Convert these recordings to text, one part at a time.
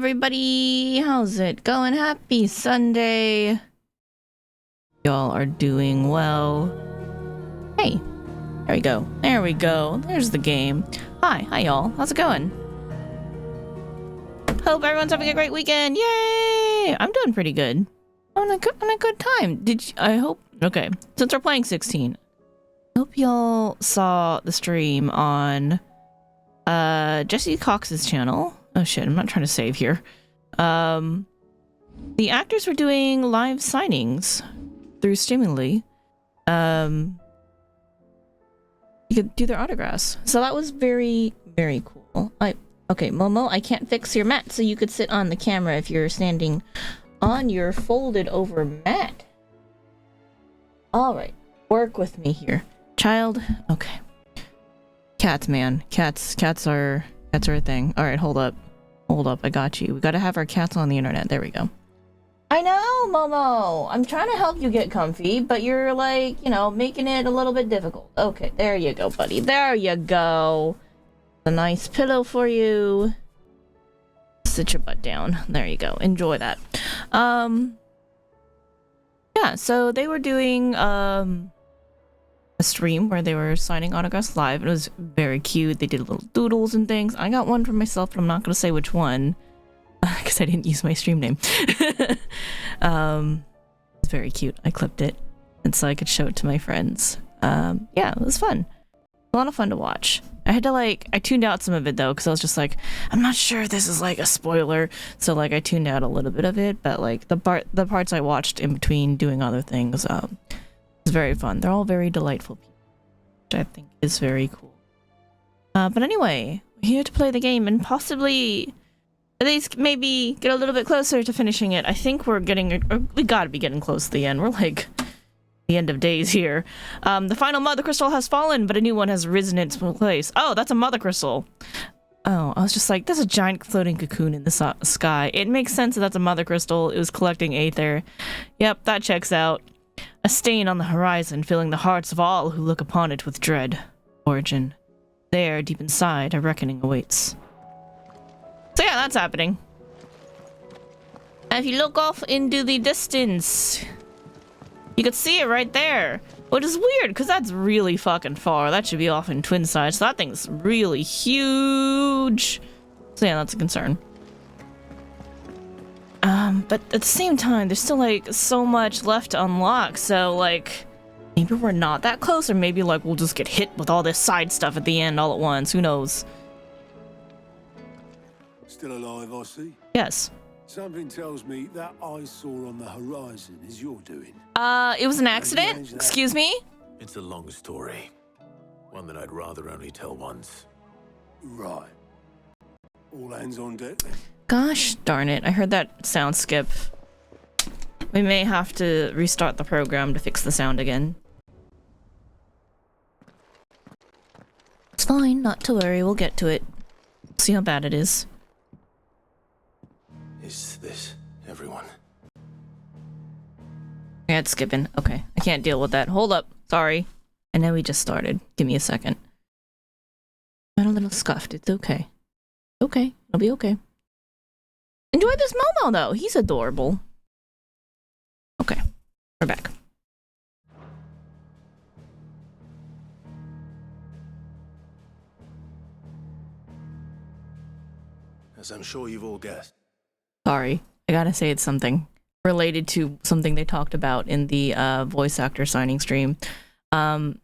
everybody. How's it going? Happy Sunday. Y'all are doing well. Hey, there we go. There we go. There's the game. Hi y'all. How's it going? Hope everyone's having a great weekend. Yay! I'm doing pretty good. On a good time. I hope. Okay, since we're playing 16, I hope y'all saw the stream on Jesse Cox's channel. Oh shit, I'm not trying to save here. The actors were doing live signings through Stimuli. You could do their autographs. So that was very, very cool. Okay, Momo, I can't fix your mat, so you could sit on the camera if you're standing on your folded over mat. Alright, work with me here. Child, okay. Cats, man. Cats are a thing. Alright, hold up, I got you. We gotta have our cats on the internet. There we go. I know, Momo! I'm trying to help you get comfy, but you're like, you know, making it a little bit difficult. Okay, there you go, buddy. There you go. A nice pillow for you. Sit your butt down. There you go. Enjoy that. Yeah, so they were doing a stream where they were signing autographs live. It was very cute. They did little doodles and things. I got one for myself, but I'm not going to say which one because I didn't use my stream name. It's very cute. I clipped it and so I could show it to my friends. Yeah, it was fun. A lot of fun to watch. I had to I tuned out some of it though because I was just like, I'm not sure this is like a spoiler, so I tuned out a little bit of it, but the parts I watched in between doing other things, it was very fun. They're all very delightful people, which I think is very cool. But anyway, we're here to play the game and possibly at least maybe get a little bit closer to finishing it. I think we gotta be getting close to the end. We're like the end of days here. The final mother crystal has fallen, but a new one has risen in its place. Oh, that's a mother crystal. Oh, I was just like, there's a giant floating cocoon in the sky. It makes sense that that's a mother crystal. It was collecting aether. Yep, that checks out. A stain on the horizon, filling the hearts of all who look upon it with dread. Origin. There, deep inside, a reckoning awaits. So yeah, that's happening. And if you look off into the distance, you can see it right there, which is weird because that's really fucking far. That should be off in Twin Side, so that thing's really huge. So yeah, that's a concern. But at the same time, there's still so much left to unlock, so maybe we're not that close, or maybe we'll just get hit with all this side stuff at the end all at once. Who knows? Still alive, I see. Yes. Something tells me that eyesore on the horizon is your doing. It was an accident? Excuse me? It's a long story. One that I'd rather only tell once. Right. All hands on deck then. Gosh darn it, I heard that sound skip. We may have to restart the program to fix the sound again. It's fine, not to worry, we'll get to it. See how bad it is. Is this everyone? Yeah, it's skipping. Okay, I can't deal with that. Hold up, sorry. I know we just started. Give me a second. I'm a little scuffed, it's okay. Okay, it'll be okay. Enjoy this Momo though, he's adorable. Okay, we're back. As I'm sure you've all guessed. Sorry, I gotta say it's something related to something they talked about in the voice actor signing stream. Ben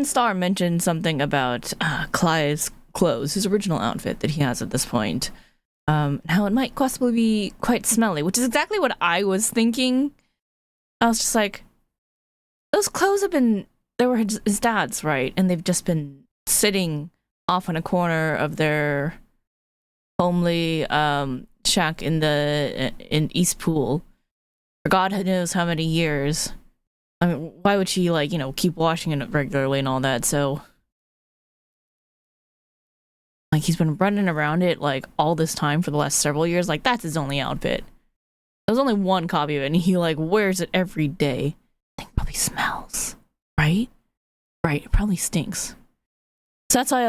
Starr mentioned something about Clive's clothes, his original outfit that he has at this point. How it might possibly be quite smelly, which is exactly what I was thinking. I was just like, those clothes they were his dad's, right? And they've just been sitting off in a corner of their homely shack in East Pool for God knows how many years. I mean, why would she keep washing it regularly and all that? So he's been running around it all this time for the last several years. That's his only outfit. There's only one copy of it and he wears it every day. I think it probably smells, right? Right, it probably stinks. So that's why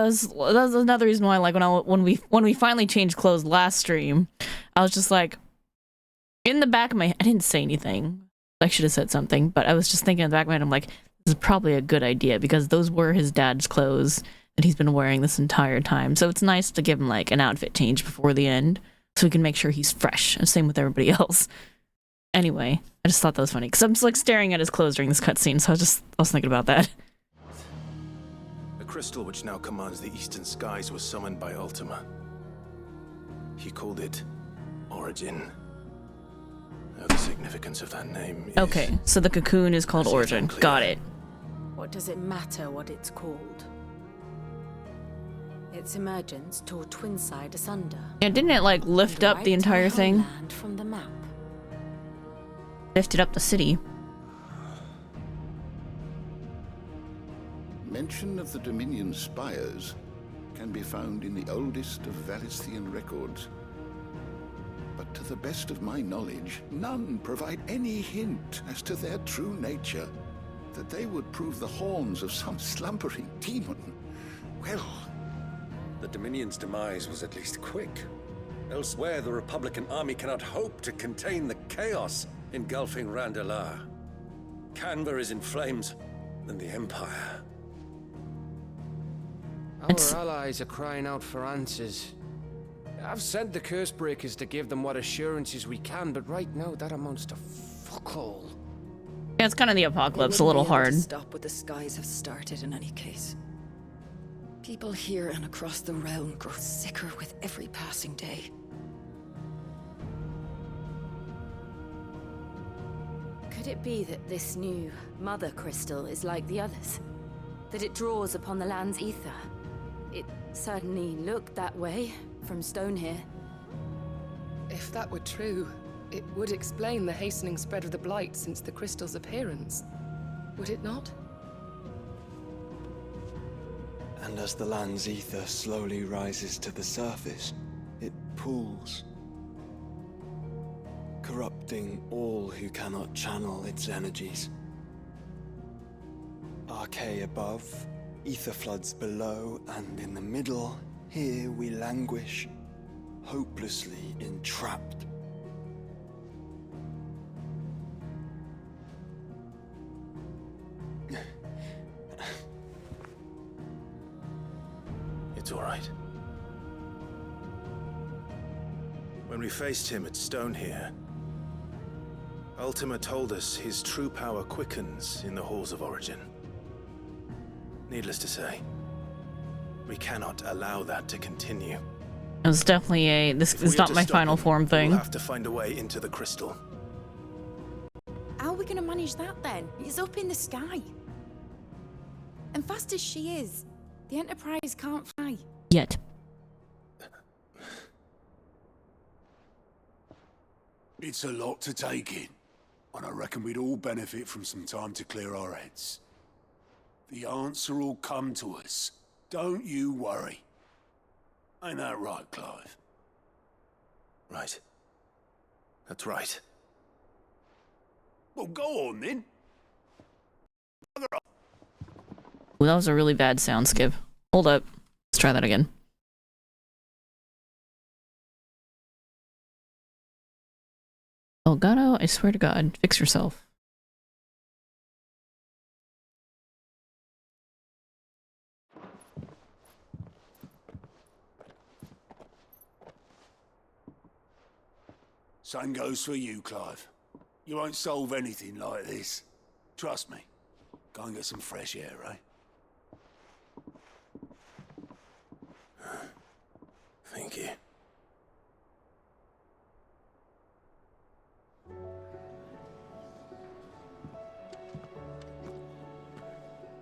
that's another reason why, like, when we finally changed clothes last stream, I was just like, in the back of my, I didn't say anything. I should have said something, but I was just thinking in the back of my head, I'm like, this is probably a good idea because those were his dad's clothes that he's been wearing this entire time. So it's nice to give him like an outfit change before the end so we can make sure he's fresh. And same with everybody else. Anyway, I just thought that was funny because I'm just like staring at his clothes during this cutscene. So I was thinking about that. The crystal which now commands the eastern skies was summoned by Ultima. He called it Origin. Now the significance of that name is... Okay, so the cocoon is called Origin. Got it. What does it matter what it's called? Its emergence tore Twinside asunder. Yeah, didn't it like lift up the entire thing? From the map. Lifted up the city. Mention of the Dominion spires can be found in the oldest of Valisthean records. But to the best of my knowledge, none provide any hint as to their true nature. That they would prove the horns of some slumbering demon. Well... The Dominion's demise was at least quick. Elsewhere, the Republican army cannot hope to contain the chaos engulfing Randalar. Canva is in flames, and the Empire. Our allies are crying out for answers. I've sent the Cursebreakers to give them what assurances we can, but right now that amounts to fuck all. Yeah, it's kind of the apocalypse, a little hard. Stop what the skies have started in any case. People here and across the realm grow sicker with every passing day. Could it be that this new Mother Crystal is like the others? That it draws upon the land's ether? It certainly looked that way from stone here. If that were true, it would explain the hastening spread of the Blight since the crystal's appearance. Would it not? And as the land's ether slowly rises to the surface, it pools, corrupting all who cannot channel its energies. Archay above, ether floods below, and in the middle, here we languish, hopelessly entrapped. It's all right. When we faced him at Stone here, Ultima told us his true power quickens in the halls of Origin. Needless to say, we cannot allow that to continue. It was definitely a this is not my final form thing. We'll have to find a way into the crystal. How are we gonna manage that then? It's up in the sky. And fast as she is, the Enterprise can't fly. Yet. It's a lot to take in, and I reckon we'd all benefit from some time to clear our heads. The answer will come to us. Don't you worry. Ain't that right, Clive? Right. That's right. Well, go on then. Ooh, that was a really bad sound skip. Hold up. Let's try that again. Elgato, I swear to God, fix yourself. Same goes for you, Clive. You won't solve anything like this. Trust me. Go and get some fresh air, eh? Thank you.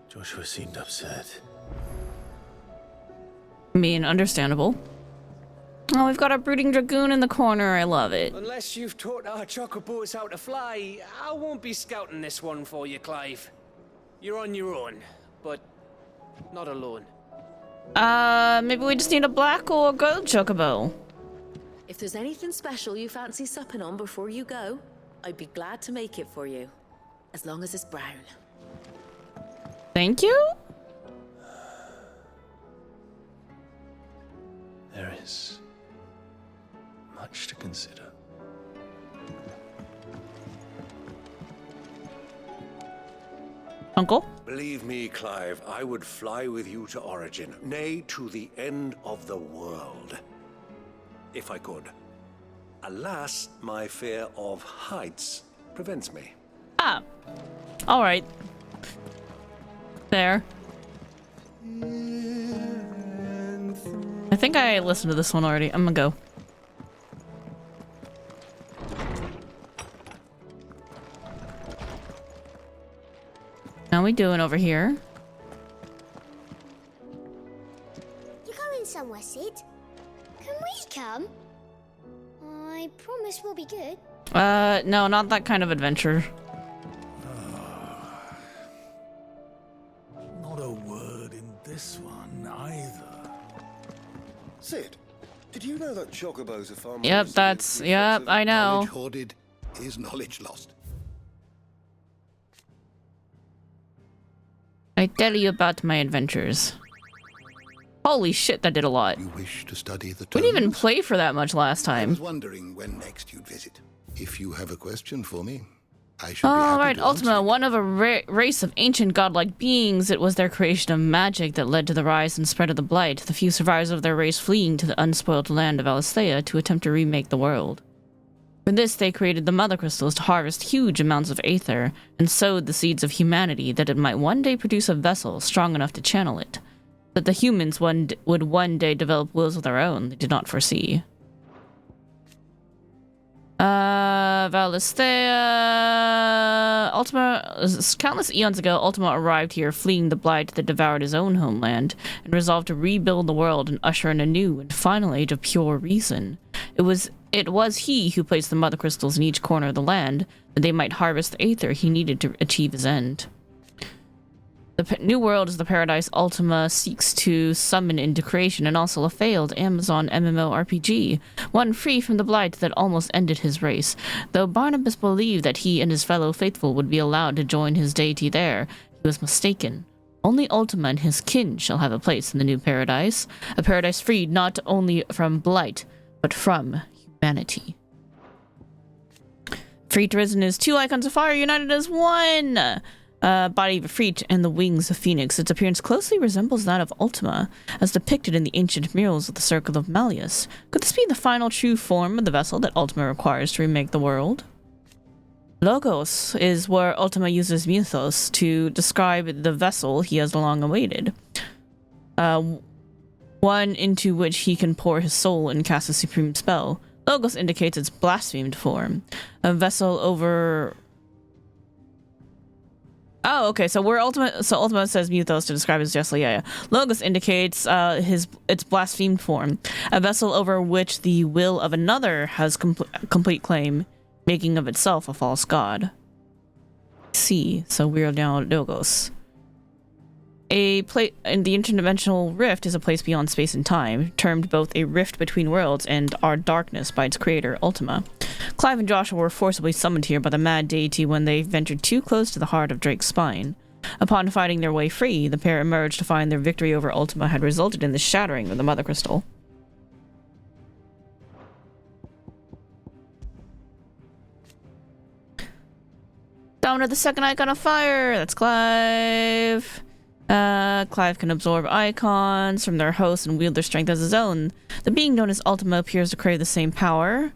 Joshua seemed upset. I mean, understandable. Oh, we've got a brooding dragoon in the corner. I love it. Unless you've taught our chocobots how to fly, I won't be scouting this one for you, Clive. You're on your own, but not alone. Maybe we just need a black or a gold chocobo. If there's anything special you fancy supping on before you go, I'd be glad to make it for you. As long as it's brown. Thank you? There is much to consider. Uncle? Believe me, Clive, I would fly with you to Origin, nay, to the end of the world. If I could. Alas, my fear of heights prevents me. Ah. Alright. There. I think I listened to this one already. I'm gonna go. How we doing over here? You're going somewhere, Sid? Can we come? I promise we'll be good. No, not that kind of adventure. Not a word in this one, either. Sid, did you know that chocobos are far more Yep, that's... Yep, I know. Knowledge hoarded is knowledge lost. I tell you about my adventures. Holy shit, that did a lot. You wish to study the We didn't even tomes? play for that much last I time. was wondering when next you'd visit. If you have a question for me, I should be happy Alright, to answer Ultima, it. one of a race of ancient godlike beings. It was their creation of magic that led to the rise and spread of the Blight, the few survivors of their race fleeing to the unspoiled land of Valisthea to attempt to remake the world. For this, they created the Mother Crystals to harvest huge amounts of aether, and sowed the seeds of humanity that it might one day produce a vessel strong enough to channel it. That the humans would one day develop wills of their own, they did not foresee. Valisthea... Ultima... Countless eons ago, Ultima arrived here, fleeing the Blight that devoured his own homeland, and resolved to rebuild the world and usher in a new and final age of pure reason. It was he who placed the Mother Crystals in each corner of the land, that they might harvest the aether he needed to achieve his end. The new world is the paradise Ultima seeks to summon into creation, and also a failed Amazon MMORPG, one free from the Blight that almost ended his race. Though Barnabas believed that he and his fellow faithful would be allowed to join his deity there, he was mistaken. Only Ultima and his kin shall have a place in the new paradise, a paradise freed not only from Blight, but from humanity. Freet Risen is two icons of fire united as one! Body of a Freet and the wings of Phoenix. Its appearance closely resembles that of Ultima, as depicted in the ancient murals of the Circle of Malleus. Could this be the final true form of the vessel that Ultima requires to remake the world? Logos is where Ultima uses mythos to describe the vessel he has long awaited. One into which he can pour his soul and cast a supreme spell. Logos indicates its blasphemed form. A vessel over... Oh, okay. So Ultima says mythos to describe his justly. Yeah. Logos indicates its blasphemed form, a vessel over which the will of another has complete claim, making of itself a false god. See, so we're now Logos. A place in the interdimensional rift is a place beyond space and time, termed both a rift between worlds and our darkness by its creator, Ultima. Clive and Joshua were forcibly summoned here by the mad deity when they ventured too close to the heart of Drake's spine. Upon fighting their way free, the pair emerged to find their victory over Ultima had resulted in the shattering of the Mother Crystal. Down to the second icon of fire! That's Clive! Clive can absorb icons from their hosts and wield their strength as his own. The being known as Ultima appears to crave the same power.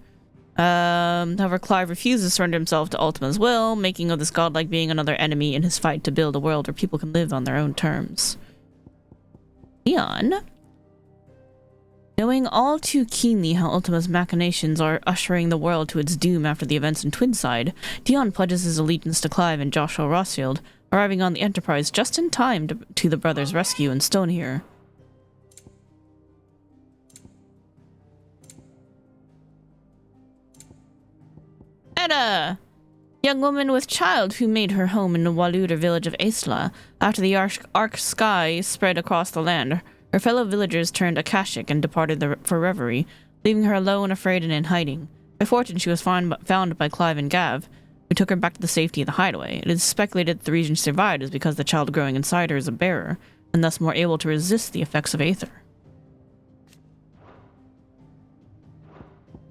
However, Clive refuses to surrender himself to Ultima's will, making of this godlike being another enemy in his fight to build a world where people can live on their own terms. Dion, knowing all too keenly how Ultima's machinations are ushering the world to its doom after the events in Twinside, Dion pledges his allegiance to Clive and Joshua Rossfield, arriving on the Enterprise just in time to the brothers' rescue in Stonehere. Edda! Young woman with child who made her home in the Waluda village of Aesla. After the arc sky spread across the land, her fellow villagers turned Akashic and departed for reverie, leaving her alone, afraid, and in hiding. By fortune, she was found by Clive and Gav, who took her back to the safety of the hideaway. It is speculated that the reason she survived is because the child growing inside her is a bearer, and thus more able to resist the effects of aether.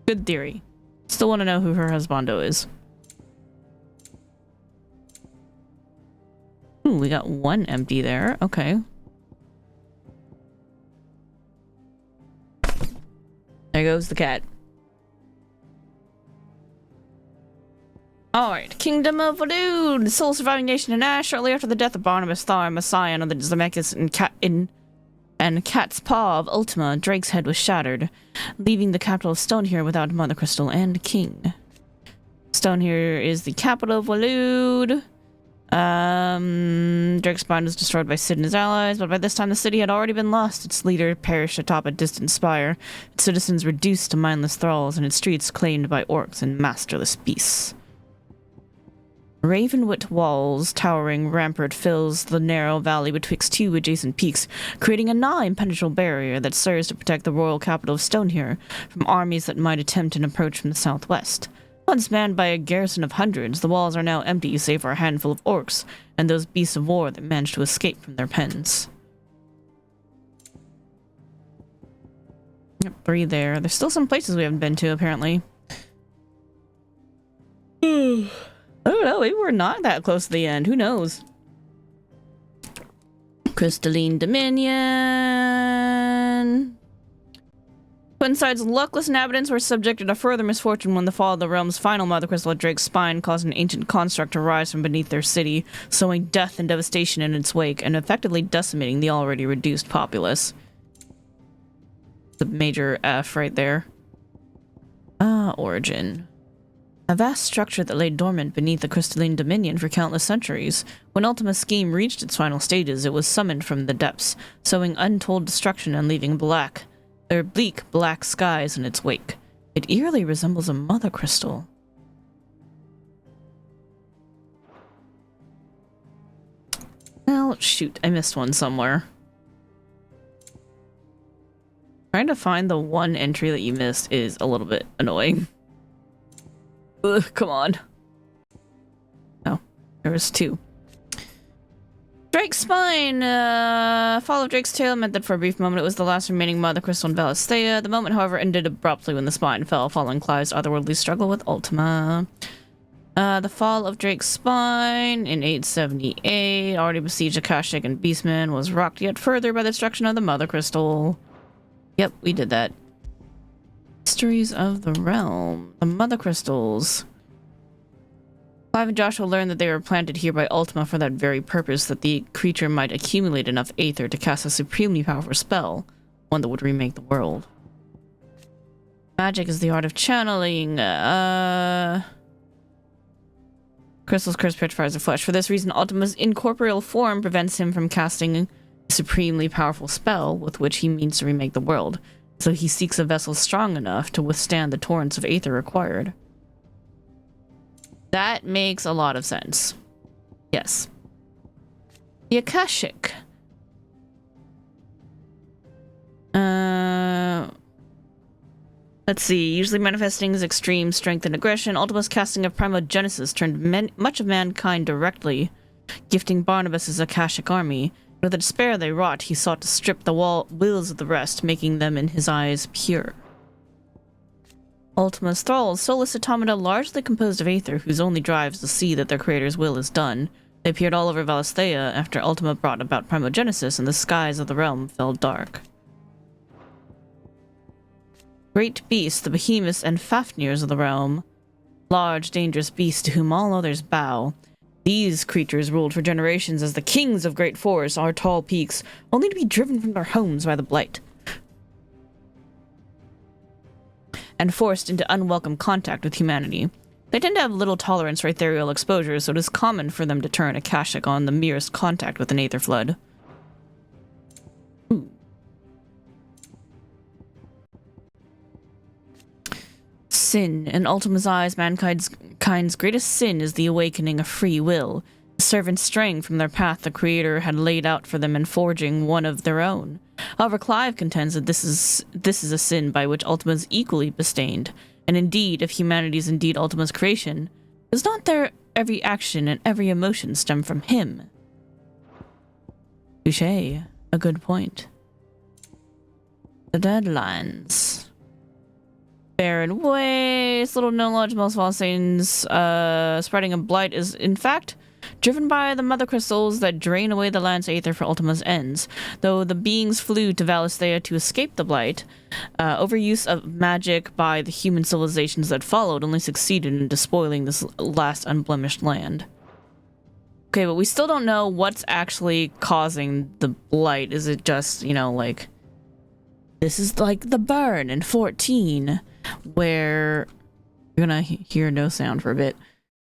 Good theory. Still want to know who her husbando is. Ooh, we got one empty there. Okay. There goes the cat. Alright, Kingdom of VoD, the sole surviving nation in Ash. Shortly after the death of Barnabas, Thar, Messiah, of the Zemeckis and Cat's Paw of Ultima, Drake's head was shattered, leaving the capital of Stonehere without Mother Crystal and King. Stonehere is the capital of VoD. Drake's spine was destroyed by Sid and his allies, but by this time the city had already been lost. Its leader perished atop a distant spire, its citizens reduced to mindless thralls, and its streets claimed by orcs and masterless beasts. Ravenwood walls, towering rampart, fills the narrow valley betwixt two adjacent peaks, creating a nigh impenetrable barrier that serves to protect the royal capital of Stonehere from armies that might attempt an approach from the southwest. Once manned by a garrison of hundreds, the walls are now empty save for a handful of orcs and those beasts of war that managed to escape from their pens. Yep, 3 there. There's still some places we haven't been to, apparently. I don't know, maybe we're not that close to the end. Who knows? Crystalline Dominion. Twinside's luckless inhabitants were subjected to further misfortune when the fall of the realm's final Mother Crystal at Drake's spine caused an ancient construct to rise from beneath their city, sowing death and devastation in its wake and effectively decimating the already reduced populace. The major F right there. Origin. A vast structure that lay dormant beneath the Crystalline Dominion for countless centuries. When Ultima's scheme reached its final stages, it was summoned from the depths, sowing untold destruction and leaving bleak black skies in its wake. It eerily resembles a Mother Crystal. Well, shoot, I missed one somewhere. Trying to find the one entry that you missed is a little bit annoying. Ugh, come on. Oh, there was 2. Drake's spine! Fall of Drake's tail meant that for a brief moment it was the last remaining Mother Crystal in Valisthea. The moment, however, ended abruptly when the spine fell, following Clive's otherworldly struggle with Ultima. The fall of Drake's spine in 878, already besieged Akashic and Beastman, was rocked yet further by the destruction of the Mother Crystal. Yep, we did that. Mysteries of the Realm. The Mother Crystals. Clive and Joshua learned that they were planted here by Ultima for that very purpose, that the creature might accumulate enough aether to cast a supremely powerful spell, one that would remake the world. Magic is the art of channeling. Crystal's curse petrifies the flesh. For this reason, Ultima's incorporeal form prevents him from casting a supremely powerful spell with which he means to remake the world. So he seeks a vessel strong enough to withstand the torrents of aether required. That makes a lot of sense. Yes. The Akashic. Let's see. Usually manifesting as extreme strength and aggression, Ultima's casting of Primogenesis turned much of mankind directly, gifting Barnabas' Akashic army. With the despair they wrought, he sought to strip the wills of the rest, making them in his eyes pure. Ultima's thralls, soulless automata largely composed of aether, whose only drive is to see that their creator's will is done. They appeared all over Valisthea after Ultima brought about Primogenesis, and the skies of the realm fell dark. Great beasts, the behemoths and Fafnirs of the realm. Large, dangerous beasts to whom all others bow. These creatures ruled for generations as the kings of great forests, our tall peaks, only to be driven from their homes by the blight, and forced into unwelcome contact with humanity. They tend to have little tolerance for ethereal exposure, so it is common for them to turn Akashic on the merest contact with an aether flood. Ooh. Sin. In Ultima's eyes, mankind's greatest sin is the awakening of free will. The servants straying from their path the Creator had laid out for them and forging one of their own. However, Clive contends that this is a sin by which Ultima is equally disdained, and indeed, if humanity is indeed Ultima's creation, does not their every action and every emotion stem from him? Touché. A good point. The deadlines. Barren waste, little no knowledge, most Valistheans spreading of blight is in fact driven by the mother crystals that drain away the land's aether for Ultima's ends. Though the beings flew to Valisthea to escape the blight, overuse of magic by the human civilizations that followed only succeeded in despoiling this last unblemished land. Okay, but we still don't know what's actually causing the blight. Is it just, you know, like... This is like the burn in 14, where... You're gonna hear no sound for a bit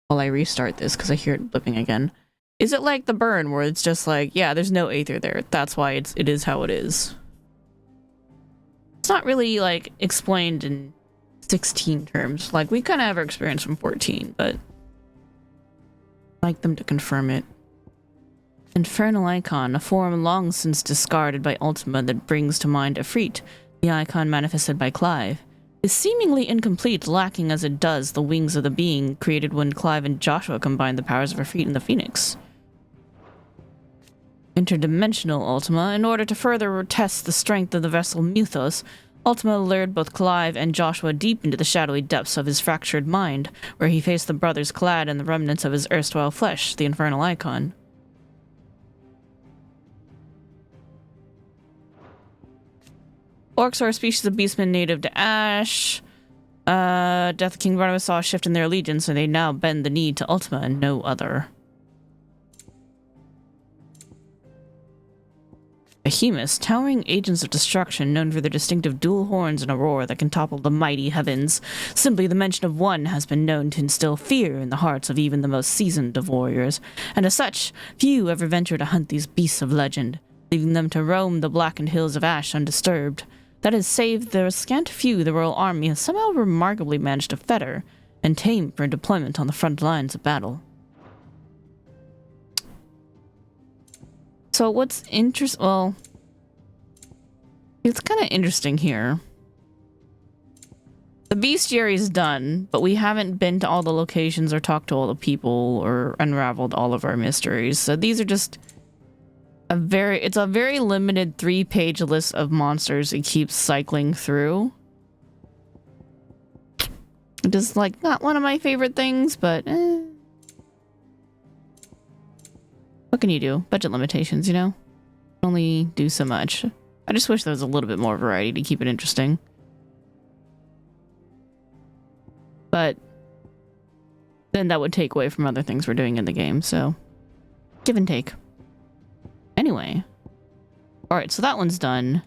while I restart this, because I hear it blipping again. Is it like the burn, where it's just like, yeah, there's no aether there. That's why it is how it is. It's not really, like, explained in 16 terms. Like, we kind of have our experience from 14, but... I'd like them to confirm it. Infernal Icon, a form long since discarded by Ultima that brings to mind Ifrit, the icon manifested by Clive, is seemingly incomplete, lacking as it does the wings of the being created when Clive and Joshua combined the powers of Ifrit and the Phoenix. Interdimensional Ultima, in order to further test the strength of the vessel Mythos, Ultima lured both Clive and Joshua deep into the shadowy depths of his fractured mind, where he faced the brothers clad in the remnants of his erstwhile flesh, the Infernal Icon. Orcs are a species of beastmen native to Ash. Death King Barnabas saw a shift in their allegiance, and they now bend the knee to Ultima and no other. Behemoths, towering agents of destruction known for their distinctive dual horns and a roar that can topple the mighty heavens. Simply the mention of one has been known to instill fear in the hearts of even the most seasoned of warriors, and as such, few ever venture to hunt these beasts of legend, leaving them to roam the blackened hills of Ash undisturbed. That is, save the scant few the royal army has somehow remarkably managed to fetter and tame for deployment on the front lines of battle. So what's well, it's kind of interesting here. The bestiary is done, but we haven't been to all the locations or talked to all the people or unraveled all of our mysteries. So these are just it's a very limited 3-page list of monsters it keeps cycling through. Just like not one of my favorite things, but what can you do? Budget limitations, you know? Only do so much. I just wish there was a little bit more variety to keep it interesting. But then that would take away from other things we're doing in the game, so give and take. Anyway. Alright, so that one's done.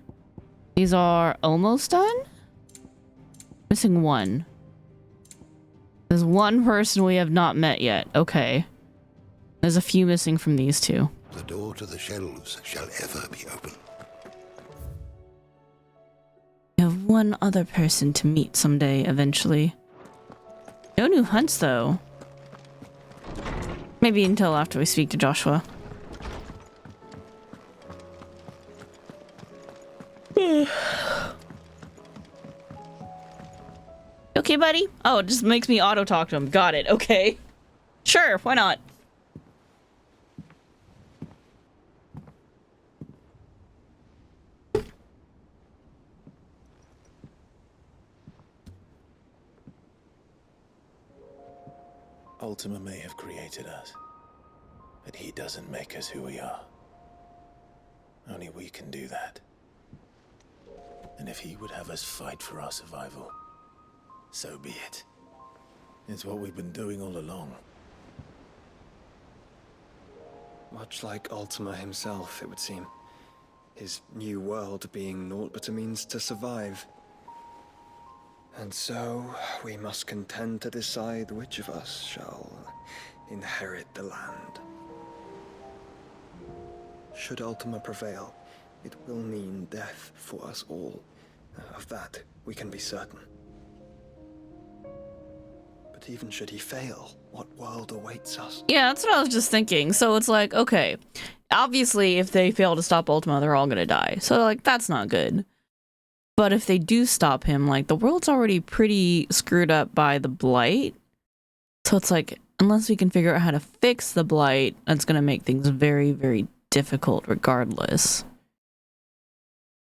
These are almost done? Missing one. There's one person we have not met yet. Okay. There's a few missing from these two. The door to the shelves shall ever be open. We have one other person to meet someday, eventually. No new hunts, though. Maybe until after we speak to Joshua. Okay, buddy? Oh, it just makes me auto-talk to him. Got it. Okay. Sure, why not? Ultima may have created us, but he doesn't make us who we are. Only we can do that. And if he would have us fight for our survival, so be it. It's what we've been doing all along. Much like Ultima himself, it would seem. His new world being naught but a means to survive. And so, we must contend to decide which of us shall inherit the land. Should Ultima prevail, it will mean death for us all. Of that, we can be certain. But even should he fail, what world awaits us? Yeah, that's what I was just thinking. So it's like, okay, obviously if they fail to stop Ultima, they're all gonna die. So like, that's not good. But if they do stop him, like, the world's already pretty screwed up by the Blight. So it's like, unless we can figure out how to fix the Blight, that's gonna make things very, very difficult regardless.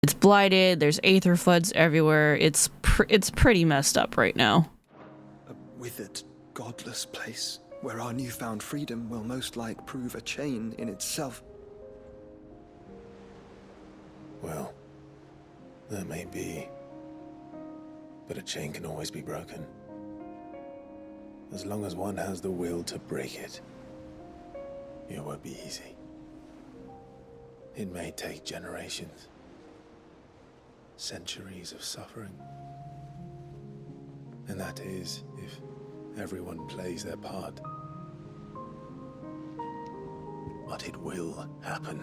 It's blighted. There's aether floods everywhere. It's pretty messed up right now. A withered, godless place where our newfound freedom will most like prove a chain in itself. Well, that may be. But a chain can always be broken. As long as one has the will to break it. It won't be easy. It may take generations. Centuries of suffering. And that is if everyone plays their part. But it will happen.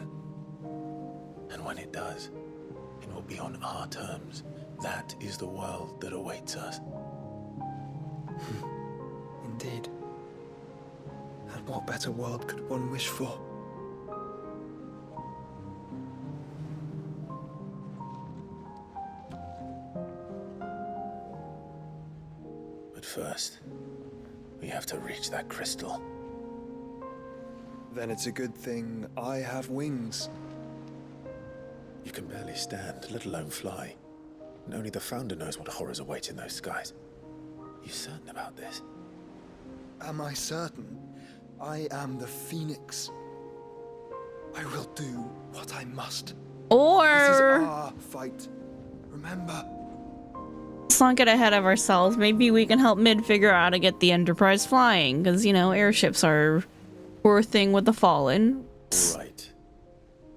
And when it does, it will be on our terms. That is the world that awaits us. Indeed. And what better world could one wish for? But first, we have to reach that crystal. Then it's a good thing I have wings. You can barely stand, let alone fly. And only the Founder knows what horrors await in those skies. You certain about this? Am I certain? I am the Phoenix. I will do what I must. This is Or our fight. Remember. let's not get ahead of ourselves. Maybe we can help Mid figure out how to get the Enterprise flying, because, you know, airships are a thing with the Fallen. All right.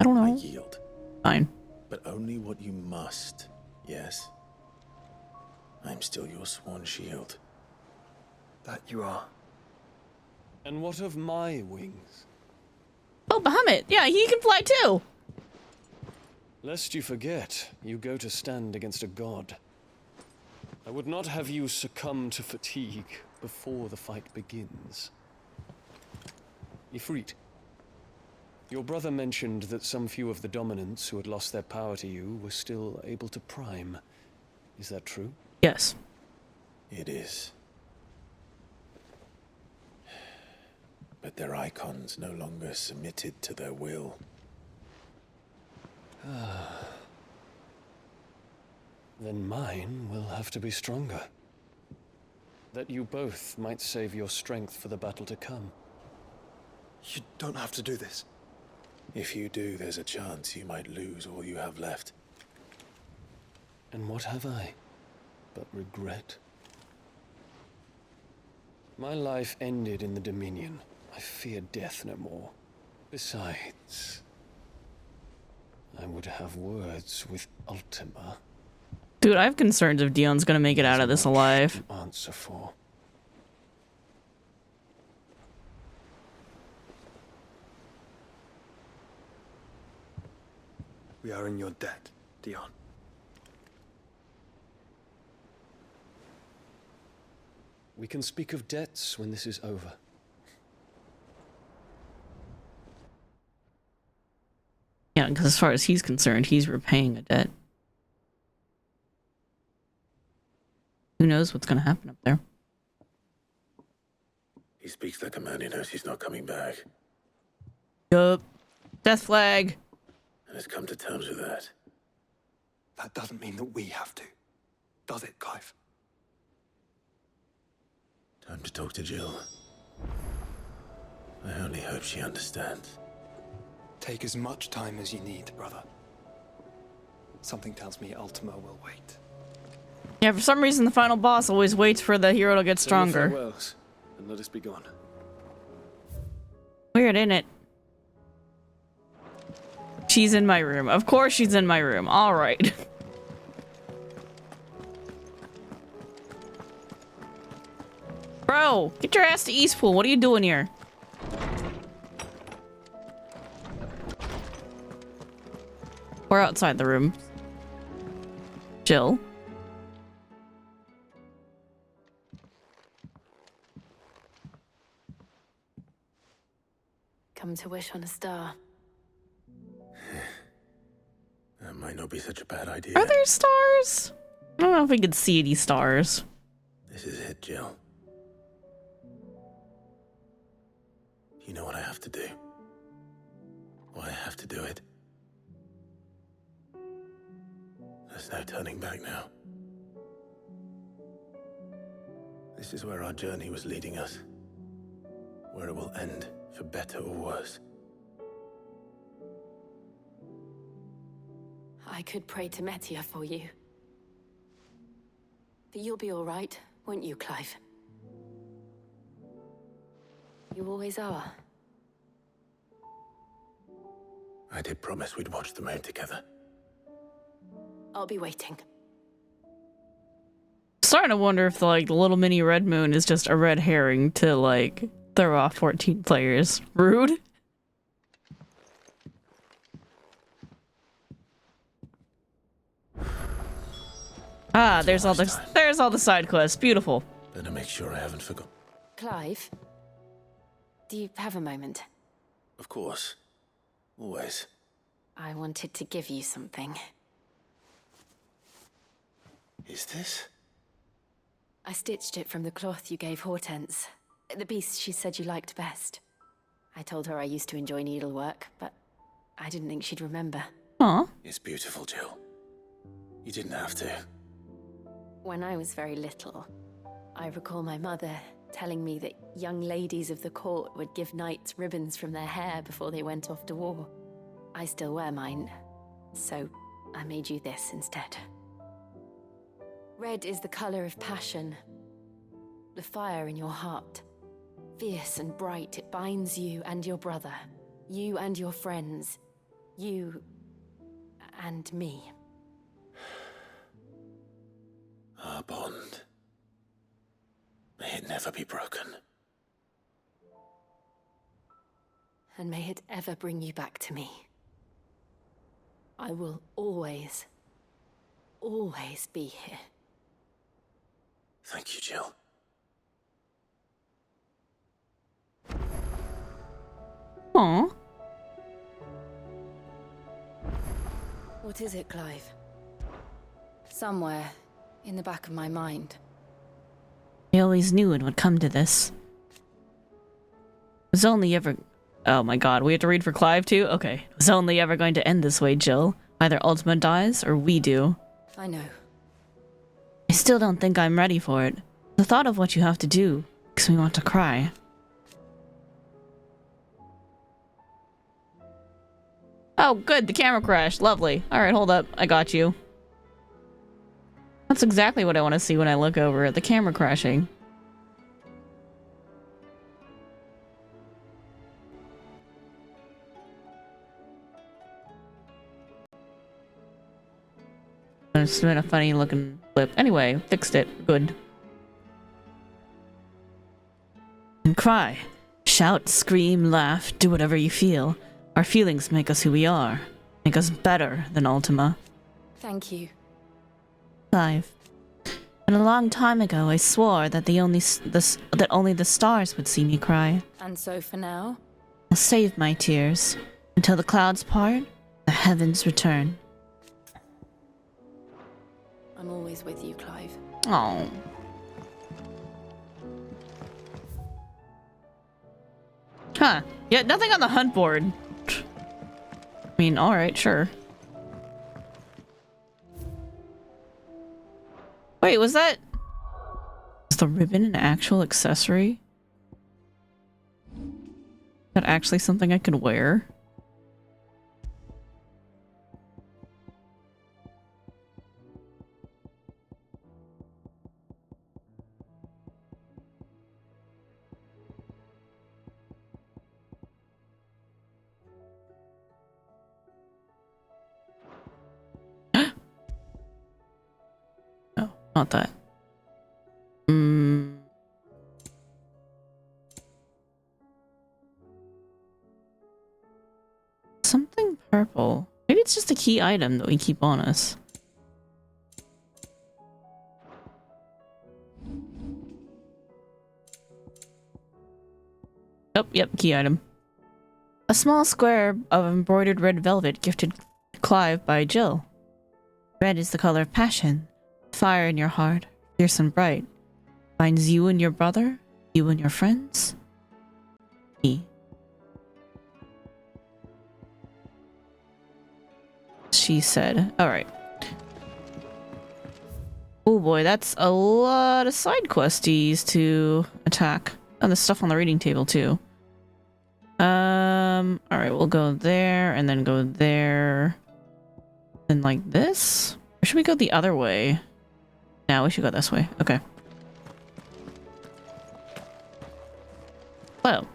I don't I know. yield. Fine. But only what you must, yes? I'm still your sworn shield. That you are. And what of my wings? Oh, Bahamut. Yeah, he can fly too. Lest you forget, you go to stand against a god. I would not have you succumb to fatigue before the fight begins. Ifrit, your brother mentioned that some few of the dominants who had lost their power to you were still able to prime. Is that true? Yes. It is. But their icons no longer submitted to their will. Then mine will have to be stronger. That you both might save your strength for the battle to come. You don't have to do this. If you do, there's a chance you might lose all you have left. And what have I but regret? My life ended in the Dominion. I fear death no more. Besides, I would have words with Ultima. Dude, I have concerns if Dion's gonna make it out of this alive. To answer for. We are in your debt, Dion. We can speak of debts when this is over. Yeah, because as far as he's concerned, he's repaying a debt. Who knows what's gonna happen up there? He speaks like a man who knows he's not coming back. Yup. Death flag. And has come to terms with that. That doesn't mean that we have to. Does it, Clive? Time to talk to Jill. I only hope she understands. Take as much time as you need, brother. Something tells me Ultima will wait. Yeah, for some reason the final boss always waits for the hero to get stronger. Farewells, and let us be gone. Weird, isn't it? She's in my room. Of course she's in my room. Alright. Bro, get your ass to Eastpool. What are you doing here? We're outside the room. Jill. Come to wish on a star. That might not be such a bad idea. Are there stars? I don't know if we could see any stars. This is it, Jill. You know what I have to do? Why I have to do it? There's no turning back now. This is where our journey was leading us. Where it will end, for better or worse. I could pray to Metia for you. But you'll be all right, won't you, Clive? You always are. I did promise we'd watch the moon together. I'll be waiting. Starting to wonder if the little mini red moon is just a red herring to like throw off 14 players. Rude. Ah, there's all the side quests. Beautiful. Better make sure I haven't forgotten. Clive? Do you have a moment? Of course. Always. I wanted to give you something. Is this? I stitched it from the cloth you gave Hortense. The piece she said you liked best. I told her I used to enjoy needlework, but I didn't think she'd remember. Aw. It's beautiful, Jill. You didn't have to. When I was very little, I recall my mother telling me that young ladies of the court would give knights ribbons from their hair before they went off to war. I still wear mine, so I made you this instead. Red is the color of passion, the fire in your heart. Fierce and bright, it binds you and your brother, you and your friends, you and me. Our bond. May it never be broken. And may it ever bring you back to me. I will always, always be here. Thank you, Jill. Aw. What is it, Clive? Somewhere in the back of my mind. I always knew it would come to this. It was only ever... Oh my god, we have to read for Clive too? Okay. It was only ever going to end this way, Jill. Either Ultima dies, or we do. I know. I still don't think I'm ready for it. The thought of what you have to do makes me want to cry. Oh, good, the camera crashed. Lovely. Alright, hold up. I got you. That's exactly what I want to see when I look over at the camera crashing. It's been a funny looking clip. Anyway, fixed it. Good. And cry. Shout, scream, laugh, do whatever you feel. Our feelings make us who we are. Make us better than Ultima. Thank you. Clive. And a long time ago, I swore that only the stars would see me cry. And so for now? I'll save my tears until the clouds part, the heavens return. I'm always with you, Clive. Oh. Huh. Yeah, nothing on the hunt board. I mean, alright, sure. Wait, was that... Is the ribbon an actual accessory? Is that actually something I could wear? No, not that. Something purple. Maybe it's just a key item that we keep on us. Oh, yep, key item. A small square of embroidered red velvet gifted Clive by Jill. Red is the color of passion. Fire in your heart, fierce and bright. Binds you and your brother, you and your friends. Me. She said. Alright. Oh boy, that's a lot of side questies to attack. And there's stuff on the reading table too. Alright, we'll go there and then go there. And like this? Or should we go the other way? No, we should go this way. Okay. Well.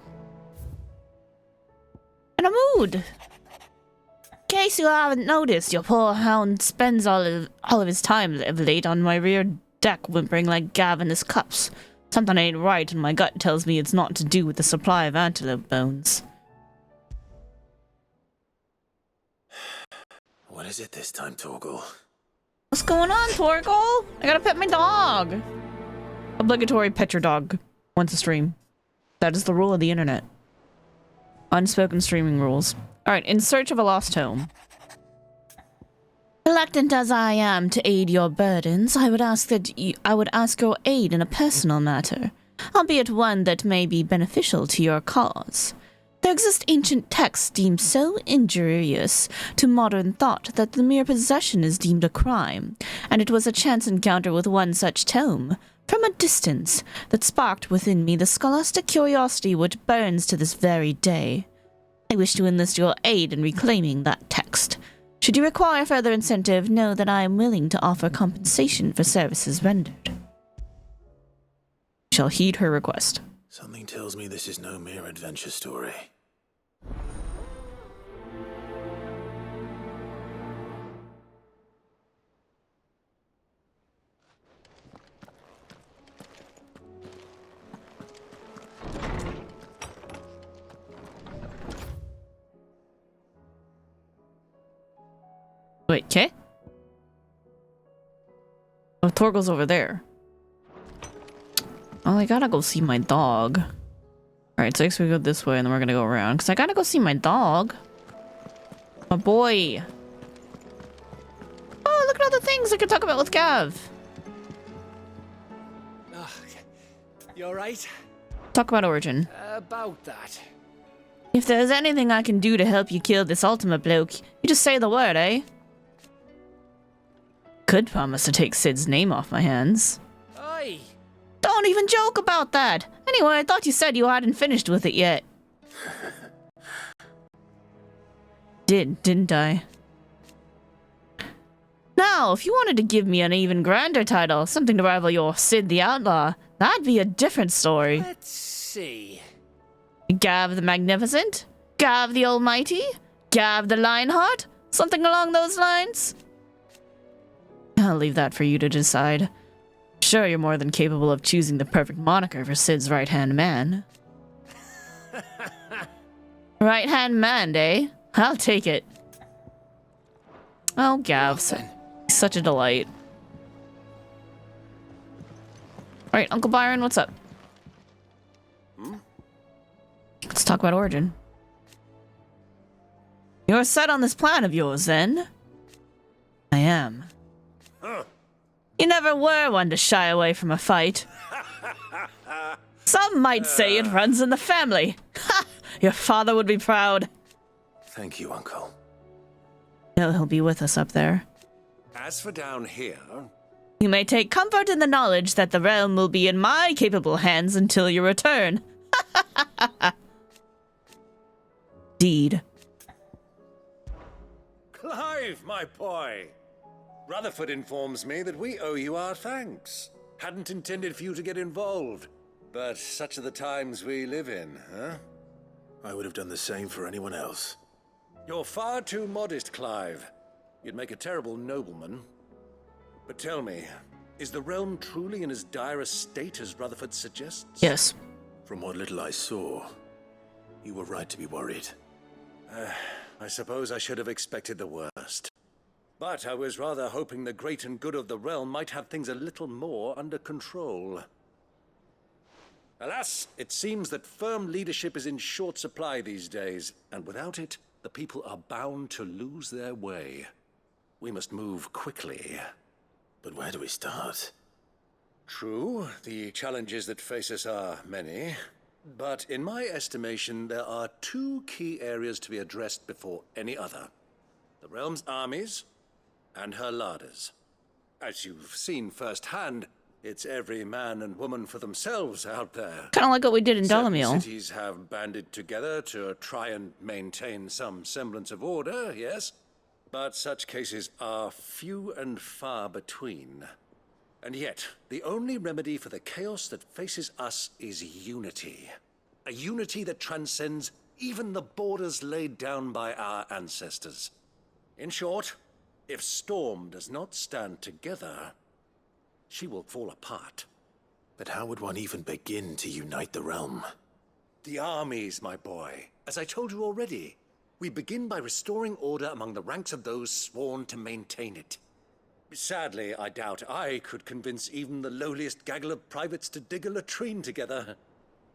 In a mood! In case you haven't noticed, your poor hound spends all of his time of late on my rear deck whimpering like Gav in his cups. Something ain't right and my gut tells me it's not to do with the supply of antelope bones. What is it this time, Torgal? What's going on, Torgal? I gotta pet my dog! Obligatory pet your dog once a stream. That is the rule of the internet. Unspoken streaming rules. Alright, in search of a lost home. Reluctant as I am to aid your burdens, I would ask your aid in a personal matter, albeit one that may be beneficial to your cause. There exist ancient texts deemed so injurious to modern thought that the mere possession is deemed a crime, and it was a chance encounter with one such tome, from a distance, that sparked within me the scholastic curiosity which burns to this very day. I wish to enlist your aid in reclaiming that text. Should you require further incentive, know that I am willing to offer compensation for services rendered. Shall heed her request. Something tells me this is no mere adventure story. Wait, okay? Oh, Torgal's over there. Oh, I gotta go see my dog. Alright, so I guess we go this way and then we're gonna go around. Because I gotta go see my dog. My boy. Oh, look at all the things I could talk about with Gav. You alright? Talk about Origin. About that. If there's anything I can do to help you kill this Ultima bloke, you just say the word, eh? Could promise to take Sid's name off my hands. Aye. Don't even joke about that! Anyway, I thought you said you hadn't finished with it yet. Didn't I? Now, if you wanted to give me an even grander title, something to rival your Sid the Outlaw, that'd be a different story. Let's see. Gav the Magnificent? Gav the Almighty? Gav the Lionheart? Something along those lines? I'll leave that for you to decide. Sure, you're more than capable of choosing the perfect moniker for Sid's right-hand man. Right-hand man, eh? I'll take it. Oh, Gav. Such a delight. Alright, Uncle Byron, what's up? Let's talk about Origin. You're set on this plan of yours, then? I am. You never were one to shy away from a fight. Some might say it runs in the family. Ha! Your father would be proud. Thank you, Uncle. He'll be with us up there. As for down here... You may take comfort in the knowledge that the realm will be in my capable hands until your return. Deed. Clive, my boy! Rutherford informs me that we owe you our thanks. Hadn't intended for you to get involved. But such are the times we live in, huh? I would have done the same for anyone else. You're far too modest, Clive. You'd make a terrible nobleman. But tell me, is the realm truly in as dire a state as Rutherford suggests? Yes. From what little I saw, you were right to be worried. I suppose I should have expected the worst. But I was rather hoping the great and good of the realm might have things a little more under control. Alas, it seems that firm leadership is in short supply these days, and without it, the people are bound to lose their way. We must move quickly. But where do we start? True, the challenges that face us are many. But in my estimation, there are two key areas to be addressed before any other. The realm's armies and her larders. As you've seen firsthand, it's every man and woman for themselves out there. Kind of like what we did in Certain Dolomil. cities have banded together to try and maintain some semblance of order, yes? But such cases are few and far between. And yet, the only remedy for the chaos that faces us is unity. A unity that transcends even the borders laid down by our ancestors. In short, if Storm does not stand together, she will fall apart. But how would one even begin to unite the realm? The armies, my boy. As I told you already, we begin by restoring order among the ranks of those sworn to maintain it. Sadly, I doubt I could convince even the lowliest gaggle of privates to dig a latrine together.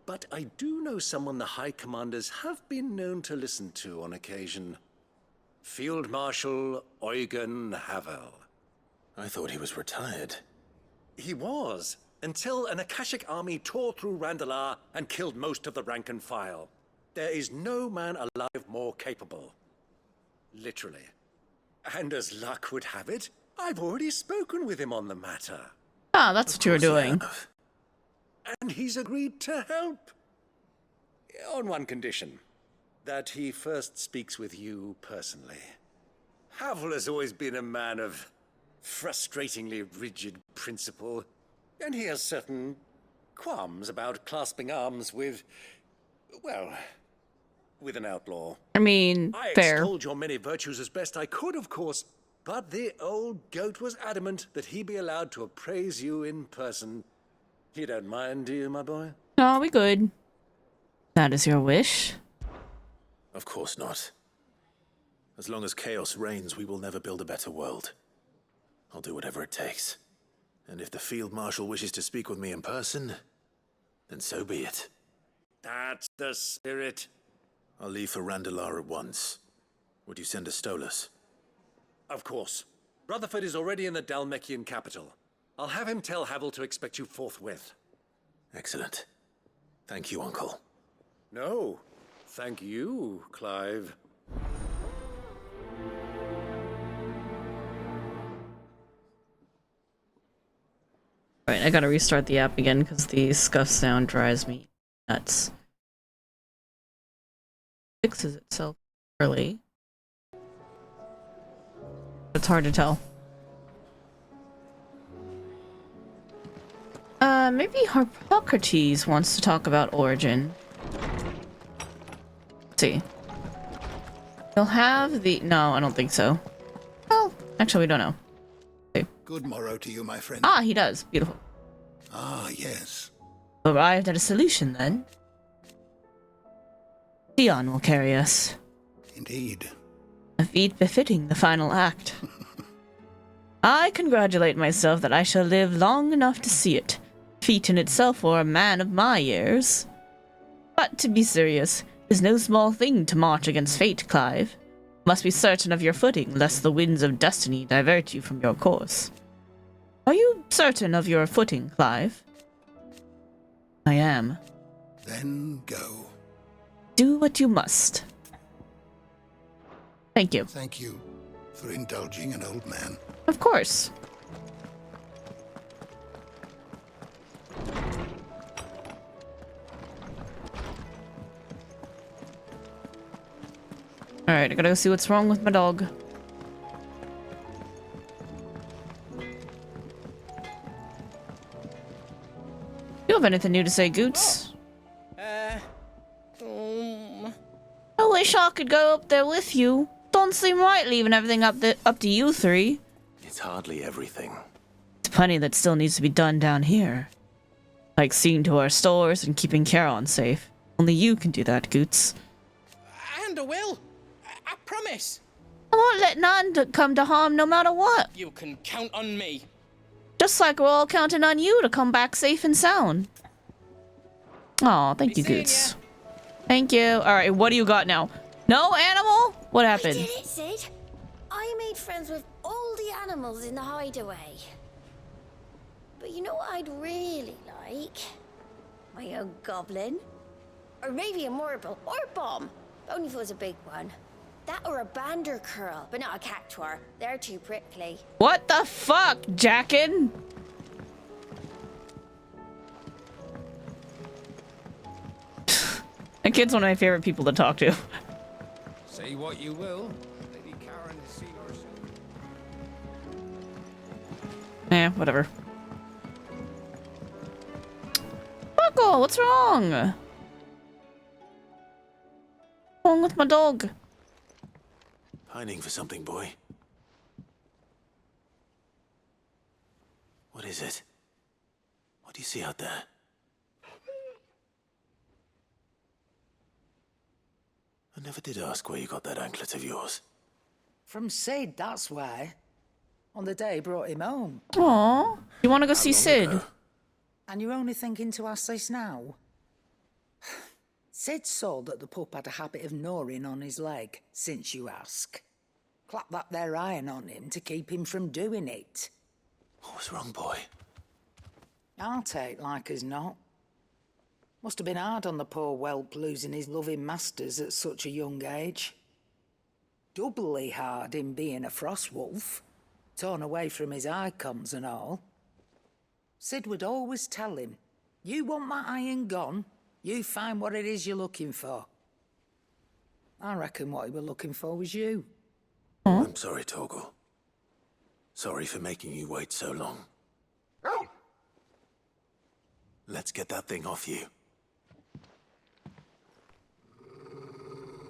But I do know someone the High Commanders have been known to listen to on occasion. Field Marshal Eugen Havel. I thought he was retired. He was, until an Akashic army tore through Randalar and killed most of the rank and file. There is no man alive more capable. Literally. And as luck would have it, I've already spoken with him on the matter. Ah, that's what you were doing. And he's agreed to help. On one condition. That he first speaks with you personally. Havel has always been a man of frustratingly rigid principle, and he has certain qualms about clasping arms with, well, with an outlaw. I mean, fair. I extolled your many virtues as best I could, of course, but the old goat was adamant that he be allowed to appraise you in person. You don't mind, do you, my boy? No, we good. That is your wish? Of course not. As long as chaos reigns, we will never build a better world. I'll do whatever it takes. And if the Field Marshal wishes to speak with me in person, then so be it. That's the spirit. I'll leave for Randalar at once. Would you send a Stolas? Of course. Rutherford is already in the Dalmekian capital. I'll have him tell Havel to expect you forthwith. Excellent. Thank you, Uncle. No, thank you, Clive. Alright, I gotta restart the app again because the scuff sound drives me nuts. Fixes itself early. It's hard to tell. Maybe Hippocrates wants to talk about origin. Let's see. He'll have the... No, I don't think so. Well, actually, we don't know. Okay. Good morrow to you, my friend. Ah, he does. Beautiful. Ah, yes. Arrived at a solution, then. Dion will carry us. Indeed. A feat befitting the final act. I congratulate myself that I shall live long enough to see it. Feat in itself for a man of my years. But to be serious, it is no small thing to march against fate, Clive. Must be certain of your footing, lest the winds of destiny divert you from your course. Are you certain of your footing, Clive? I am. Then go. Do what you must. Thank you. Thank you for indulging an old man. Of course. Alright, I gotta go see what's wrong with my dog. You have anything new to say, Goots? I wish I could go up there with you. Don't seem right leaving everything up to you three. It's hardly everything. There's plenty that still needs to be done down here. Like seeing to our stores and keeping Charon safe. Only you can do that, Goots. And I will. I promise. I won't let none come to harm no matter what. You can count on me. Just like we're all counting on you to come back safe and sound. Aw, thank you, Goots. Thank you. Alright, what do you got now? No animal? What happened? I did it, Sid. I made friends with all the animals in the hideaway. But you know what I'd really like? My own goblin. Or maybe a marble or a bomb. Only if it was a big one. That or a bander curl, but not a cactuar. They're too prickly. What the fuck, Jackin? That kid's one of my favorite people to talk to. Say what you will. Lady Karen has seen herself. Eh, whatever. Buckle, what's wrong? What's wrong with my dog? Pining for something, boy. What is it? What do you see out there? I never did ask where you got that anklet of yours. From Sid, that's why. On the day he brought him home. Aww. You want to go see Sid? Ago? And you're only thinking to ask this now? Sid saw that the pup had a habit of gnawing on his leg, since you ask. Clap that there iron on him to keep him from doing it. What was wrong, boy? I'll take like as not. Must have been hard on the poor whelp losing his loving masters at such a young age. Doubly hard in being a frost wolf, torn away from his icons and all. Sid would always tell him, you want that iron gone, you find what it is you're looking for. I reckon what he were looking for was you. I'm sorry, Torgal. Sorry for making you wait so long. Let's get that thing off you.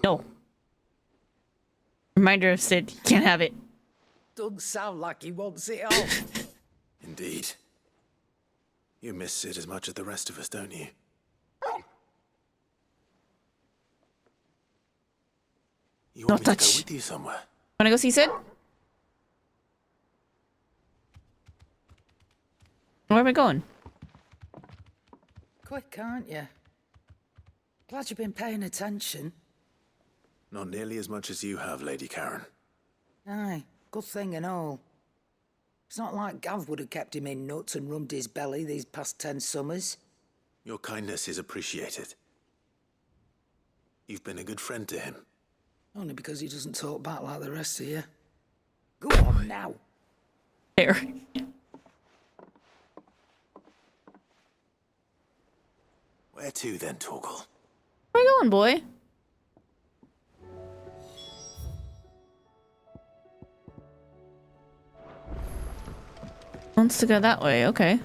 No. Reminder of Sid, you can't have it. Doesn't sound like he wants it off. Indeed. You miss Sid as much as the rest of us, don't you? You want me to go with you somewhere? Wanna go see Sid? Where are we going? Quick, aren't you? Glad you've been paying attention. Not nearly as much as you have, Lady Karen. Aye, good thing and all. It's not like Gav would have kept him in nuts and rubbed his belly these past 10 summers. Your kindness is appreciated. You've been a good friend to him. Only because he doesn't talk back like the rest of you. Go on now. There. Where to then, Torgal? Where you going, boy? Wants to go that way, okay.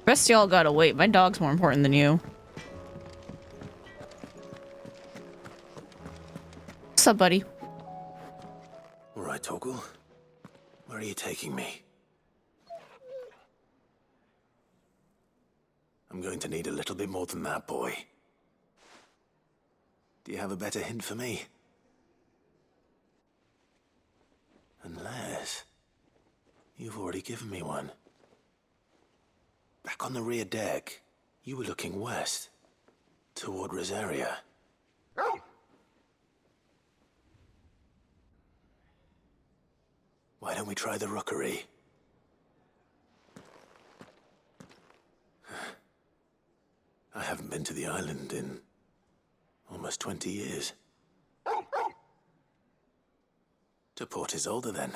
Rest of y'all gotta wait. My dog's more important than you. What's up, buddy? All right, Torgal. Where are you taking me? I'm going to need a little bit more than that, boy. Do you have a better hint for me? Unless... you've already given me one. Back on the rear deck, you were looking west, toward Rosaria. Why don't we try the rookery? I haven't been to the island in almost 20 years. To Port Isolde, then.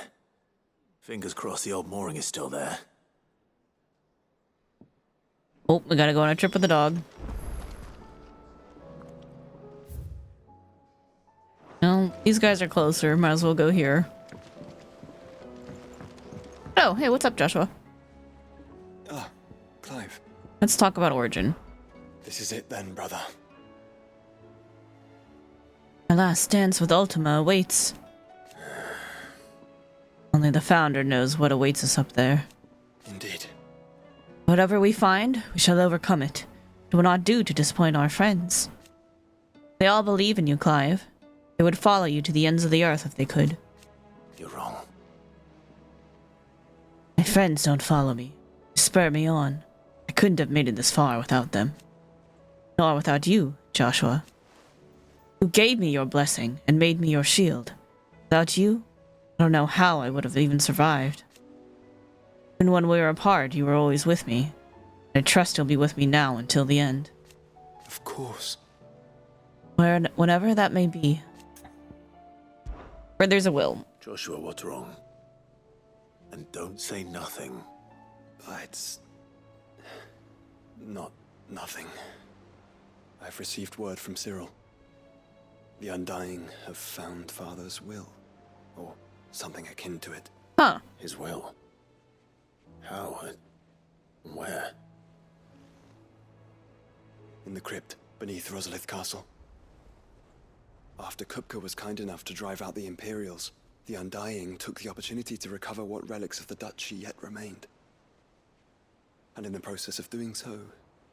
Fingers crossed the old mooring is still there. Oh, we gotta go on a trip with the dog. No, these guys are closer. Might as well go here. Oh, hey, what's up, Joshua? Ah, Clive. Let's talk about Origin. This is it then, brother. My last dance with Ultima awaits. Only the Founder knows what awaits us up there. Indeed. Whatever we find, we shall overcome it. It will not do to disappoint our friends. They all believe in you, Clive. They would follow you to the ends of the earth if they could. You're wrong. My friends don't follow me. They spur me on. I couldn't have made it this far without them. Nor without you, Joshua. You gave me your blessing and made me your shield. Without you, I don't know how I would have even survived. Even when we were apart, you were always with me. I trust you'll be with me now until the end. Of course. Whenever that may be. Where there's a will. Joshua, what's wrong? And don't say nothing. It's... not nothing. I've received word from Cyril. The Undying have found Father's will. Or something akin to it. Huh. His will? How? Where? In the crypt, beneath Rosalith Castle. After Kupka was kind enough to drive out the Imperials, the Undying took the opportunity to recover what relics of the duchy yet remained. And in the process of doing so,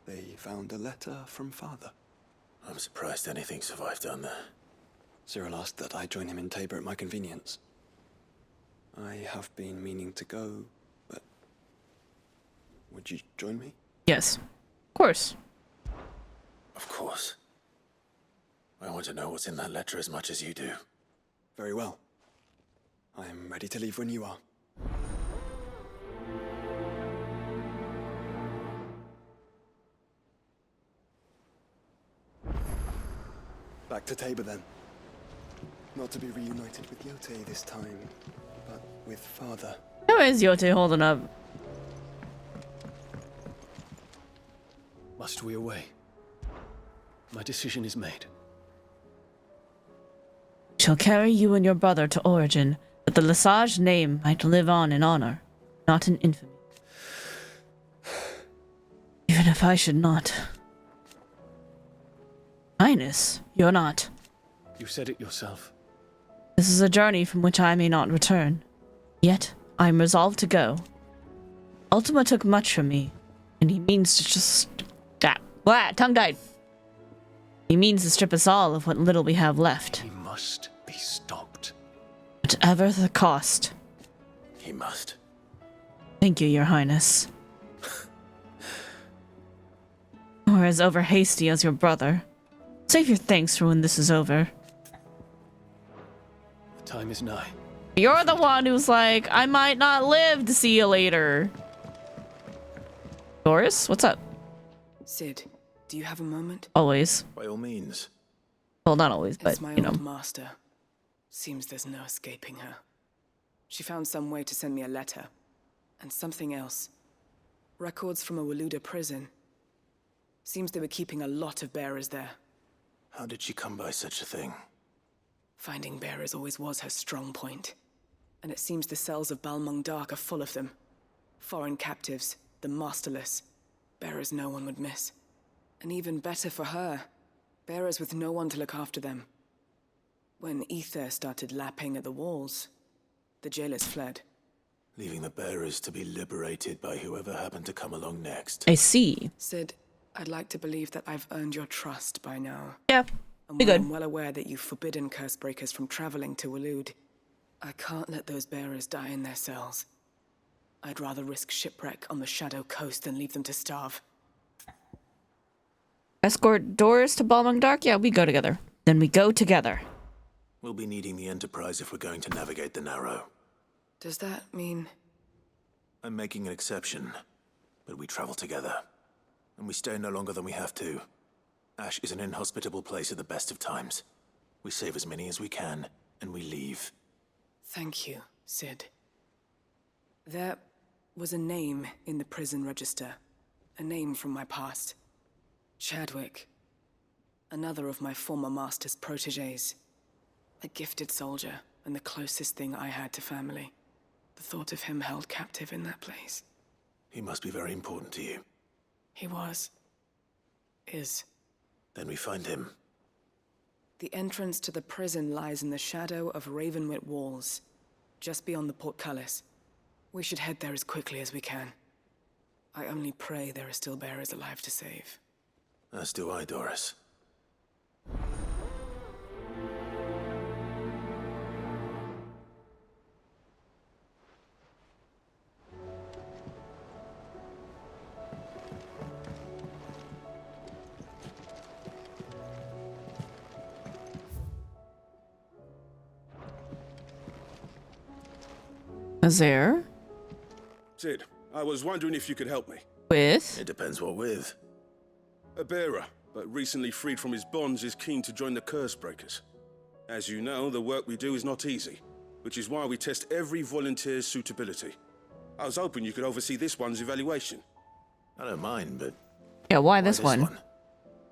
they found a letter from Father. I'm surprised anything survived down there. Cyril asked that I join him in Tabor at my convenience. I have been meaning to go, but... would you join me? Yes. Of course. Of course. I want to know what's in that letter as much as you do. Very well. I am ready to leave when you are. Back to Tabor then. Not to be reunited with Yote this time, but with Father. How is Yote holding up? Must we away? My decision is made. Shall carry you and your brother to Origin, that the Lesage name might live on in honor, not in infamy. Even if I should not. Highness, you're not. You said it yourself. This is a journey from which I may not return. Yet, I am resolved to go. Ultima took much from me, and he means to just... tongue died. He means to strip us all of what little we have left. He must be stopped. Whatever the cost. He must. Thank you, your highness. Or as over hasty as your brother. Save your thanks for when this is over. The time is nigh. You're the one who's like, I might not live to see you later. Doris, what's up? Cid, do you have a moment? Always. By all means. Well, not always, but, It's my you know. old master. Seems there's no escaping her. She found some way to send me a letter. And something else. Records from a Waluda prison. Seems they were keeping a lot of bearers there. How did she come by such a thing? Finding bearers always was her strong point. And it seems the cells of Balmung Dark are full of them. Foreign captives, the masterless. Bearers no one would miss. And even better for her, bearers with no one to look after them. When ether started lapping at the walls, the jailers fled. Leaving the bearers to be liberated by whoever happened to come along next. I see. Cid, I'd like to believe that I've earned your trust by now. Yeah, and while I'm well aware that you've forbidden Cursebreakers from traveling to Waloed, I can't let those bearers die in their cells. I'd rather risk shipwreck on the Shadow Coast than leave them to starve. Escort Doris to Balmung Dark? Yeah, we go together. Then we go together. We'll be needing the Enterprise if we're going to navigate the Narrow. Does that mean... I'm making an exception, but we travel together. And we stay no longer than we have to. Ash is an inhospitable place at the best of times. We save as many as we can, and we leave. Thank you, Cid. There was a name in the prison register. A name from my past. Chadwick. Another of my former master's protégés. A gifted soldier, and the closest thing I had to family. The thought of him held captive in that place. He must be very important to you. He was. Is. Then we find him. The entrance to the prison lies in the shadow of Ravenwit Walls, just beyond the portcullis. We should head there as quickly as we can. I only pray there are still bearers alive to save. As do I, Doris. Azare? Cid, I was wondering if you could help me. With? It depends what with. A bearer. but recently freed from his bonds, is keen to join the Curse Breakers. As you know, the work we do is not easy, which is why we test every volunteer's suitability. I was hoping you could oversee this one's evaluation. I don't mind, but... Yeah, why this one?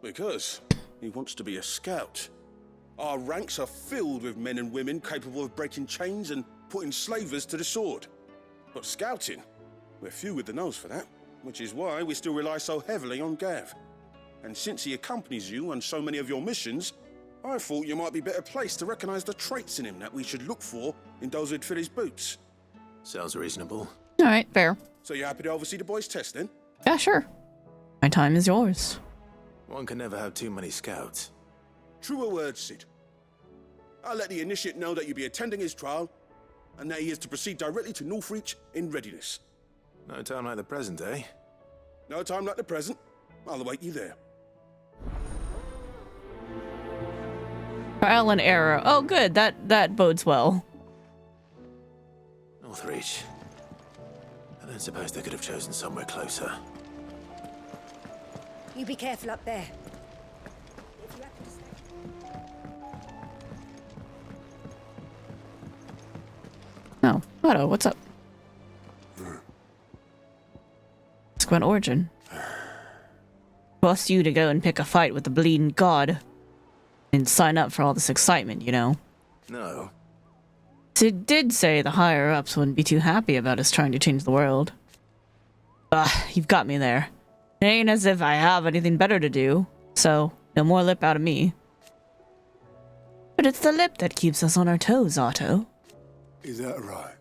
Because he wants to be a scout. Our ranks are filled with men and women capable of breaking chains and putting slavers to the sword. But scouting, we're few with the nose for that, which is why we still rely so heavily on Gav. And since he accompanies you on so many of your missions, I thought you might be better placed to recognize the traits in him that we should look for in those who'd fill his boots. Sounds reasonable. All right, fair. So you're happy to oversee the boys' test, then? Yeah, sure. My time is yours. One can never have too many scouts. Truer words, Sid. I'll let the initiate know that you'll be attending his trial, and that he is to proceed directly to Northreach in readiness. No time like the present, eh? No time like the present. I'll await you there. Trial and error. Oh, good. That bodes well. Northreach. I don't suppose they could have chosen somewhere closer. You be careful up there. No. Otto, what's up? Ask about Origin. Bust you to go and pick a fight with the bleeding god. And sign up for all this excitement, you know. No. Sid did say the higher-ups wouldn't be too happy about us trying to change the world. You've got me there. It ain't as if I have anything better to do, so no more lip out of me. But it's the lip that keeps us on our toes, Otto. Is that right?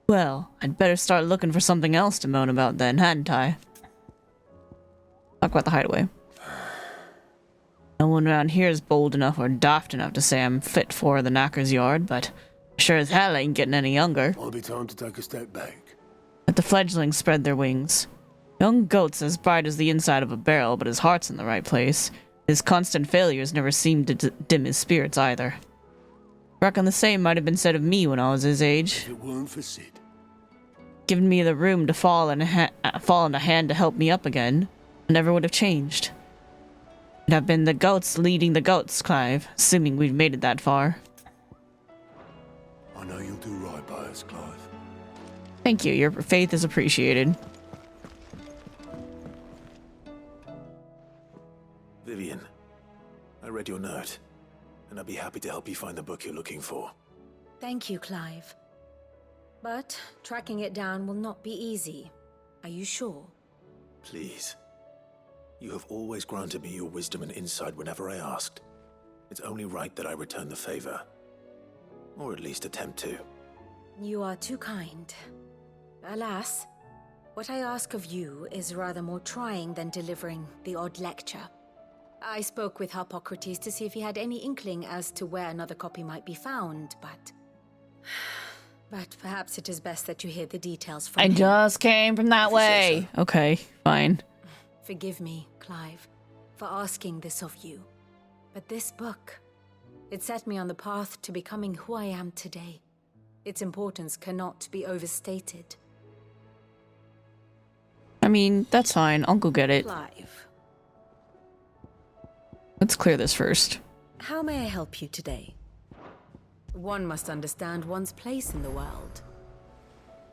Well, I'd better start looking for something else to moan about then, hadn't I? Talk about the hideaway. No one around here is bold enough or daft enough to say I'm fit for the knacker's yard, but sure as hell ain't getting any younger. Might be time to take a step back. Let the fledglings spread their wings. Young goat's as bright as the inside of a barrel, but his heart's in the right place. His constant failures never seemed to dim his spirits either. Reckon the same might have been said of me when I was his age. If it weren't for Sid. Given me the room to fall in a hand to help me up again, I never would have changed. It'd have been the goats leading the goats, Clive, assuming we'd made it that far. I know you'll do right by us, Clive. Thank you, your faith is appreciated. Vivian, I read your note, and I'd be happy to help you find the book you're looking for. Thank you, Clive. But tracking it down will not be easy. Are you sure? Please. You have always granted me your wisdom and insight whenever I asked. It's only right that I return the favor. Or at least attempt to. You are too kind. Alas, what I ask of you is rather more trying than delivering the odd lecture. I spoke with Harpocrates to see if he had any inkling as to where another copy might be found, but perhaps it is best that you hear the details from him. I just came from that way. Okay, fine. Forgive me, Clive, for asking this of you. But this book, it set me on the path to becoming who I am today. Its importance cannot be overstated. I mean, that's fine. I'll go get it. Clive. Let's clear this first. How may I help you today? One must understand one's place in the world.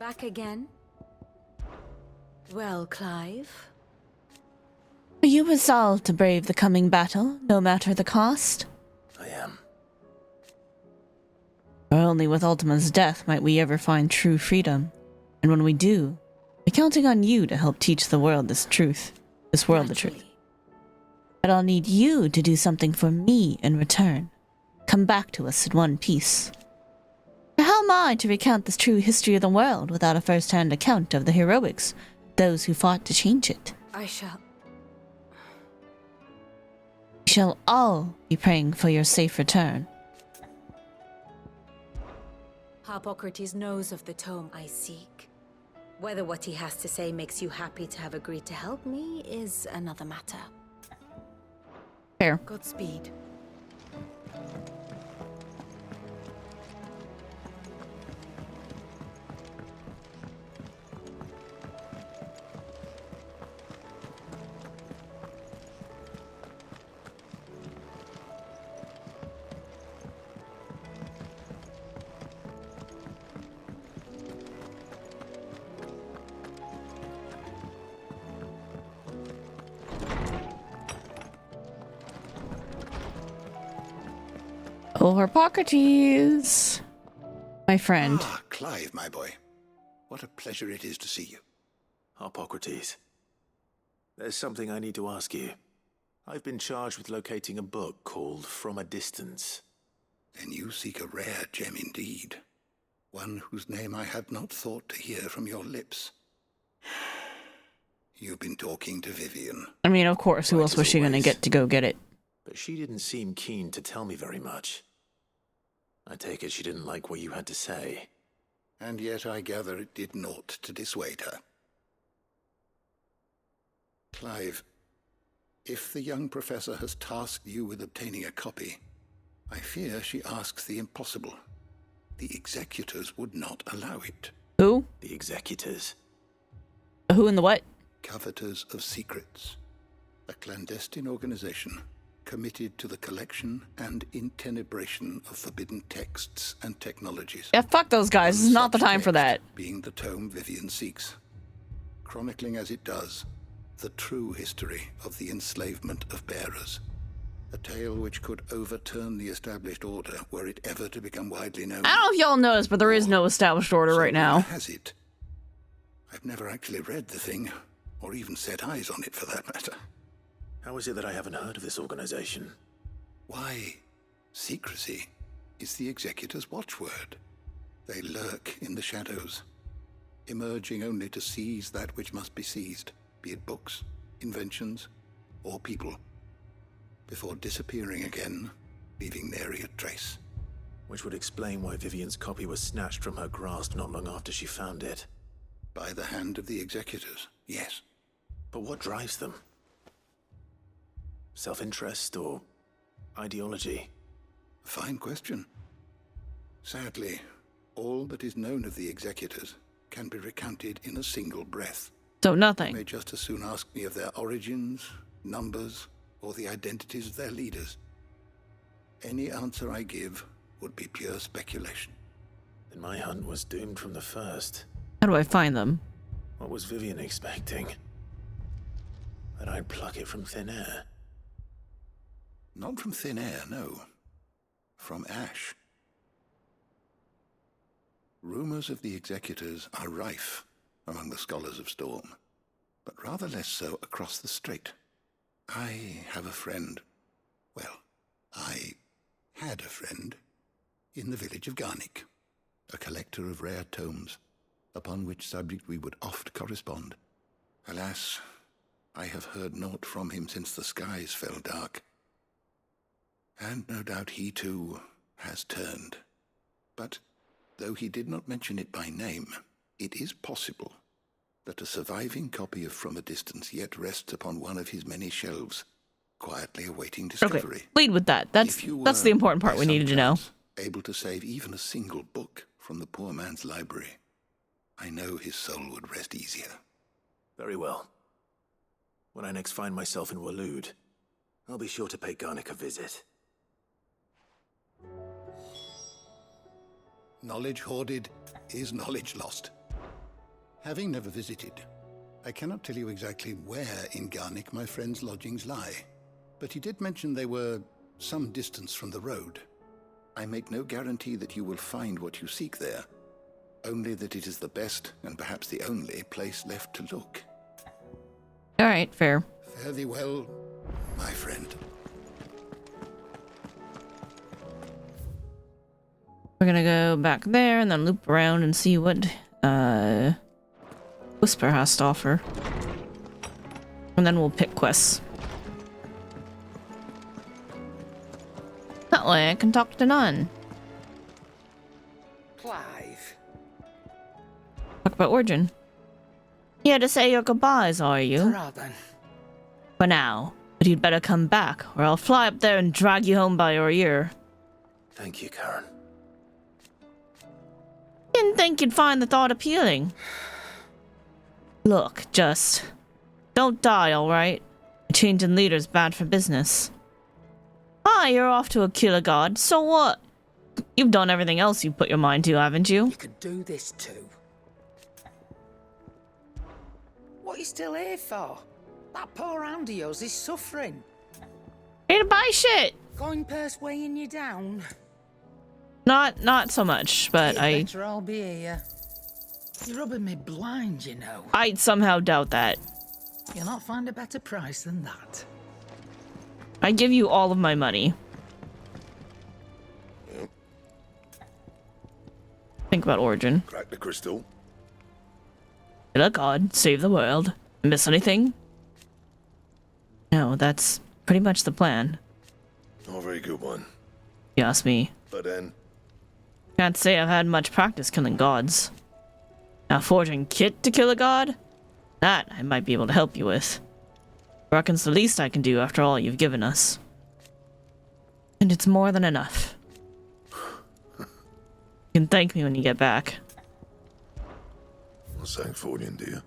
Back again? Well, Clive? Are you resolved to brave the coming battle, no matter the cost? I am. For only with Ultima's death might we ever find true freedom. And when we do, we're counting on you to help teach the world this truth. This world the truth. But I'll need you to do something for me in return. Come back to us in one piece. For how am I to recount this true history of the world without a first-hand account of the heroics, those who fought to change it? I shall... We shall all be praying for your safe return. Harpocrates knows of the tome I seek. Whether what he has to say makes you happy to have agreed to help me is another matter. Fair. Godspeed. Oh, Harpocrates. My friend. Ah, Clive, my boy. What a pleasure it is to see you. Harpocrates. There's something I need to ask you. I've been charged with locating a book called From a Distance. Then you seek a rare gem indeed. One whose name I had not thought to hear from your lips. You've been talking to Vivian. I mean, of course, who else was she gonna get to go get it? But she didn't seem keen to tell me very much. I take it she didn't like what you had to say. And yet I gather it did naught to dissuade her. Clive, if the young professor has tasked you with obtaining a copy, I fear she asks the impossible. The executors would not allow it. Who? The executors. Who and the what? Coveters of Secrets. A clandestine organization committed to the collection and intenebration of forbidden texts and technologies. Yeah, fuck those guys. This is not the time for that. Being the tome Vivian seeks, chronicling as it does the true history of the enslavement of bearers. A tale which could overturn the established order were it ever to become widely known. I don't know if y'all noticed, but there is no established order right now. Has it? I've never actually read the thing, or even set eyes on it for that matter. How is it that I haven't heard of this organization? Why, secrecy is the executor's watchword. They lurk in the shadows, emerging only to seize that which must be seized, be it books, inventions, or people, before disappearing again, leaving nary a trace. Which would explain why Vivian's copy was snatched from her grasp not long after she found it. By the hand of the executors, yes. But what drives them? Self-interest or ideology? A fine question. Sadly, all that is known of the executors can be recounted in a single breath. So nothing. You may just as soon ask me of their origins, numbers, or the identities of their leaders. Any answer I give would be pure speculation. Then my hunt was doomed from the first. How do I find them? What was Vivian expecting? That I'd pluck it from thin air? Not from thin air, no. From ash. Rumors of the executors are rife among the scholars of Storm, but rather less so across the strait. I have a friend. Well, I had a friend in the village of Garnick, a collector of rare tomes, upon which subject we would oft correspond. Alas, I have heard naught from him since the skies fell dark. And no doubt he, too, has turned. But, though he did not mention it by name, it is possible that a surviving copy of From a Distance yet rests upon one of his many shelves, quietly awaiting discovery. Okay, lead with that. That's the important part we needed to know. Able to save even a single book from the poor man's library, I know his soul would rest easier. Very well. When I next find myself in Waloed, I'll be sure to pay Garnick a visit. Knowledge hoarded is knowledge lost. Having never visited, I cannot tell you exactly where in Garnick my friend's lodgings lie, but he did mention they were some distance from the road. I make no guarantee that you will find what you seek there, only that it is the best and perhaps the only place left to look. All right, fair. Fare thee well, my friend. We're gonna go back there and then loop around and see what Whisper has to offer. And then we'll pick quests. That way I can talk to none. Clive. Talk about Origin. Here to say your goodbyes, are you? Rather. For now. But you'd better come back, or I'll fly up there and drag you home by your ear. Thank you, Karen. Didn't think you'd find the thought appealing. Look, just don't die, alright? A change in leader's bad for business. Ah, you're off to a killer god, so what? You've done everything else you put your mind to, haven't you? You could do this too. What are you still here for? That poor hand of yours is suffering. Here to buy shit! Coin purse weighing you down? Not so much, but I Better I'll be here. You're rubbing me blind, you know. I somehow doubt that. You'll not find a better price than that. I give you all of my money. Yep. Think about Origin. Crack the crystal. Kill a god, save the world. Miss anything? No, that's pretty much the plan. Not a very good one. You ask me. But then, Can't say I've had much practice killing gods. Now forging kit to kill a god? That I might be able to help you with. Reckon's the least I can do after all you've given us. And it's more than enough. You can thank me when you get back. what's that for you, dear?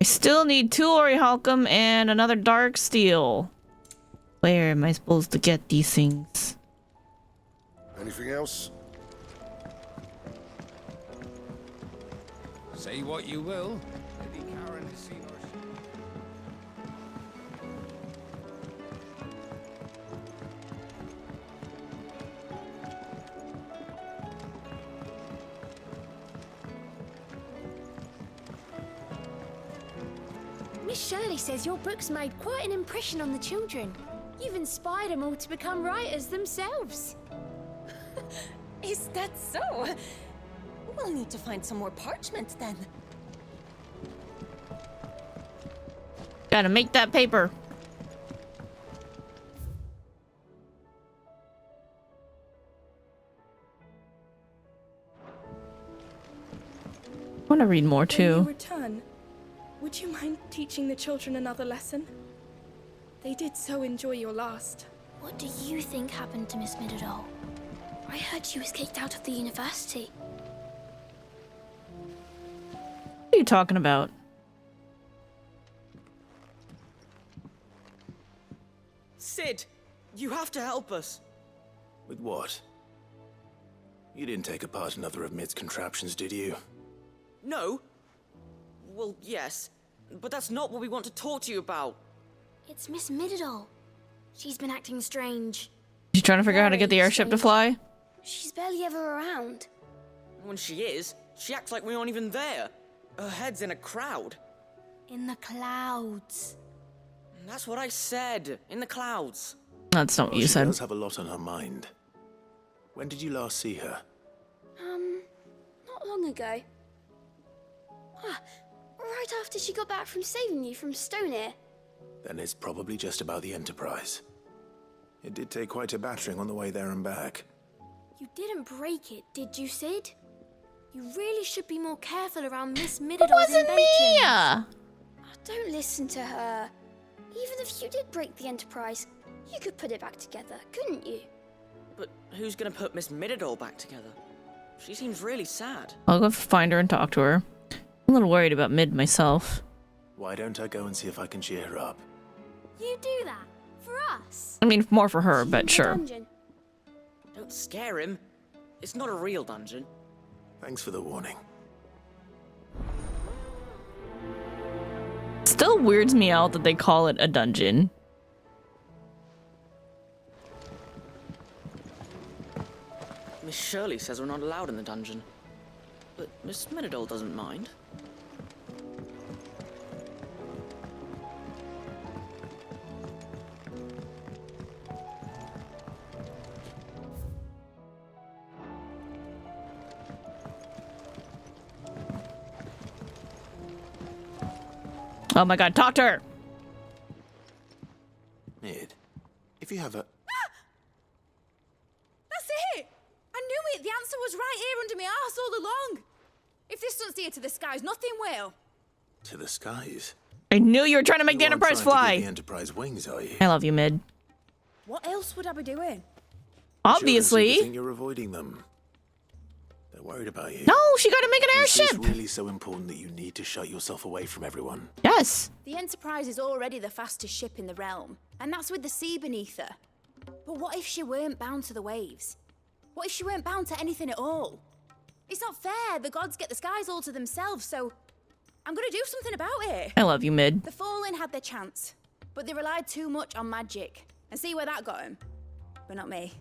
I still need 2 Orichalcum and another dark steel. Where am I supposed to get these things? Anything else? Say what you will. Lady Karen has seen us. Miss Shirley says your book's made quite an impression on the children. You've inspired them all to become writers themselves. Is that so? We'll need to find some more parchment then. Gotta make that paper. I want to read more When too. you return, would you mind teaching the children another lesson? They did so enjoy your last. What do you think happened to Miss Middledore? I heard she was kicked out of the university. What are you talking about? Sid, you have to help us. With what? You didn't take apart another of Mid's contraptions, did you? No. Well, yes, but that's not what we want to talk to you about. It's Miss Middledore. She's been acting strange. You trying to figure out how to get the airship to fly? She's barely ever around. When she is, she acts like we aren't even there. Her head's in a crowd. In the clouds. That's what I said. In the clouds. That's not what you She said. does have a lot on her mind. When did you last see her? Not long ago. Right after she got back from saving you from Stonear. Then it's probably just about the Enterprise. It did take quite a battering on the way there and back. You didn't break it, did you, Sid? You really should be more careful around Miss Middeldore's inventions. Don't listen to her. Even if you did break the Enterprise, you could put it back together, couldn't you? But who's gonna put Miss Middledore back together? She seems really sad. I'll go find her and talk to her. I'm a little worried about Mid myself. Why don't I go and see if I can cheer her up? You do that? For us? I mean, more for her, but sure. Don't scare him. It's not a real dungeon. Thanks for the warning. Still weirds me out that they call it a dungeon. Miss Shirley says we're not allowed in the dungeon. But Miss Middledore doesn't mind. Oh my god, talk to her! Mid, if you have a... That's it! I knew it! The answer was right here under my arse all along! If this doesn't steer to the skies, nothing will! To the skies? I knew you were trying to make the You aren't Enterprise trying to fly! give the Enterprise wings, are you? I love you, Mid. What else would I be doing? Obviously. Children seem to think you're avoiding them. They're worried about you. No, she gotta make an Is airship! this really so important that you need to shut yourself away from everyone? Yes. The Enterprise is already the fastest ship in the realm, and that's with the sea beneath her. But what if she weren't bound to the waves? What if she weren't bound to anything at all? It's not fair. The gods get the skies all to themselves, so I'm gonna do something about it. I love you, Mid. The Fallen had their chance, but they relied too much on magic, and see where that got him. But not me.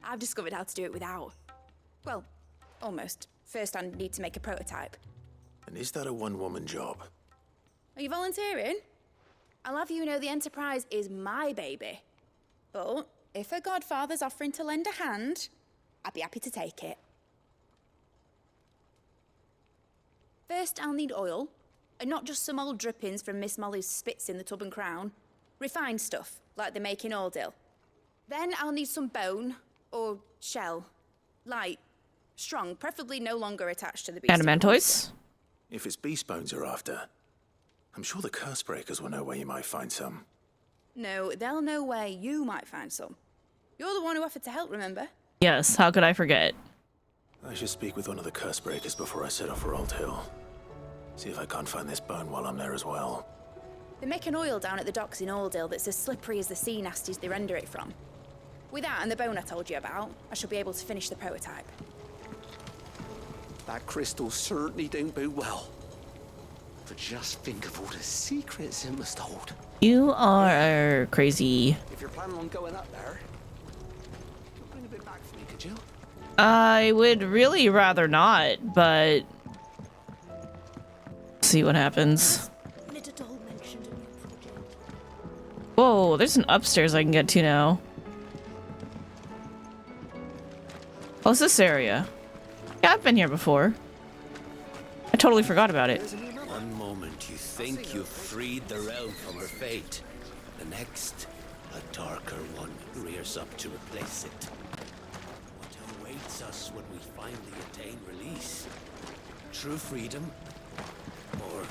I've discovered how to do it without. Well, almost. First, I need to make a prototype. And is that a one-woman job? Are you volunteering? I'll have you know the Enterprise is my baby. But if a godfather's offering to lend a hand, I'd be happy to take it. First, I'll need oil, and not just some old drippings from Miss Molly's spits in the Tub and Crown. Refined stuff, like they make in Ordill. Then I'll need some bone, or shell. Light, strong, preferably no longer attached to the beast. Adamantoise? If it's beast bones you're after, I'm sure the curse breakers will know where you might find some. No, they'll know where you might find some. You're the one who offered to help, remember? Yes, how could I forget? I should speak with one of the curse breakers before I set off for Old Hill. See if I can't find this bone while I'm there as well. They make an oil down at the docks in Ordill that's as slippery as the sea nasties they render it from. With that and the bone I told you about, I shall be able to finish the prototype. That crystal certainly don't bode well. But just think of all the secrets it must hold. You are crazy. If you're planning on going up there, bring a bit back for me, could you? I would really rather not, but see what happens. Whoa, there's an upstairs I can get to now. What's this area? Yeah, I've been here before. I totally forgot about it. One moment you think you've freed the realm from her fate. The next, a darker one rears up to replace it. What awaits us when we finally attain release? True freedom? Or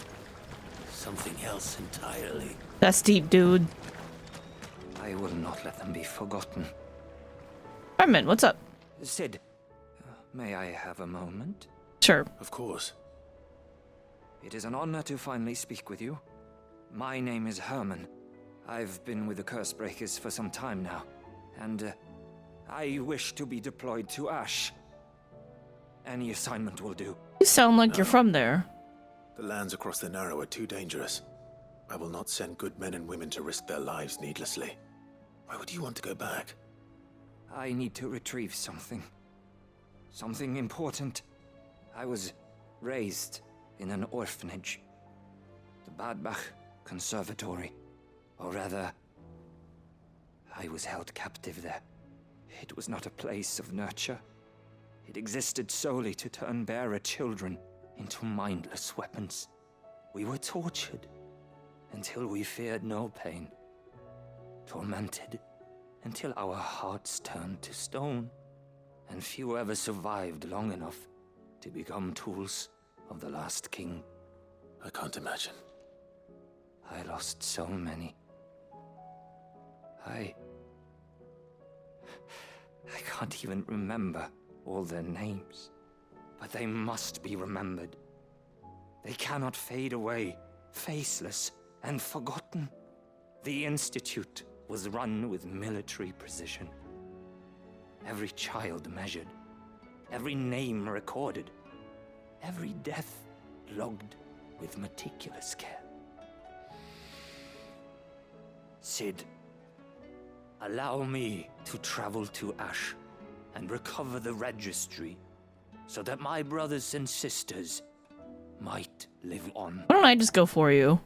something else entirely? That's deep, dude. I will not let them be forgotten. Armin, what's up? Sid, may I have a moment? Sure. Of course. It is an honor to finally speak with you. My name is Herman. I've been with the Cursebreakers for some time now, and I wish to be deployed to Ash. Any assignment will do. You sound like you're from there. The lands across the Narrow are too dangerous. I will not send good men and women to risk their lives needlessly. Why would you want to go back? I need to retrieve something. Something important. I was raised in an orphanage. The Badbach Conservatory. Or rather, I was held captive there. It was not a place of nurture. It existed solely to turn bearer children into mindless weapons. We were tortured until we feared no pain. Tormented until our hearts turned to stone. And few ever survived long enough to become tools of the last king. I can't imagine. I lost so many. I can't even remember all their names. But they must be remembered. They cannot fade away, faceless and forgotten. The Institute was run with military precision. Every child measured, every name recorded, every death logged with meticulous care. Sid, allow me to travel to Ash and recover the registry so that my brothers and sisters might live on. Why don't I just go for you?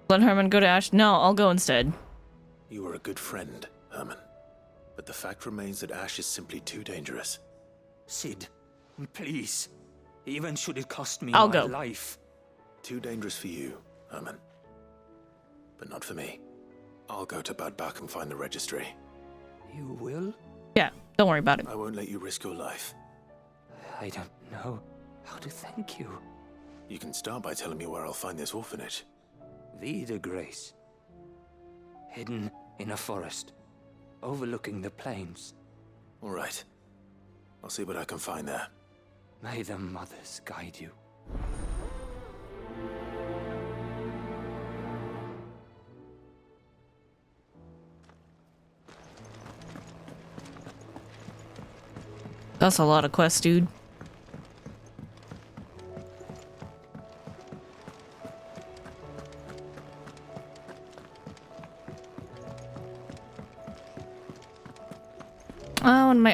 Let Herman go to Ash? No, I'll go instead. You were a good friend, Herman. But the fact remains that Ash is simply too dangerous. Sid, please. Even should it cost me I'll my go. life. Too dangerous for you, Herman. But not for me. I'll go to Badbach and find the registry. You will? Yeah, don't worry about it. I won't let you risk your life. I don't know how to thank you. You can start by telling me where I'll find this orphanage. Vida Grace. Hidden in a forest, overlooking the plains. All right. I'll see what I can find there. May the mothers guide you. That's a lot of quests, dude.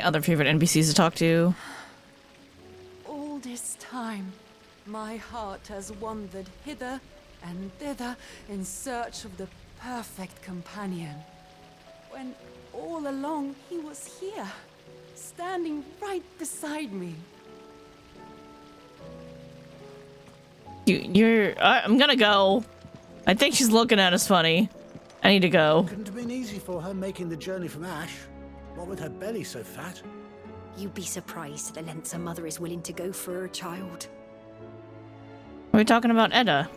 other favorite NPCs to talk to. All this time, my heart has wandered hither and thither in search of the perfect companion. When all along he was here, standing right beside me. I'm gonna go. I think she's looking at us funny. I need to go. Couldn't have been easy for her making the journey from Ash. What with her belly so fat? You'd be surprised at the lengths a mother is willing to go for her child. Are we talking about Edda?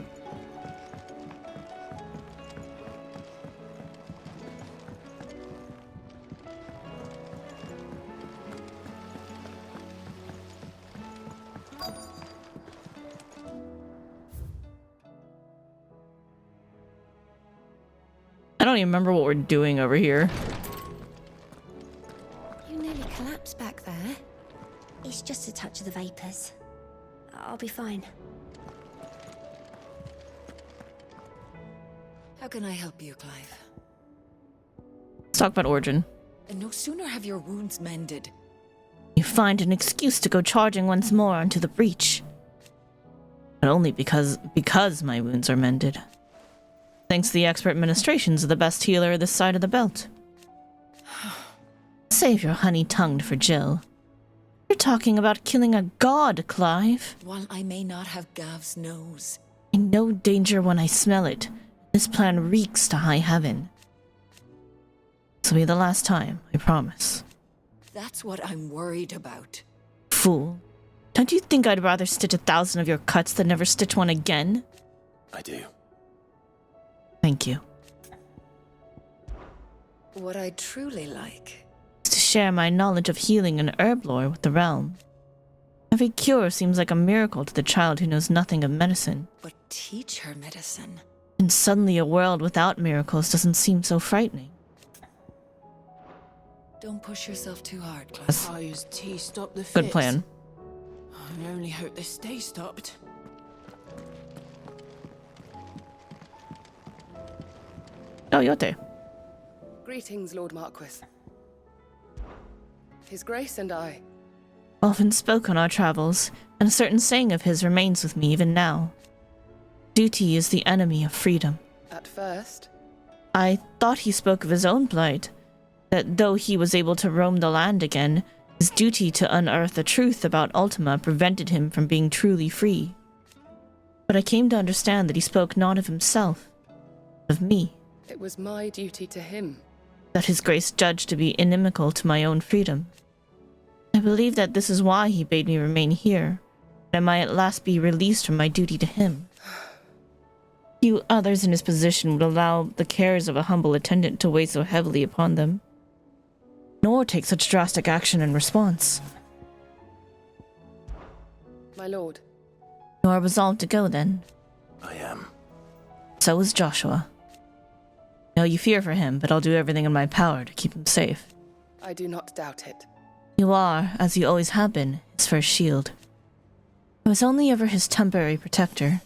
I don't even remember what we're doing over here. You nearly collapsed back there. It's just a touch of the vapors. I'll be fine. How can I help you, Clive? Let's talk about Origin. And no sooner have your wounds mended. You find an excuse to go charging once more onto the breach. But only because my wounds are mended. Thanks to the expert ministrations of the best healer this side of the belt. Save your honey-tongued for Jill. You're talking about killing a god, Clive. While I may not have Gav's nose. I know danger when I smell it. This plan reeks to high heaven. This will be the last time, I promise. That's what I'm worried about. Fool. Don't you think I'd rather stitch 1,000 of your cuts than never stitch one again? I do. Thank you. What I'd truly like is to share my knowledge of healing and herb lore with the realm. Every cure seems like a miracle to the child who knows nothing of medicine. But teach her medicine. And suddenly a world without miracles doesn't seem so frightening. Don't push yourself too hard, Clive. I'll use tea stop the fits. Good plan. I only hope they stay stopped. Oh, Yote. Greetings, Lord Marquis. His Grace and I. Often spoke on our travels, and a certain saying of his remains with me even now. Duty is the enemy of freedom. At first? I thought he spoke of his own plight, that though he was able to roam the land again, his duty to unearth the truth about Ultima prevented him from being truly free. But I came to understand that he spoke not of himself, but of me. It was my duty to him. That his grace judged to be inimical to my own freedom. I believe that this is why he bade me remain here, that I might at last be released from my duty to him. Few others in his position would allow the cares of a humble attendant to weigh so heavily upon them, nor take such drastic action in response. My lord. You are resolved to go, then? I am. So is Joshua. I know you fear for him, but I'll do everything in my power to keep him safe. I do not doubt it. You are, as you always have been, his first shield. I was only ever his temporary protector.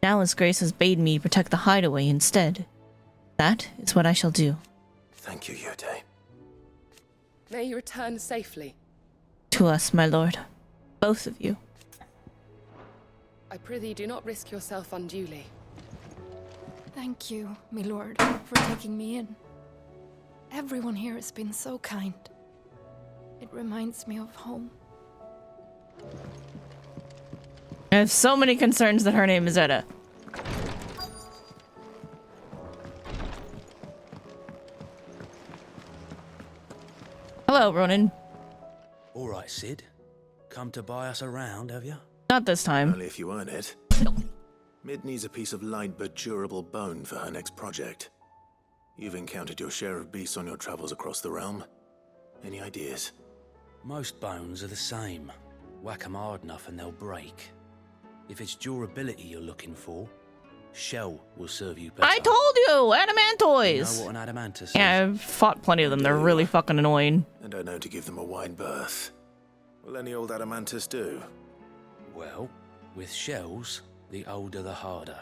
Now his grace has bade me protect the hideaway instead. That is what I shall do. Thank you, Yote. May you return safely. To us, my lord. Both of you. I prithee do not risk yourself unduly. Thank you, my lord, for taking me in. Everyone here has been so kind. It reminds me of home. I have so many concerns that her name is Edda. Hello, Ronan. All right, Sid. Come to buy us around, have you? Not this time. Only if you earn it. Mid needs a piece of light but durable bone for her next project. You've encountered your share of beasts on your travels across the realm. Any ideas? Most bones are the same. Whack 'em hard enough and they'll break. If it's durability you're looking for, shell will serve you better. I told you! Adamantoids! You know what an adamantus is? Yeah, I've fought plenty of them. They're really fucking annoying. And I know to give them a wide berth. Will any old adamantus do? Well, with shells, the older the harder.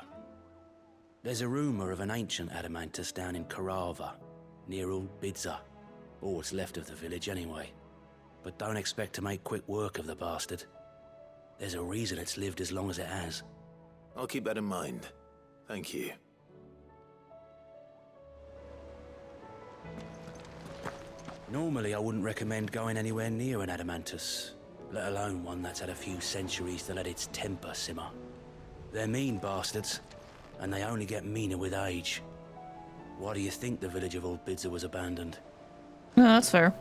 There's a rumour of an ancient adamantus down in Karava, near Old Bidza. Or what's left of the village anyway. but don't expect to make quick work of the bastard. There's a reason it's lived as long as it has. I'll keep that in mind. Thank you. Normally, I wouldn't recommend going anywhere near an Adamantus, let alone one that's had a few centuries to let its temper simmer. They're mean bastards, and they only get meaner with age. Why do you think the village of Old Bidser was abandoned? No, that's fair.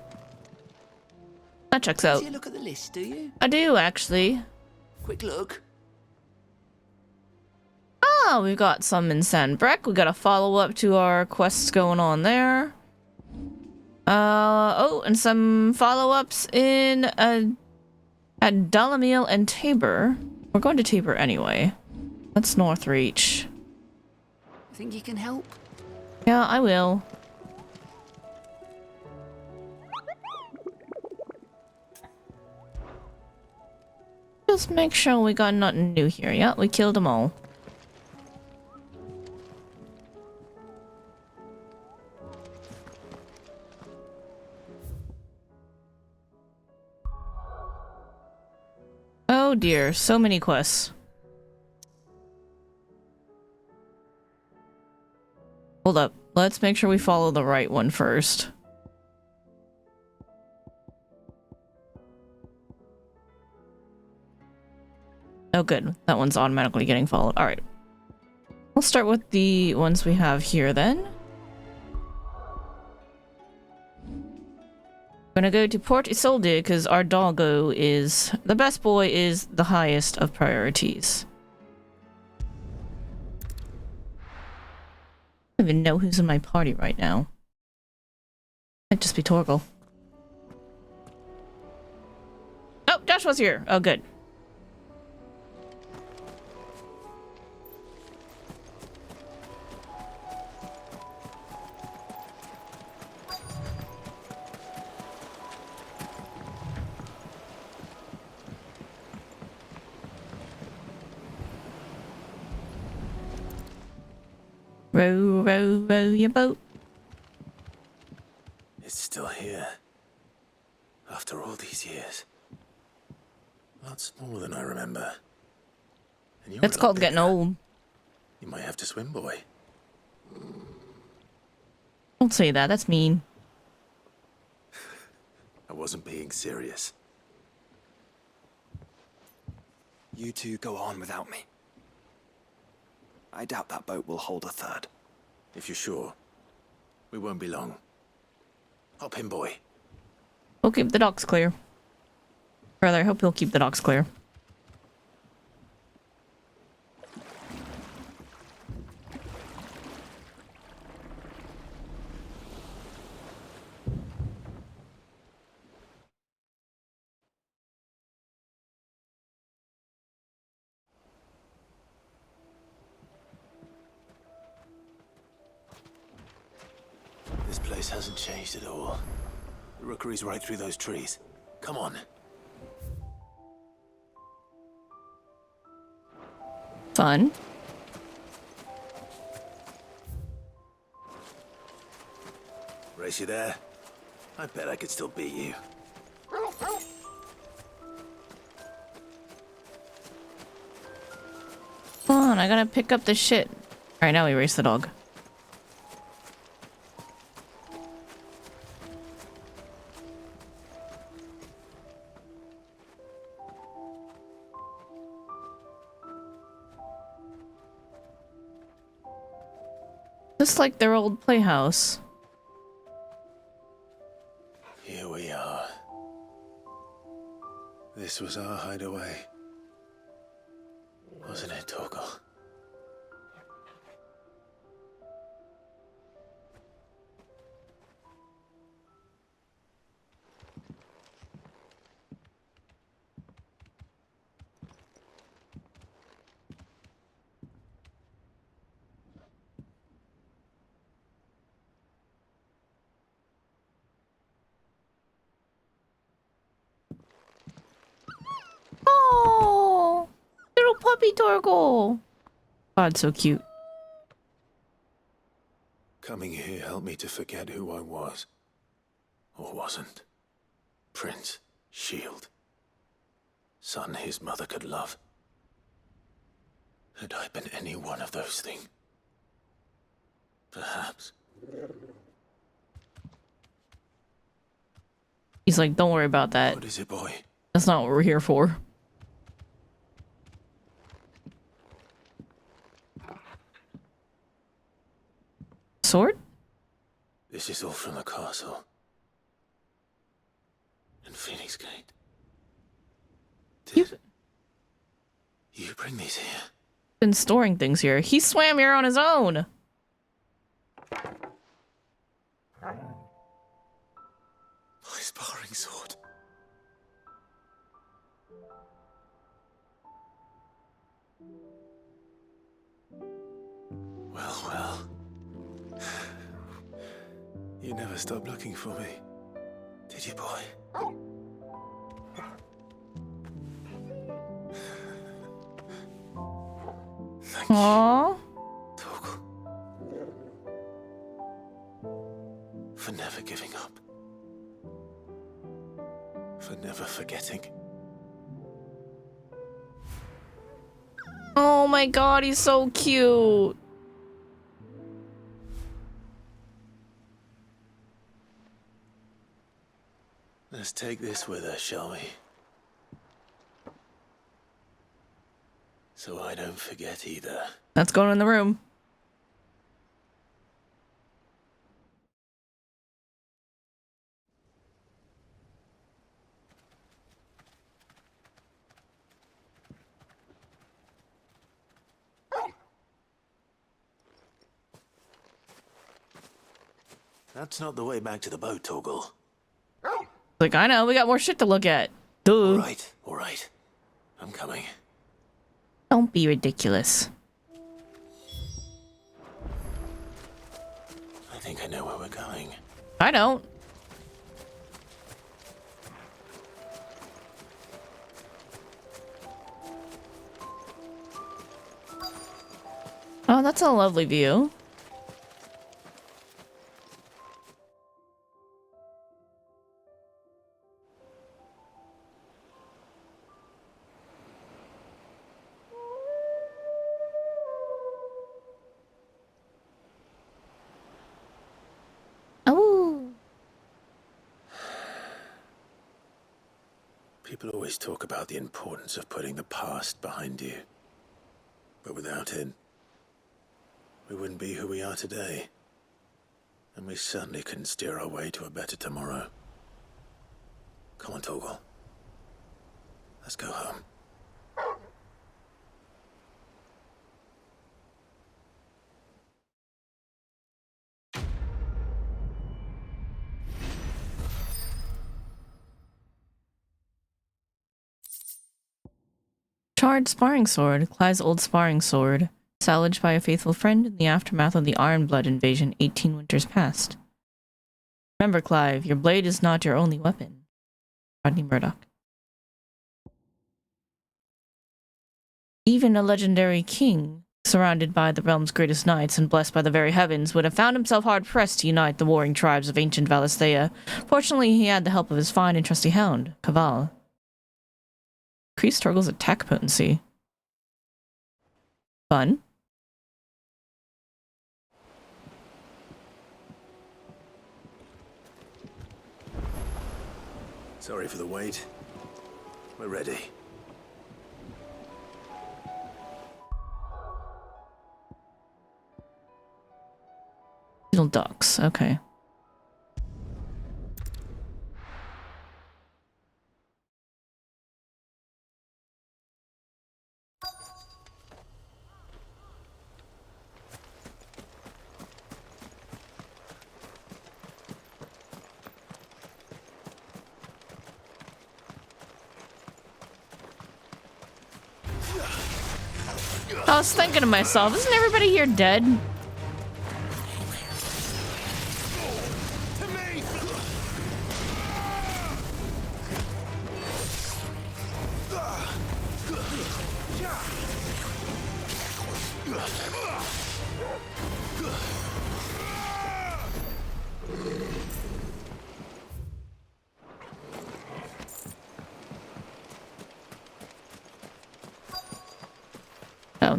That checks out. You look at the list, do you? I do, actually. Quick look. Ah, we've got some in Sandbreck. We got a follow-up to our quests going on there. Oh, and some follow-ups in at Dalamil and Tabor. We're going to Tabor anyway. That's Northreach. Think you can help? Yeah, I will. Just make sure we got nothing new here. Yeah, we killed them all. Oh dear, so many quests. Hold up, let's make sure we follow the right one first. Oh good, that one's automatically getting followed. Alright. We'll start with the ones we have here then. Gonna go to Port Isolde because our doggo is... the best boy is the highest of priorities. I don't even know who's in my party right now. Might just be Torgal. Oh, Joshua's here! Oh, good. Row, row, row your boat. It's still here. After all these years. Lots more than I remember. And you're It's a lot called getting bigger. old. You might have to swim, boy. Don't say that, that's mean. I wasn't being serious. You two go on without me. I doubt that boat will hold a third. If you're sure, we won't be long. Hop in, boy. We'll keep the docks clear. Rather, I hope he'll keep the docks clear. This place hasn't changed at all. The rookery's right through those trees. Come on. Fun. Race you there? I bet I could still beat you. Come on, I gotta pick up the shit. Alright, now we race the dog. Just like their old playhouse. Here we are. This was our hideaway. Wasn't it, Torgal? Oh, little puppy Torgal. God, so cute. Coming here helped me to forget who I was. Or wasn't. Prince. shield. Son his mother could love. Had I been any one of those things? Perhaps. He's like, don't worry about that. What is it, boy? That's not what we're here for. Sword? This is all from the castle. And Phoenix Gate. Did you bring these here? Been storing things here. He swam here on his own. My sparring sword. Well. You never stopped looking for me, did you, boy? Thank Aww. you, Torgal, for never giving up, for never forgetting. Oh my god, he's so cute. Let's take this with us, shall we? So I don't forget either. That's going in the room. That's not the way back to the boat, Torgal. Like, I know, we got more shit to look at. Duh. All right. I'm coming. Don't be ridiculous. I think I know where we're going. I don't. Oh, that's a lovely view. People always talk about the importance of putting the past behind you. But without it, we wouldn't be who we are today. And we certainly couldn't steer our way to a better tomorrow. Come on, Torgal. Let's go home. Charred sparring sword, Clive's old sparring sword, salvaged by a faithful friend in the aftermath of the Ironblood invasion 18 winters past. Remember, Clive, your blade is not your only weapon. Rodney Murdoch. Even a legendary king, surrounded by the realm's greatest knights and blessed by the very heavens, would have found himself hard-pressed to unite the warring tribes of ancient Valisthea. Fortunately, he had the help of his fine and trusty hound, Caval. Increased Torgal's attack potency. Fun. Sorry for the wait. We're ready. Little ducks, okay. I was thinking to myself, isn't everybody here dead?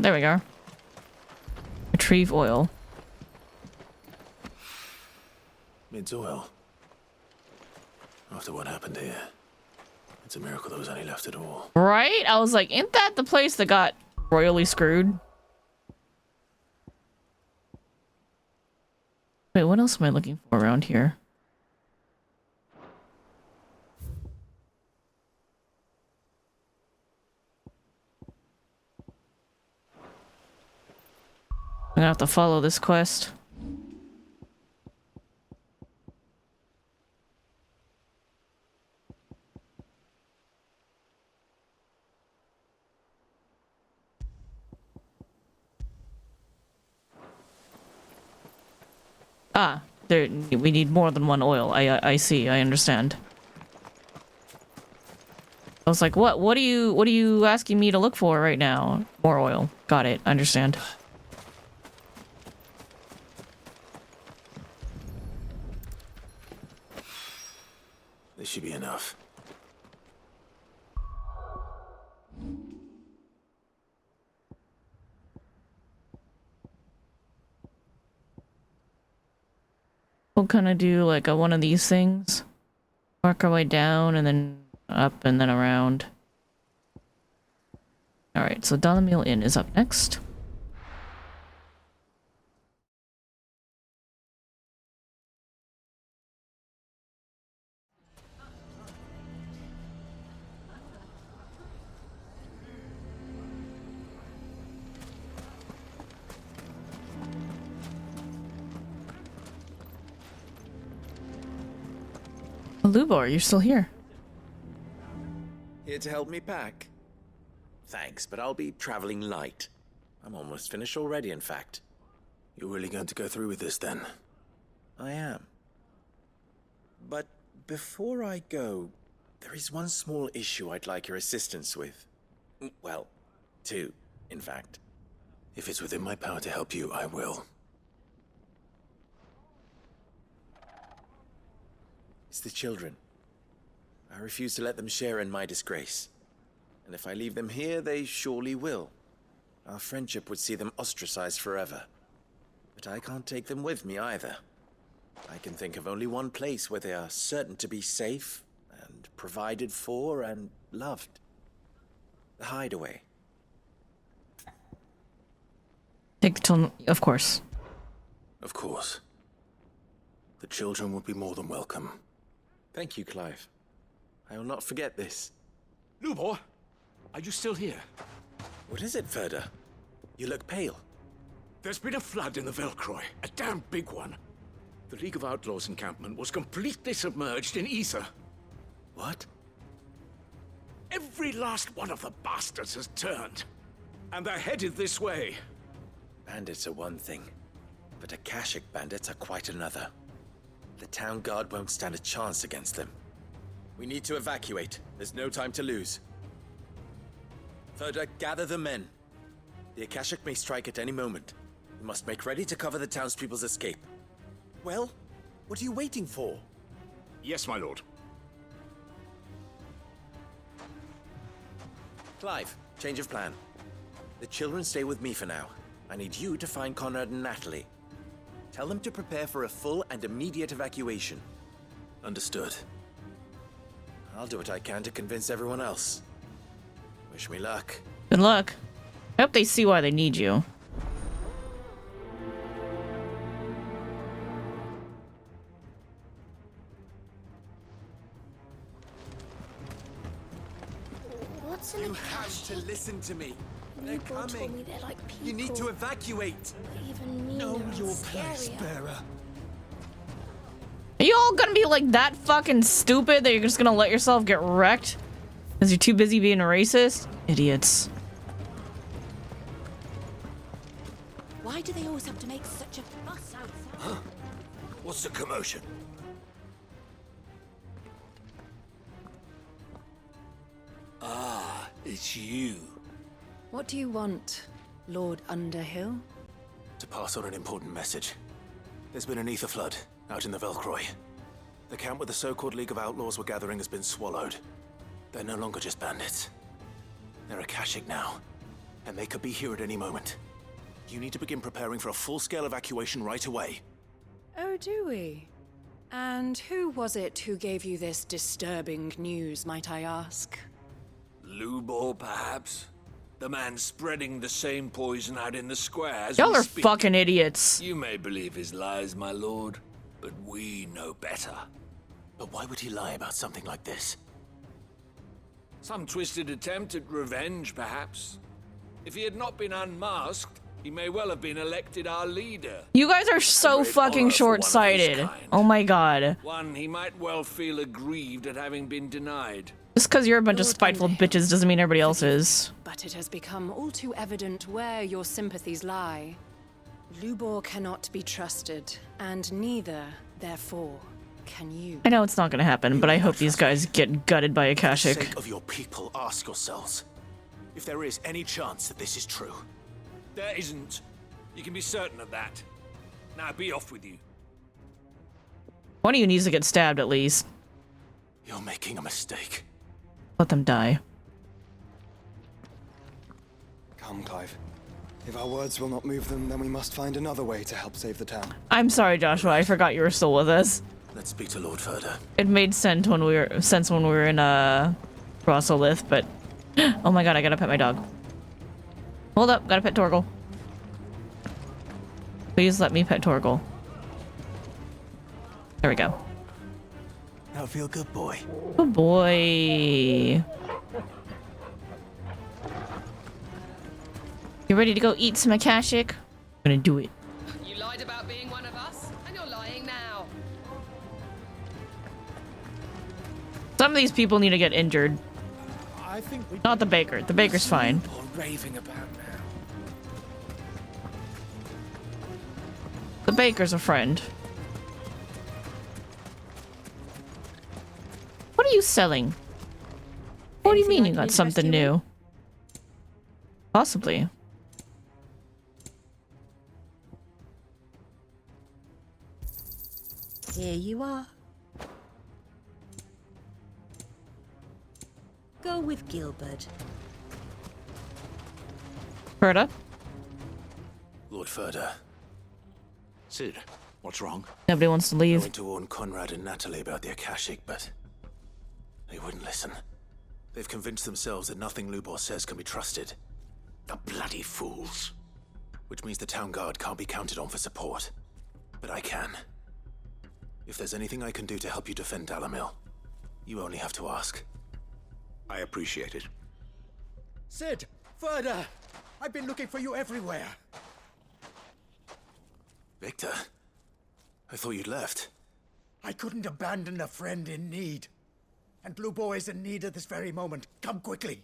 there we go. Retrieve oil. It's oil. After what happened here, it's a miracle there was any left at all. Right? I was like, ain't that the place that got royally screwed? Wait, what else am I looking for around here? I'm gonna have to follow this quest. Ah, there. We need more than one oil. I see. I understand. I was like, what are you asking me to look for right now? More oil. Got it. Understand. This should be enough. We'll kind of do like one of these things. Work our way down and then up and then around. Alright, so Dalamil Inn is up next. Lubor, you're still here. Here to help me pack? Thanks, but I'll be traveling light. I'm almost finished already, in fact. You're really going to go through with this, then? I am. But before I go, there is one small issue I'd like your assistance with. Well, two, in fact. If it's within my power to help you, I will. It's the children. I refuse to let them share in my disgrace. And if I leave them here, they surely will. Our friendship would see them ostracized forever. But I can't take them with me either. I can think of only one place where they are certain to be safe, and provided for, and loved. The hideaway. Of course. Of course. The children would be more than welcome. Thank you, Clive. I will not forget this. Lubor, are you still here? What is it, Ferda? You look pale. There's been a flood in the Velcroy, a damn big one. The League of Outlaws encampment was completely submerged in ether. What? Every last one of the bastards has turned, and they're headed this way. Bandits are one thing, but Akashic bandits are quite another. The town guard won't stand a chance against them. We need to evacuate. There's no time to lose. Ferda, gather the men. The Akashic may strike at any moment. We must make ready to cover the townspeople's escape. Well, what are you waiting for? Yes, my lord. Clive, change of plan. The children stay with me for now. I need you to find Conrad and Natalie. Tell them to prepare for a full and immediate evacuation. Understood. I'll do what I can to convince everyone else. Wish me luck. Good luck. I hope they see why they need you. What's in You the have to listen to me. They're Newborn told me coming. they're like people. You need to evacuate. Even meaner Know and your place, scarier. bearer. Are you all gonna be like that fucking stupid that you're just gonna let yourself get wrecked? Because you're too busy being a racist? Idiots. Why do they always have to make such a fuss outside? Huh? What's the commotion? Ah, it's you. What do you want, Lord Underhill? To pass on an important message. There's been an ether flood out in the Velcroy. The camp where the so-called League of Outlaws were gathering has been swallowed. They're no longer just bandits. They're Akashic now. and they could be here at any moment. You need to begin preparing for a full-scale evacuation right away. Oh, do we? And who was it who gave you this disturbing news, might I ask? Lubor, perhaps? The man spreading the same poison out in the square as Y'all we are speak. fucking idiots. You may believe his lies, my lord, but we know better. But why would he lie about something like this? Some twisted attempt at revenge, perhaps. If he had not been unmasked, he may well have been elected our leader. You guys are so fucking short-sighted. Oh my god. One he might well feel aggrieved at having been denied. Just because you're a bunch of spiteful bitches doesn't mean everybody else is. But it has become all too evident where your sympathies lie. Lubor cannot be trusted, and neither, therefore, can you. I know it's not gonna happen, but I hope these guys get gutted by For the Akashic. sake of your people, ask yourselves if there is any chance that this is true. There isn't. You can be certain of that. Now be off with you. One of you needs to get stabbed at least. You're making a mistake. Let them die. Come, Clive. If our words will not move them, then we must find another way to help save the town. I'm sorry, Joshua. I forgot you were still with us. Let's speak to Lord Furder. It made sense when we were in Rossolith, but oh my god, I gotta pet my dog. Hold up, gotta pet Torgal. Please let me pet Torgal. There we go. Now feel good, boy. Good boy. You ready to go eat some Akashic? I'm gonna do it. You lied about being one of us, and you're lying now. Some of these people need to get injured. I think we Not the baker. The baker's fine. raving about now. The baker's a friend. What are you selling? What do you mean you got something new? Possibly. Here you are. Go with Gilbert. Berta? Lord Furder. Sid, what's wrong? Nobody wants to I leave. went to warn Conrad and Natalie about the Akashic, but they wouldn't listen. They've convinced themselves that nothing Lubor says can be trusted. The bloody fools. Which means the town guard can't be counted on for support. But I can. If there's anything I can do to help you defend Dalamil, you only have to ask. I appreciate it. Sid! Further! I've been looking for you everywhere. Victor? I thought you'd left. I couldn't abandon a friend in need. And Blue Boy is in need at this very moment. Come quickly.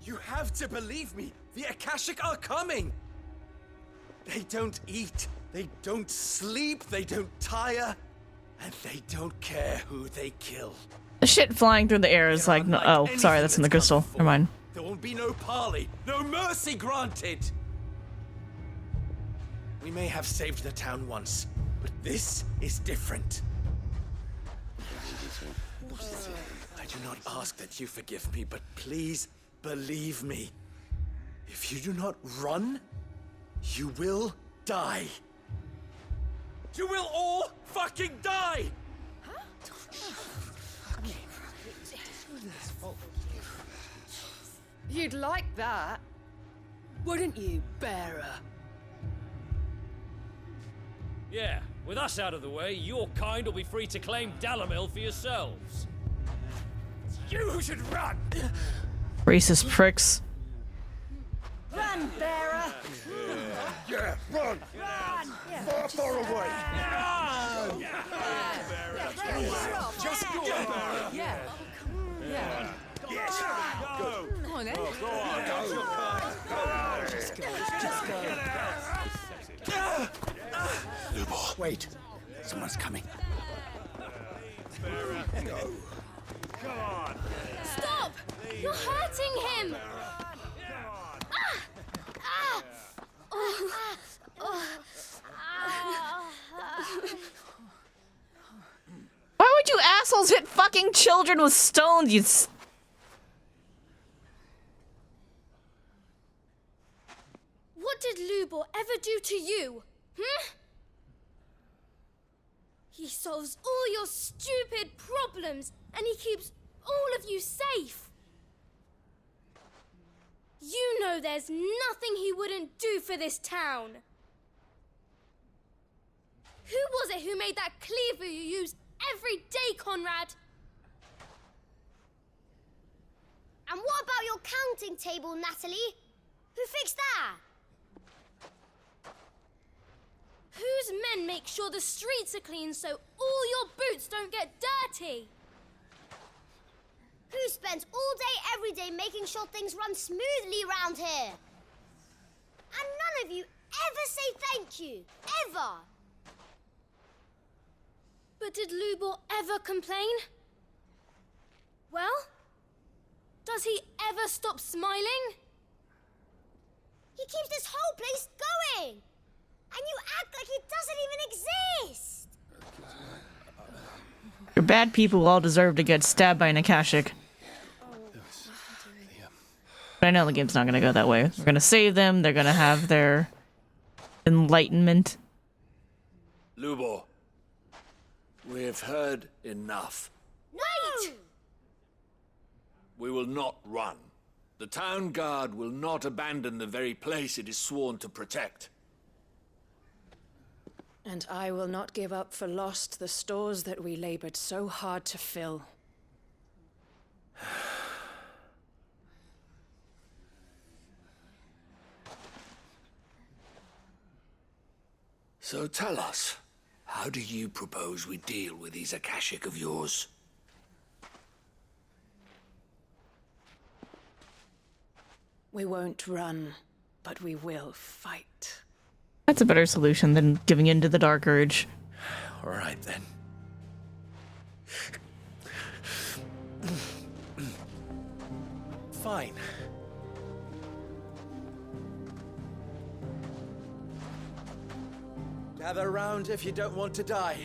You have to believe me. The Akashic are coming. They don't eat, they don't sleep, they don't tire, and they don't care who they kill. The shit flying through the air is like, no, oh, sorry, that's in the crystal. Never mind. There won't be no parley, no mercy granted. We may have saved the town once, but this is different. I do not ask that you forgive me, but please believe me. If you do not run, you will die. You will all fucking die! You'd like that, wouldn't you, bearer? Yeah, with us out of the way, your kind will be free to claim Dalamil for yourselves. You should run! Racist pricks. Run, bearer! Yeah, run! Run! Far away! Run! Just go, bearer! Yeah. Yeah. Yes! Go! Come on, then. Go on, go! Just go. Just go. Lubor. Wait. Someone's coming. Go! Come on! Stop! You're hurting him! Why would you assholes hit fucking children with stones, you What did Lubor ever do to you? He solves all your stupid problems, and he keeps all of you safe. You know there's nothing he wouldn't do for this town. Who was it who made that cleaver you use every day, Conrad? And what about your counting table, Natalie? Who fixed that? Whose men make sure the streets are clean so all your boots don't get dirty? Who spends all day, every day making sure things run smoothly around here? And none of you ever say thank you. Ever. But did Lubor ever complain? Well, does he ever stop smiling? He keeps this whole place going. And you act like it doesn't even exist. Your bad people all deserve to get stabbed by an Akashic. But I know the game's not gonna go that way. We're gonna save them, they're gonna have their enlightenment. Lubor, we've heard enough. No! We will not run. The town guard will not abandon the very place it is sworn to protect. And I will not give up for lost the stores that we labored so hard to fill. So tell us, how do you propose we deal with these Akashic of yours? We won't run, but we will fight. That's a better solution than giving in to the Dark Urge. All right, then. Fine. Gather round if you don't want to die.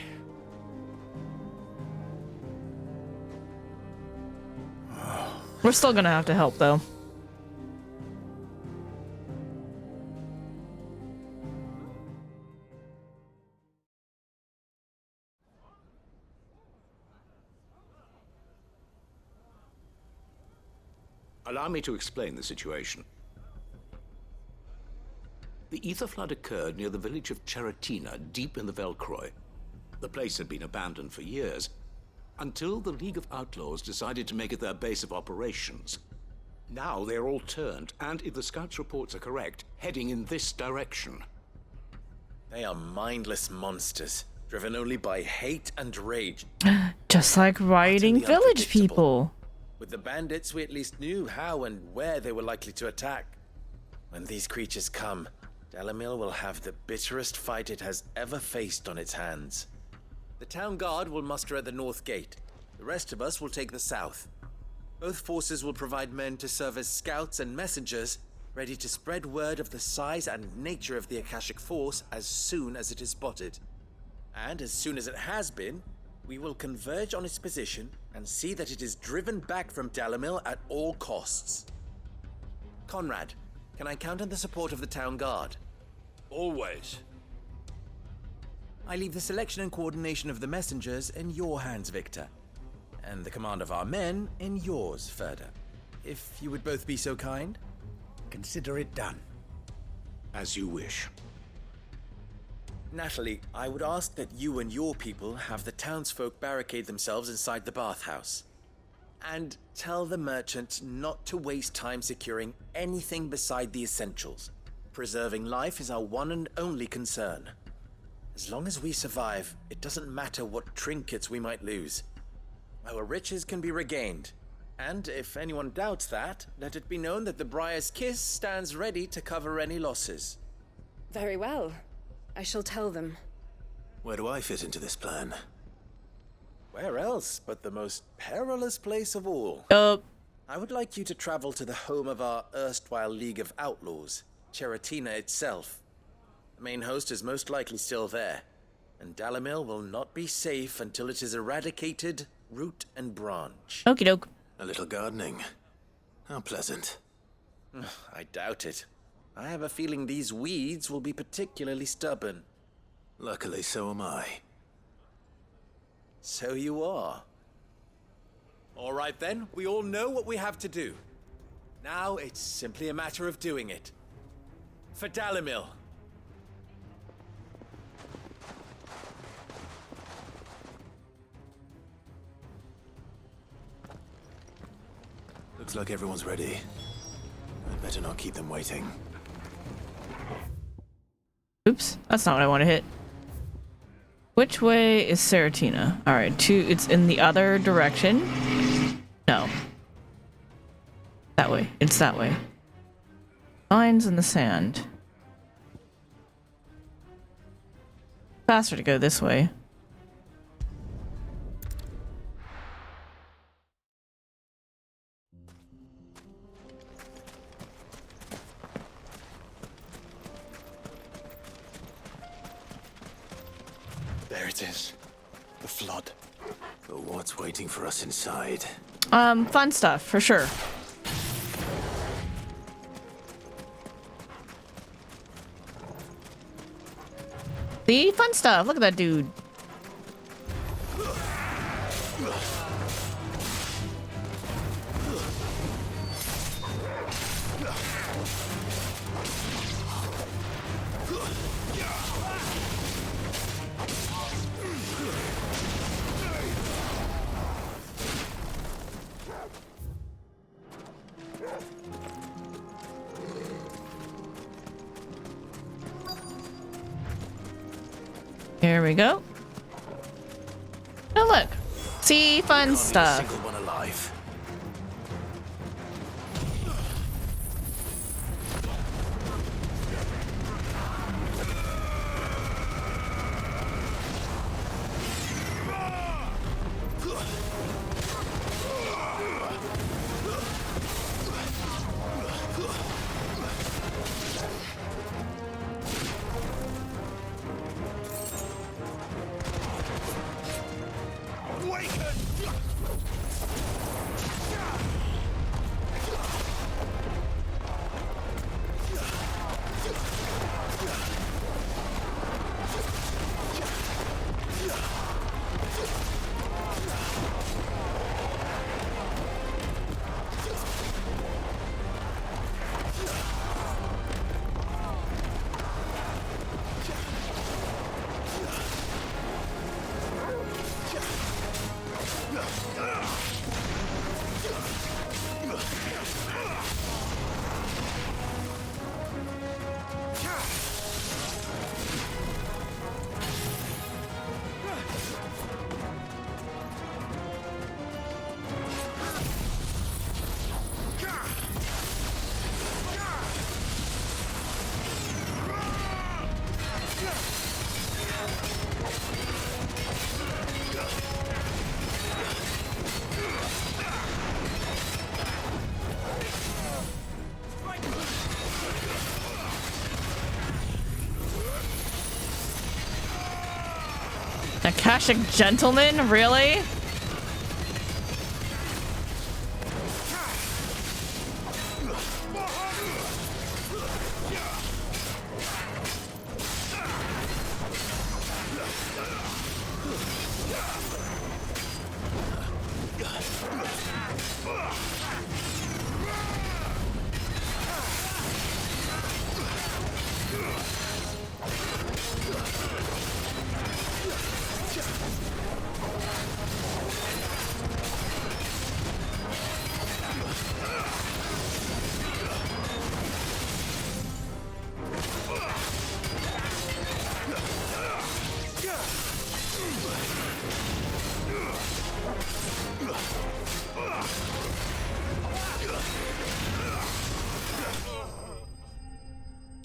We're still gonna have to help, though. Allow me to explain the situation. The ether flood occurred near the village of Cheratina, deep in the Velcroy. The place had been abandoned for years, until the League of Outlaws decided to make it their base of operations. Now they're all turned, and if the scouts' reports are correct, heading in this direction. They are mindless monsters, driven only by hate and rage. Just like rioting village people. With the bandits, we at least knew how and where they were likely to attack. When these creatures come, Dalamil will have the bitterest fight it has ever faced on its hands. The town guard will muster at the north gate. The rest of us will take the south. Both forces will provide men to serve as scouts and messengers, ready to spread word of the size and nature of the Akashic force as soon as it is spotted. And as soon as it has been, we will converge on its position and see that it is driven back from Dalamil at all costs. Conrad, can I count on the support of the town guard? Always. I leave the selection and coordination of the messengers in your hands, Victor. And the command of our men in yours, Ferda. If you would both be so kind. Consider it done. As you wish. Natalie, I would ask that you and your people have the townsfolk barricade themselves inside the bathhouse. And tell the merchant not to waste time securing anything beside the essentials. Preserving life is our one and only concern. As long as we survive, it doesn't matter what trinkets we might lose. Our riches can be regained. And if anyone doubts that, let it be known that the Briar's Kiss stands ready to cover any losses. Very well. I shall tell them. Where do I fit into this plan? Where else but the most perilous place of all? I would like you to travel to the home of our erstwhile League of Outlaws, Cheratina itself. The main host is most likely still there, and Dalimil will not be safe until it is eradicated, root and branch. Okie doke. A little gardening. How pleasant. I doubt it. I have a feeling these weeds will be particularly stubborn. Luckily, so am I. So you are. All right then, we all know what we have to do. Now it's simply a matter of doing it. For Dalimil. Looks like everyone's ready. I'd better not keep them waiting. Oops, that's not what I want to hit. Which way is Seratina? Alright, it's in the other direction. No. That way. It's that way. Lines in the sand. Faster to go this way. There it is. The flood. But what's waiting for us inside? Fun stuff, for sure. See? Fun stuff. Look at that dude. Here we go. Oh look, see, fun stuff. Single one alive. Akashic Gentleman? Really?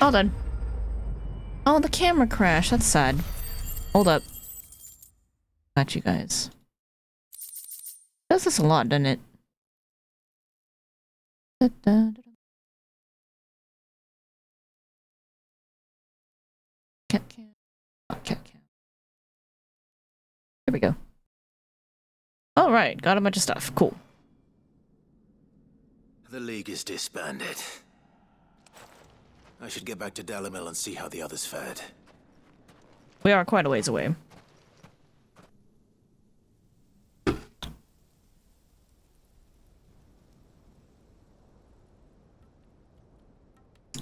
All done. Oh, the camera crashed. That's sad. Hold up. Got you guys. Does this a lot, doesn't it? Da, da, da. Cat cam. Oh, cat cam. Here we go. All right, got a bunch of stuff. Cool. The League is disbanded. I should get back to Dalimil and see how the others fared. We are quite a ways away.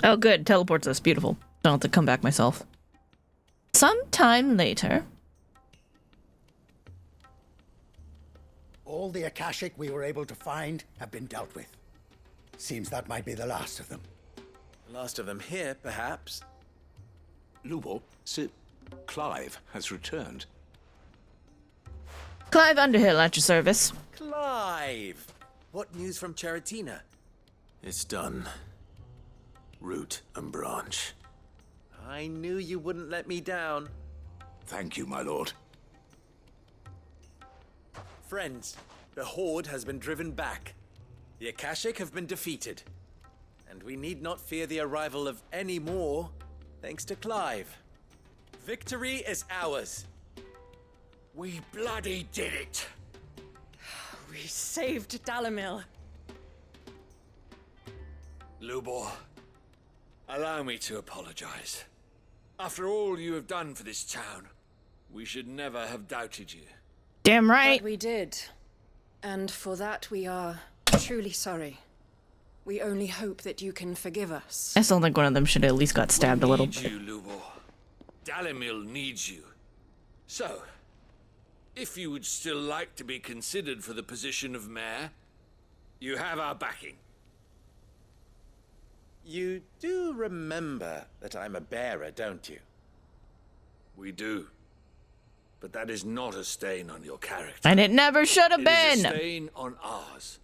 Oh, good. Teleports us. Beautiful. Don't have to come back myself. Sometime later. All the Akashic we were able to find have been dealt with. Seems that might be the last of them. The last of them here, perhaps. Lubo, Sir Clive has returned. Clive Underhill at your service. Clive! What news from Charatina? It's done. Root and branch. I knew you wouldn't let me down. Thank you, my lord. Friends, the Horde has been driven back. The Akashic have been defeated. And we need not fear the arrival of any more, thanks to Clive. Victory is ours. We bloody did it! We saved Dalimil. Lubor, allow me to apologize. After all you have done for this town, we should never have doubted you. Damn right. But we did. And for that we are truly sorry. We only hope that you can forgive us. I still think one of them should have at least got stabbed a little bit. We need you, Lubor. Dalimil needs you. So, if you would still like to be considered for the position of mayor, you have our backing. You do remember that I'm a bearer, don't you? We do. But that is not a stain on your character. And it never should have been. It is a stain on ours.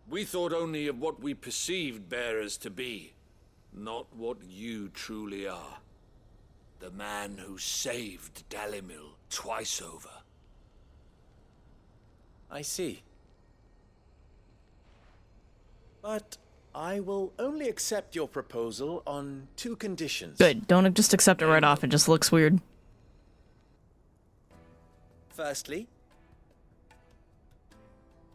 We thought only of what we perceived bearers to be, not what you truly are. The man who saved Dalimil twice over. I see. But I will only accept your proposal on 2 conditions. Good. Don't just accept it right off. It just looks weird. Firstly,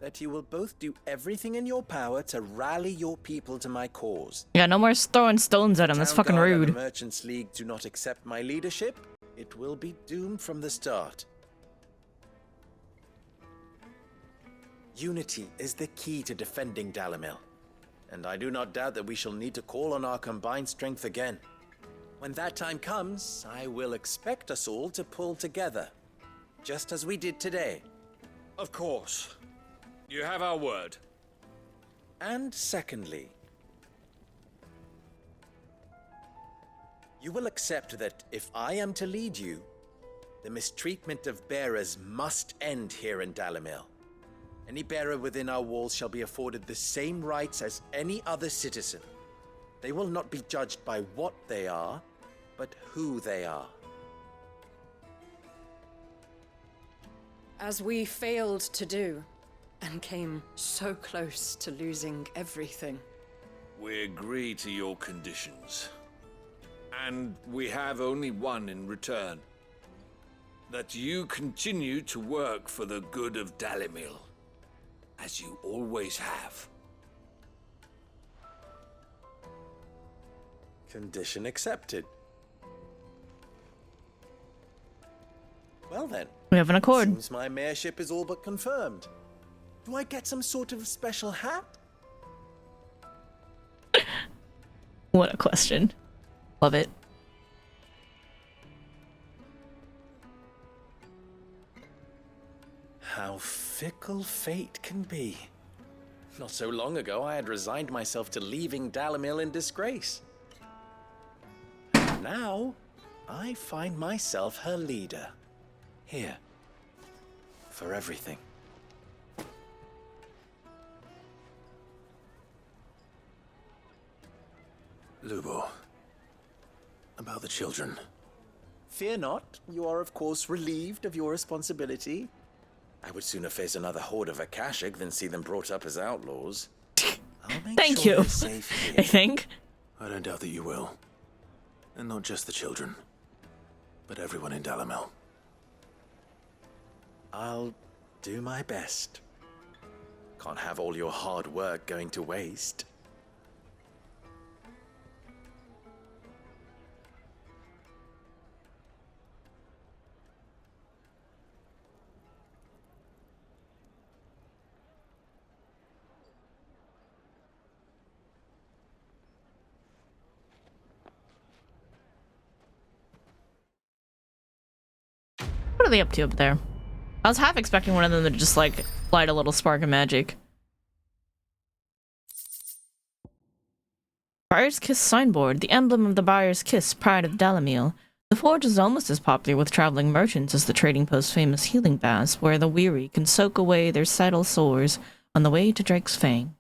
that you will both do everything in your power to rally your people to my cause. Yeah, no more throwing stones at him. That's fucking Town Guard and rude. the Merchants League do not accept my leadership, it will be doomed from the start. Unity is the key to defending Dalimil, and I do not doubt that we shall need to call on our combined strength again. When that time comes, I will expect us all to pull together, just as we did today. Of course. You have our word. And secondly, you will accept that if I am to lead you, the mistreatment of bearers must end here in Dalimil. Any bearer within our walls shall be afforded the same rights as any other citizen. They will not be judged by what they are, but who they are. As we failed to do, and came so close to losing everything. We agree to your conditions. And we have only one in return. That you continue to work for the good of Dalimil, as you always have. Condition accepted. Well then. We have an accord. Seems my mayorship is all but confirmed. Do I get some sort of special hat? What a question. Love it. How fickle fate can be. Not so long ago, I had resigned myself to leaving Dalimil in disgrace. And now, I find myself her leader. Here. For everything. Lubo. About the children. Fear not. You are, of course, relieved of your responsibility. I would sooner face another horde of Akashic than see them brought up as outlaws. I'll make Thank sure you. they're safe here. I think. I don't doubt that you will. And not just the children. but everyone in Dalamel. I'll do my best. Can't have all your hard work going to waste. What are they up to up there? I was half expecting one of them to just like light a little spark of magic. Briar's Kiss signboard, the emblem of the Briar's Kiss, pride of Dalamil. The forge is almost as popular with traveling merchants as the trading post's famous healing baths, where the weary can soak away their subtle sores on the way to Drake's Fang.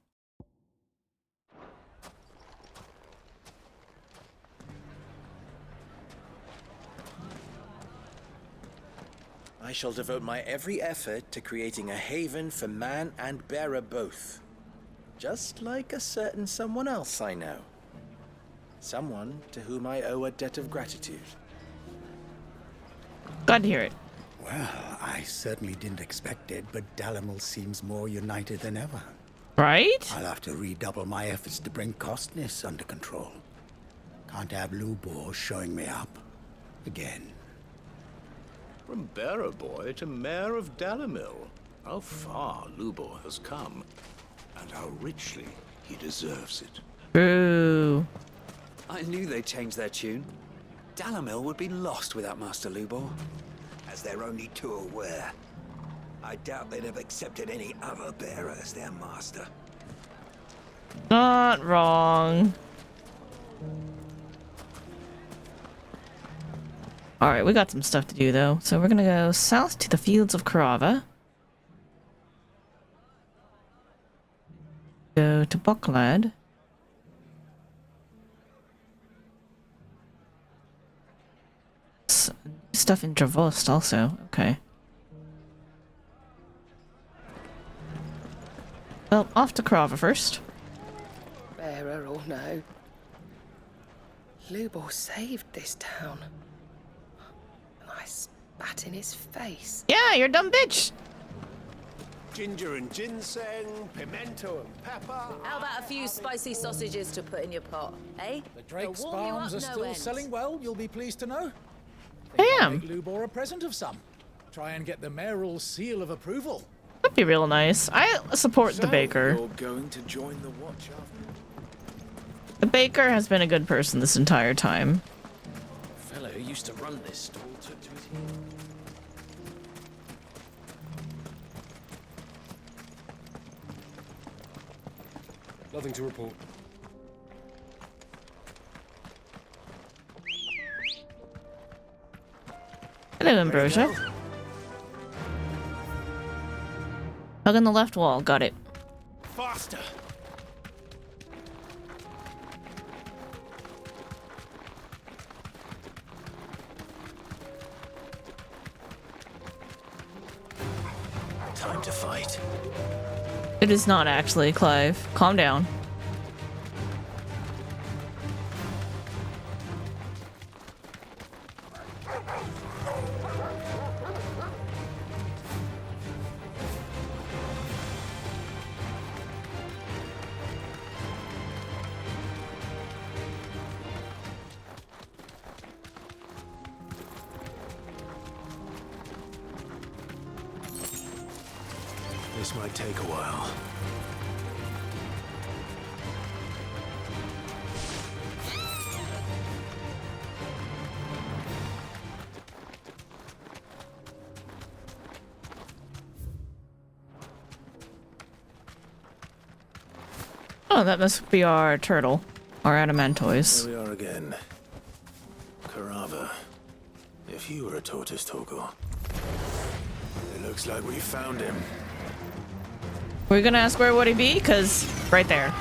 I shall devote my every effort to creating a haven for man and bearer both. Just like a certain someone else I know. Someone to whom I owe a debt of gratitude. Glad to hear it. Well, I certainly didn't expect it, but Dalamil seems more united than ever. Right? I'll have to redouble my efforts to bring Costness under control. Can't have Lubor showing me up again. From bearer boy to mayor of Dalamil, how far Lubor has come, and how richly he deserves it. True. I knew they'd change their tune. Dalamil would be lost without Master Lubor. As they're only too aware. I doubt they'd have accepted any other bearer as their master. Not wrong. Alright, we got some stuff to do though. So we're gonna go south to the fields of Karava. Go to Bucklad. Stuff in Dravost also. Okay. Well, off to Karava first. Bearer or no, Lubor saved this town. And I spat in his face. Yeah, you're a dumb bitch. Ginger and ginseng, pimento and pepper. How about a few spicy sausages to put in your pot, eh? The Drake's They'll warm you farms up are no still end. selling well, you'll be pleased to know. I am. Make Lubor a present of some. Try and get the mayoral seal of approval. That'd be real nice. I support the baker. You're going to join the watch after? The baker has been a good person this entire time. The fellow who used to run this stall took to his heels. Nothing to report. Hello, Ambrosia. Hug on the left wall. Got it. Faster! Time to fight. It is not actually, Clive. Calm down. This might take a while. Oh, that must be our turtle. Our adamantoise. Here we are again. Karava. If you were a tortoise, Torgor. It looks like we found him. We're gonna ask where would he be? Cause right there.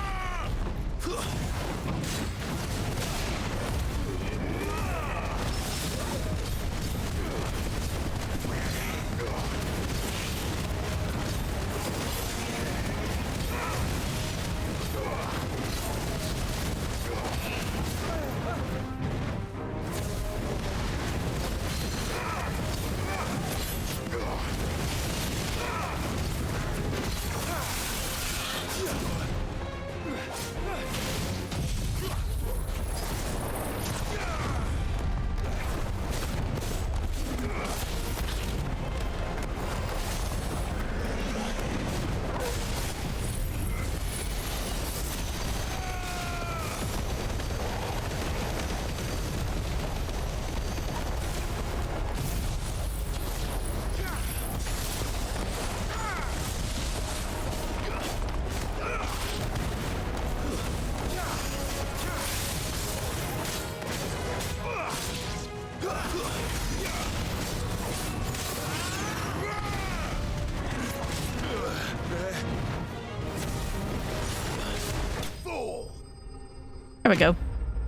There we go.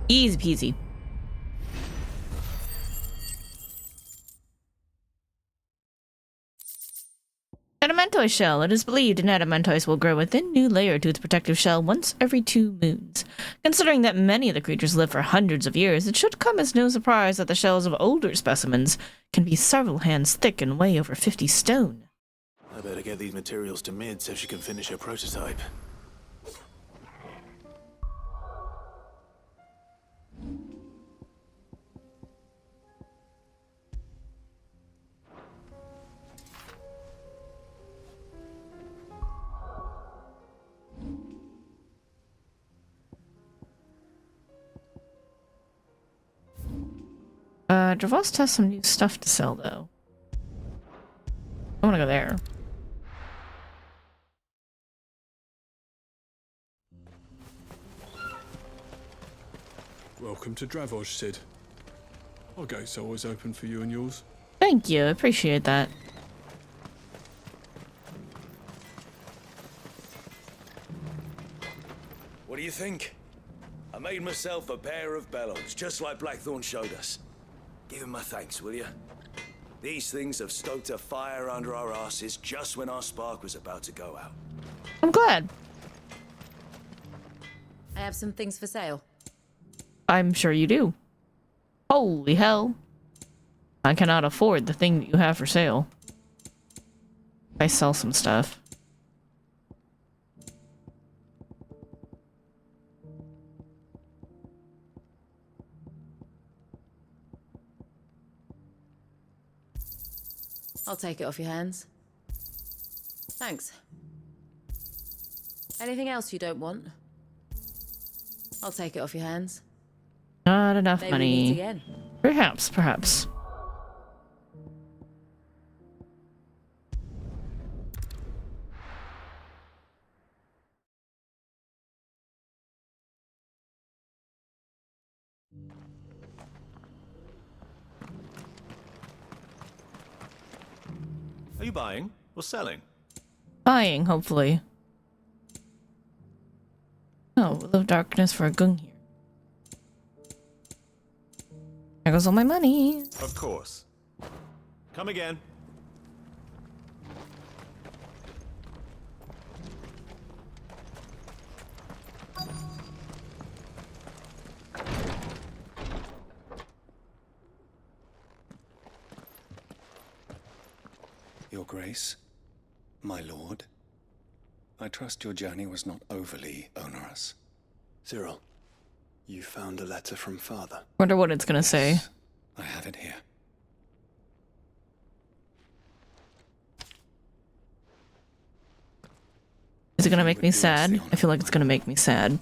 Easy peasy. Adamantoise shell. It is believed an adamantoise will grow a thin new layer to its protective shell once every 2 moons. Considering that many of the creatures live for hundreds of years, it should come as no surprise that the shells of older specimens can be several hands thick and weigh over 50 stone. I better get these materials to Mid so she can finish her prototype. Dravos has some new stuff to sell, though. I want to go there. Welcome to Dravos, Sid. Our gate's always open for you and yours. Thank you, I appreciate that. What do you think? I made myself a pair of bellows, just like Blackthorn showed us. Give him my thanks, will you? These things have stoked a fire under our asses just when our spark was about to go out. I'm glad. I have some things for sale. I'm sure you do. Holy hell. I cannot afford the thing that you have for sale. I sell some stuff. I'll take it off your hands. Thanks. Anything else you don't want? I'll take it off your hands. Not enough Maybe money. meet again. Perhaps, perhaps. Are you buying or selling? Buying, hopefully. Oh, Will of Darkness for a gung here. There goes all my money. Of course. Come again. Your Grace, my lord, I trust your journey was not overly onerous. Cyril, you found a letter from Father. Wonder what it's gonna say. I have it here. Is it gonna make me sad? I feel like it's gonna make me sad.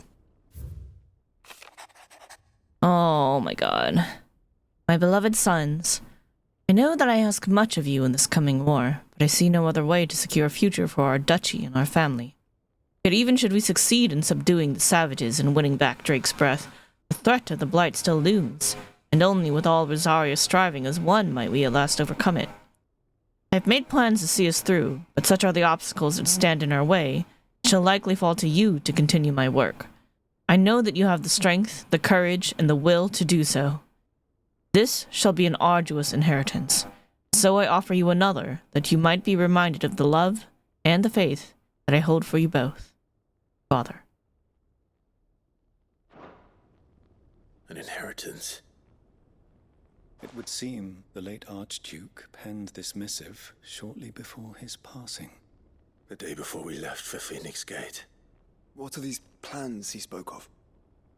Oh my god. My beloved sons, I know that I ask much of you in this coming war, but I see no other way to secure a future for our duchy and our family. Yet even should we succeed in subduing the savages and winning back Drake's breath, the threat of the Blight still looms, and only with all Rosaria striving as one might we at last overcome it. I have made plans to see us through, but such are the obstacles that stand in our way, it shall likely fall to you to continue my work. I know that you have the strength, the courage, and the will to do so. This shall be an arduous inheritance, so I offer you another, that you might be reminded of the love and the faith that I hold for you both. Father. An inheritance. It would seem the late Archduke penned this missive shortly before his passing. The day before we left for Phoenix Gate. What are these plans he spoke of?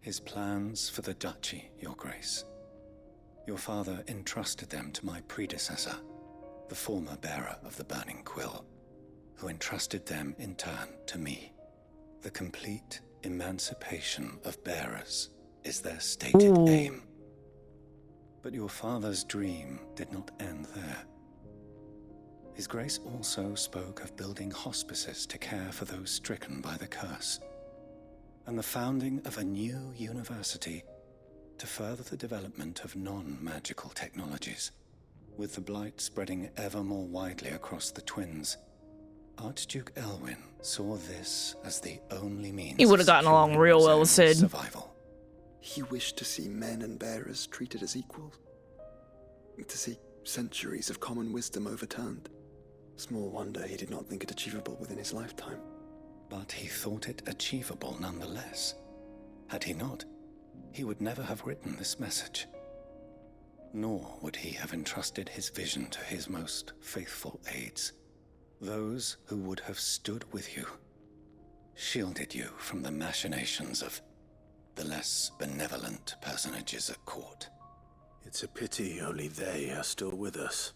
His plans for the duchy, Your Grace. Your father entrusted them to my predecessor, the former bearer of the Burning Quill, who entrusted them in turn to me. The complete emancipation of bearers is their stated aim. But your father's dream did not end there. His Grace also spoke of building hospices to care for those stricken by the curse, and the founding of a new university to further the development of non-magical technologies. With the Blight spreading ever more widely across the Twins, Archduke Elwyn saw this as the only means He would have gotten along real well with Sid. Survival. He wished to see men and bearers treated as equals. To see centuries of common wisdom overturned. Small wonder he did not think it achievable within his lifetime. But he thought it achievable nonetheless. Had he not, he would never have written this message. Nor would he have entrusted his vision to his most faithful aides, those who would have stood with you, shielded you from the machinations of the less benevolent personages at court. It's a pity only they are still with us.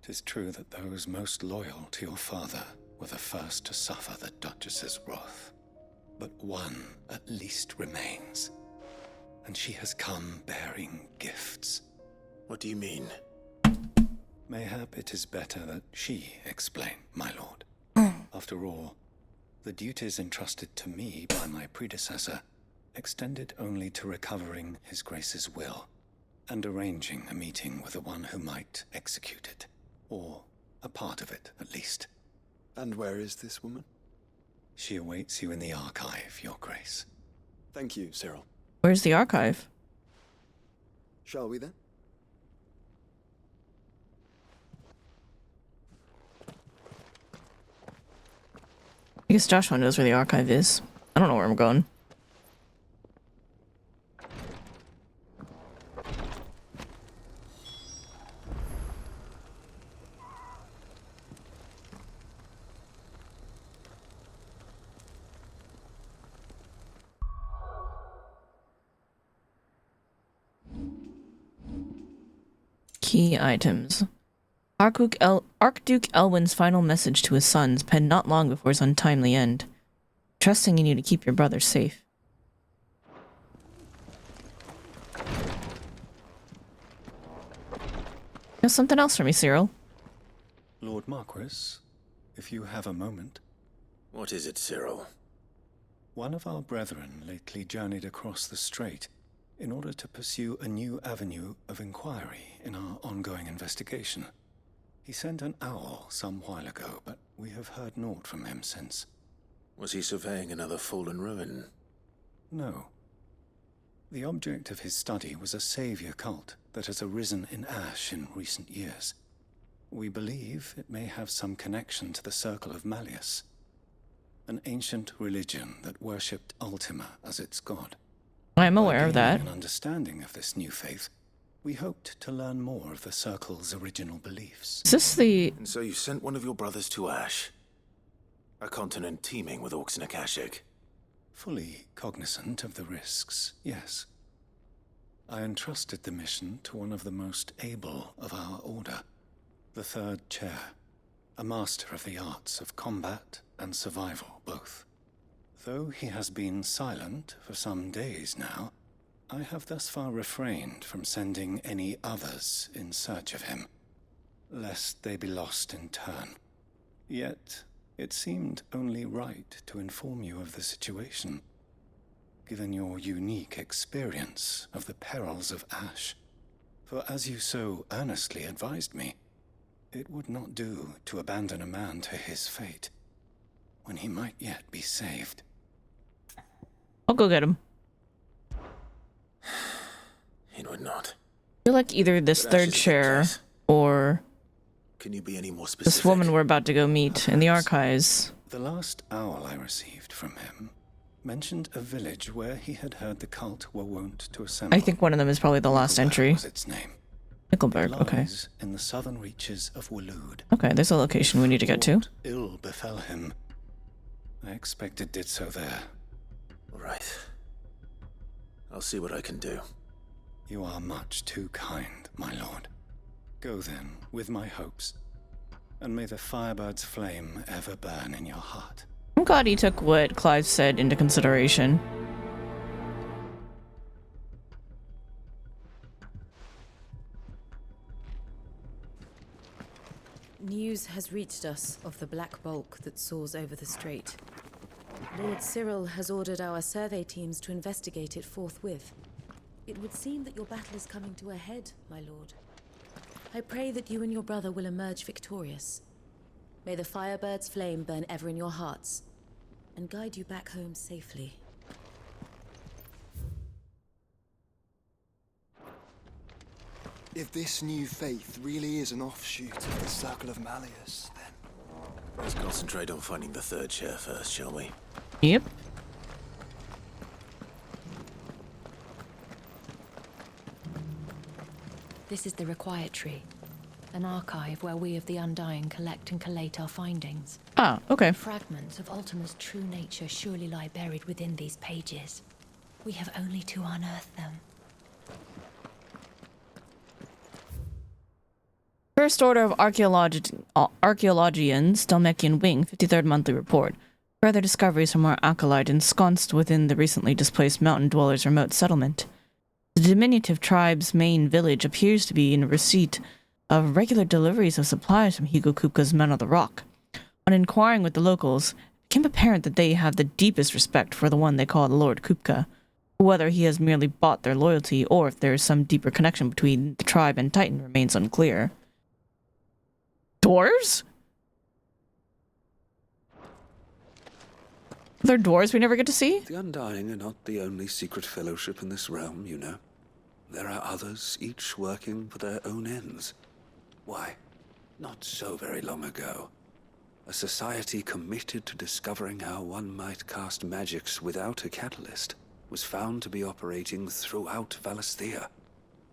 'Tis true that those most loyal to your father were the first to suffer the Duchess's wrath. But one at least remains, and she has come bearing gifts. What do you mean? Mayhap it is better that she explain, my lord. After all, the duties entrusted to me by my predecessor extended only to recovering His Grace's will and arranging a meeting with the one who might execute it, or a part of it at least. And where is this woman? She awaits you in the archive, Your Grace. Thank you, Cyril. Where's the archive? Shall we then? I guess Joshua knows where the archive is. I don't know where I'm going. Key items. Archduke Elwin's final message to his sons, penned not long before his untimely end. Trusting in you to keep your brother safe. You have something else for me, Cyril? Lord Marquis, if you have a moment. What is it, Cyril? One of our brethren lately journeyed across the strait in order to pursue a new avenue of inquiry in our ongoing investigation. He sent an owl some while ago, but we have heard naught from him since. Was he surveying another fallen ruin? No. The object of his study was a savior cult that has arisen in Ash in recent years. We believe it may have some connection to the Circle of Malleus, an ancient religion that worshipped Ultima as its god. I'm aware of that. By gaining an understanding of this new faith, we hoped to learn more of the Circle's original beliefs. Is this the... And so you sent one of your brothers to Ash? A continent teeming with orcs and Akashic? Fully cognizant of the risks, yes. I entrusted the mission to one of the most able of our order, the Third Chair, a master of the arts of combat and survival both. Though he has been silent for some days now, I have thus far refrained from sending any others in search of him, lest they be lost in turn. Yet, it seemed only right to inform you of the situation, given your unique experience of the perils of Ash. For as you so earnestly advised me, it would not do to abandon a man to his fate, when he might yet be saved. I'll go get him. It would not. I feel like either this third chair or Can you be any more specific? this woman we're about to go meet in the archives. The last owl I received from him mentioned a village where he had heard the cult were wont to assemble. I think one of them is probably the last entry. Was its name. Nickelberg, It okay. lies in the southern reaches of Waloed. Okay, there's a location we need to get to. Ill befell him. I expect it did so there. Right. I'll see what I can do. You are much too kind, my lord. Go then, with my hopes, and may the Firebird's flame ever burn in your heart. I'm glad he took what Clive said into consideration. News has reached us of the black bulk that soars over the strait. Lord Cyril has ordered our survey teams to investigate it forthwith. It would seem that your battle is coming to a head, my lord. I pray that you and your brother will emerge victorious. May the Firebird's flame burn ever in your hearts, and guide you back home safely. If this new faith really is an offshoot of the Circle of Malleus, then... Let's concentrate on finding the third chair first, shall we? Yep. This is the Required Tree, an archive where we of the Undying collect and collate our findings. Ah, okay. Fragments of Ultima's true nature surely lie buried within these pages. We have only to unearth them. First Order of Archaeologians, Dalmekian Wing, 53rd Monthly Report. Further discoveries from our acolyte ensconced within the recently displaced mountain dwellers' remote settlement. The diminutive tribe's main village appears to be in receipt of regular deliveries of supplies from Hugo Kupka's Men of the Rock. On inquiring with the locals, it became apparent that they have the deepest respect for the one they call Lord Kupka. Whether he has merely bought their loyalty or if there is some deeper connection between the tribe and Titan remains unclear. Dwarves? Are there dwarves we never get to see? The Undying are not the only secret fellowship in this realm, you know. There are others, each working for their own ends. Why, not so very long ago, a society committed to discovering how one might cast magics without a catalyst was found to be operating throughout Valisthea.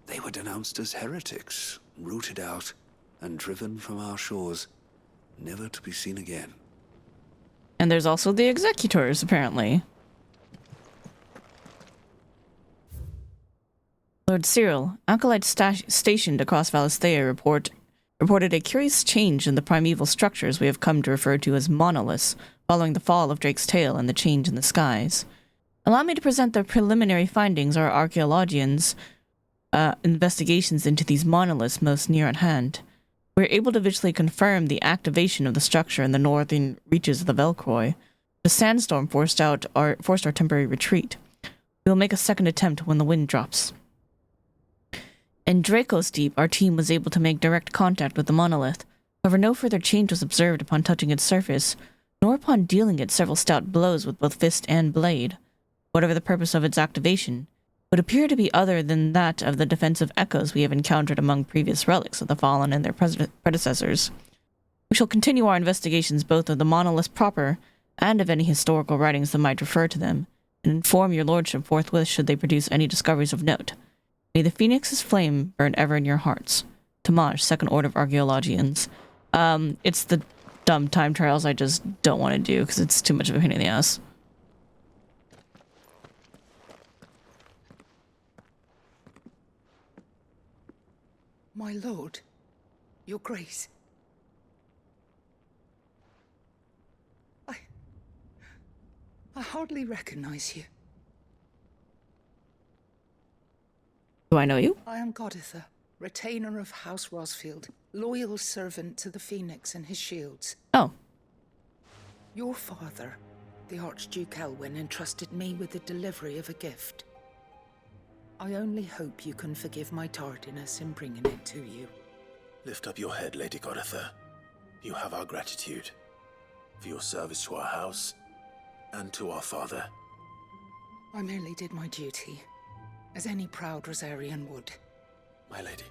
They were denounced as heretics, rooted out, and driven from our shores, never to be seen again. And there's also the Executors, apparently. Lord Cyril, acolyte stationed across Valisthea, reported a curious change in the primeval structures we have come to refer to as monoliths, following the fall of Drake's tail and the change in the skies. Allow me to present the preliminary findings our archaeologians' investigations into these monoliths most near at hand. We were able to visually confirm the activation of the structure in the northern reaches of the Velcroy. The sandstorm forced our temporary retreat. We will make a second attempt when the wind drops. In Draco's Deep, our team was able to make direct contact with the monolith. However, no further change was observed upon touching its surface, nor upon dealing it several stout blows with both fist and blade. Whatever the purpose of its activation, would appear to be other than that of the defensive echoes we have encountered among previous relics of the fallen and their predecessors. We shall continue our investigations both of the monoliths proper and of any historical writings that might refer to them, and inform your lordship forthwith should they produce any discoveries of note. May the Phoenix's flame burn ever in your hearts. Tamaj, Second Order of Archaeologians. It's the dumb time trials I just don't want to do because it's too much of a pain in the ass. My lord, your grace. I hardly recognize you. Do I know you? I am Goditha, retainer of House Rosfield, loyal servant to the Phoenix and his shields. Oh. Your father, the Archduke Elwyn, entrusted me with the delivery of a gift. I only hope you can forgive my tardiness in bringing it to you. Lift up your head, Lady Goditha. You have our gratitude for your service to our house and to our father. I merely did my duty, as any proud Rosarian would. My lady,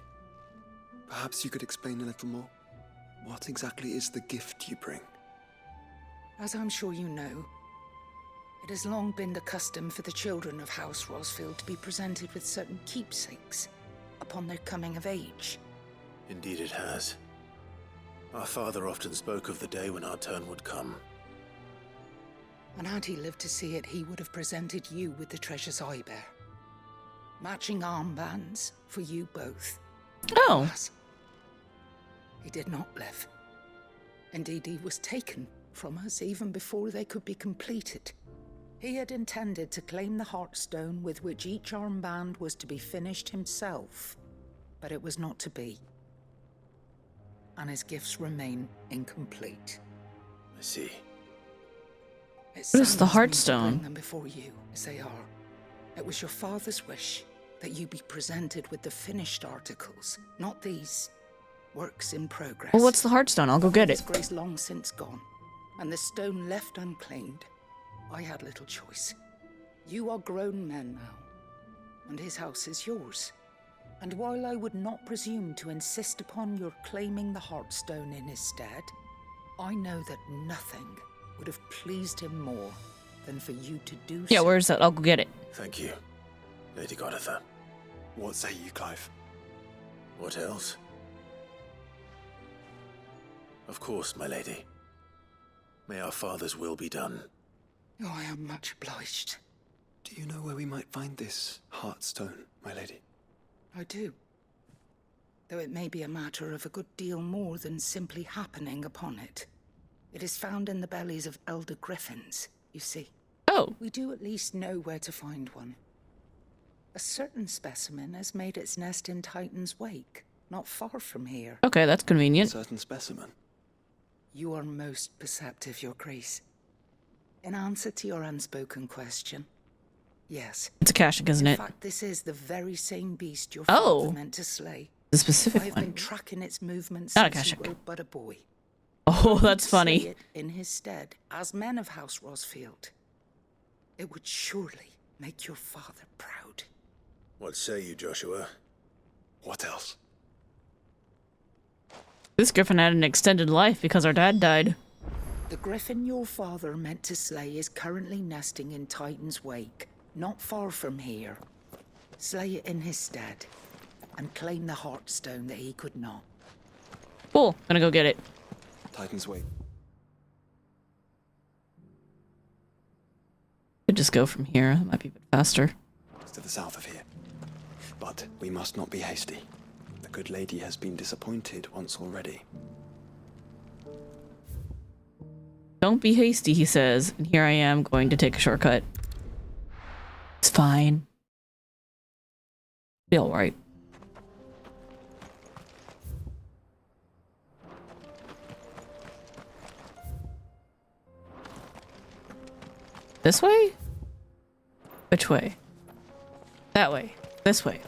perhaps you could explain a little more? What exactly is the gift you bring? As I'm sure you know, it has long been the custom for the children of House Rosfield to be presented with certain keepsakes upon their coming of age. Indeed it has. Our father often spoke of the day when our turn would come. And had he lived to see it, he would have presented you with the treasures I bear. Matching armbands for you both. Oh. Alas, he did not live. Indeed, he was taken from us even before they could be completed. He had intended to claim the Heartstone with which each armband was to be finished himself, but it was not to be. And his gifts remain incomplete. I see. What is the Heartstone? Bring them before you as they are. It was your father's wish that you be presented with the finished articles, not these works in progress. Well, what's the Heartstone? I'll go get it. His grace long since gone, and the stone left unclaimed. I had little choice. You are grown men now, and his house is yours. And while I would not presume to insist upon your claiming the Heartstone in his stead, I know that nothing would have pleased him more than for you to do Yeah, so. where's that? I'll go get it. Thank you, Lady Goditha. What say you, Clive? What else? Of course, my lady. May our father's will be done. Oh, I am much obliged. Do you know where we might find this Heartstone, my lady? I do. Though it may be a matter of a good deal more than simply happening upon it. It is found in the bellies of elder griffins, you see. Oh. We do at least know where to find one. A certain specimen has made its nest in Titan's Wake, not far from here. Okay, that's convenient. Certain specimen. You are most perceptive, Your Grace. In answer to your unspoken question, yes. It's a Kashik, isn't it? In fact, this is the very same beast your Oh. father meant to slay. The specific I've one. been tracking its movements Not a since you Kashik. were but a boy. Oh, that's Slay funny. it in his stead, as men of House Rosfield. It would surely make your father proud. What say you, Joshua? What else? This griffin had an extended life because our dad died. The griffin your father meant to slay is currently nesting in Titan's Wake, not far from here. Slay it in his stead, and claim the Heartstone that he could not. Cool. Gonna go get it. Titan's Wake. Could just go from here. That might be a bit faster. It's to the south of here. But we must not be hasty. The good lady has been disappointed once already. Don't be hasty, he says. And here I am going to take a shortcut. It's fine. Be alright. This way? Which way? That way. This way.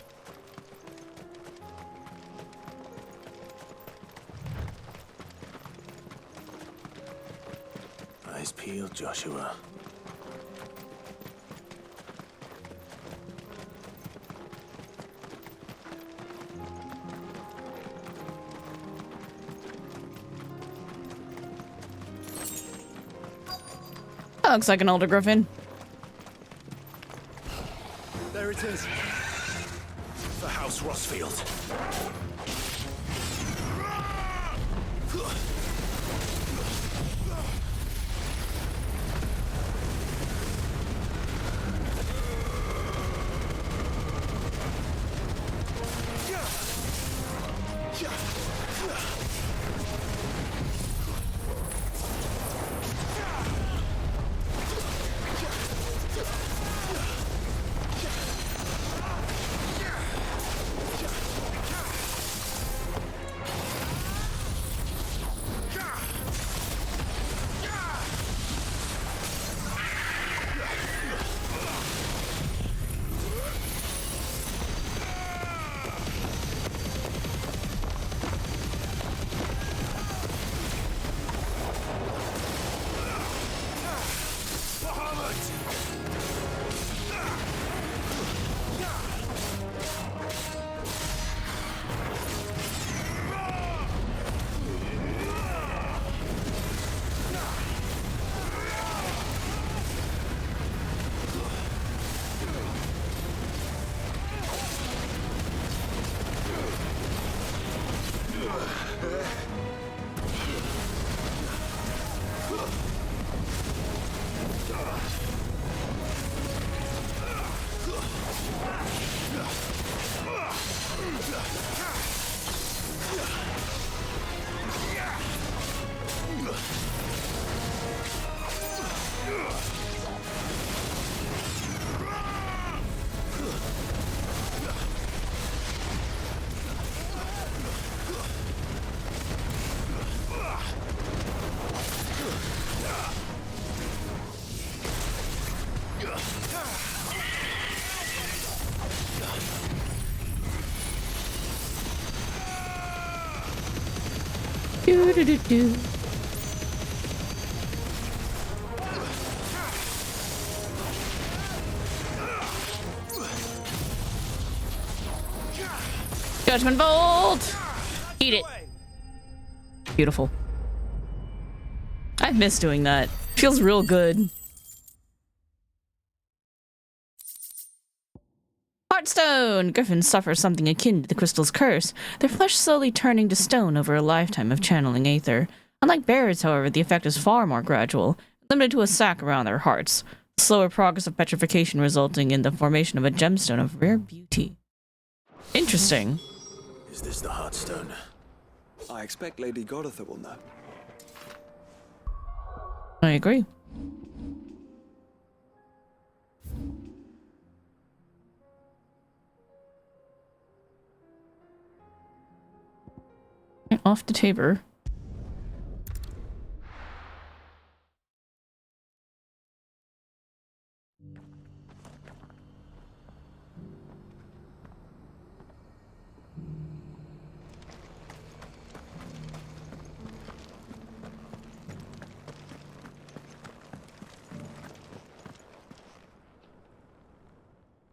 Eyes peeled, Joshua. That looks like an older griffin. There it is. The House Rosfield. Do do do do. Judgment Bolt! Eat it. Beautiful. I miss doing that. Feels real good. Heartstone! Griffins suffer something akin to the crystal's curse, their flesh slowly turning to stone over a lifetime of channeling aether. Unlike bears, however, the effect is far more gradual, limited to a sac around their hearts, the slower progress of petrification resulting in the formation of a gemstone of rare beauty. Interesting. Is this the Heartstone? I expect Lady Goditha will know. I agree. Off to Tabor.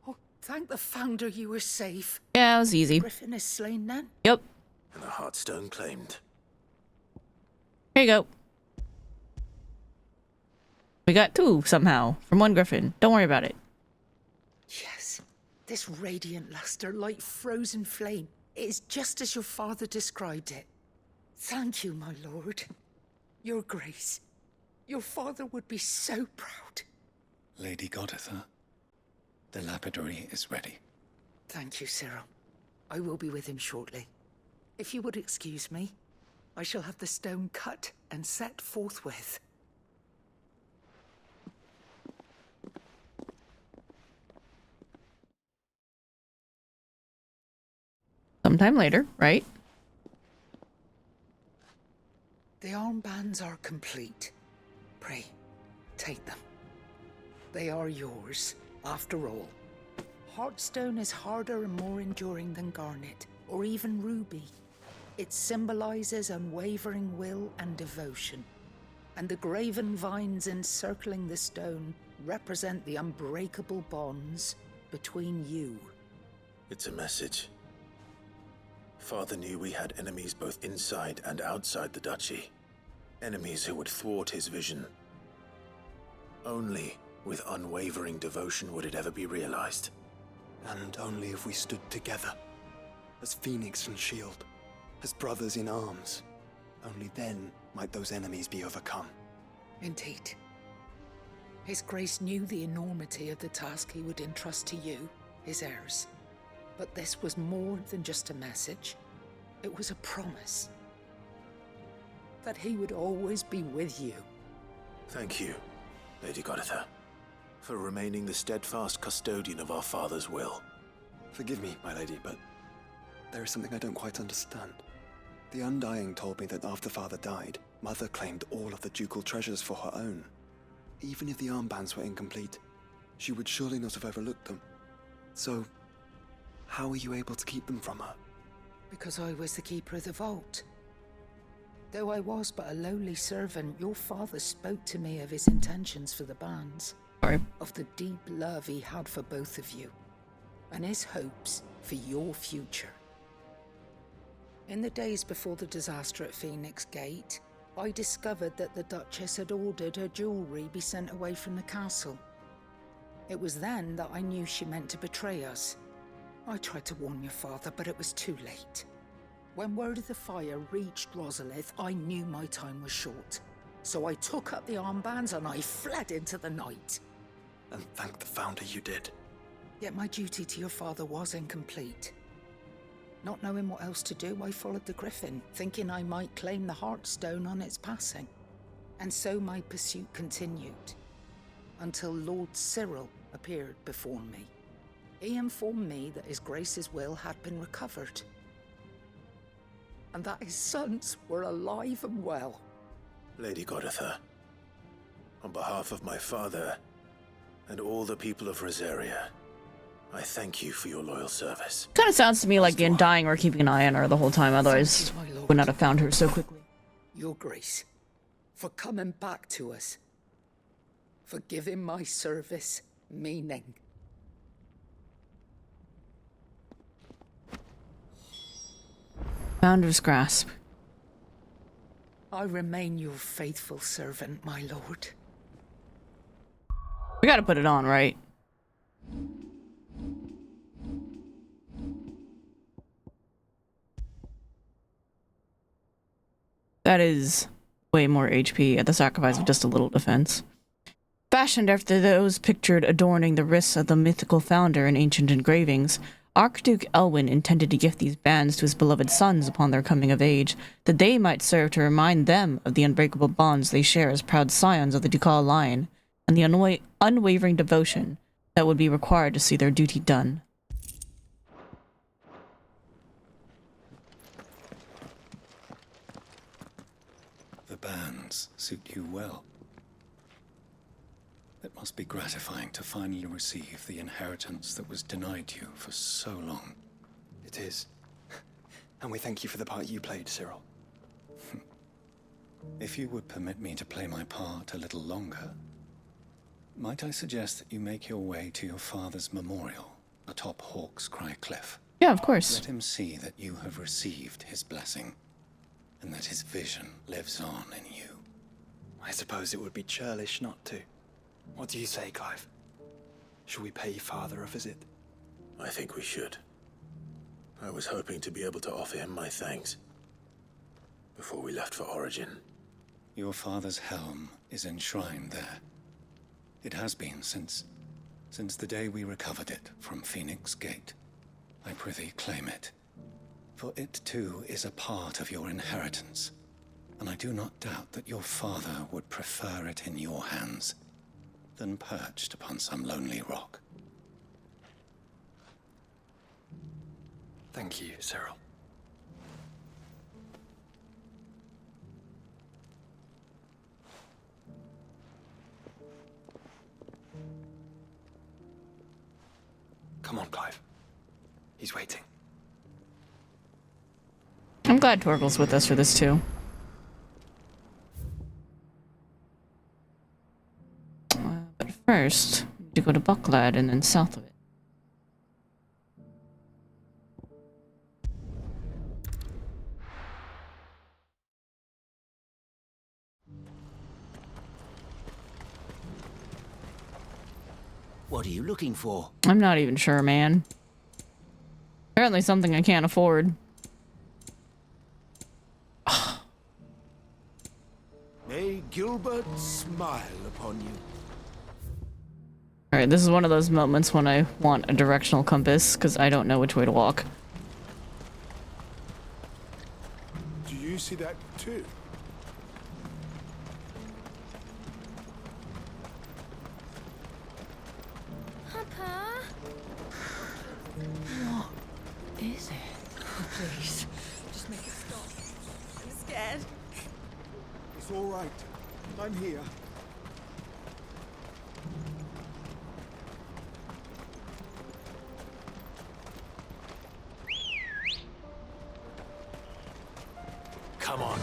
Oh, thank the Founder you were safe. Yeah, it was easy. Griffin is slain then? Yep. And the Heartstone claimed. Here you go. We got 2 somehow from 1 griffin. Don't worry about it. Yes. This radiant luster like frozen flame. It is just as your father described it. Thank you, my lord. Your grace. Your father would be so proud. Lady Goditha, the lapidary is ready. Thank you, Cyril. I will be with him shortly. If you would excuse me, I shall have the stone cut and set forthwith. Sometime later, right? The armbands are complete. Pray, take them. They are yours, after all. Heartstone is harder and more enduring than garnet, or even ruby. It symbolizes unwavering will and devotion. And the graven vines encircling the stone represent the unbreakable bonds between you. It's a message. Father knew we had enemies both inside and outside the duchy. Enemies who would thwart his vision. Only with unwavering devotion would it ever be realized. And only if we stood together, as Phoenix and Shield, as brothers in arms. Only then might those enemies be overcome. Indeed. His Grace knew the enormity of the task he would entrust to you, his heirs. But this was more than just a message. It was a promise. That he would always be with you. Thank you, Lady Goditha, for remaining the steadfast custodian of our father's will. Forgive me, my lady, but there is something I don't quite understand. The Undying told me that after Father died, Mother claimed all of the ducal treasures for her own. Even if the armbands were incomplete, she would surely not have overlooked them. So, how were you able to keep them from her? Because I was the keeper of the vault. Though I was but a lowly servant, your father spoke to me of his intentions for the bands. Sorry. Of the deep love he had for both of you. And his hopes for your future. In the days before the disaster at Phoenix Gate, I discovered that the Duchess had ordered her jewelry be sent away from the castle. It was then that I knew she meant to betray us. I tried to warn your father, but it was too late. When word of the fire reached Rosalith, I knew my time was short. So I took up the armbands and I fled into the night. And thank the Founder you did. Yet my duty to your father was incomplete. Not knowing what else to do, I followed the Griffin, thinking I might claim the Heartstone on its passing. And so my pursuit continued, until Lord Cyril appeared before me. He informed me that His Grace's will had been recovered, and that his sons were alive and well. Lady Goditha, on behalf of my father and all the people of Rosaria, I thank you for your loyal service. Kind of sounds to me like the Undying were keeping an eye on her the whole time, otherwise would not have found her so quickly. Your Grace, for coming back to us, for giving my service meaning. Founder's Grasp. I remain your faithful servant, my lord. We gotta put it on, right? That is way more HP at the sacrifice of just a little defense. Fashioned after those pictured adorning the wrists of the mythical founder in ancient engravings, Archduke Elwyn intended to gift these bands to his beloved sons upon their coming of age, that they might serve to remind them of the unbreakable bonds they share as proud scions of the ducal line, and the unwavering devotion that would be required to see their duty done. The bands suit you well. It must be gratifying to finally receive the inheritance that was denied you for so long. It is. And we thank you for the part you played, Cyril. If you would permit me to play my part a little longer, might I suggest that you make your way to your father's memorial atop Hawk's Cry Cliff? Yeah, of course. Let him see that you have received his blessing, and that his vision lives on in you. I suppose it would be churlish not to. What do you say, Clive? Should we pay Father a visit? I think we should. I was hoping to be able to offer him my thanks before we left for Origin. Your father's helm is enshrined there. It has been since the day we recovered it from Phoenix Gate. I prithee claim it, for it too is a part of your inheritance, and I do not doubt that your father would prefer it in your hands than perched upon some lonely rock. Thank you, Cyril. Come on, Clive. He's waiting. I'm glad Torgal's with us for this too. But first, we need to go to Bucklad and then south of it. What are you looking for? I'm not even sure, man. Apparently something I can't afford. May Gilbert smile upon you. Alright, this is one of those moments when I want a directional compass, because I don't know which way to walk. Do you see that too? Papa? What is it? Oh, please, just make it stop. I'm scared. It's all right. I'm here. Come on.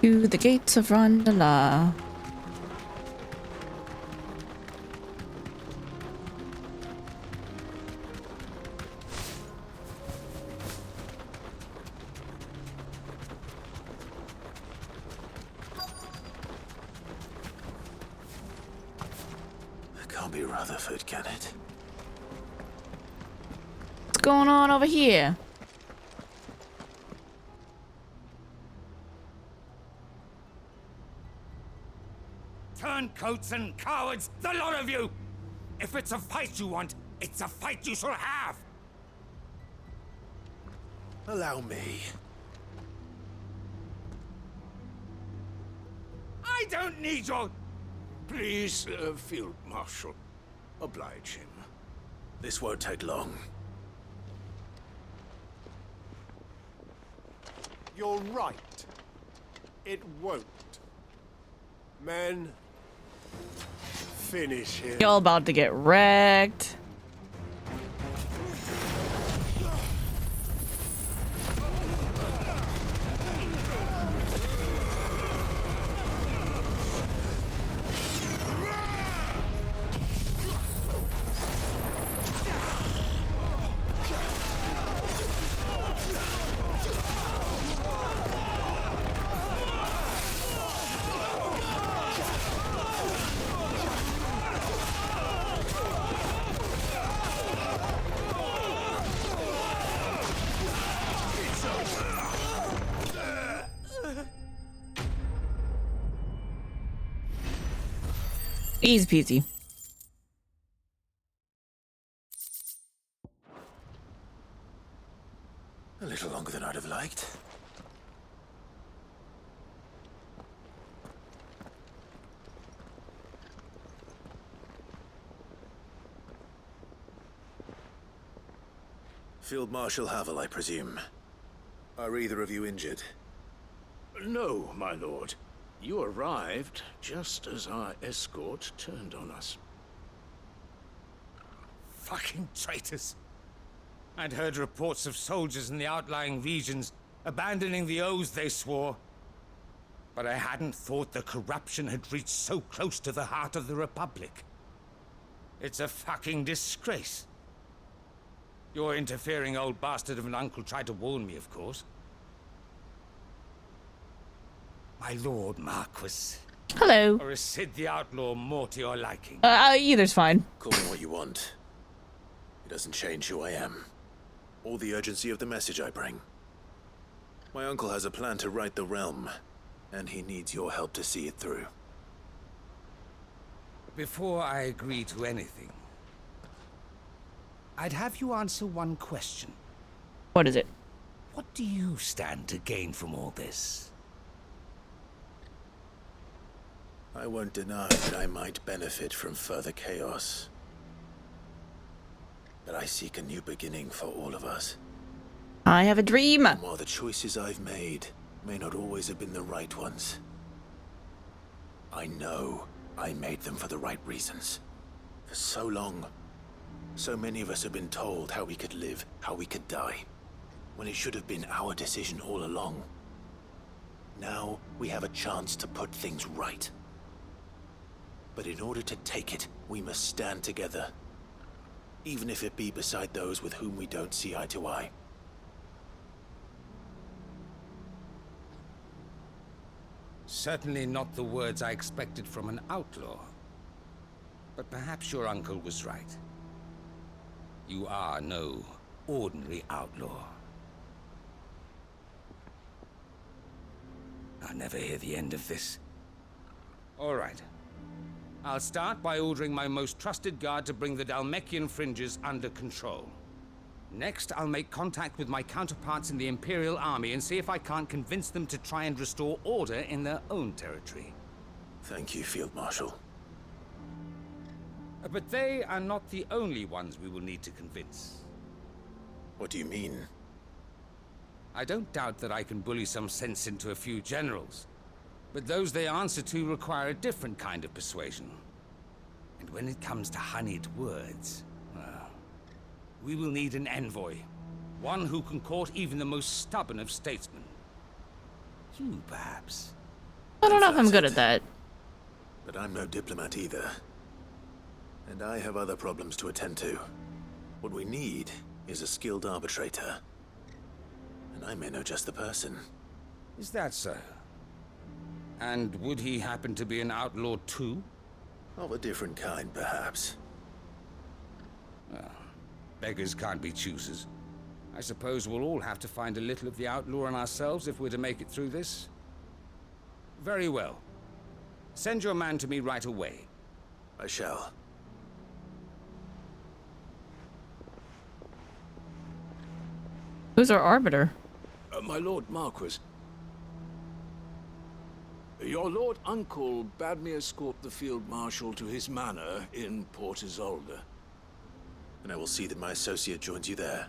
To the gates of Rondala. It can't be Rutherford, can it? What's going on over here? Turncoats and cowards, the lot of you! If it's a fight you want, it's a fight you shall have! Allow me. I don't need your... Please, Field Marshal, oblige him. This won't take long. You're right. It won't. Men, finish him. Y'all about to get wrecked. Easy peasy. A little longer than I'd have liked. Field Marshal Havel, I presume. Are either of you injured? No, my lord. You arrived just as our escort turned on us. Fucking traitors. I'd heard reports of soldiers in the outlying regions abandoning the oaths they swore. But I hadn't thought the corruption had reached so close to the heart of the Republic. It's a fucking disgrace. Your interfering old bastard of an uncle tried to warn me, of course. My lord Marquis. Hello. Or is Sid the Outlaw more to your liking? Either's fine. Call me what you want. It doesn't change who I am, or the urgency of the message I bring. My uncle has a plan to right the realm, and he needs your help to see it through. Before I agree to anything, I'd have you answer one question. What is it? What do you stand to gain from all this? I won't deny that I might benefit from further chaos. But I seek a new beginning for all of us. I have a dream. And while the choices I've made may not always have been the right ones, I know I made them for the right reasons. For so long, so many of us have been told how we could live, how we could die, when it should have been our decision all along. Now we have a chance to put things right. But in order to take it, we must stand together, even if it be beside those with whom we don't see eye to eye. Certainly not the words I expected from an outlaw. But perhaps your uncle was right. You are no ordinary outlaw. I'll never hear the end of this. All right. I'll start by ordering my most trusted guard to bring the Dhalmekian fringes under control. Next, I'll make contact with my counterparts in the Imperial Army and see if I can't convince them to try and restore order in their own territory. Thank you, Field Marshal. But they are not the only ones we will need to convince. What do you mean? I don't doubt that I can bully some sense into a few generals. But those they answer to require a different kind of persuasion. And when it comes to honeyed words, well, we will need an envoy. One who can court even the most stubborn of statesmen. You, perhaps. I don't know if I'm good at that. But I'm no diplomat either. And I have other problems to attend to. What we need is a skilled arbitrator. And I may know just the person. Is that so? And would he happen to be an outlaw too? Of a different kind, perhaps. Well, beggars can't be choosers. I suppose we'll all have to find a little of the outlaw in ourselves if we're to make it through this. Very well. Send your man to me right away. I shall. Who's our arbiter? My lord Marquis. Your lord uncle bade me escort the field marshal to his manor in Port Isolde. And I will see that my associate joins you there.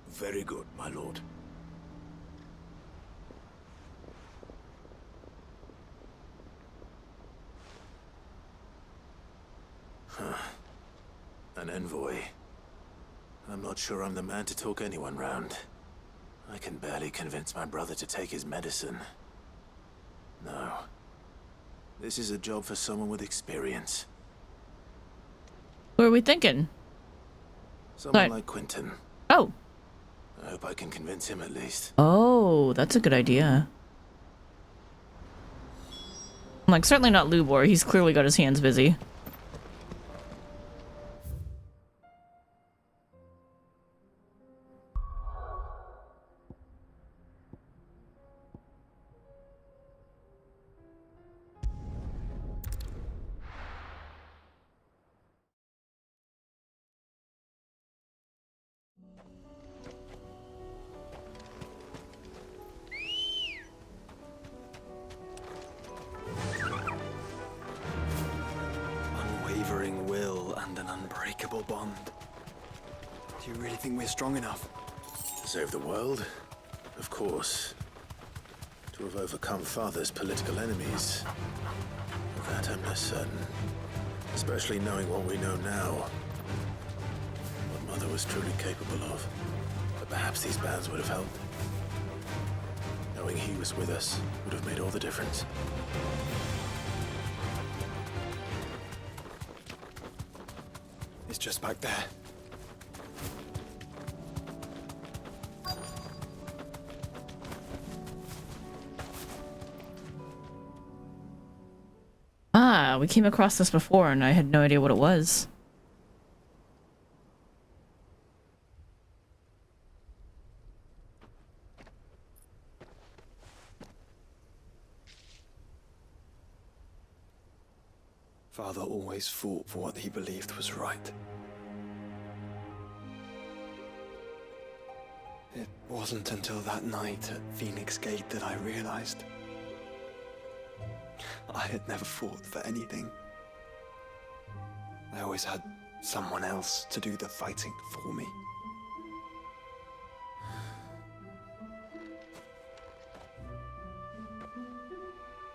Very good, my lord. Huh. An envoy. I'm not sure I'm the man to talk anyone round. I can barely convince my brother to take his medicine. No. This is a job for someone with experience. What are we thinking? Someone like Quentin. Oh. I hope I can convince him at least. Oh, that's a good idea. Like, certainly not Lubor. He's clearly got his hands busy. unbreakable bond. Do you really think we're strong enough? To save the world? Of course. To have overcome Father's political enemies? Of that I'm less certain. Especially knowing what we know now. What Mother was truly capable of. But perhaps these bands would have helped. Knowing he was with us would have made all the difference. It's just back there. Ah, we came across this before and I had no idea what it was. Father always fought for what he believed was right. It wasn't until that night at Phoenix Gate that I realized I had never fought for anything. I always had someone else to do the fighting for me.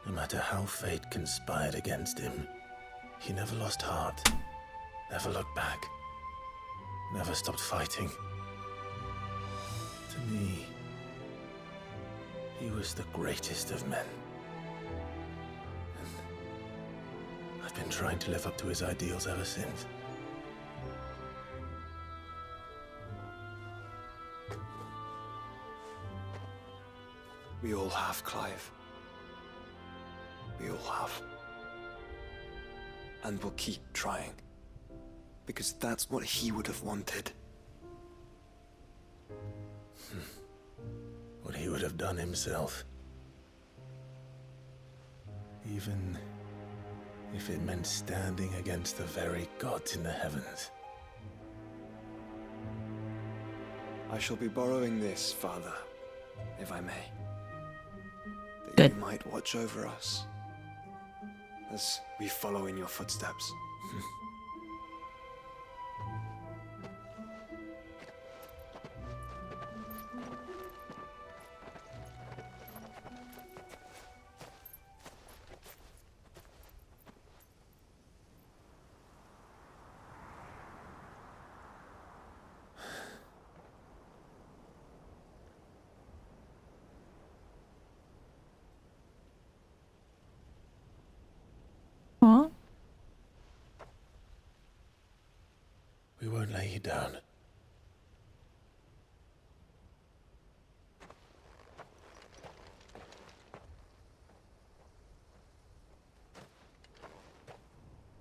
No matter how fate conspired against him, he never lost heart, never looked back, never stopped fighting. To me, he was the greatest of men. And I've been trying to live up to his ideals ever since. We all have, Clive. We all have. And we'll keep trying. Because that's what he would have wanted. What he would have done himself. Even if it meant standing against the very gods in the heavens. I shall be borrowing this, Father, if I may. That Good. you might watch over us as we follow in your footsteps. Aw. We won't lay you down.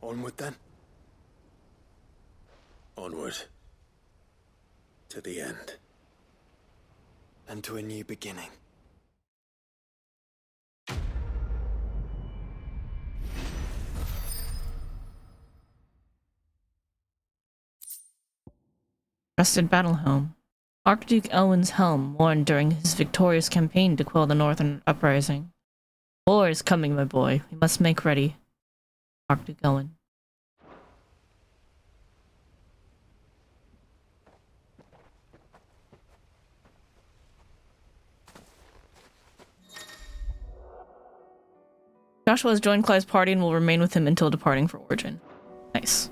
Onward then. Onward. To the end. And to a new beginning. Rusted battle helm. Archduke Elwin's helm, worn during his victorious campaign to quell the Northern Uprising. War is coming, my boy. We must make ready. Archduke Elwin. Joshua has joined Clive's party and will remain with him until departing for Origin. Nice.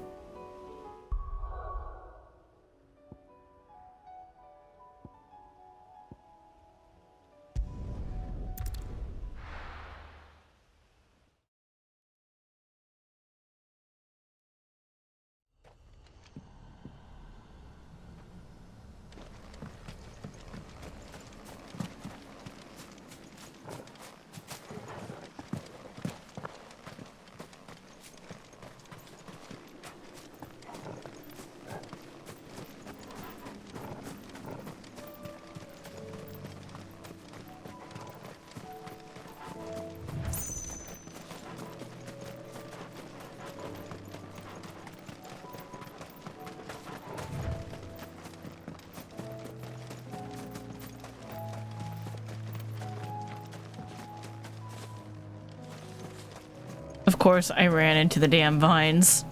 Of course, I ran into the damn vines.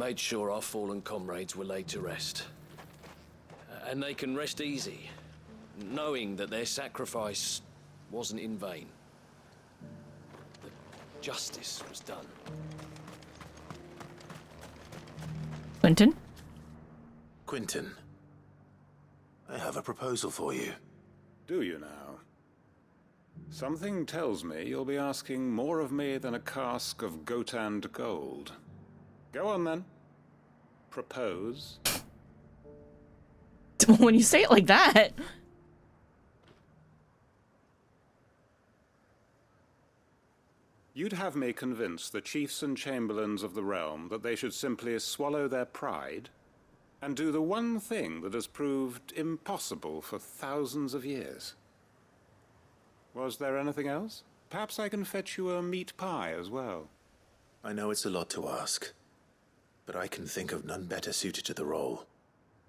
made sure our fallen comrades were laid to rest. And they can rest easy, knowing that their sacrifice wasn't in vain. That justice was done. Quentin? Quentin, I have a proposal for you. Do you now? Something tells me you'll be asking more of me than a cask of Gotand gold. Go on then. Propose. When you say it like that. You'd have me convince the chiefs and chamberlains of the realm that they should simply swallow their pride and do the one thing that has proved impossible for thousands of years. Was there anything else? Perhaps I can fetch you a meat pie as well. I know it's a lot to ask, but I can think of none better suited to the role.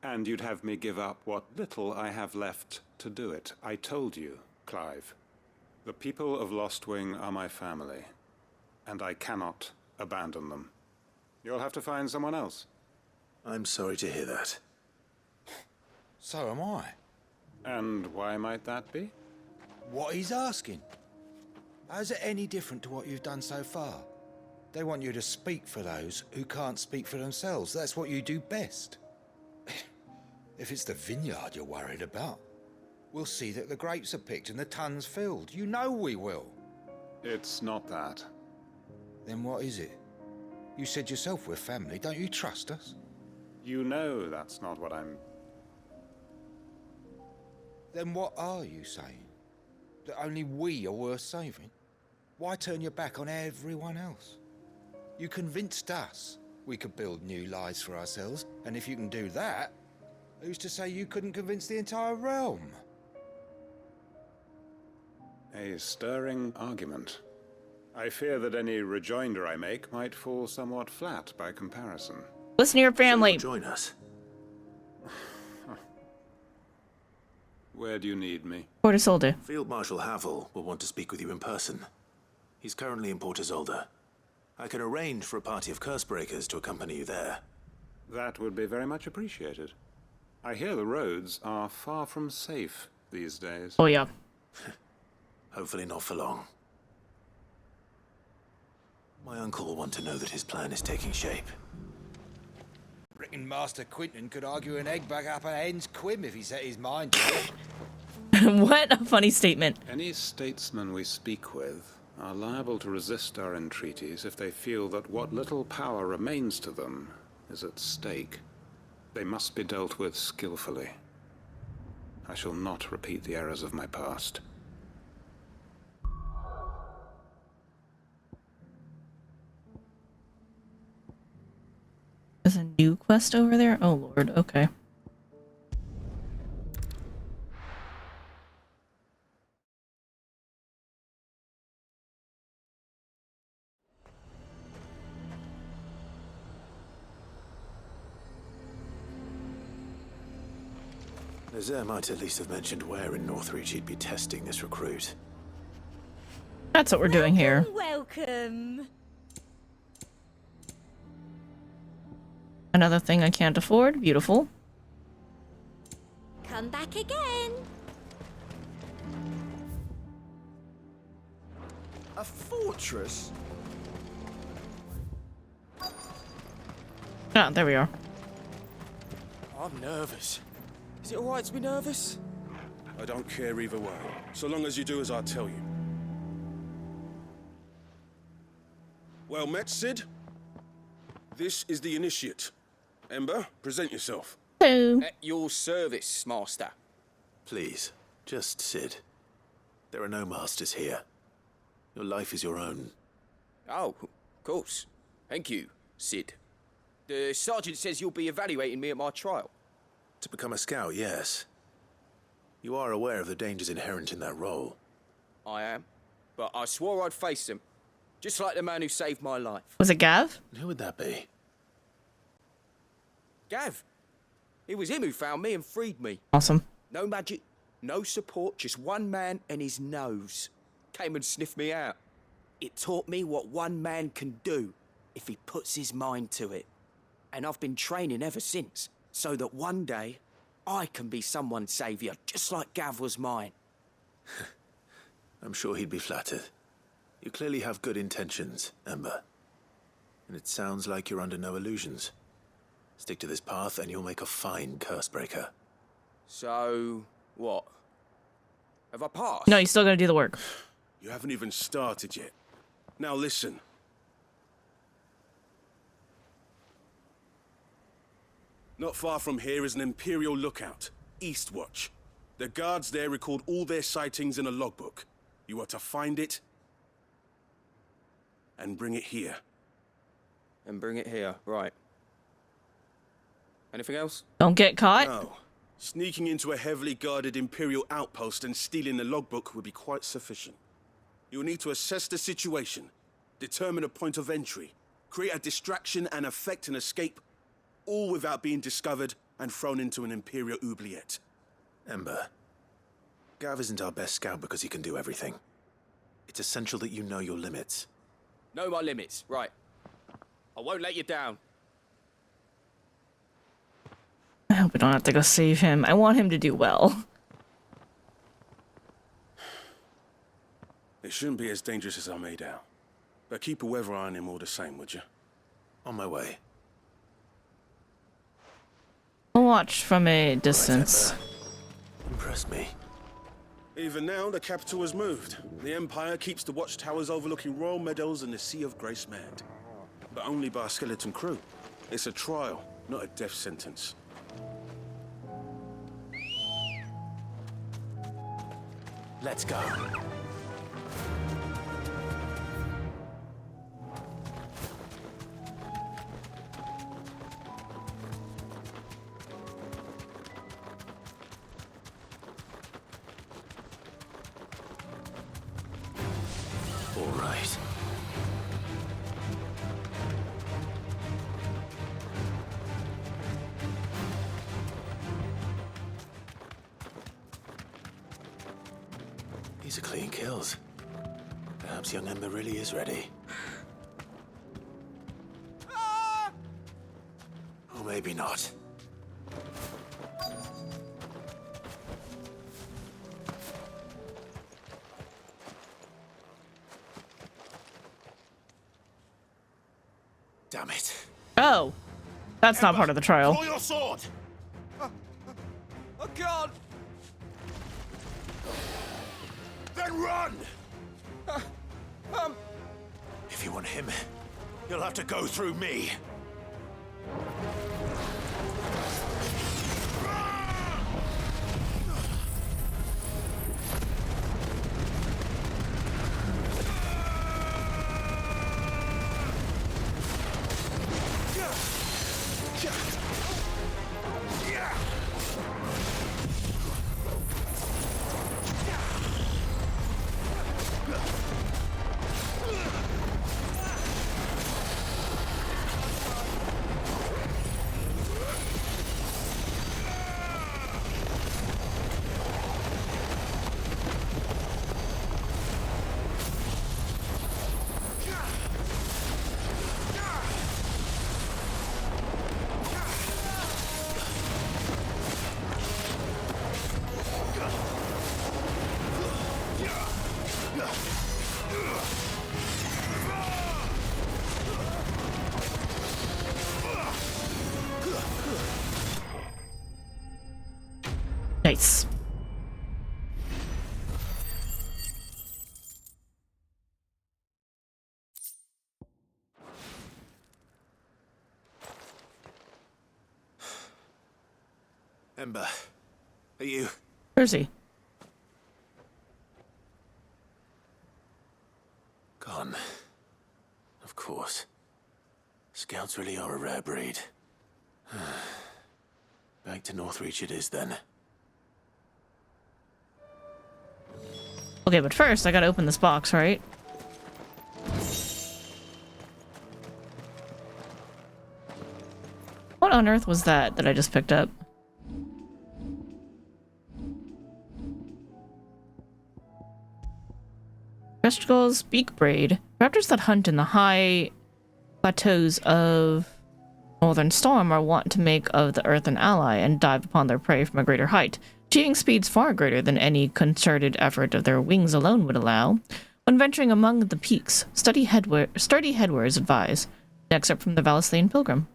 And you'd have me give up what little I have left to do it. I told you, Clive. The people of Lostwing are my family, and I cannot abandon them. You'll have to find someone else. I'm sorry to hear that. So am I. And why might that be? What he's asking. How's it any different to what you've done so far? They want you to speak for those who can't speak for themselves. That's what you do best. If it's the vineyard you're worried about, we'll see that the grapes are picked and the tons filled. You know we will. It's not that. Then what is it? You said yourself we're family. Don't you trust us? You know that's not what I'm... Then what are you saying? That only we are worth saving? Why turn your back on everyone else? You convinced us we could build new lives for ourselves, and if you can do that, who's to say you couldn't convince the entire realm? A stirring argument. I fear that any rejoinder I make might fall somewhat flat by comparison. Listen to your family. Join us. Where do you need me? Port Isolde. Field Marshal Havel will want to speak with you in person. He's currently in Port Isolde. I can arrange for a party of Cursebreakers to accompany you there. That would be very much appreciated. I hear the roads are far from safe these days. Oh, yeah. Hopefully not for long. My uncle will want to know that his plan is taking shape. Reckon Master Quinton could argue an egg back up a hen's quim if he set his mind to it. What a funny statement. Any statesmen we speak with are liable to resist our entreaties if they feel that what little power remains to them is at stake. They must be dealt with skillfully. I shall not repeat the errors of my past. There's a new quest over there? Oh lord, okay. Nazaire might at least have mentioned where in Northreach he'd be testing this recruit. That's what we're doing here. Welcome. Another thing I can't afford. Beautiful. Come back again. A fortress? Ah, there we are. I'm nervous. Is it alright to be nervous? I don't care either way, so long as you do as I tell you. Well met, Sid. This is the initiate. Ember, present yourself. Hello. At your service, Master. Please, just Sid. There are no masters here. Your life is your own. Oh, of course. Thank you, Sid. The sergeant says you'll be evaluating me at my trial. To become a scout, yes. You are aware of the dangers inherent in that role. I am. But I swore I'd face them. Just like the man who saved my life. Was it Gav? Who would that be? Gav. It was him who found me and freed me. Awesome. No magic, no support, just one man and his nose. Came and sniffed me out. It taught me what one man can do if he puts his mind to it. And I've been training ever since, so that one day I can be someone's saviour, just like Gav was mine. I'm sure he'd be flattered. You clearly have good intentions, Ember. And it sounds like you're under no illusions. Stick to this path and you'll make a fine Cursebreaker. So, what? Have I passed? No, you still gotta do the work. You haven't even started yet. Now listen. Not far from here is an Imperial lookout, Eastwatch. The guards there record all their sightings in a logbook. You are to find it and bring it here. And bring it here, right. Anything else? Don't get caught. No. Sneaking into a heavily guarded Imperial outpost and stealing the logbook would be quite sufficient. You'll need to assess the situation, determine a point of entry, create a distraction and effect an escape, all without being discovered and thrown into an Imperial oubliette. Ember, Gav isn't our best scout because he can do everything. It's essential that you know your limits. Know my limits, right. I won't let you down. I hope we don't have to go save him. I want him to do well. It shouldn't be as dangerous as I made out. But keep a weather eye on him all the same, would you? On my way. I'll watch from a distance. Impress me. Even now, the capital has moved. The Empire keeps the watchtowers overlooking royal meadows and the Sea of Grace manned. But only by a skeleton crew. It's a trial, not a death sentence. Let's go. All right. These are clean kills. Perhaps young Ember really is ready. Or maybe not. Damn it. Oh, that's not part of the trial. Draw your sword! I can't! Then run! If you want him, you'll have to go through me. Nice. Ember, are you? Where's he? Gone. Of course. Scouts really are a rare breed. Back to Northreach it is then. Okay, but first I gotta open this box, right? What on earth was that I just picked up? Vestigals, beak braid. Raptors that hunt in the high plateaus of Northern Storm are wont to make of the Earth an ally and dive upon their prey from a greater height, achieving speeds far greater than any concerted effort of their wings alone would allow. When venturing among the peaks, sturdy headwear is advised. An excerpt from the Valisthean Pilgrim.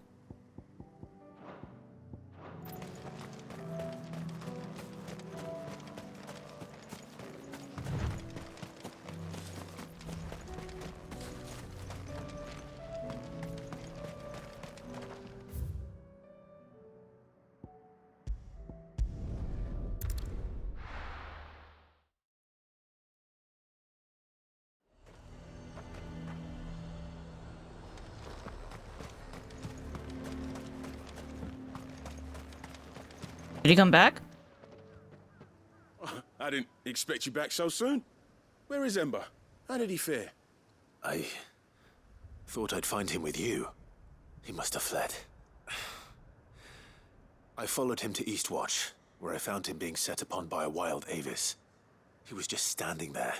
Did he come back? I didn't expect you back so soon. Where is Ember? How did he fare? I thought I'd find him with you. He must have fled. I followed him to Eastwatch, where I found him being set upon by a wild Avis. He was just standing there.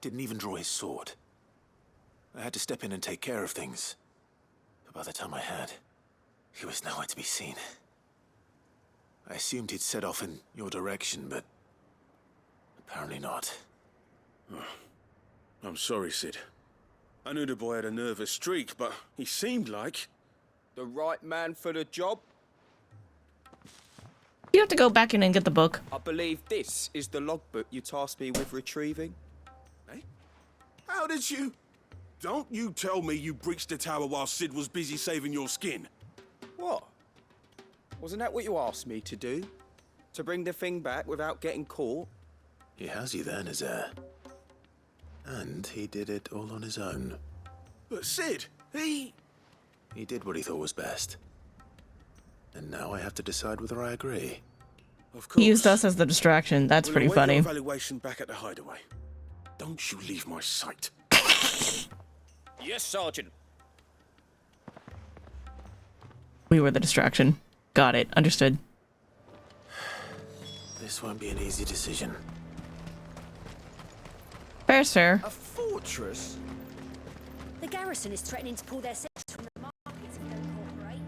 Didn't even draw his sword. I had to step in and take care of things. But by the time I had, he was nowhere to be seen. I assumed he'd set off in your direction, but apparently not. Oh, I'm sorry, Sid. I knew the boy had a nervous streak, but he seemed like... The right man for the job? You have to go back in and get the book. I believe this is the logbook you tasked me with retrieving. Eh? How did you... Don't you tell me you breached the tower while Sid was busy saving your skin. What? Wasn't that what you asked me to do? To bring the thing back without getting caught? He has you there, Nazaire. And he did it all on his own. But Sid, he did what he thought was best. And now I have to decide whether I agree. Of course. He used us as the distraction. That's pretty funny. Your evaluation back at the hideaway. Don't you leave my sight. Yes, Sergeant. We were the distraction. Got it. Understood. This won't be an easy decision. Fair's fair. A fortress? The garrison is threatening to pull their settlers from the markets if we don't cooperate.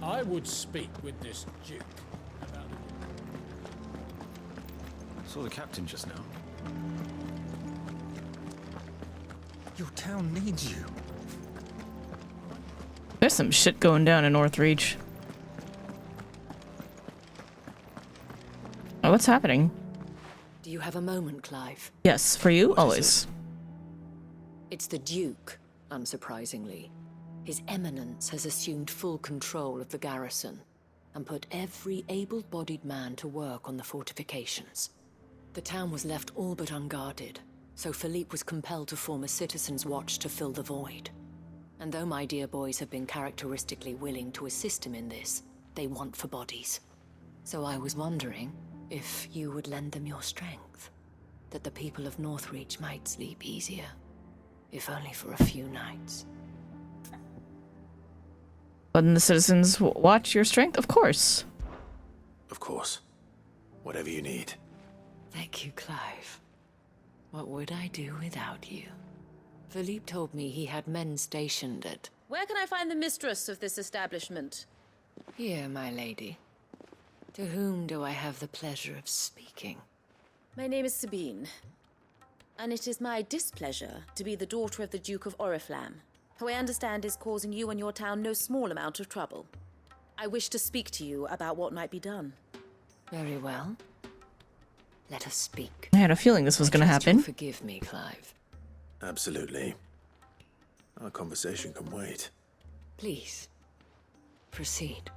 I would speak with this Duke about it. Saw the captain just now. Your town needs you. There's some shit going down in Northreach. Oh, what's happening? Do you have a moment, Clive? Yes, for you, always. It's the Duke, unsurprisingly. His Eminence has assumed full control of the garrison and put every able-bodied man to work on the fortifications. The town was left all but unguarded, so Philippe was compelled to form a citizens' watch to fill the void. And though my dear boys have been characteristically willing to assist him in this, they want for bodies. So I was wondering if you would lend them your strength, that the people of Northreach might sleep easier, if only for a few nights. Letting the citizens watch your strength? Of course. Of course. Whatever you need. Thank you, Clive. What would I do without you? Philippe told me he had men stationed at... Where can I find the mistress of this establishment? Here, my lady. To whom do I have the pleasure of speaking? My name is Sabine, and it is my displeasure to be the daughter of the Duke of Oriflamme, who I understand is causing you and your town no small amount of trouble. I wish to speak to you about what might be done. Very well. Let us speak. I had a feeling this was going to happen. Forgive me, Clive. Absolutely. Our conversation can wait. Please, proceed.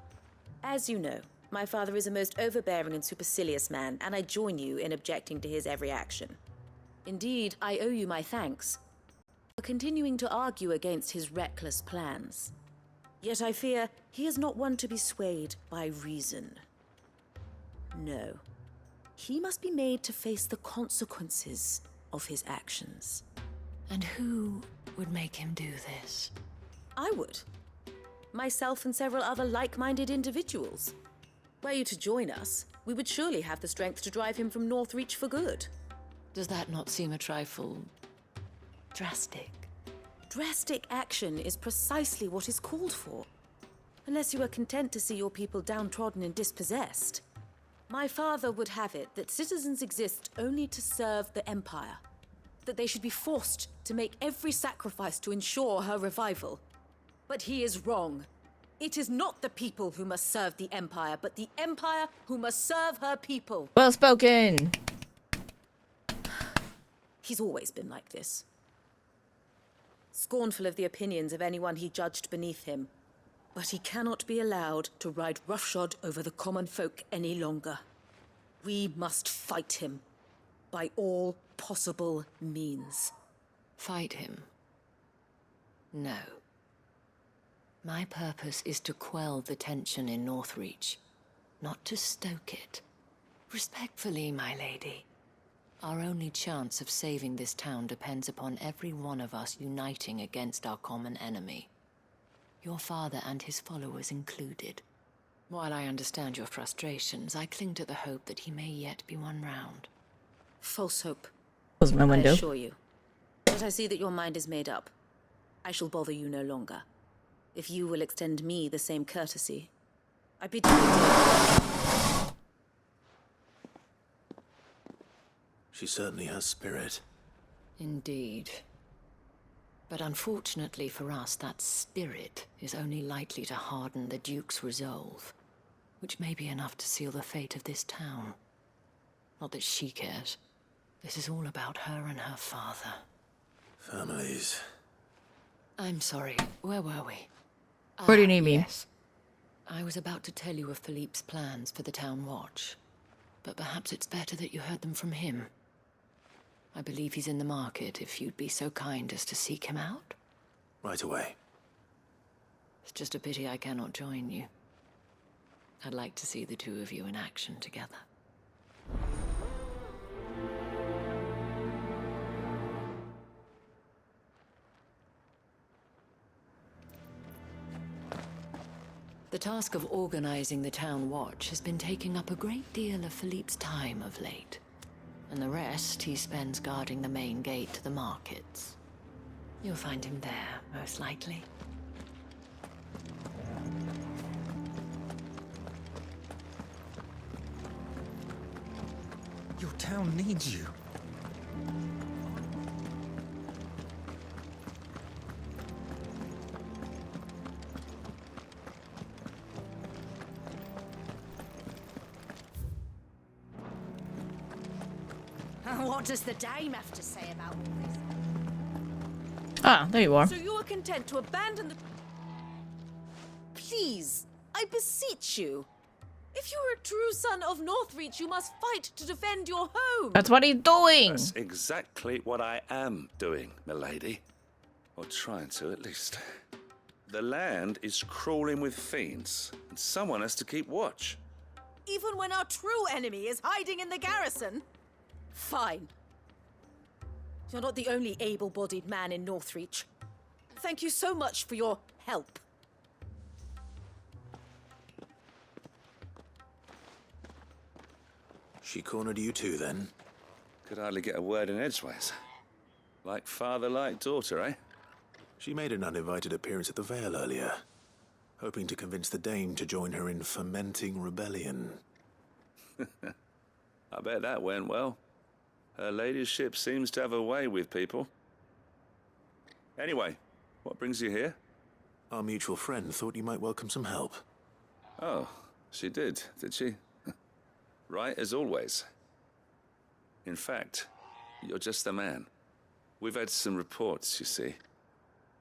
As you know, my father is a most overbearing and supercilious man, and I join you in objecting to his every action. Indeed, I owe you my thanks for continuing to argue against his reckless plans. Yet I fear he is not one to be swayed by reason. No. He must be made to face the consequences of his actions. And who would make him do this? I would. Myself and several other like-minded individuals. Were you to join us, we would surely have the strength to drive him from Northreach for good. Does that not seem a trifle drastic? Drastic action is precisely what is called for. Unless you are content to see your people downtrodden and dispossessed. My father would have it that citizens exist only to serve the Empire. That they should be forced to make every sacrifice to ensure her revival. But he is wrong. It is not the people who must serve the Empire, but the Empire who must serve her people. Well spoken. He's always been like this. Scornful of the opinions of anyone he judged beneath him. But he cannot be allowed to ride roughshod over the common folk any longer. We must fight him. By all possible means. Fight him? No. My purpose is to quell the tension in Northreach, not to stoke it. Respectfully, my lady. Our only chance of saving this town depends upon every one of us uniting against our common enemy. Your father and his followers included. While I understand your frustrations, I cling to the hope that he may yet be won round. False hope. Close my window. I assure you. But I see that your mind is made up. I shall bother you no longer. If you will extend me the same courtesy, I bid you. She certainly has spirit. Indeed. But unfortunately for us, that spirit is only likely to harden the Duke's resolve, which may be enough to seal the fate of this town. Not that she cares. This is all about her and her father. Families. I'm sorry, where were we? Where do you need me? Yes. I was about to tell you of Philippe's plans for the town watch, but perhaps it's better that you heard them from him. I believe he's in the market, if you'd be so kind as to seek him out. Right away. It's just a pity I cannot join you. I'd like to see the two of you in action together. The task of organizing the town watch has been taking up a great deal of Philippe's time of late. And the rest he spends guarding the main gate to the markets. You'll find him there, most likely. Your town needs you. What does the dame have to say about all this? Ah, there you are. So you are content to abandon the... Please, I beseech you. If you are a true son of Northreach, you must fight to defend your home. That's what he's doing. That's exactly what I am doing, milady. Or trying to, at least. The land is crawling with fiends, and someone has to keep watch. Even when our true enemy is hiding in the garrison? Fine. You're not the only able-bodied man in Northreach. Thank you so much for your help. She cornered you too, then? Could hardly get a word in edgeways. Like father, like daughter, eh? She made an uninvited appearance at the Vale earlier, hoping to convince the Dame to join her in fomenting rebellion. I bet that went well. Her ladyship seems to have a way with people. Anyway, what brings you here? Our mutual friend thought you might welcome some help. Oh, she did she? Right as always. In fact, you're just the man. We've had some reports, you see.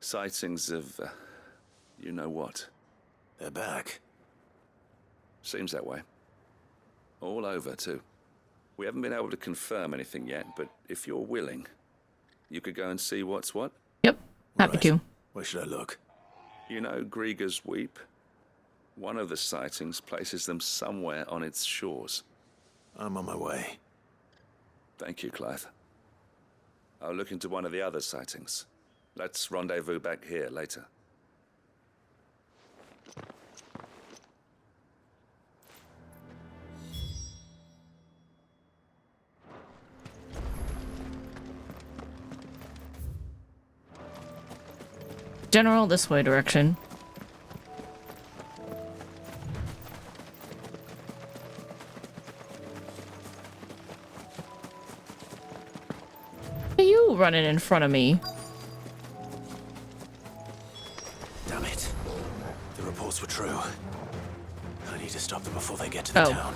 Sightings of, you know what. They're back. Seems that way. All over, too. We haven't been able to confirm anything yet, but if you're willing, you could go and see what's what. Yep, happy to. Where should I look? You know Grieger's Weep? One of the sightings places them somewhere on its shores. I'm on my way. Thank you, Clive. I'll look into one of the other sightings. Let's rendezvous back here later. General, this way direction. Are you running in front of me? Damn it. The reports were true. I need to stop them before they get to the town.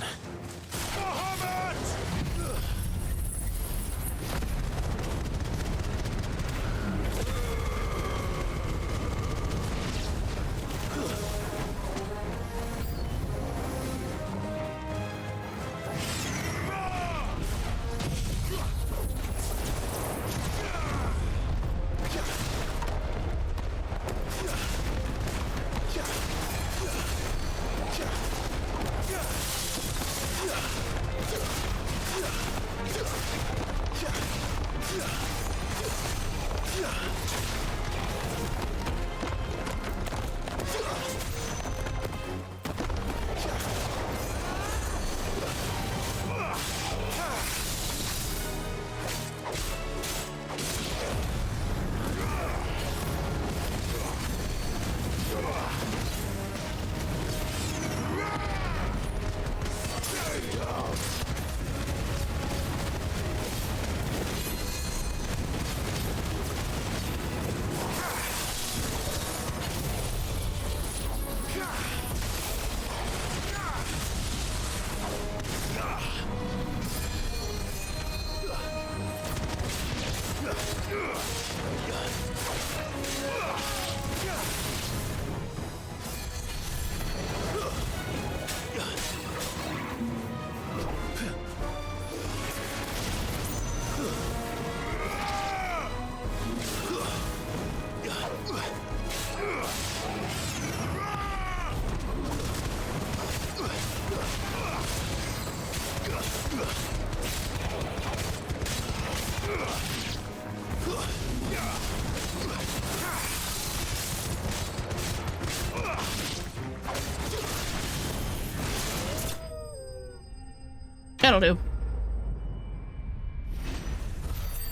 That'll do.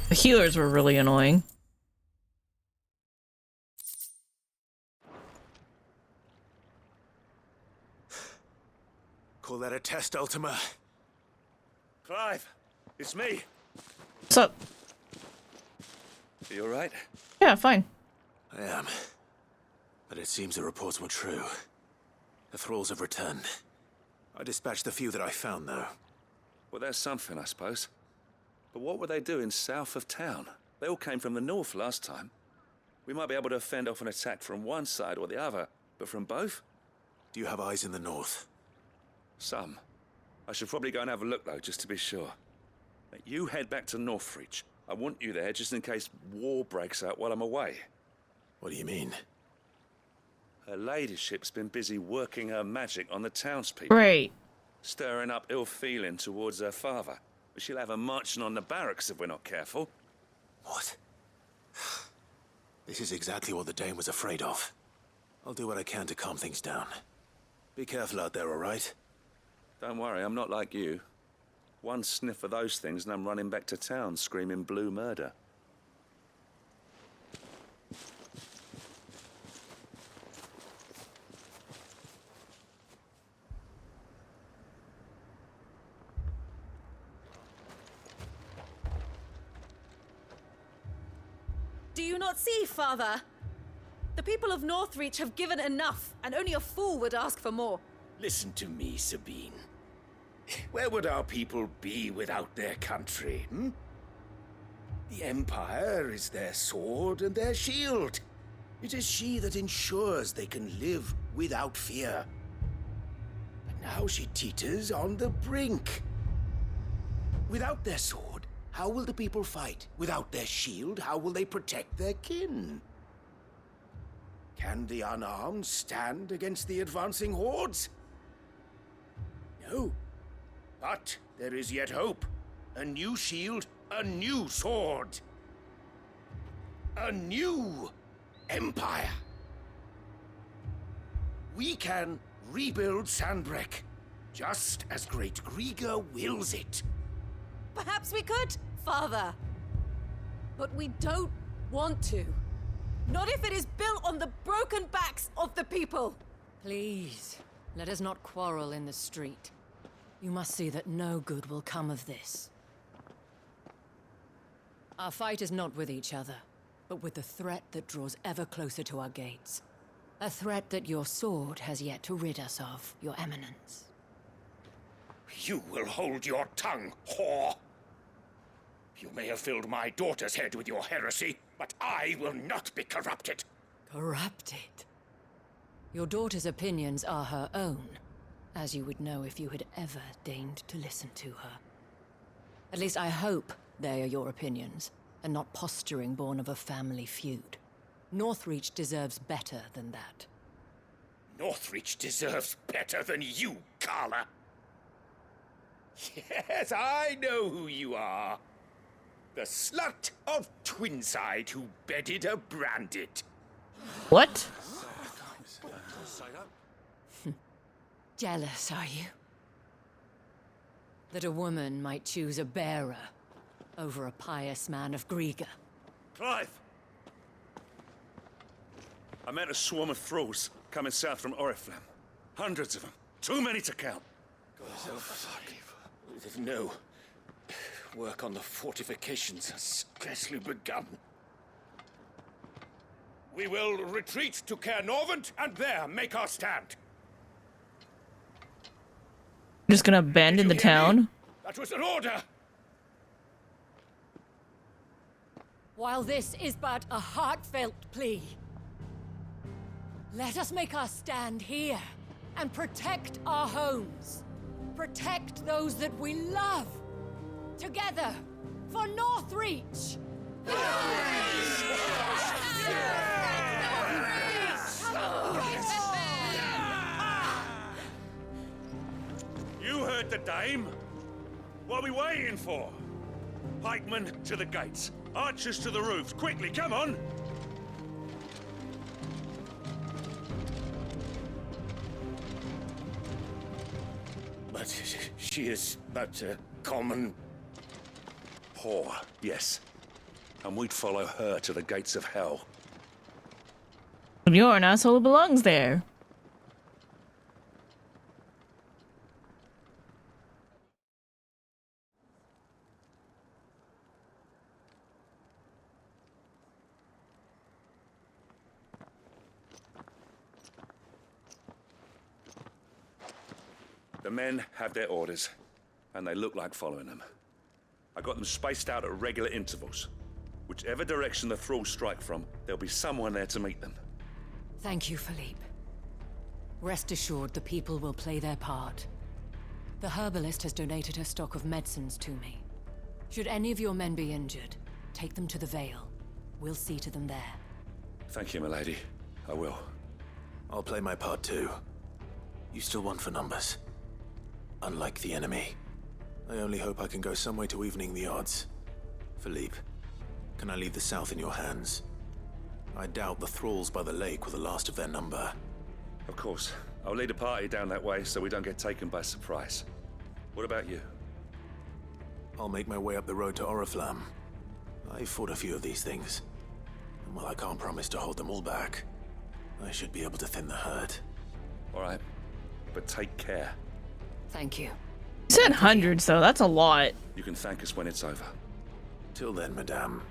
The healers were really annoying. Call that a test, Ultima? Clive, it's me. What's up? You alright? Yeah, fine. I am. But it seems the reports were true. The thralls have returned. I dispatched the few that I found, though. Well, that's something, I suppose. But what were they doing south of town? They all came from the north last time. We might be able to fend off an attack from one side or the other, but from both? Do you have eyes in the north? Some. I should probably go and have a look, though, just to be sure. Now, you head back to Northreach. I want you there just in case war breaks out while I'm away. What do you mean? Her ladyship's been busy working her magic on the townspeople. Right. Stirring up ill feeling towards her father. But she'll have her marching on the barracks if we're not careful. What? This is exactly what the Dane was afraid of. I'll do what I can to calm things down. Be careful out there, all right? Don't worry, I'm not like you. One sniff of those things and I'm running back to town screaming blue murder. Do you not see, Father? The people of Northreach have given enough, and only a fool would ask for more. Listen to me, Sabine. Where would our people be without their country, hmm? The Empire is their sword and their shield. It is she that ensures they can live without fear. But now she teeters on the brink. Without their sword, how will the people fight? Without their shield, how will they protect their kin? Can the unarmed stand against the advancing hordes? No. But there is yet hope. A new shield, a new sword. A new empire. We can rebuild Sandbreck, just as Great Grieger wills it. Perhaps we could, Father. But we don't want to. Not if it is built on the broken backs of the people! Please, let us not quarrel in the street. You must see that no good will come of this. Our fight is not with each other, but with the threat that draws ever closer to our gates. A threat that your sword has yet to rid us of, Your Eminence. You will hold your tongue, whore! You may have filled my daughter's head with your heresy, but I will not be corrupted. Corrupted? Your daughter's opinions are her own, as you would know if you had ever deigned to listen to her. At least I hope they are your opinions, and not posturing born of a family feud. Northreach deserves better than that. Northreach deserves better than you, Carla. Yes, I know who you are. The slut of Twinside who bedded a branded. What? Jealous, are you? That a woman might choose a bearer over a pious man of Griega. Clive! I met a swarm of thralls coming south from Oriflamme. Hundreds of them. Too many to count. There's no work on the fortifications has scarcely begun. We will retreat to Caer Norvent and there make our stand. Just gonna abandon the town? That was an order! While this is but a heartfelt plea, let us make our stand here and protect our homes. Protect those that we love. Together, for Northreach! You heard the dame. What are we waiting for? Pikemen to the gates. Archers to the roofs. Quickly, come on! But she is but a common whore, yes. And we'd follow her to the gates of hell. You're an asshole who belongs there. The men have their orders, and they look like following them. I got them spaced out at regular intervals. Whichever direction the thralls strike from, there'll be someone there to meet them. Thank you, Philippe. Rest assured the people will play their part. The herbalist has donated her stock of medicines to me. Should any of your men be injured, take them to the Vale. We'll see to them there. Thank you, milady. I will. I'll play my part too. You still want for numbers. Unlike the enemy. I only hope I can go some way to evening the odds. Philippe, can I leave the south in your hands? I doubt the thralls by the lake were the last of their number. Of course. I'll lead a party down that way so we don't get taken by surprise. What about you? I'll make my way up the road to Oriflamme. I've fought a few of these things. And while I can't promise to hold them all back, I should be able to thin the herd. All right. But take care. Thank you. You said hundreds, though. That's a lot. You can thank us when it's over. Till then, madame.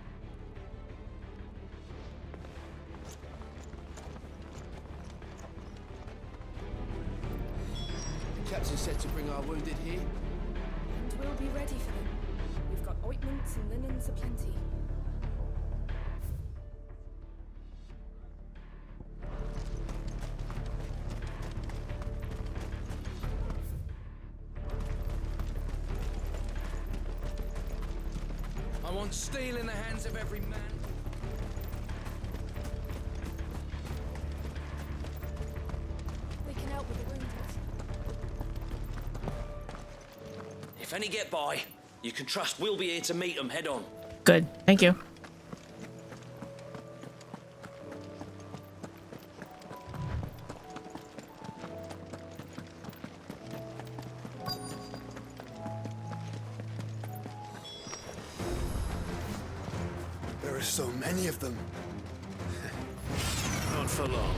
The captain said to bring our wounded here. And we'll be ready for them. We've got ointments and linens aplenty. I want steel in the hands of every man. We can help with the wounded. If any get by, you can trust we'll be here to meet them head on. Good. Thank you. There are so many of them. Not for long.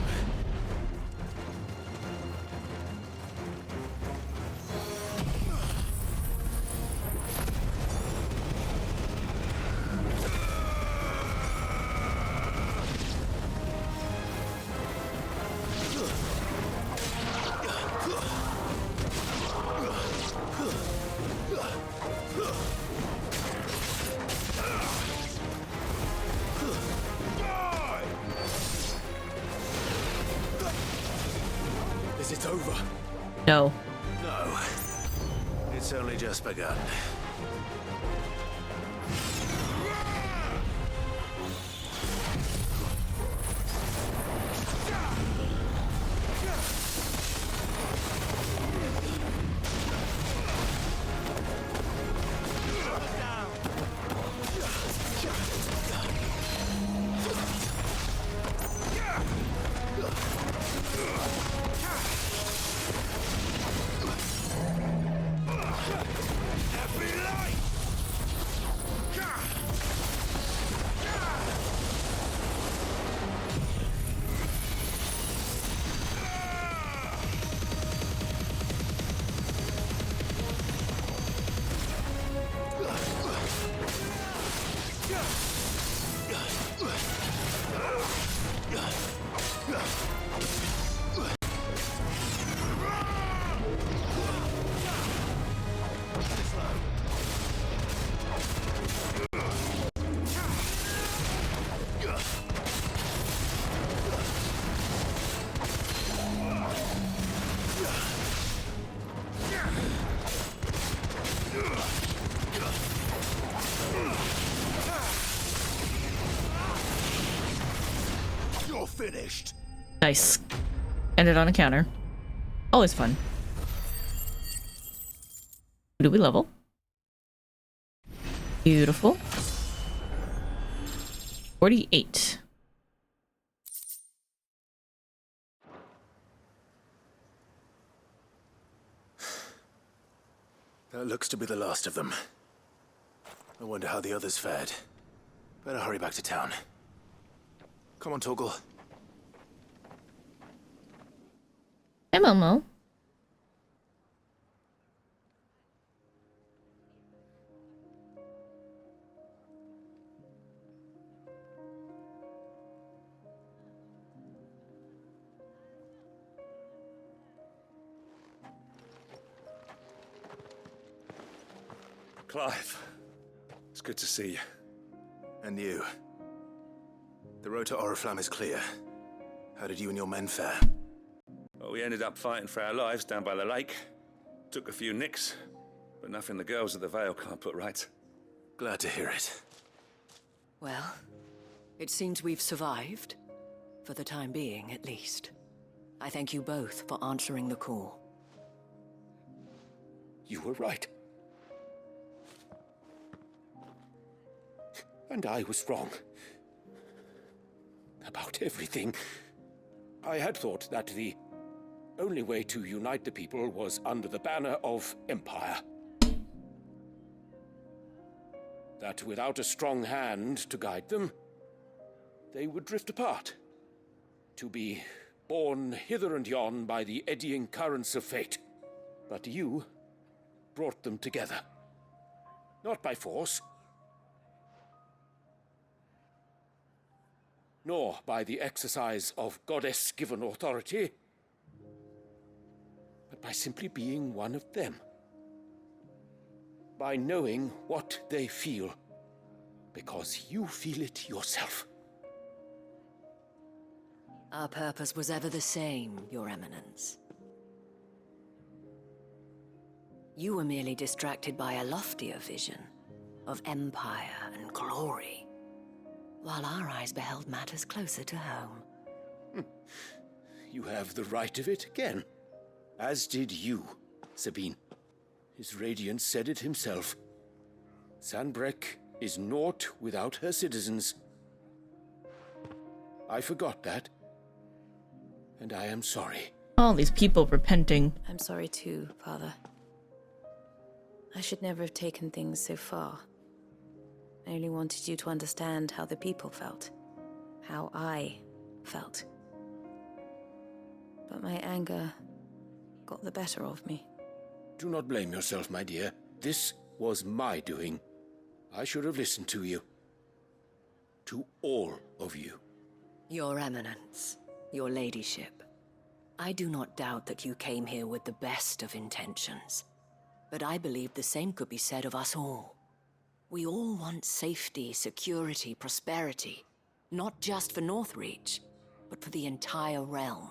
Is it over? No. No. It's only just begun. You're finished. Nice. Ended on a counter. Always fun. Who do we level? Beautiful. 48. That looks to be the last of them. I wonder how the others fared. Better hurry back to town. Come on, Torgal. Hey, Momo. Clive, it's good to see you. And you. The road to Oriflamme is clear. How did you and your men fare? Well, we ended up fighting for our lives down by the lake. Took a few nicks, but nothing the girls of the Vale can't put right. Glad to hear it. Well, it seems we've survived. For the time being, at least. I thank you both for answering the call. You were right. And I was wrong. About everything. I had thought that the only way to unite the people was under the banner of Empire. That without a strong hand to guide them, they would drift apart. To be borne hither and yon by the eddying currents of fate. But you brought them together. Not by force, nor by the exercise of goddess-given authority, but by simply being one of them. By knowing what they feel, because you feel it yourself. Our purpose was ever the same, Your Eminence. You were merely distracted by a loftier vision of empire and glory, while our eyes beheld matters closer to home. You have the right of it again. As did you, Sabine. His Radiance said it himself. Sanbreque is naught without her citizens. I forgot that. And I am sorry. All these people repenting. I'm sorry too, Father. I should never have taken things so far. I only wanted you to understand how the people felt. How I felt. but my anger got the better of me. Do not blame yourself, my dear. This was my doing. I should have listened to you. To all of you. Your Eminence, your ladyship, I do not doubt that you came here with the best of intentions. But I believe the same could be said of us all. We all want safety, security, prosperity. Not just for Northreach, but for the entire realm.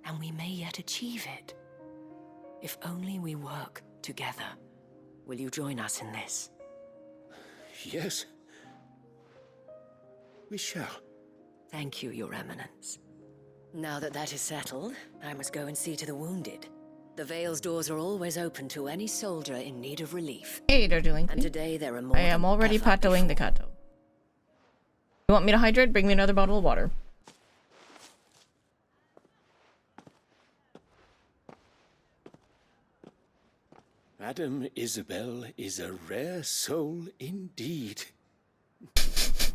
And we may yet achieve it. If only we work together. Will you join us in this? Yes. We shall. Thank you, Your Eminence. Now that that is settled, I must go and see to the wounded. The Vale's doors are always open to any soldier in need of relief. Hey, Darjeeling. And today there are more I am already patoing the Kato. You want me to hydrate? Bring me another bottle of water. Madam Isabel is a rare soul indeed.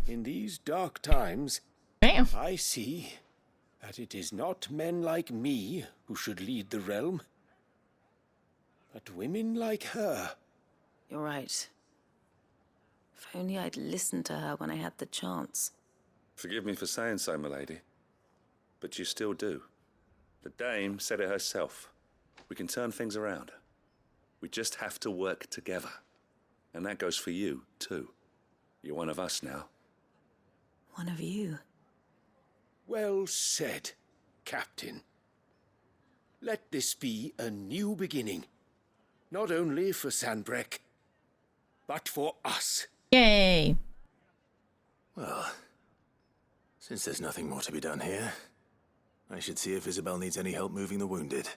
In these dark times, I see that it is not men like me who should lead the realm, but women like her. You're right. If only I'd listened to her when I had the chance. Forgive me for saying so, milady, but you still do. The dame said it herself. We can turn things around. We just have to work together. And that goes for you, too. You're one of us now. One of you? Well said, Captain. Let this be a new beginning. Not only for Sanbreque, but for us. Yay! Well, since there's nothing more to be done here, I should see if Isabel needs any help moving the wounded.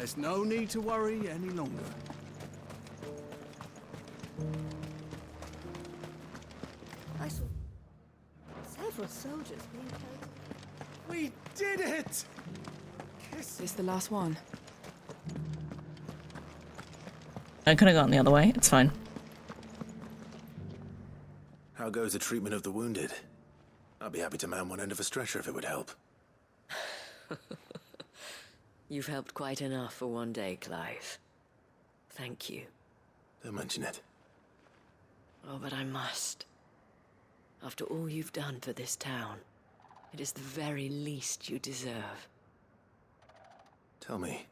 There's no need to worry any longer. I saw several soldiers being killed. We did it! Is this the last one? I could have gone the other way. It's fine. How goes the treatment of the wounded? I'd be happy to man one end of a stretcher if it would help. You've helped quite enough for one day, Clive. Thank you. Don't mention it. Oh, but I must. After all you've done for this town, it is the very least you deserve. Tell me,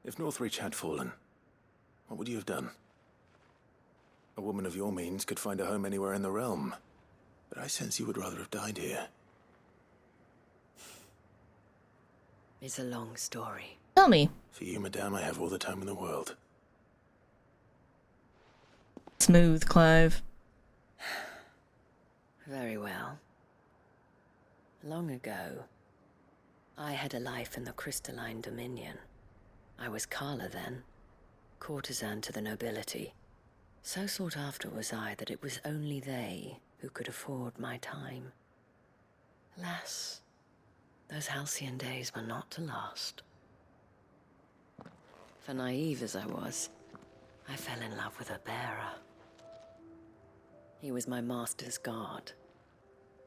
if Northreach had fallen, what would you have done? A woman of your means could find a home anywhere in the realm, but I sense you would rather have died here. It's a long story. Tell me. For you, madame, I have all the time in the world. Smooth, Clive. Very well. Long ago, I had a life in the Crystalline Dominion. I was Carla then, courtesan to the nobility. So sought after was I that it was only they who could afford my time. Alas, those halcyon days were not to last. For naive as I was, I fell in love with a bearer. He was my master's guard,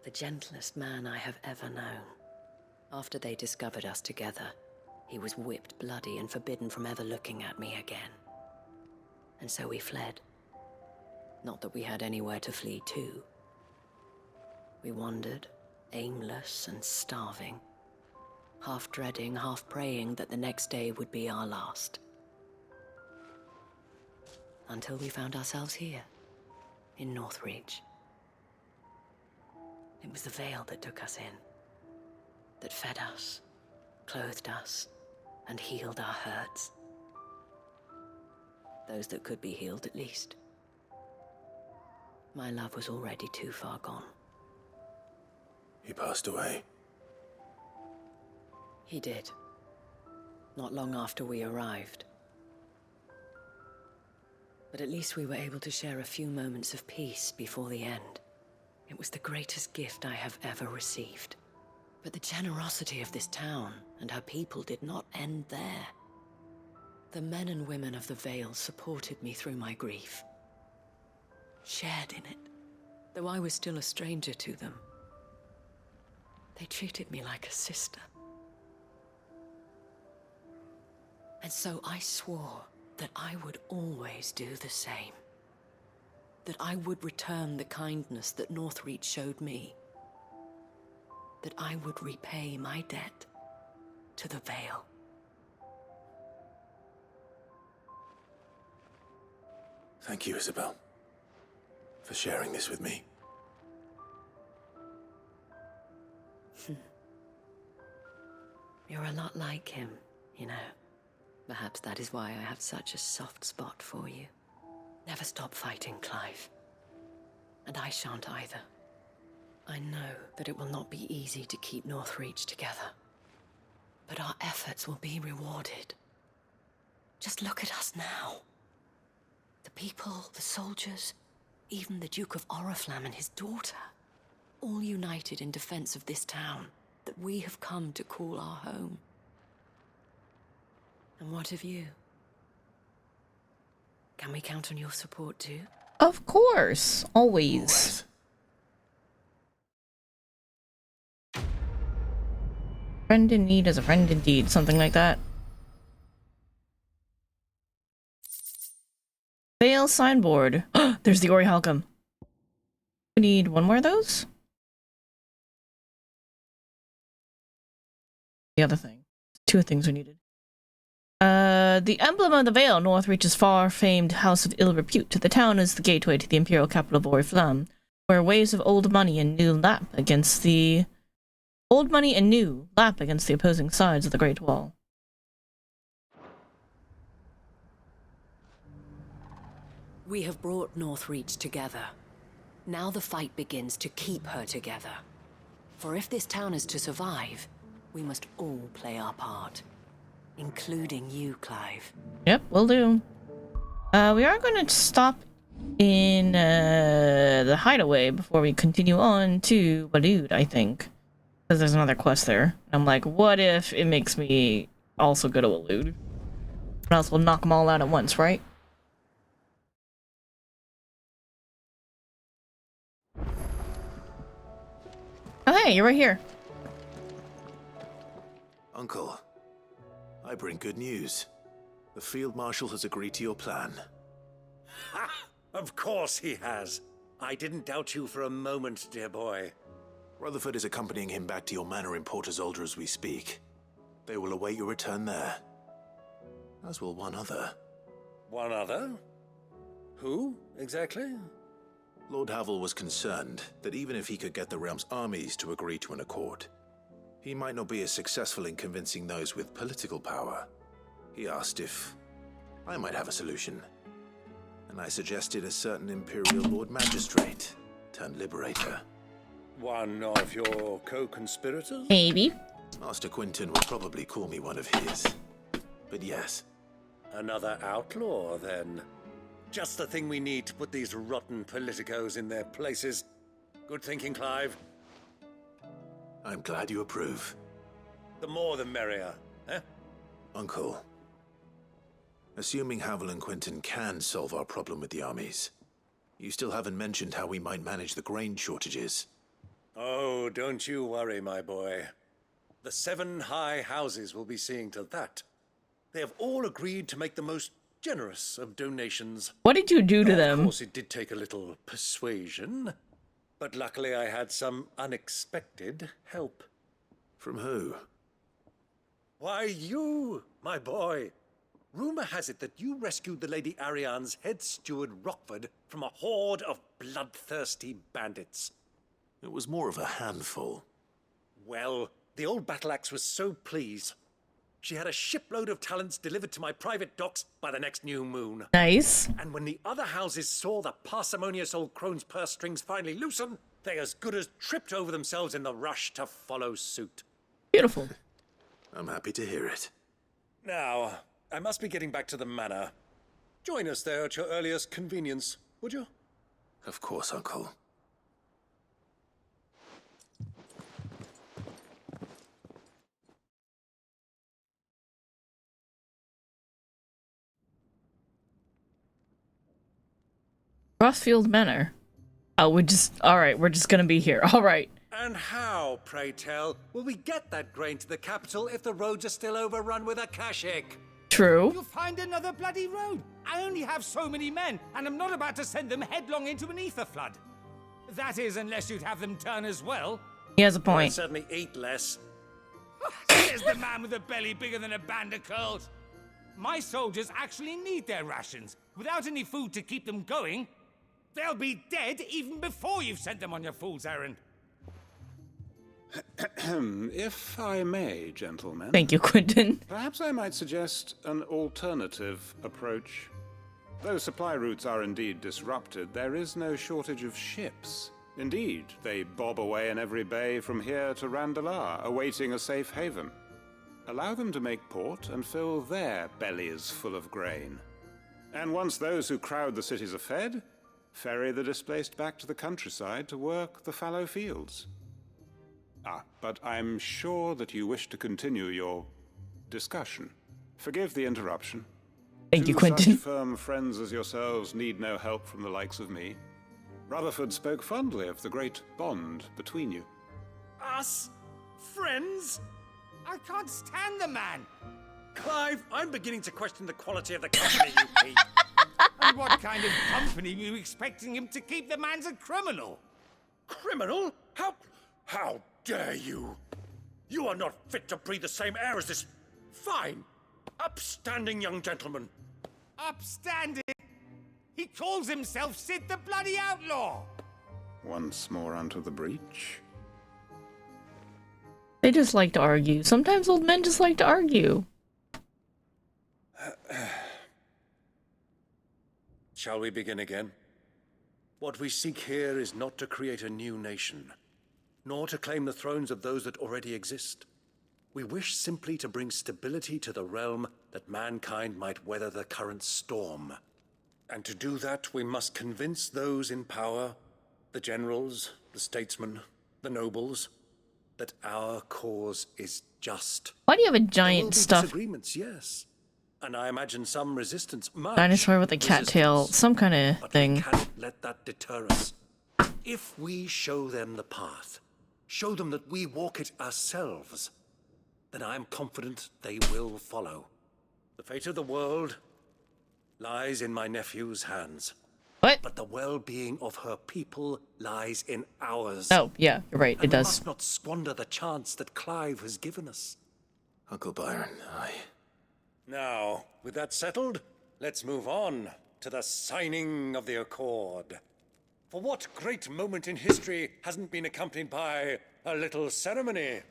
the gentlest man I have ever known. After they discovered us together, he was whipped bloody and forbidden from ever looking at me again. And so we fled. Not that we had anywhere to flee to. We wandered, aimless and starving, half dreading, half praying that the next day would be our last. Until we found ourselves here, in Northreach. It was the Vale that took us in, that fed us, clothed us, and healed our hurts. Those that could be healed, at least. My love was already too far gone. He passed away. He did. Not long after we arrived. But at least we were able to share a few moments of peace before the end. It was the greatest gift I have ever received. But the generosity of this town and her people did not end there. The men and women of the Vale supported me through my grief, shared in it, though I was still a stranger to them. They treated me like a sister. And so I swore that I would always do the same. That I would return the kindness that Northreach showed me. That I would repay my debt to the Vale. Thank you, Isabel, for sharing this with me. You're a lot like him, you know. Perhaps that is why I have such a soft spot for you. Never stop fighting, Clive. And I shan't either. I know that it will not be easy to keep Northreach together. But our efforts will be rewarded. Just look at us now. The people, the soldiers, even the Duke of Oriflamme and his daughter, all united in defense of this town that we have come to call our home. And what of you? Can we count on your support too? Of course, always. Friend in need is a friend indeed, something like that. Vale signboard. There's the Orichalcum. We need one more of those? The other thing. Two things are needed. The emblem of the Vale, Northreach's far-famed house of ill repute. The town is the gateway to the imperial capital of Oriflamme, where waves of old money and new lap against the opposing sides of the Great Wall. We have brought Northreach together. Now the fight begins to keep her together. For if this town is to survive, we must all play our part. Including you, Clive. Yep, will do. We are going to stop in the hideaway before we continue on to Waloed, I think. Because there's another quest there. I'm like, what if it makes me also go to Waloed? Or else we'll knock them all out at once, right? Oh hey, you're right here. Uncle, I bring good news. The Field Marshal has agreed to your plan. Ha! Of course he has. I didn't doubt you for a moment, dear boy. Rutherford is accompanying him back to your manor in Portazolder as we speak. They will await your return there. As will one other. One other? Who, exactly? Lord Havel was concerned that even if he could get the realm's armies to agree to an accord, he might not be as successful in convincing those with political power. He asked if I might have a solution, and I suggested a certain Imperial Lord Magistrate turned Liberator. One of your co-conspirators? Maybe. Master Quinton would probably call me one of his, but yes. Another outlaw, then. Just the thing we need to put these rotten politicos in their places. Good thinking, Clive. I'm glad you approve. The more the merrier, eh? Uncle, assuming Havel and Quinton can solve our problem with the armies, you still haven't mentioned how we might manage the grain shortages. Oh, don't you worry, my boy. The 7 high houses will be seeing to that. They have all agreed to make the most generous of donations. What did you do to them? Of course, it did take a little persuasion, but luckily I had some unexpected help. From who? Why, you, my boy. Rumor has it that you rescued the Lady Ariane's head steward Rockford from a horde of bloodthirsty bandits. It was more of a handful. Well, the old battle axe was so pleased. She had a shipload of talents delivered to my private docks by the next new moon. Nice. And when the other houses saw the parsimonious old crone's purse strings finally loosen, they as good as tripped over themselves in the rush to follow suit. Beautiful. I'm happy to hear it. Now, I must be getting back to the manor. Join us there at your earliest convenience, would you? Of course, Uncle. Rothfield Manor. Oh, we're just gonna be here. All right. And how, pray tell, will we get that grain to the capital if the roads are still overrun with Akashic? True. You'll find another bloody road. I only have so many men, and I'm not about to send them headlong into an ether flood. That is, unless you'd have them turn as well. He has a I'd point. certainly eat less. Says the man with a belly bigger than a band of curls. My soldiers actually need their rations. Without any food to keep them going, they'll be dead even before you've sent them on your fool's errand. If I may, gentlemen. Thank you, Quentin. Perhaps I might suggest an alternative approach. Though supply routes are indeed disrupted, there is no shortage of ships. Indeed, they bob away in every bay from here to Randalar, awaiting a safe haven. Allow them to make port and fill their bellies full of grain. And once those who crowd the cities are fed, ferry the displaced back to the countryside to work the fallow fields. But I'm sure that you wish to continue your discussion. Forgive the interruption. Thank you, Quentin. Such firm friends as yourselves need no help from the likes of me. Rutherford spoke fondly of the great bond between you. Us? Friends? I can't stand the man. Clive, I'm beginning to question the quality of the company you keep. And what kind of company were you expecting him to keep? The man's a criminal. Criminal? How dare you? You are not fit to breathe the same air as this fine, upstanding young gentleman. Upstanding? He calls himself Sid the Bloody Outlaw. Once more onto the breach. They just like to argue. Sometimes old men just like to argue. Shall we begin again? What we seek here is not to create a new nation, nor to claim the thrones of those that already exist. We wish simply to bring stability to the realm that mankind might weather the current storm. And to do that, we must convince those in power, the generals, the statesmen, the nobles, that our cause is just. Why do you have a giant stuffed disagreements, yes. And I imagine some resistance. dinosaur with a cattail, some kind of thing? We cannot let that deter us. If we show them the path, show them that we walk it ourselves, then I am confident they will follow. The fate of the world lies in my nephew's hands. What? But the well-being of her people lies in ours. Oh, yeah, you're right, it does. We must not squander the chance that Clive has given us. Uncle Byron, Now, with that settled, let's move on to the signing of the Accord. For what great moment in history hasn't been accompanied by a little ceremony?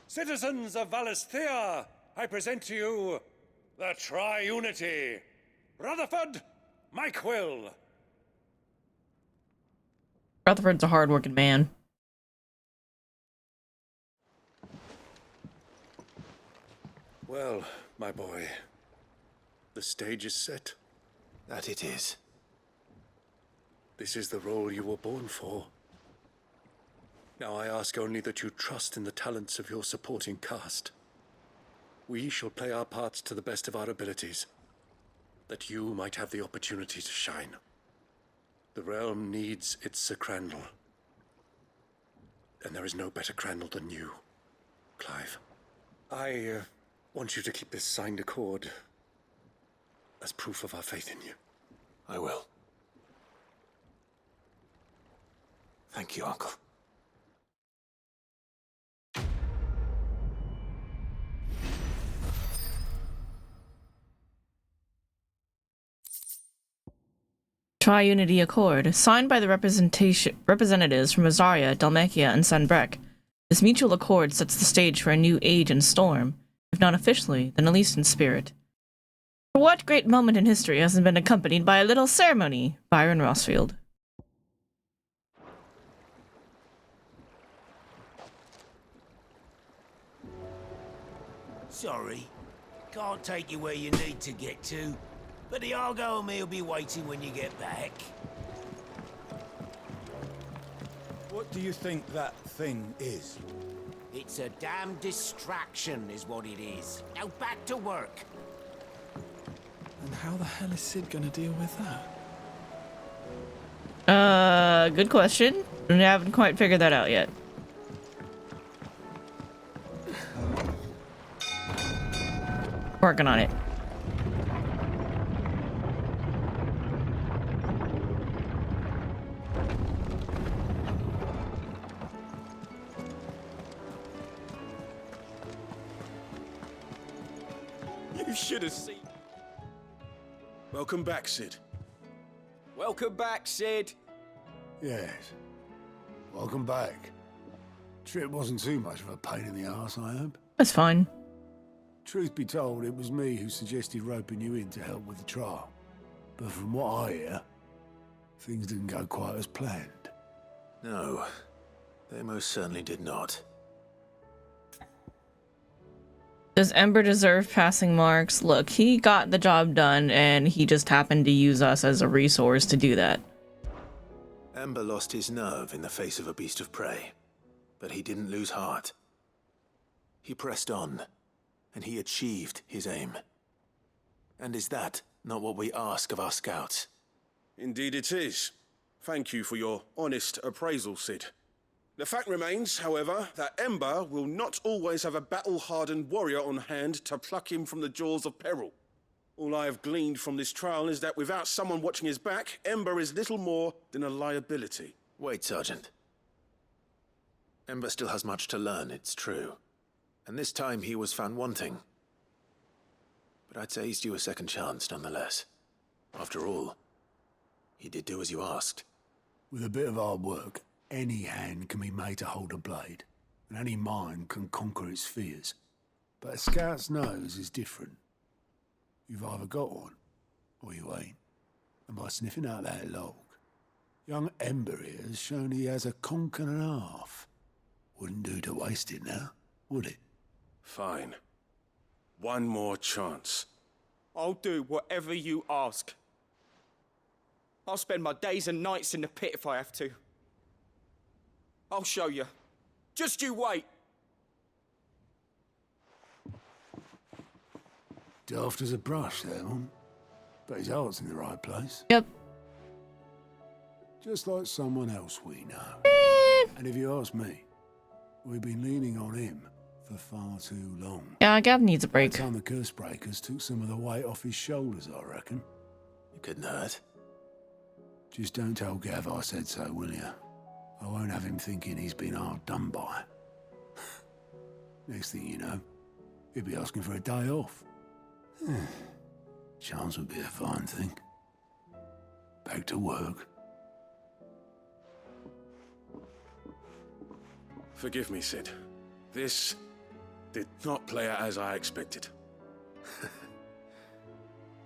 Citizens of Valisthea, I present to you the Tri-Unity. Rutherford, Mike Will. Rutherford's a hard-working man. Well, my boy, the stage is set. That it is. This is the role you were born for. Now I ask only that you trust in the talents of your supporting cast. We shall play our parts to the best of our abilities, that you might have the opportunity to shine. The realm needs its Sir Crandall. And there is no better Crandall than you, Clive. I want you to keep this signed accord as proof of our faith in you. I will. Thank you, Uncle. Tri-Unity Accord, signed by the representatives from Azaria, Dalmacia, and Sanbreque. This mutual accord sets the stage for a new age and storm, if not officially, then at least in spirit. For what great moment in history hasn't been accompanied by a little ceremony? Byron Rossfield. Sorry, can't take you where you need to get to, but the Argo and me will be waiting when you get back. What do you think that thing is? It's a damn distraction, is what it is. Now back to work. And how the hell is Sid gonna deal with that? Good question. I haven't quite figured that out yet. Working on it. You should have seen. Welcome back, Sid. Welcome back, Sid. Yes. Welcome back. Trip wasn't too much of a pain in the arse, I hope. That's fine. Truth be told, it was me who suggested roping you in to help with the trial. But from what I hear, things didn't go quite as planned. No, they most certainly did not. Does Ember deserve passing marks? Look, he got the job done, and he just happened to use us as a resource to do that. Ember lost his nerve in the face of a beast of prey, but he didn't lose heart. He pressed on, and he achieved his aim. And is that not what we ask of our scouts? Indeed it is. Thank you for your honest appraisal, Sid. The fact remains, however, that Ember will not always have a battle-hardened warrior on hand to pluck him from the jaws of peril. All I have gleaned from this trial is that without someone watching his back, Ember is little more than a liability. Wait, Sergeant. Ember still has much to learn, it's true. And this time he was found wanting. But I'd say he's due a second chance, nonetheless. After all, he did do as you asked. With a bit of hard work, any hand can be made to hold a blade, and any mind can conquer its fears. But a scout's nose is different. You've either got one, or you ain't. And by sniffing out that log, young Ember here has shown he has a conk and a half. Wouldn't do to waste it now, would it? Fine. One more chance. I'll do whatever you ask. I'll spend my days and nights in the pit if I have to. I'll show you. Just you wait. Daft as a brush, that one. But his heart's in the right place. Yep. Just like someone else we know. And if you ask me, we've been leaning on him for far too long. Yeah, Gav needs a break. By the time the curse breakers took some of the weight off his shoulders, I reckon. It couldn't hurt. Just don't tell Gav I said so, will you? I won't have him thinking he's been hard done by. Next thing you know, he'll be asking for a day off. Chance would be a fine thing. Back to work. Forgive me, Sid. This did not play out as I expected.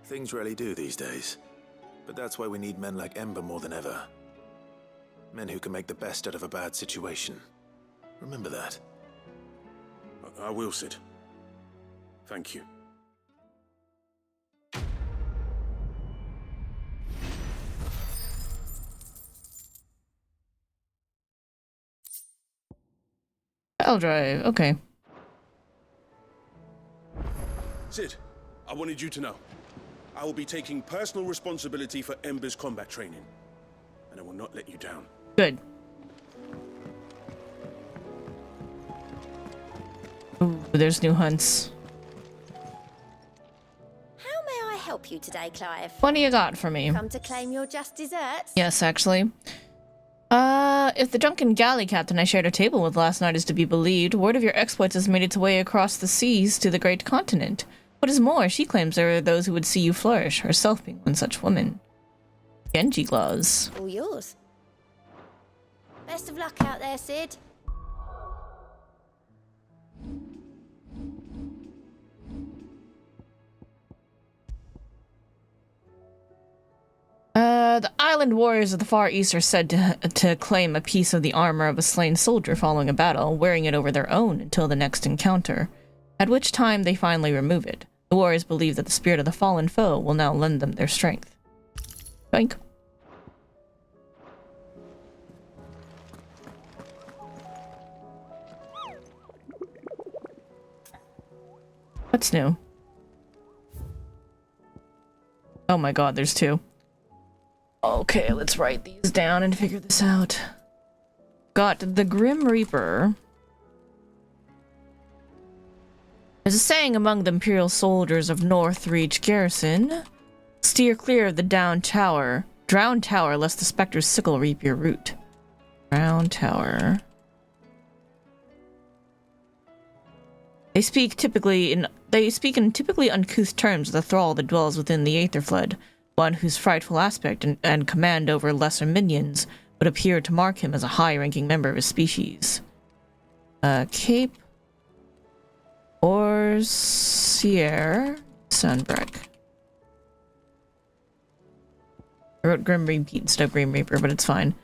Things really do these days. But that's why we need men like Ember more than ever. Men who can make the best out of a bad situation. Remember that. I will, Sid. Thank you. I'll drive. Okay. Sid, I wanted you to know. I will be taking personal responsibility for Ember's combat training. And I will not let you down. Good. Ooh, there's new hunts. How may I help you today, Clive? What do you got for me? Come to claim your just desserts? Yes, actually. If the drunken galley captain I shared a table with last night is to be believed, word of your exploits has made its way across the seas to the great continent. What is more, she claims there are those who would see you flourish, herself being one such woman. Genji gloves. All yours. Best of luck out there, Sid. The island warriors of the Far East are said to claim a piece of the armor of a slain soldier following a battle, wearing it over their own until the next encounter, at which time they finally remove it. The warriors believe that the spirit of the fallen foe will now lend them their strength. Boink. What's new? Oh my god, there's two. Okay, let's write these down and figure this out. Got the Grim Reaper. There's a saying among the Imperial soldiers of Northreach garrison: steer clear of the drowned tower, lest the specter's sickle reap your root. Drowned tower. They speak in typically uncouth terms of the thrall that dwells within the Aetherflood, one whose frightful aspect and command over lesser minions would appear to mark him as a high-ranking member of his species. Cape Orsier Sunbreak. I wrote Grim Reaper instead of Grim Reaper, but it's fine.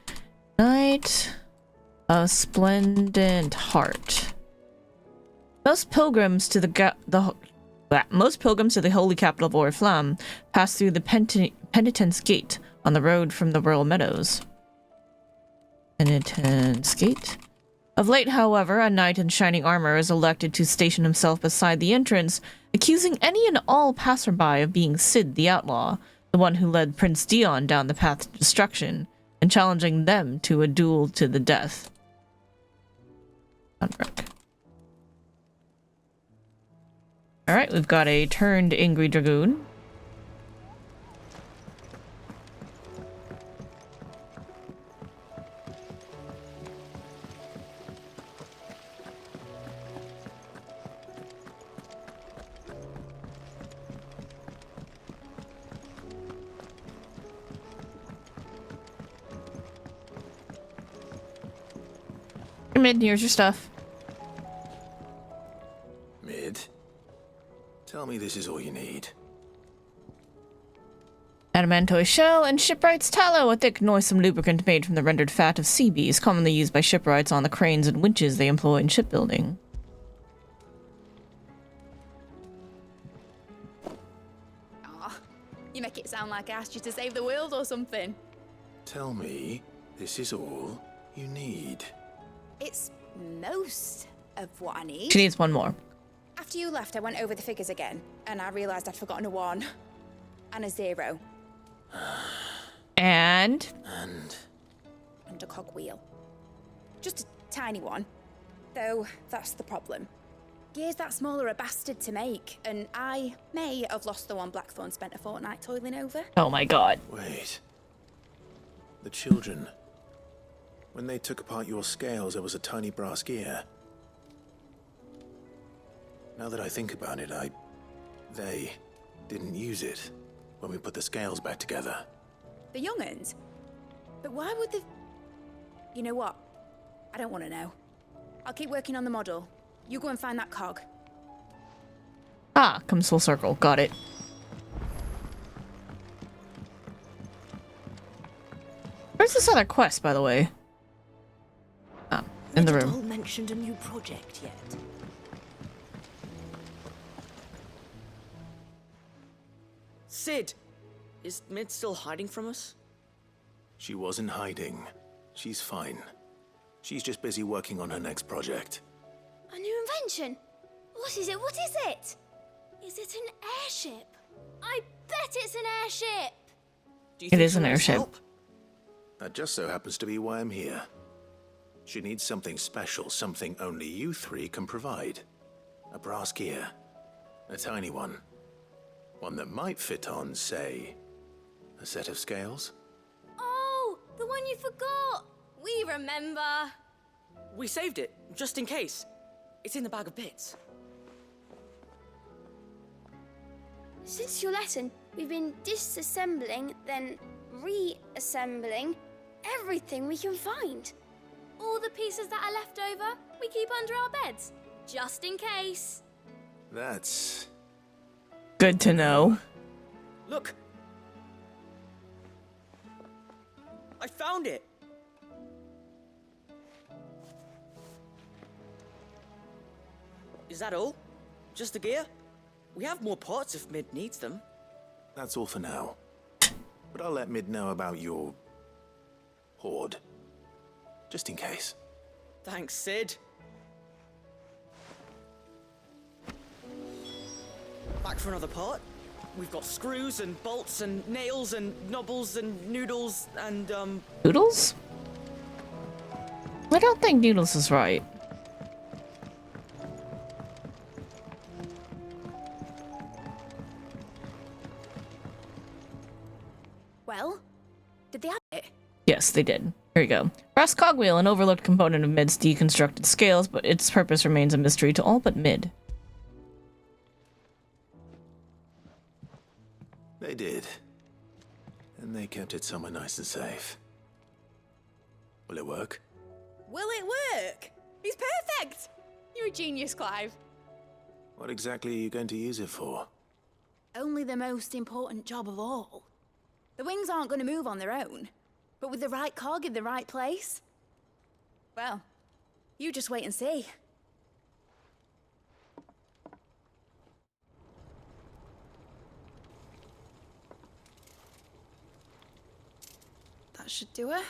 Knight of Splendent Heart. Most pilgrims to the holy capital of Oriflamme pass through the Penitence Gate on the road from the Rural Meadows. Penitence Gate. Of late, however, a knight in shining armor is elected to station himself beside the entrance, accusing any and all passerby of being Cid the Outlaw, the one who led Prince Dion down the path to destruction, and challenging them to a duel to the death. Alright, we've got a turned angry dragoon. Mid, here's your stuff. Mid? Tell me this is all you need. Adamantoy shell and shipwright's tallow, a thick, noisome lubricant made from the rendered fat of sea bees, commonly used by shipwrights on the cranes and winches they employ in shipbuilding. Aw, you make it sound like I asked you to save the world or something. Tell me this is all you need. It's most of what I need. She needs one more. After you left, I went over the figures again, and I realized I'd forgotten a 1 and a 0. And a cogwheel. Just a tiny one. Though, that's the problem. Gears that small are a bastard to make, and I may have lost the one Blackthorn spent a fortnight toiling over. Oh my god. Wait. The children. When they took apart your scales, there was a tiny brass gear. Now that I think about it, they didn't use it when we put the scales back together. The young'uns? But why would the... You know what? I don't want to know. I'll keep working on the model. You go and find that cog. Ah, comes full circle. Got it. Where's this other quest, by the way? Ah, in the room. Mentioned a new project yet? Cid! Is Mid still hiding from us? She wasn't hiding. She's fine. She's just busy working on her next project. A new invention? What is it? What is it? Is it an airship? I bet it's an airship! It is an airship. That just so happens to be why I'm here. She needs something special, something only you three can provide. A brass gear. A tiny one. One that might fit on, say, a set of scales? Oh, the one you forgot! We remember! We saved it, just in case. It's in the bag of bits. Since your lesson, we've been disassembling, then reassembling everything we can find. All the pieces that are left over, we keep under our beds, just in case. That's... good to know. Look! I found it! Is that all? Just the gear? We have more parts if Mid needs them. That's all for now. But I'll let Mid know about your... hoard. Just in case. Thanks, Cid. Back for another pot? We've got screws and bolts and nails and knobbles and noodles and, Noodles? I don't think noodles is right. Well, did they have it? Yes, they did. Here you go. Brass cogwheel, an overlooked component of Mid's deconstructed scales, but its purpose remains a mystery to all but Mid. They did. And they kept it somewhere nice and safe. Will it work? Will it work? He's perfect! You're a genius, Clive. What exactly are you going to use it for? Only the most important job of all. The wings aren't going to move on their own, but with the right cog in the right place, well, you just wait and see. That should do it.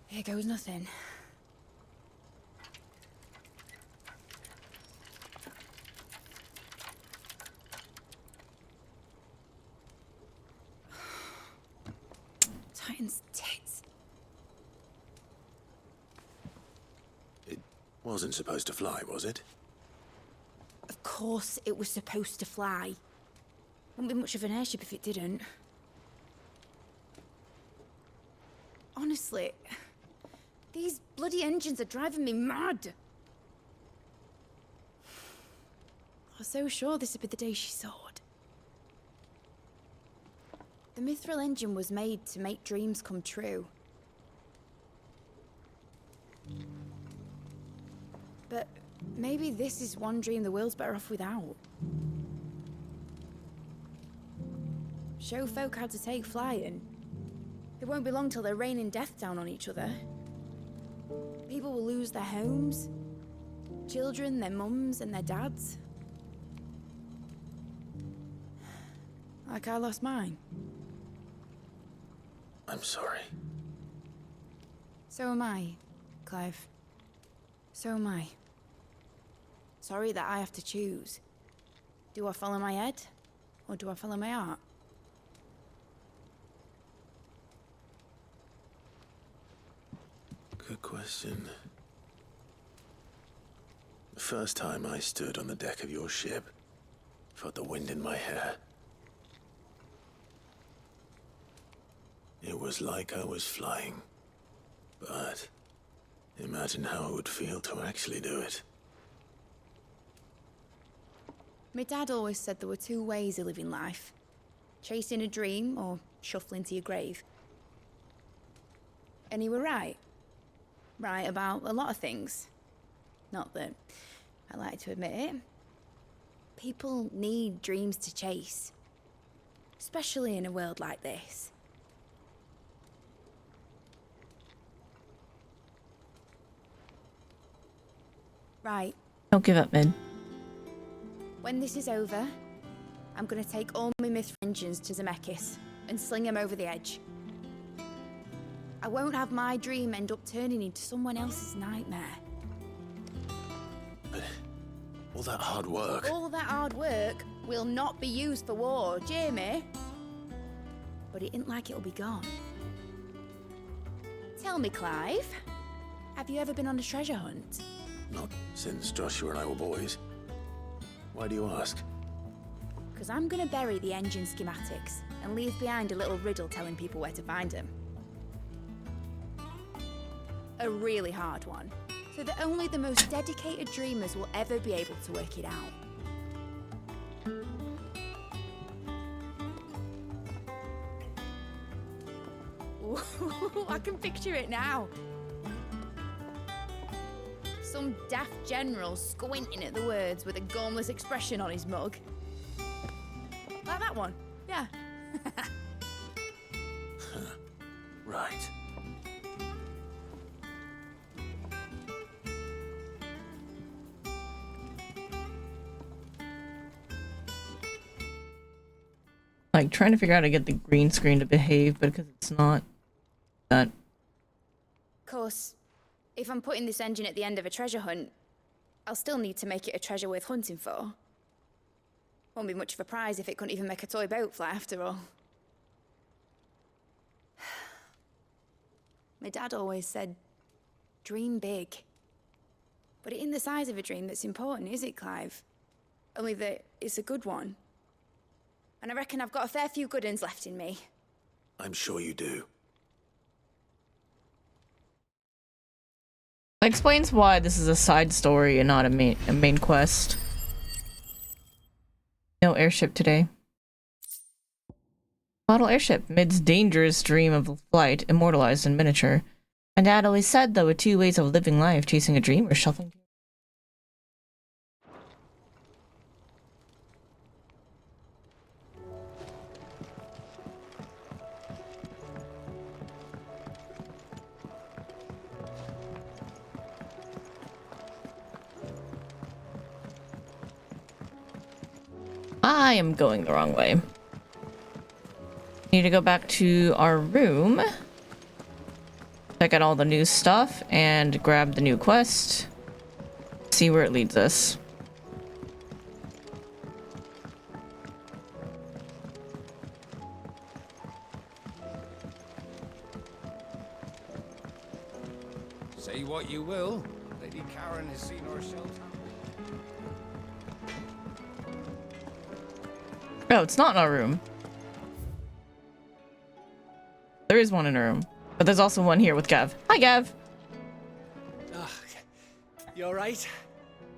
Here goes nothing. Titan's tits. It wasn't supposed to fly, was it? Of course it was supposed to fly. Wouldn't be much of an airship if it didn't. Honestly, these bloody engines are driving me mad. I was so sure this would be the day she soared. The Mithril engine was made to make dreams come true. But maybe this is one dream the world's better off without. Show folk how to take flying. It won't be long till they're raining death down on each other. People will lose their homes. Children, their mums and their dads. Like I lost mine. I'm sorry. So am I, Clive. So am I. Sorry that I have to choose. Do I follow my head, or do I follow my heart? Good question. The first time I stood on the deck of your ship, felt the wind in my hair. It was like I was flying. But imagine how it would feel to actually do it. My dad always said there were two ways of living life. Chasing a dream or shuffling to your grave. And he were right. Right about a lot of things. Not that I like to admit it. People need dreams to chase. Especially in a world like this. Right. Don't give up, Mid. When this is over, I'm gonna take all my Mithril engines to Zemeckis and sling them over the edge. I won't have my dream end up turning into someone else's nightmare. But all that hard work... All that hard work will not be used for war, Jamie. But it ain't like it'll be gone. Tell me, Clive, have you ever been on a treasure hunt? Not since Joshua and I were boys. Why do you ask? Because I'm gonna bury the engine schematics and leave behind a little riddle telling people where to find them. A really hard one, so that only the most dedicated dreamers will ever be able to work it out. Ooh, I can picture it now. Some daft general squinting at the words with a gormless expression on his mug. Like that one, yeah. Right. Like, trying to figure out how to get the green screen to behave, but because it's not that I'm putting this engine at the end of a treasure hunt, I'll still need to make it a treasure worth hunting for. Won't be much of a prize if it couldn't even make a toy boat fly after all. My dad always said, dream big. But it ain't the size of a dream that's important, is it, Clive? Only that it's a good one. And I reckon I've got a fair few good uns left in me. I'm sure you do. That explains why this is a side story and not a main quest. No airship today. Model airship, mid's dangerous dream of flight, immortalized in miniature. My dad always said there were two ways of living life, chasing a dream or shuffling. I am going the wrong way. Need to go back to our room, check out all the new stuff, and grab the new quest. See where it leads us. Say what you will, Lady Karen has seen herself. No, it's not in our room. There is one in our room, but there's also one here with Gav. Hi, Gav. Oh, you alright?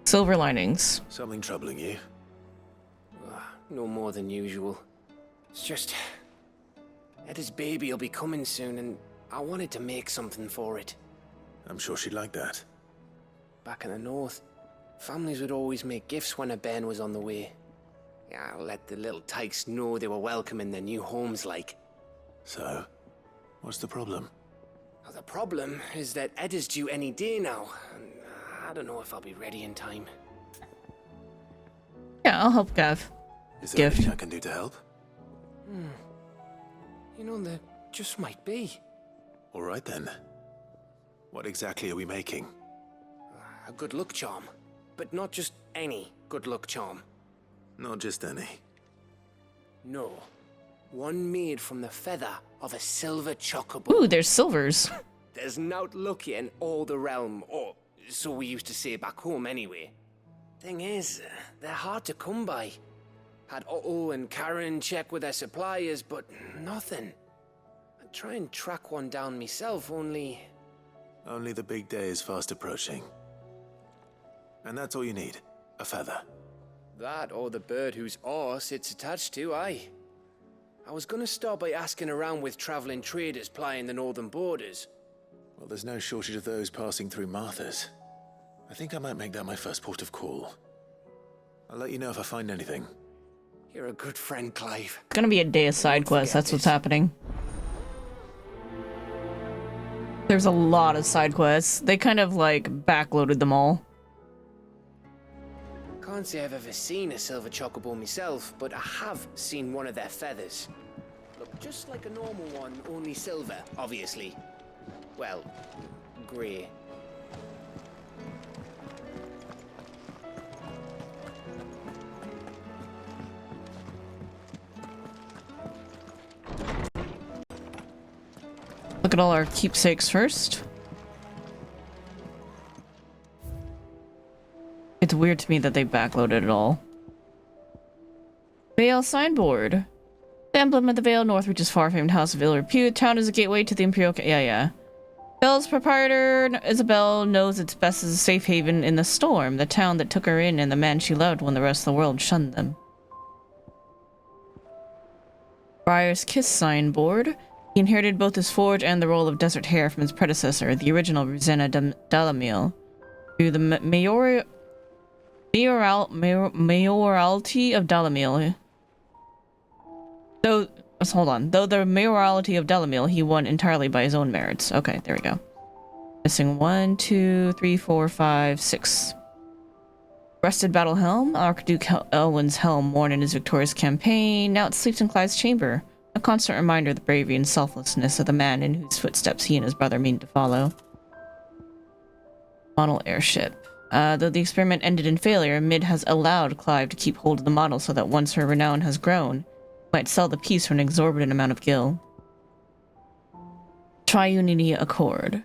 Silver linings. Something troubling you? No more than usual. It's just... Etta's baby will be coming soon, and I wanted to make something for it. I'm sure she'd like that. Back in the north, families would always make gifts when a bairn was on the way. Yeah, let the little tykes know they were welcome in their new homes, like. So, what's the problem? Well, the problem is that Etta's due any day now, and I don't know if I'll be ready in time. Yeah, I'll help Gav. Is there anything I can do to help? You know, there just might be. All right then. What exactly are we making? A good luck charm. But not just any good luck charm. Not just any. No. One made from the feather of a silver chocobo. Ooh, there's silvers. There's naught lucky in all the realm, or so we used to say back home anyway. Thing is, they're hard to come by. Had Otto and Karen check with their suppliers, but nothing. I'd try and track one down myself, only... Only the big day is fast approaching. And that's all you need, a feather. That or the bird whose arse it's attached to, aye. I was gonna start by asking around with traveling traders plying the northern borders. Well, there's no shortage of those passing through Martha's. I think I might make that my first port of call. I'll let you know if I find anything. You're a good friend, Clive. It's gonna be a day of side quests, that's what's happening. There's a lot of side quests. They kind of like backloaded them all. Can't say I've ever seen a silver chocobo myself, but I have seen one of their feathers. Look just like a normal one, only silver, obviously. Well, grey. Look at all our keepsakes first. It's weird to me that they backloaded it all. Vale signboard. The emblem of the Vale North reaches far famed House of Ill Repute. Town is a gateway to the Imperial... Yeah. Vale's proprietor, Isabel, knows it's best as a safe haven in the storm. The town that took her in and the man she loved when the rest of the world shunned them. Briar's Kiss signboard. He inherited both his forge and the role of desert hare from his predecessor, the original Rosanna Dalamil. Through the mayoralty of Dalamil. Though the mayoralty of Dalamil, he won entirely by his own merits. Okay, there we go. Missing 1, 2, 3, 4, 5, 6. Rusted battle helm. Archduke Elwin's helm worn in his victorious campaign. Now it sleeps in Clive's chamber. A constant reminder of the bravery and selflessness of the man in whose footsteps he and his brother mean to follow. Model airship. Though the experiment ended in failure, Mid has allowed Clive to keep hold of the model so that once her renown has grown, might sell the piece for an exorbitant amount of gil. Triunity Accord.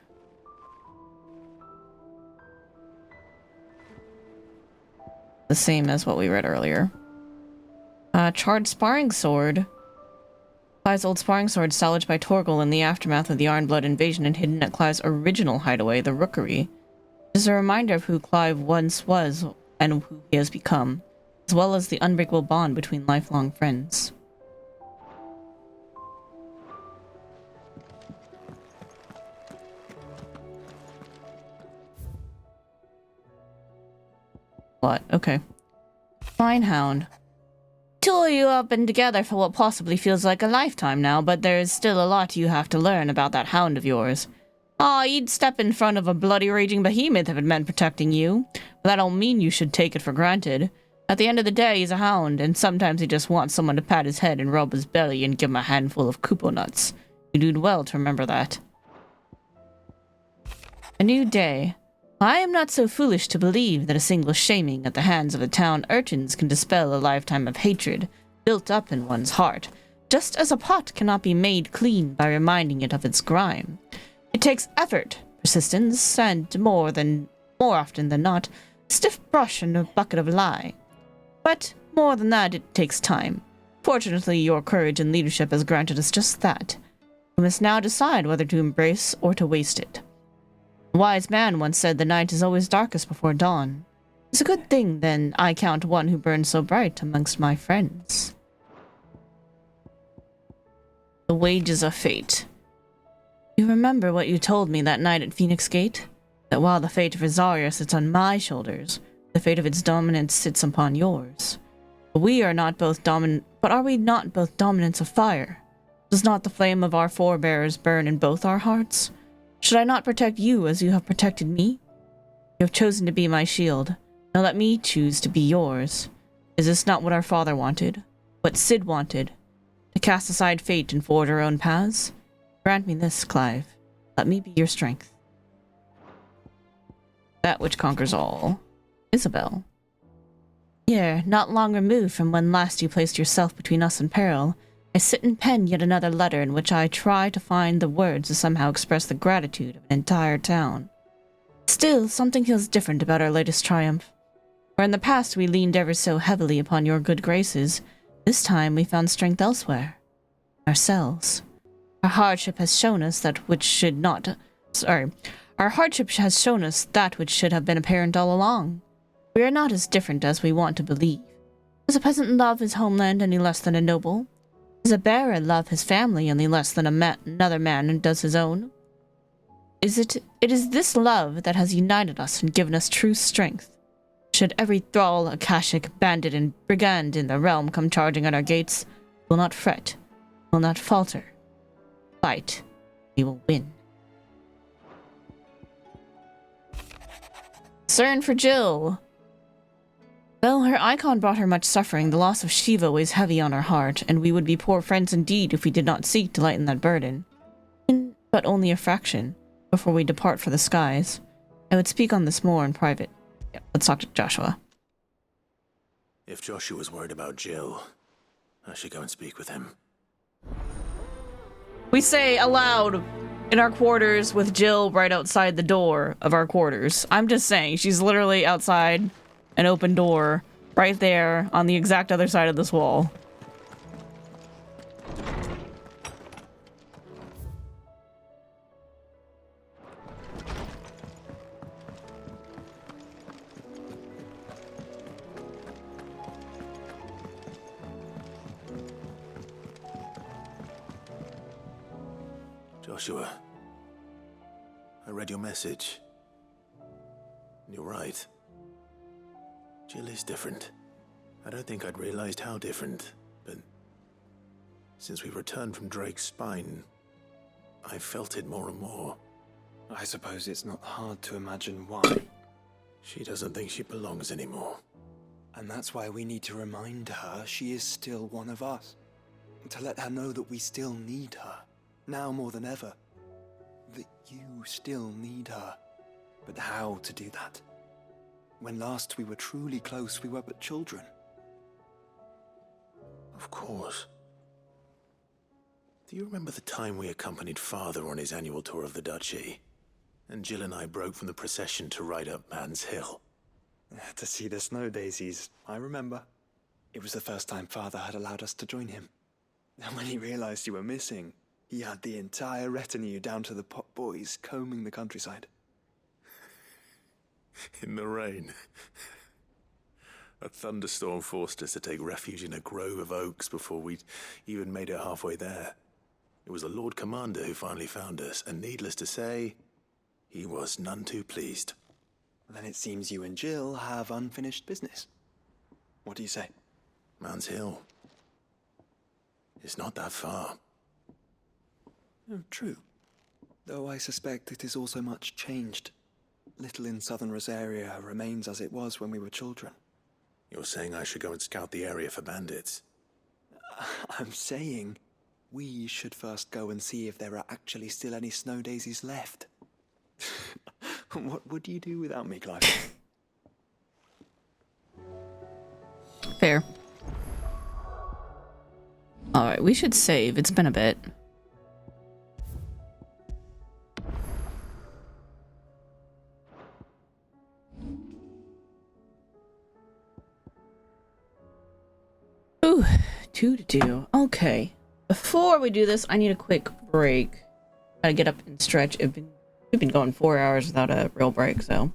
The same as what we read earlier. Charred Sparring Sword. Clive's old sparring sword salvaged by Torgal in the aftermath of the Ironblood invasion and hidden at Clive's original hideaway, the Rookery. It is a reminder of who Clive once was and who he has become, as well as the unbreakable bond between lifelong friends. What? Okay. Fine, Hound. Two of you have been together for what possibly feels like a lifetime now, but there is still a lot you have to learn about that hound of yours. You'd step in front of a bloody raging behemoth if it meant protecting you, but that don't mean you should take it for granted. At the end of the day, he's a hound, and sometimes he just wants someone to pat his head and rub his belly and give him a handful of kupo nuts. You do well to remember that. A new day. I am not so foolish to believe that a single shaming at the hands of the town urchins can dispel a lifetime of hatred built up in one's heart, just as a pot cannot be made clean by reminding it of its grime. It takes effort, persistence, and more often than not, a stiff brush and a bucket of lye. But more than that, it takes time. Fortunately, your courage and leadership has granted us just that. We must now decide whether to embrace or to waste it. A wise man once said the night is always darkest before dawn. It's a good thing, then, I count one who burns so bright amongst my friends. The Wages of Fate. You remember what you told me that night at Phoenix Gate? That while the fate of Rosaria sits on my shoulders, the fate of its dominance sits upon yours. But we are not both but are we not both dominants of fire? Does not the flame of our forebears burn in both our hearts? Should I not protect you as you have protected me? You have chosen to be my shield. Now let me choose to be yours. Is this not what our father wanted? What Sid wanted? To cast aside fate and forge our own paths? Grant me this, Clive. Let me be your strength. That which conquers all. Isabel. Here, not long removed from when last you placed yourself between us and peril, I sit and pen yet another letter in which I try to find the words to somehow express the gratitude of an entire town. Still, something feels different about our latest triumph. Where in the past we leaned ever so heavily upon your good graces, this time we found strength elsewhere. Ourselves. Our hardship has shown us that which should have been apparent all along. We are not as different as we want to believe. Does a peasant love his homeland any less than a noble? Does a bearer love his family any less than another man does his own? It is this love that has united us and given us true strength. Should every thrall, Akashic, bandit, and brigand in the realm come charging at our gates, we will not fret, we will not falter. Fight, we will win. Concern for Jill. Though her icon brought her much suffering, the loss of Shiva weighs heavy on her heart, and we would be poor friends indeed if we did not seek to lighten that burden. But only a fraction, before we depart for the skies. I would speak on this more in private. Yeah, let's talk to Joshua. If Joshua's worried about Jill, I should go and speak with him. We say aloud in our quarters with Jill right outside the door of our quarters. I'm just saying, she's literally outside an open door right there on the exact other side of this wall. Joshua, I read your message. You're right. Jill is different. I don't think I'd realized how different, but since we returned from Drake's spine, I felt it more and more. I suppose it's not hard to imagine why. She doesn't think she belongs anymore. And that's why we need to remind her she is still one of us. To let her know that we still need her, now more than ever. That you still need her. But how to do that? When last we were truly close, we were but children. Of course. Do you remember the time we accompanied Father on his annual tour of the Duchy? And Jill and I broke from the procession to ride up Man's Hill. To see the snow daisies, I remember. It was the first time Father had allowed us to join him. And when he realized you were missing, he had the entire retinue down to the pot boys combing the countryside. In the rain. A thunderstorm forced us to take refuge in a grove of oaks before we'd even made it halfway there. It was the Lord Commander who finally found us, and needless to say, he was none too pleased. Then it seems you and Jill have unfinished business. What do you say? Man's Hill. It's not that far. Oh, true. Though I suspect it is also much changed. Little in southern Rosaria remains as it was when we were children. You're saying I should go and scout the area for bandits? I'm saying we should first go and see if there are actually still any snow daisies left. What would you do without me, Clive? Fair. Alright, we should save. It's been a bit. Ooh, 2 to do. Okay. Before we do this, I need a quick break. Gotta get up and stretch. We've been going 4 hours without a real break, so.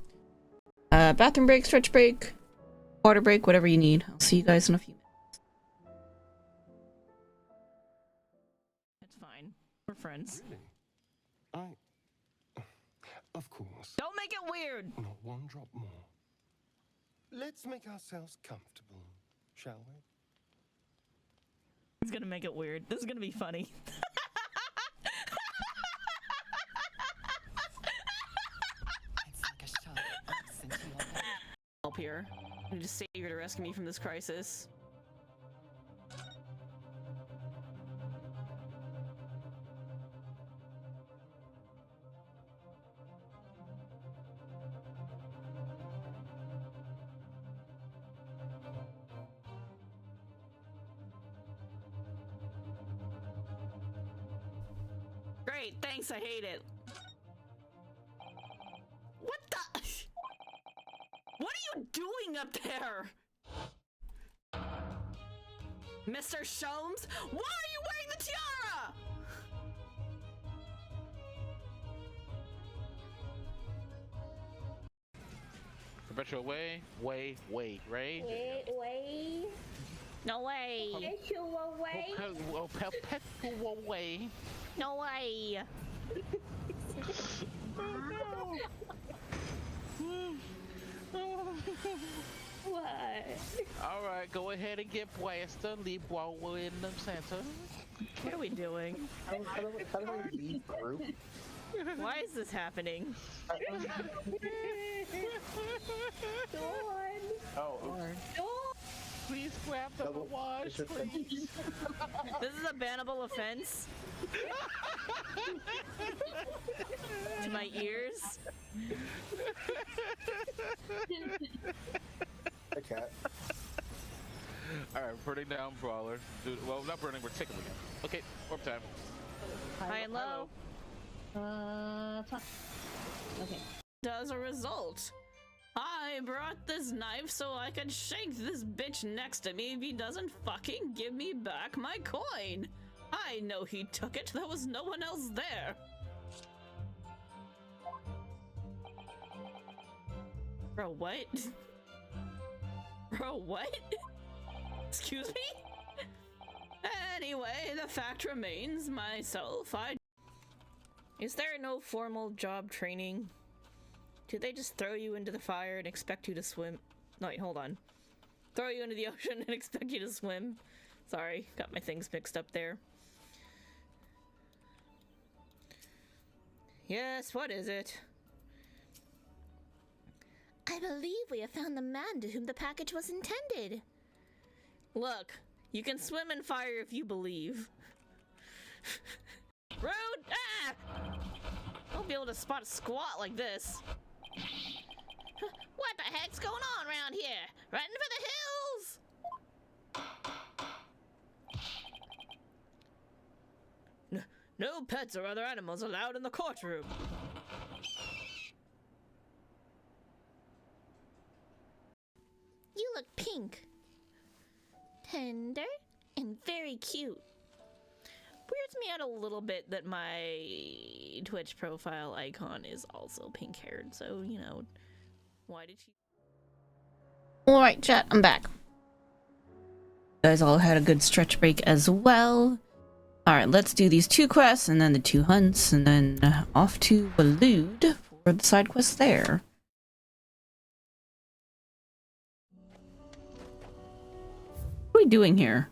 Bathroom break, stretch break, water break, whatever you need. I'll see you guys in a few minutes. It's fine. We're friends. Really? Of course. Don't make it weird! Not one drop more. Let's make ourselves comfortable, shall we? He's gonna make it weird. This is gonna be funny. Help here. I need to save you to rescue me from this crisis. Great, thanks, I hate it. What the? What are you doing up there? Mr. Sholmes? Why are you wearing the tiara? Perpetual way, Ray? Wait. No way. Perpetual way. Perpetual way. No way. What? Alright, go ahead and get blasted. Leave while we're in the center. What are we doing? How do I leave group? Why is this happening? Dawn. Oh, Please grab the watch, please. This is a bannable offense. To my ears. Hey, cat. Alright, burning down Brawler. Dude, well, not burning, we're taking again. Okay, warp time. High and low. Okay. As a result, I brought this knife so I could shank this bitch next to me if he doesn't fucking give me back my coin. I know he took it. There was no one else there. Bro, what? Bro, what? Excuse me? Anyway, the fact remains, Is there no formal job training? Do they just throw you into the fire and expect you to swim? No, wait, hold on. Throw you into the ocean and expect you to swim? Sorry, got my things mixed up there. Yes, what is it? I believe we have found the man to whom the package was intended. Look, you can swim in fire if you believe. Rude! Ah! I'll be able to spot a squat like this. What the heck's going on around here? Running for the hills! No pets or other animals allowed in the courtroom. You look pink. Tender and very cute. Weirds me out a little bit that my Twitch profile icon is also pink-haired, so, you know, why did she... Alright, chat, I'm back. You guys all had a good stretch break as well. Alright, let's do these 2 quests, and then the 2 hunts, and then off to Waloed for the side quest there. What are we doing here?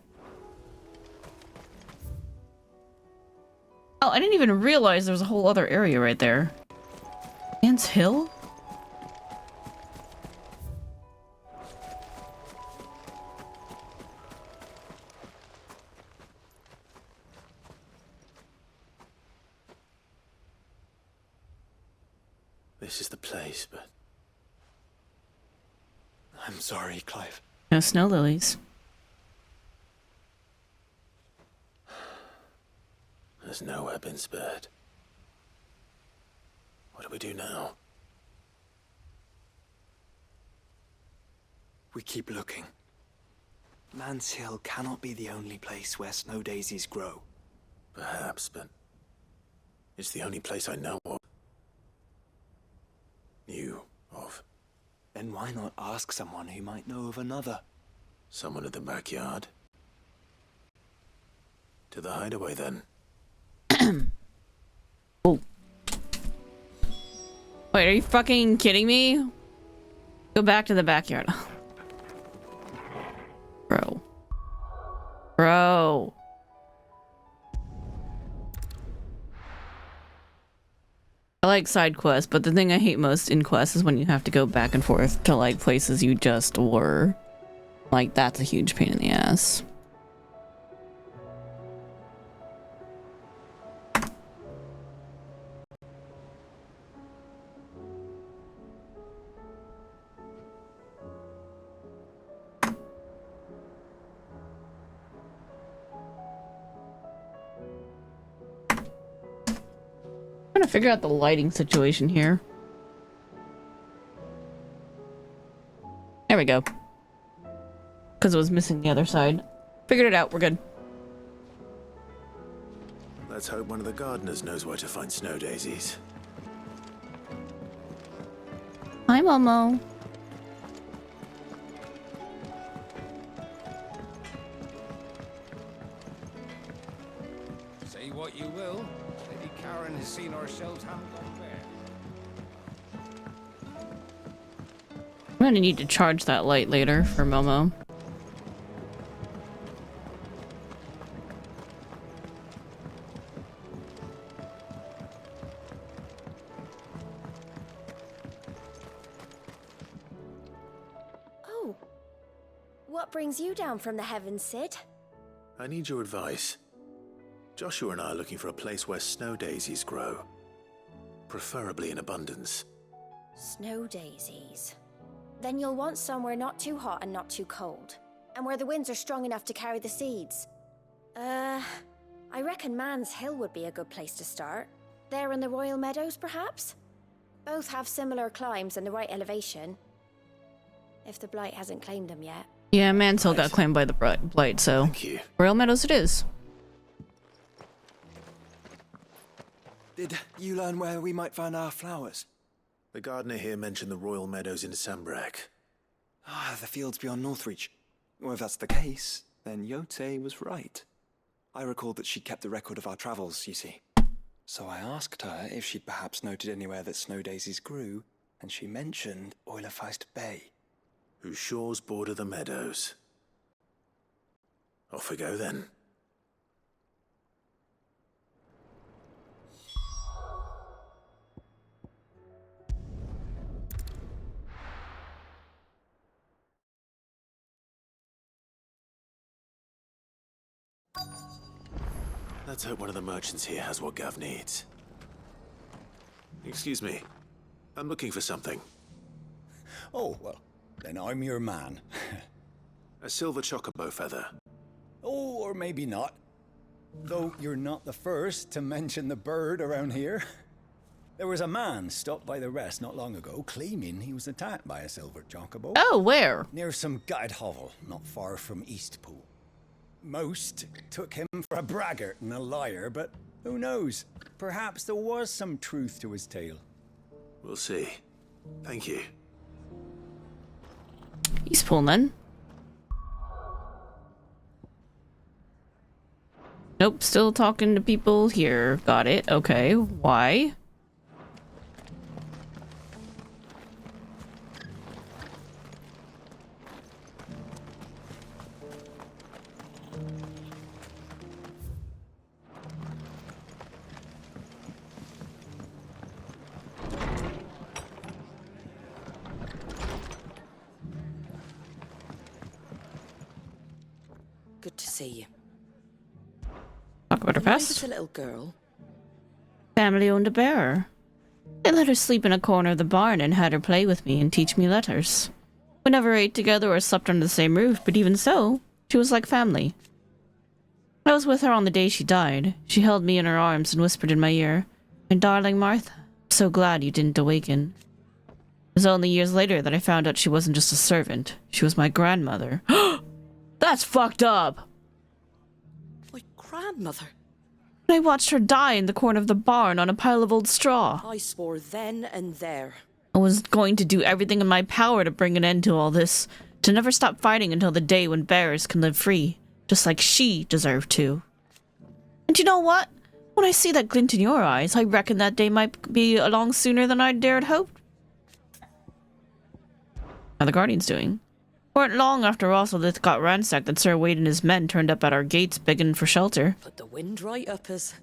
Oh, I didn't even realize there was a whole other area right there. Ants Hill? This is the place, but... I'm sorry, Clive. No snow lilies. There's nowhere been spared. What do we do now? We keep looking. Man's Hill cannot be the only place where snow daisies grow. Perhaps, but... it's the only place I know of. Knew of. Then why not ask someone who might know of another? Someone at the backyard? To the hideaway, then. Oh. Wait, are you fucking kidding me? Go back to the backyard. Bro. Bro. I like side quests, but the thing I hate most in quests is when you have to go back and forth to like places you just were. Like, that's a huge pain in the ass. I'm trying to figure out the lighting situation here. There we go. Because it was missing the other side. Figured it out, we're good. Let's hope one of the gardeners knows where to find snow daisies. Hi, Momo. Say what you will, Lady Karen has seen ourselves haven't gone bare. I'm gonna need to charge that light later for Momo. Oh. What brings you down from the heavens, Sid? I need your advice. Joshua and I are looking for a place where snow daisies grow. Preferably in abundance. Snow daisies. Then you'll want somewhere not too hot and not too cold. And where the winds are strong enough to carry the seeds. I reckon Man's Hill would be a good place to start. There in the Royal Meadows, perhaps? Both have similar climbs and the right elevation. If the Blight hasn't claimed them yet. Yeah, Mansell got claimed by the Blight, so... Thank you. Royal Meadows it is. Did you learn where we might find our flowers? The gardener here mentioned the Royal Meadows in Sambrak. Ah, the fields beyond Northreach. Well, if that's the case, then Yote was right. I recalled that she kept a record of our travels, you see. So I asked her if she'd perhaps noted anywhere that snow daisies grew, and she mentioned Oilefeist Bay. Whose shores border the meadows. Off we go then. Let's hope one of the merchants here has what Gav needs. Excuse me. I'm looking for something. Oh, well, then I'm your man. A silver chocobo feather. Oh, or maybe not. Though you're not the first to mention the bird around here. There was a man stopped by the rest not long ago, claiming he was attacked by a silver chocobo. Oh, where? Near some gutted hovel, not far from Eastpool. Most took him for a braggart and a liar, but who knows? Perhaps there was some truth to his tale. We'll see. Thank you. He's pulling. Nope, still talking to people here. Got it. Okay, why? Good to see you. Talk about her past. This a little girl. Family owned a bear. They let her sleep in a corner of the barn and had her play with me and teach me letters. We never ate together or slept under the same roof, but even so, she was like family. I was with her on the day she died. She held me in her arms and whispered in my ear, "My darling Martha, I'm so glad you didn't awaken." It was only years later that I found out she wasn't just a servant. She was my grandmother. That's fucked up! My grandmother? I watched her die in the corner of the barn on a pile of old straw. I swore then and there. I was going to do everything in my power to bring an end to all this, to never stop fighting until the day when bears can live free, just like she deserved to. And you know what? When I see that glint in your eyes, I reckon that day might be along sooner than I dared hope. How are the Guardians doing? Weren't long after Rosselith got ransacked that Sir Wade and his men turned up at our gates begging for shelter. Put the wind right up us.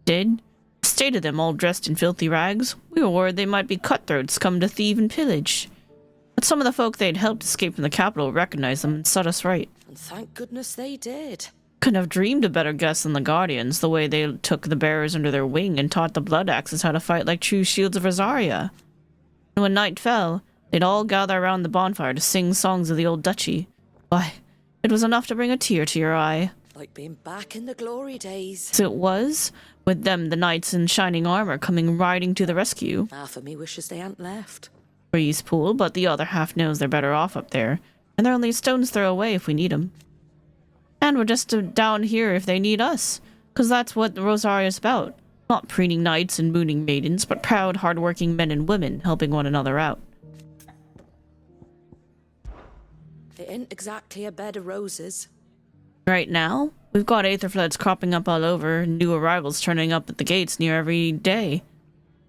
Did? The state of them all dressed in filthy rags. We were worried they might be cutthroats come to thieve and pillage. But some of the folk they'd helped escape from the capital recognized them and set us right. And thank goodness they did. Couldn't have dreamed a better guess than the Guardians, the way they took the bearers under their wing and taught the Blood Axes how to fight like true shields of Rosaria. And when night fell, they'd all gather around the bonfire to sing songs of the old duchy. Why, it was enough to bring a tear to your eye. Like being back in the glory days. So it was, with them the knights in shining armor coming riding to the rescue. Half of me wishes they hadn't left. Breeze pool, but the other half knows they're better off up there, and they're only a stone's throw away if we need them. And we're just down here if they need us, 'cause that's what Rosaria's about. Not preening knights and mooning maidens, but proud, hard-working men and women helping one another out. It ain't exactly a bed of roses. Right now, we've got aetherfloods cropping up all over, and new arrivals turning up at the gates near every day,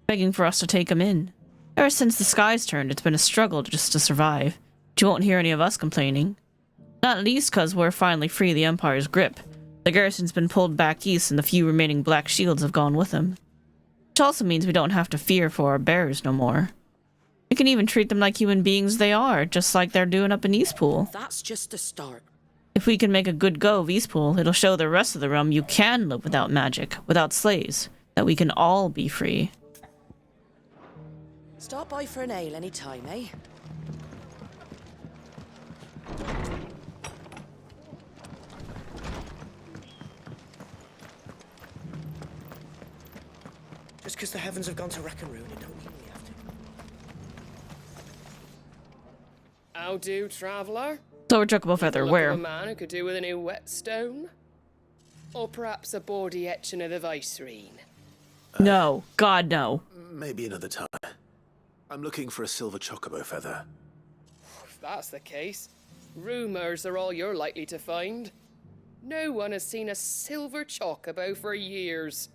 begging for us to take them in. Ever since the skies turned, it's been a struggle just to survive, but you won't hear any of us complaining. Not least 'cause we're finally free of the Empire's grip. The garrison's been pulled back east and the few remaining black shields have gone with them. Which also means we don't have to fear for our bearers no more. We can even treat them like human beings they are, just like they're doing up in Eastpool. That's just the start. If we can make a good go of Eastpool, it'll show the rest of the realm you can live without magic, without slaves, that we can all be free. Stop by for an ale any time, eh? Just because the heavens have gone to wreck and ruin, it don't mean we have to. How do, traveller? Silver chocobo feather, Look where? of a man who could do with a new whetstone? Or perhaps a bawdy etching of the Vicerine? No. God, no. Maybe another time. I'm looking for a silver chocobo feather. If that's the case, rumours are all you're likely to find. No one has seen a silver chocobo for years.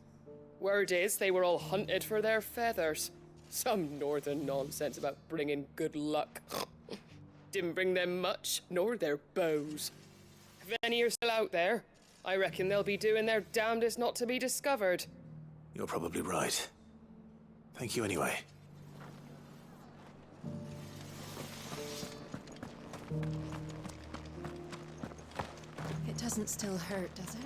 Word is they were all hunted for their feathers. Some northern nonsense about bringing good luck. Didn't bring them much, nor their bows. If any are still out there, I reckon they'll be doing their damnedest not to be discovered. You're probably right. Thank you anyway. It doesn't still hurt, does it?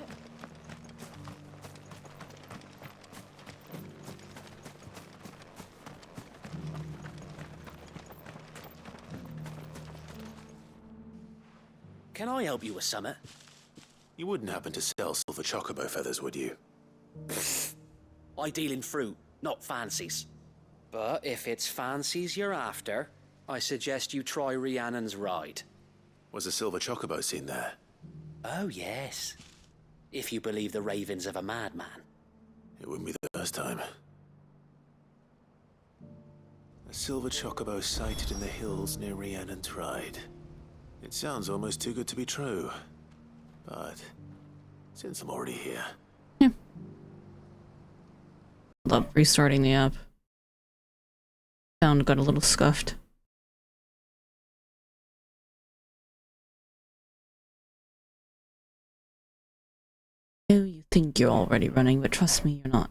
Can I help you with summit? You wouldn't happen to sell silver chocobo feathers, would you? I deal in fruit, not fancies. But if it's fancies you're after, I suggest you try Rhiannon's ride. Was a silver chocobo seen there? Oh, yes. If you believe the ravings of a madman. It wouldn't be the first time. A silver chocobo sighted in the hills near Rhiannon's ride. It sounds almost too good to be true. But since I'm already here... Love restarting the app. Sound got a little scuffed. Oh, you think you're already running, but trust me, you're not.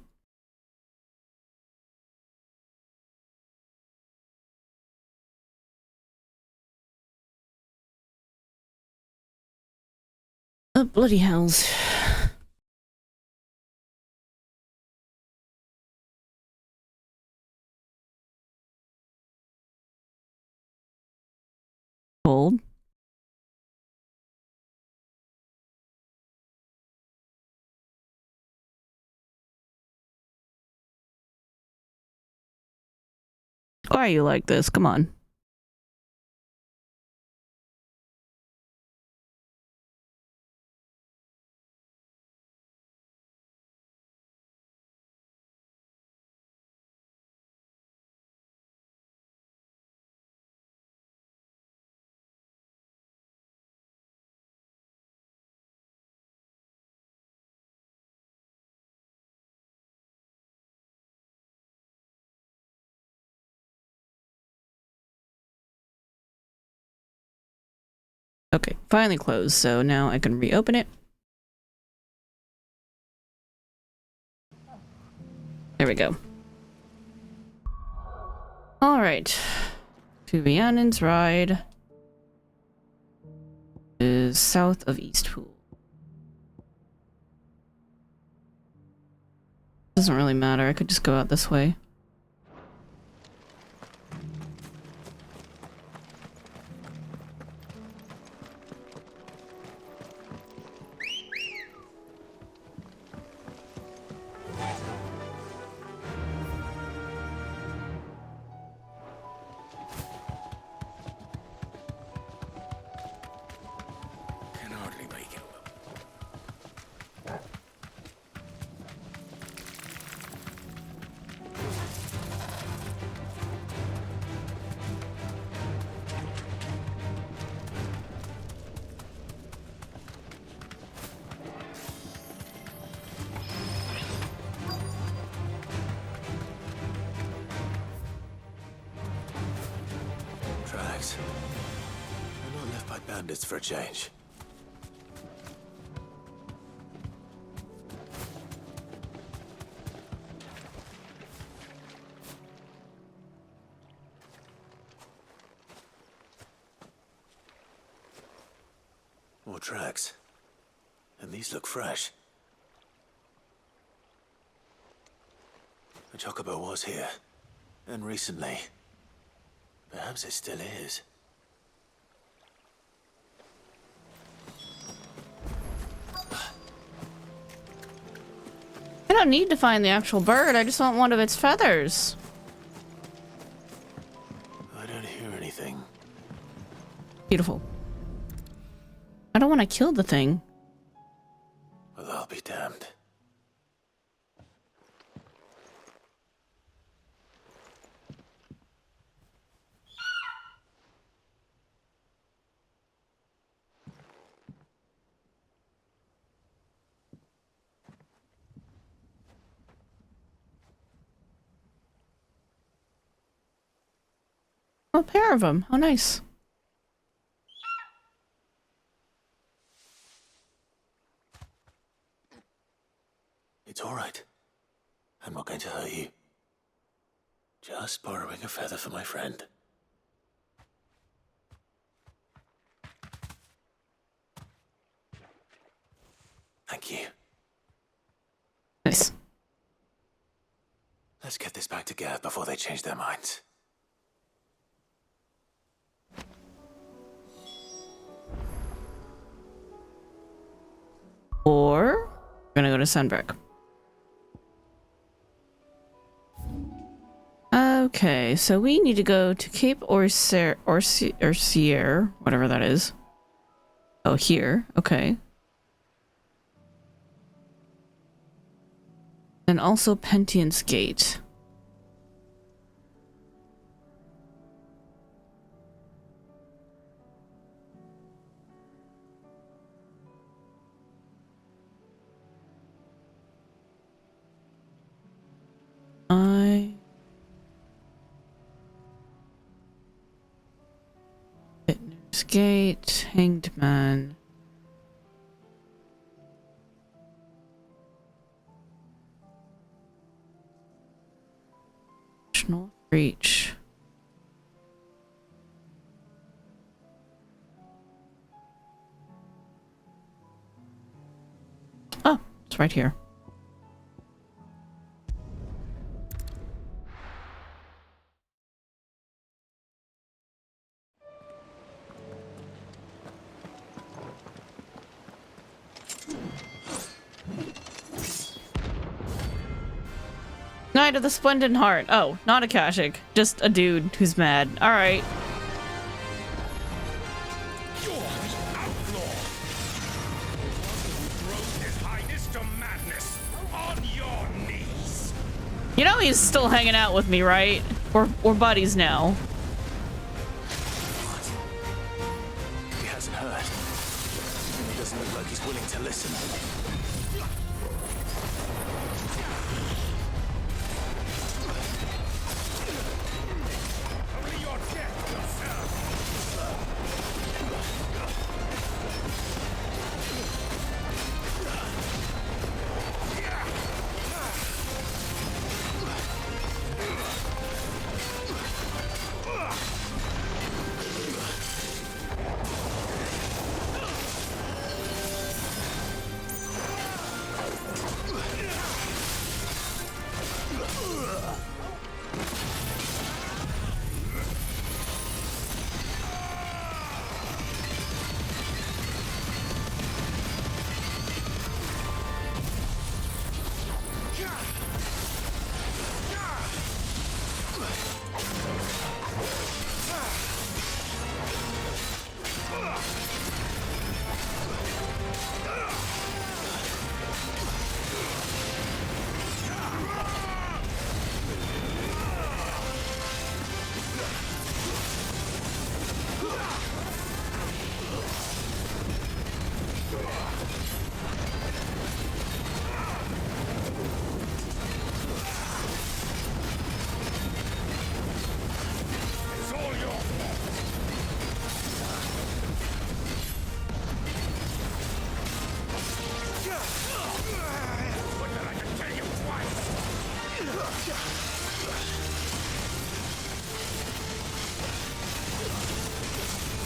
Oh, bloody hells. Cold. Why are you like this? Come on. Okay, finally closed, so now I can reopen it. There we go. Alright. To Rhiannon's ride is south of Eastpool. Doesn't really matter, I could just go out this way. Tracks. They're not left by bandits for a change. More tracks. And these look fresh. The chocobo was here. And recently. Perhaps it still is. I don't need to find the actual bird, I just want one of its feathers. I don't hear anything. Beautiful. I don't want to kill the thing. Well, I'll be damned. Oh, a pair of them. How nice. It's all right. I'm not going to hurt you. Just borrowing a feather for my friend. Thank you. Nice. Let's get this back to Gav before they change their minds. We're gonna go to Sunbrook. Okay, so we need to go to Cape Orsier, whatever that is. Oh, here. Okay. And also Pentience Gate. Fitness Gate, Hanged Man. National Reach. Oh, it's right here. Knight of the Splendid Heart. Oh, not a Kashik. Just a dude who's mad. Alright. You know he's still hanging out with me, right? We're buddies now. He hasn't heard. And he doesn't look like he's willing to listen.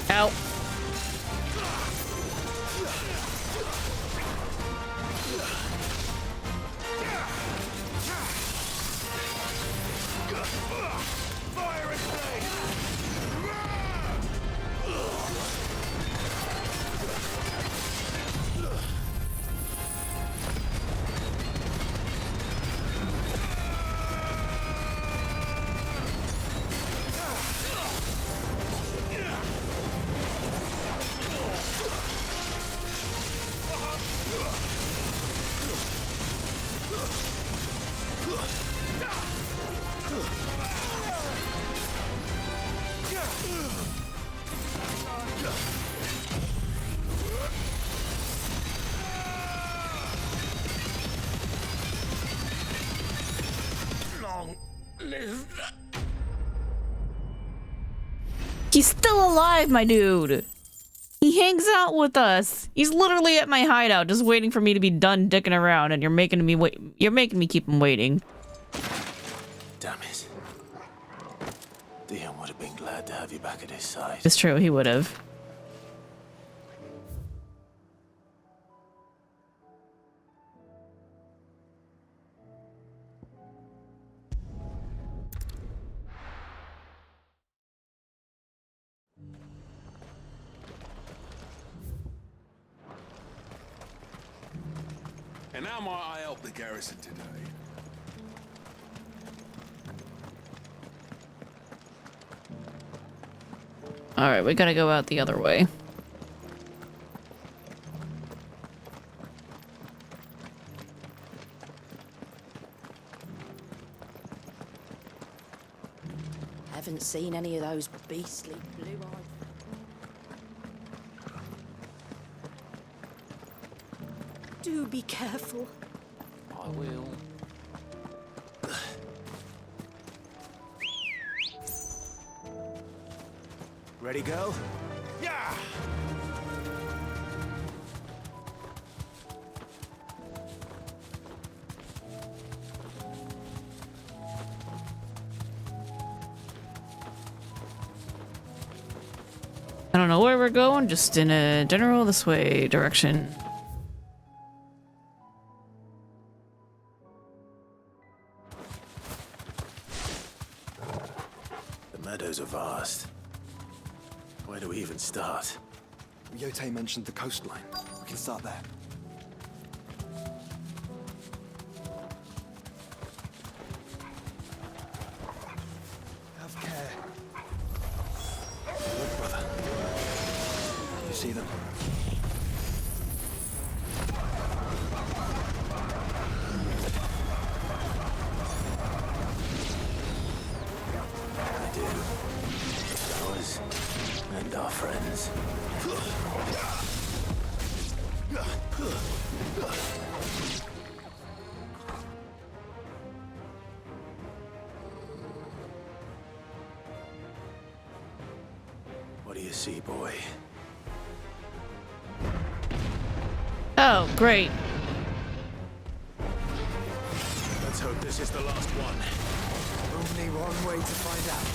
Ow. He's still alive, my dude. He hangs out with us. He's literally at my hideout, just waiting for me to be done dicking around, and you're making me wait. You're making me keep him waiting. Damn it. Dion would have been glad to have you back at his side. It's true, he would have. And how might I help the garrison today? Alright, we gotta go out the other way. Haven't seen any of those beastly blue-eyed... Do be careful. I will. Ready, go? Yeah! I don't know where we're going, just in a general this way direction. The meadows are vast. Where do we even start? Yote mentioned the coastline. We can start there. Have care. Look, brother. You see them? I do. Ours and our friends. What do you see, boy? Oh, great. Let's hope this is the last one. Only one way to find out.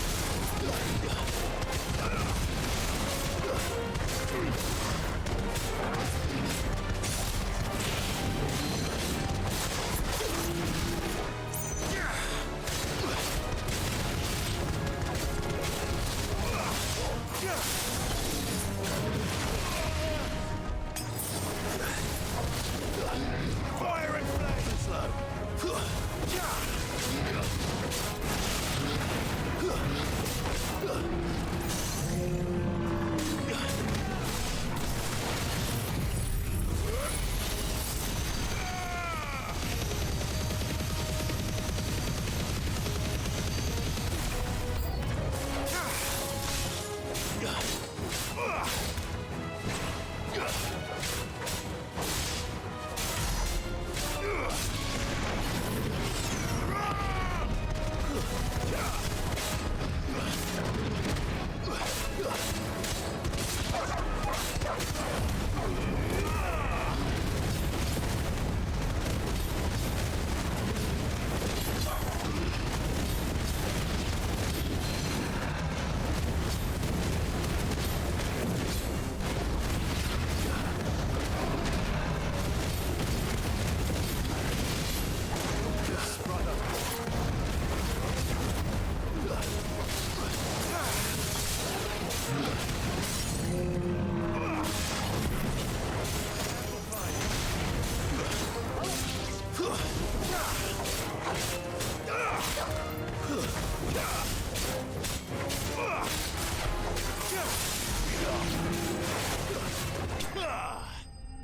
Fire and flame slow.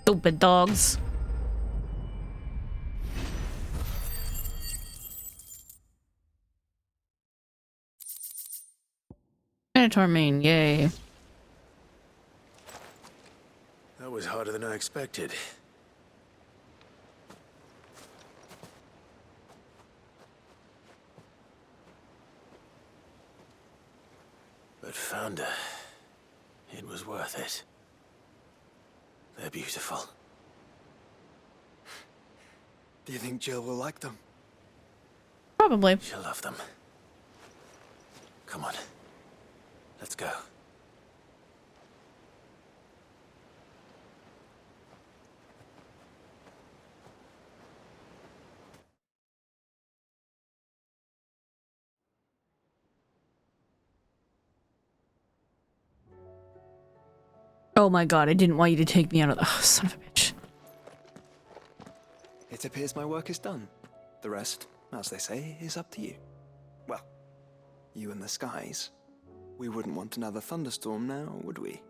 Stupid dogs. Minotaur main, yay. That was harder than I expected. But found her. It was worth it. They're beautiful. Do you think Jill will like them? Probably. She'll love them. Come on. Let's go. Oh my god, I didn't want you to take me out of the... Oh, son of a bitch. It appears my work is done. The rest, as they say, is up to you. Well, you and the skies. We wouldn't want another thunderstorm now, would we?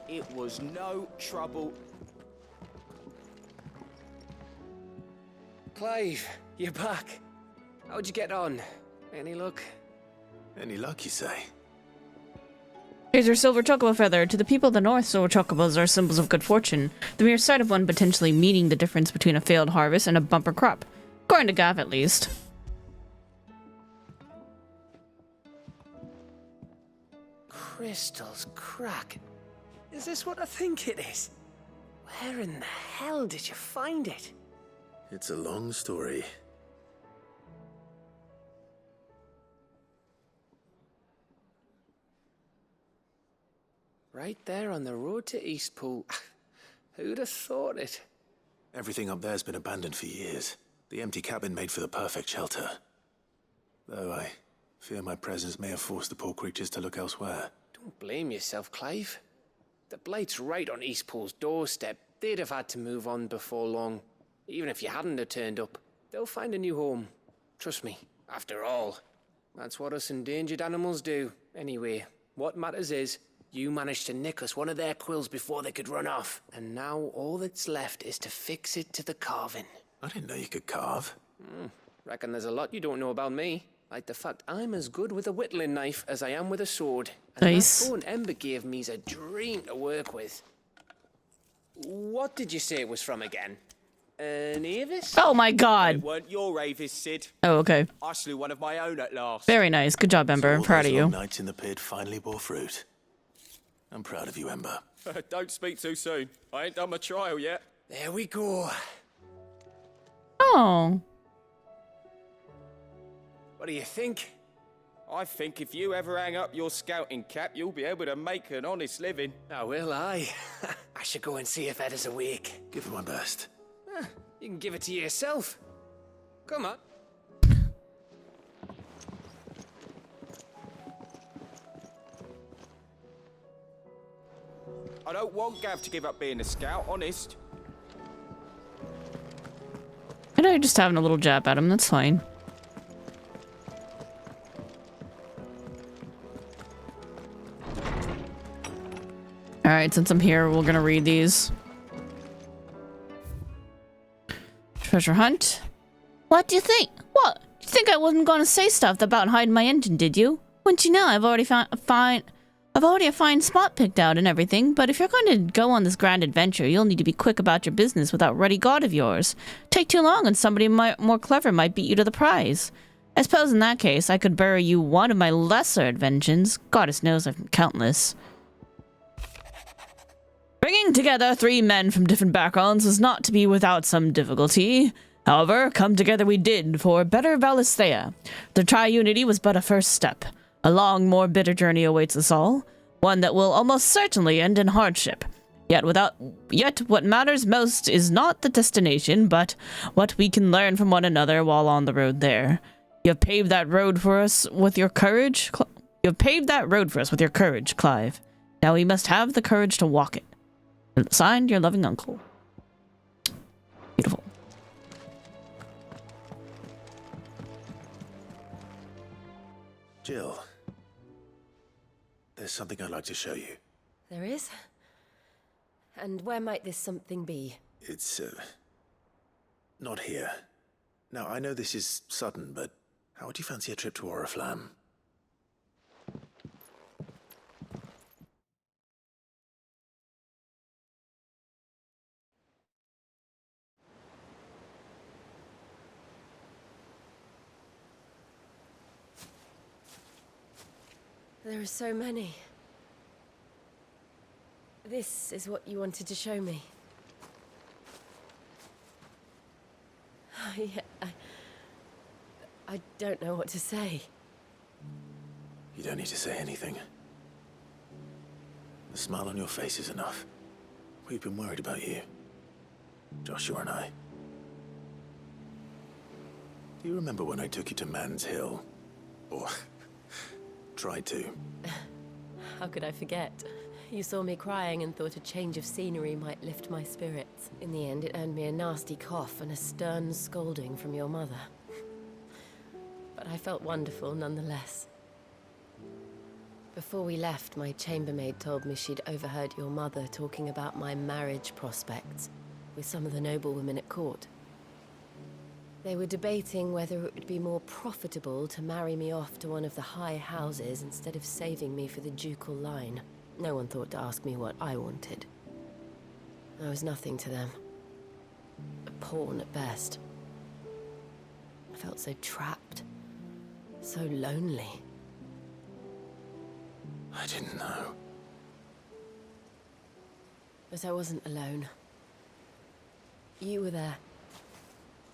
It was no trouble. Clive, you're back. How'd you get on? Any luck? Any luck, you say? Here's your silver chocobo feather. To the people of the north, silver chocobos are symbols of good fortune. The mere sight of one potentially meaning the difference between a failed harvest and a bumper crop. According to Gav, at least. Crystals crack. Is this what I think it is? Where in the hell did you find it? It's a long story. Right there on the road to Eastpool. Who'd have thought it? Everything up there's been abandoned for years. The empty cabin made for the perfect shelter. Though I fear my presence may have forced the poor creatures to look elsewhere. Don't blame yourself, Clive. The Blight's right on Eastpool's doorstep. They'd have had to move on before long. Even if you hadn't have turned up, they'll find a new home. Trust me, after all. That's what us endangered animals do. Anyway, what matters is, you managed to nick us one of their quills before they could run off. And now all that's left is to fix it to the carving. I didn't know you could carve. Reckon there's a lot you don't know about me. Like the fact I'm as good with a whittling knife as I am with a sword. And Nice. that bone Ember gave me's a dream to work with. What did you say it was from again? An Avis? Oh my god. It weren't your Avis, Sid. Oh, okay. I slew one of my own at last. Very nice. Good job, Ember. I'm proud of you. Nights in the pit finally bore fruit. I'm proud of you, Ember. Don't speak too soon. I ain't done my trial yet. There we go. Oh. What do you think? I think if you ever hang up your scouting cap, you'll be able to make an honest living. Oh, will I? I should go and see if Ed is awake. Give it my best. You can give it to yourself. Come on. I don't want Gav to give up being a scout, honest. I know you're just having a little jab at him. That's fine. Alright, since I'm here, we're gonna read these. Treasure hunt. What do you think? What? You think I wasn't gonna say stuff about hiding my engine, did you? Wouldn't you know I've already a fine spot picked out and everything, but if you're going to go on this grand adventure, you'll need to be quick about your business with that ruddy god of yours. Take too long and somebody more clever might beat you to the prize. I suppose in that case, I could borrow you one of my lesser inventions. Goddess knows I've countless. Bringing together 3 men from different backgrounds was not to be without some difficulty. However, come together we did for better Valisthea. The triunity was but a first step. A long, more bitter journey awaits us all, one that will almost certainly end in hardship. Yet what matters most is not the destination, but what we can learn from one another while on the road there. You have paved that road for us with your courage. Clive. Now we must have the courage to walk it. Signed, your loving uncle. Beautiful. Jill, there's something I'd like to show you. There is? And where might this something be? It's, not here. Now, I know this is sudden, but how would you fancy a trip to Oriflamme? There are so many. This is what you wanted to show me. I don't know what to say. You don't need to say anything. The smile on your face is enough. We've been worried about you. Joshua and I. Do you remember when I took you to Man's Hill? Or tried to? How could I forget? You saw me crying and thought a change of scenery might lift my spirits. In the end, it earned me a nasty cough and a stern scolding from your mother. But I felt wonderful nonetheless. Before we left, my chambermaid told me she'd overheard your mother talking about my marriage prospects with some of the noblewomen at court. They were debating whether it would be more profitable to marry me off to one of the high houses instead of saving me for the ducal line. No one thought to ask me what I wanted. I was nothing to them. A pawn at best. I felt so trapped. So lonely. I didn't know. But I wasn't alone. You were there.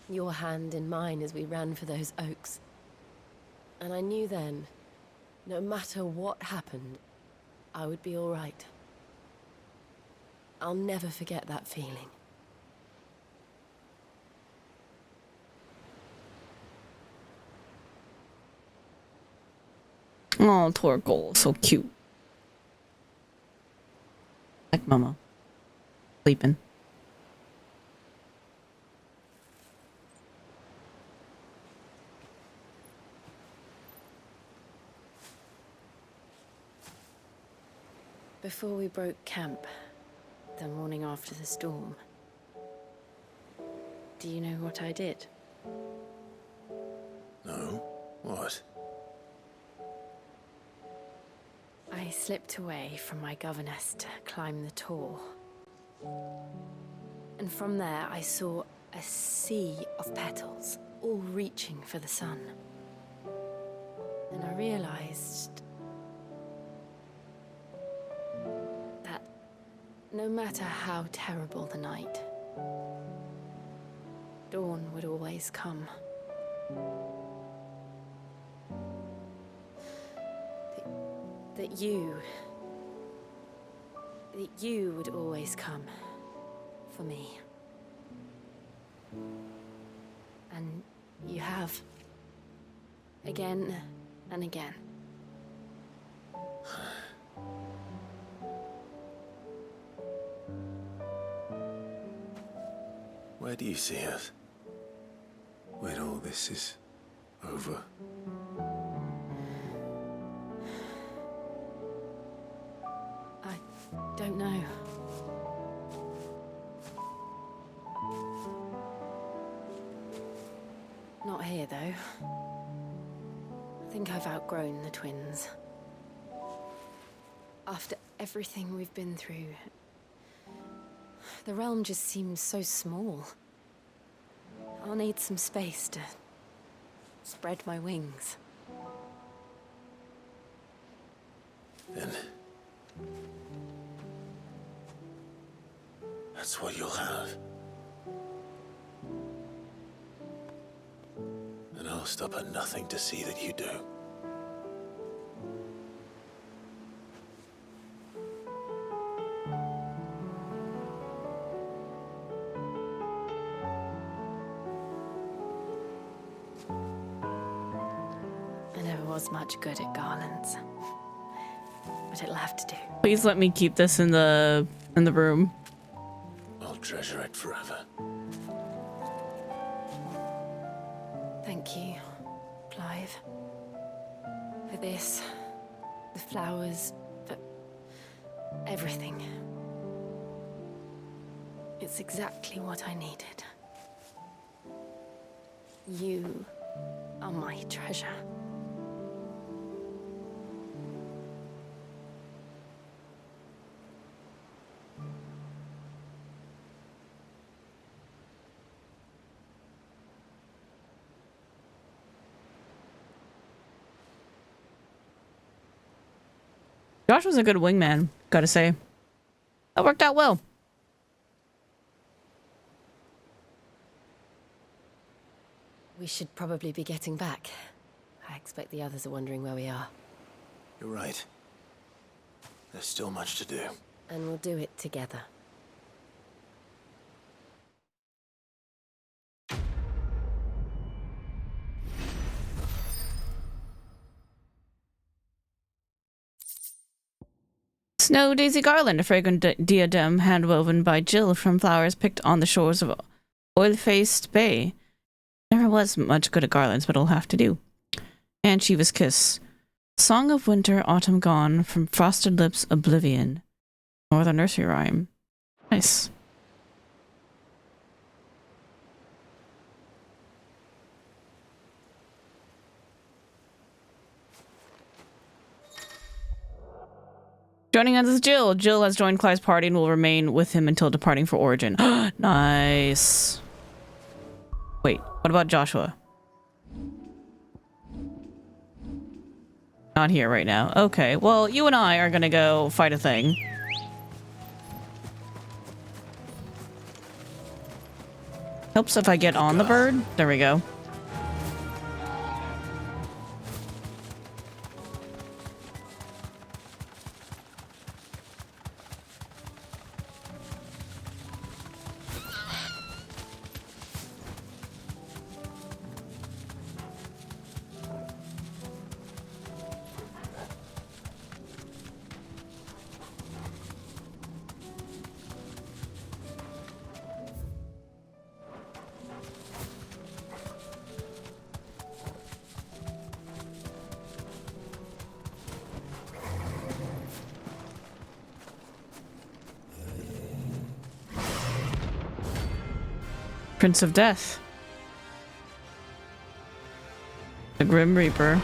Your hand in mine as we ran for those oaks. And I knew then, no matter what happened, I would be all right. I'll never forget that feeling. Oh, Torgal, so cute. Like Mama. Sleeping. Before we broke camp, the morning after the storm, do you know what I did? No? What? I slipped away from my governess to climb the tor. And from there I saw a sea of petals, all reaching for the sun. And I realized that no matter how terrible the night, dawn would always come. That you would always come for me. And you have. Again and again. Where do you see us? When all this is over? Don't know. Not here, though. I think I've outgrown the twins. After everything we've been through, the realm just seems so small. I'll need some space to spread my wings. Then that's what you'll have. And I'll stop at nothing to see that you do. I never was much good at garlands. But it'll have to do. Please let me keep this in the room. I'll treasure it forever. Thank you, Clive. For this, the flowers, for everything. It's exactly what I needed. You are my treasure. Josh was a good wingman, gotta say. That worked out well. We should probably be getting back. I expect the others are wondering where we are. You're right. There's still much to do. And we'll do it together. Snow daisy garland, a fragrant diadem hand-woven by Jill from flowers picked on the shores of Oil-Faced Bay. Never was much good at garlands, but it'll have to do. And Shiva's kiss. Song of winter, autumn gone, from frosted lips, oblivion. Northern nursery rhyme. Nice. Joining us is Jill. Jill has joined Clive's party and will remain with him until departing for Origin. Nice. Wait, what about Joshua? Not here right now. Okay, well, you and I are gonna go fight a thing. Helps if I get on the bird. There we go. Prince of Death. The Grim Reaper.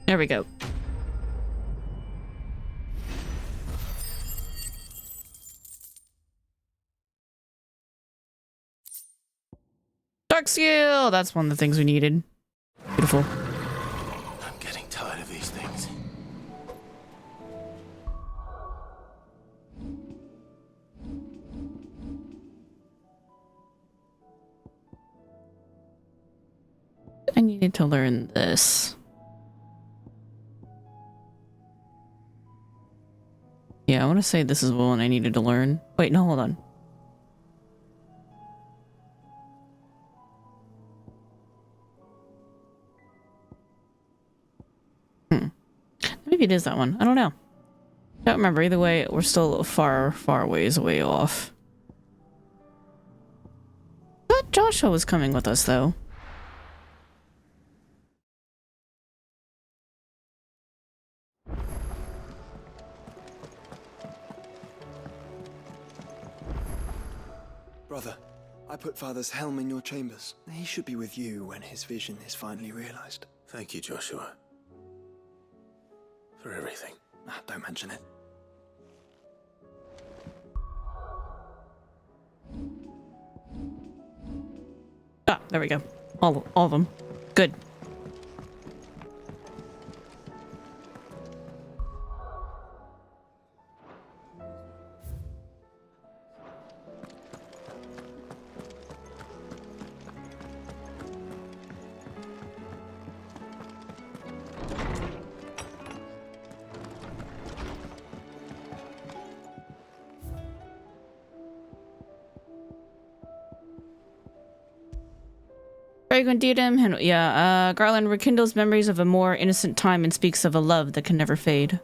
There we go. Dark Seal! That's one of the things we needed. Beautiful. I'm getting tired of these things. I needed to learn this. Yeah, I want to say this is one I needed to learn. Wait, no, hold on. Maybe it is that one. I don't know. Don't remember. Either way, we're still far ways away off. But Joshua was coming with us, though. Brother, I put Father's helm in your chambers. He should be with you when his vision is finally realized. Thank you, Joshua. For everything. Don't mention it. Ah, there we go. All of them. Good. Fragrant diadem, yeah, garland rekindles memories of a more innocent time and speaks of a love that can never fade.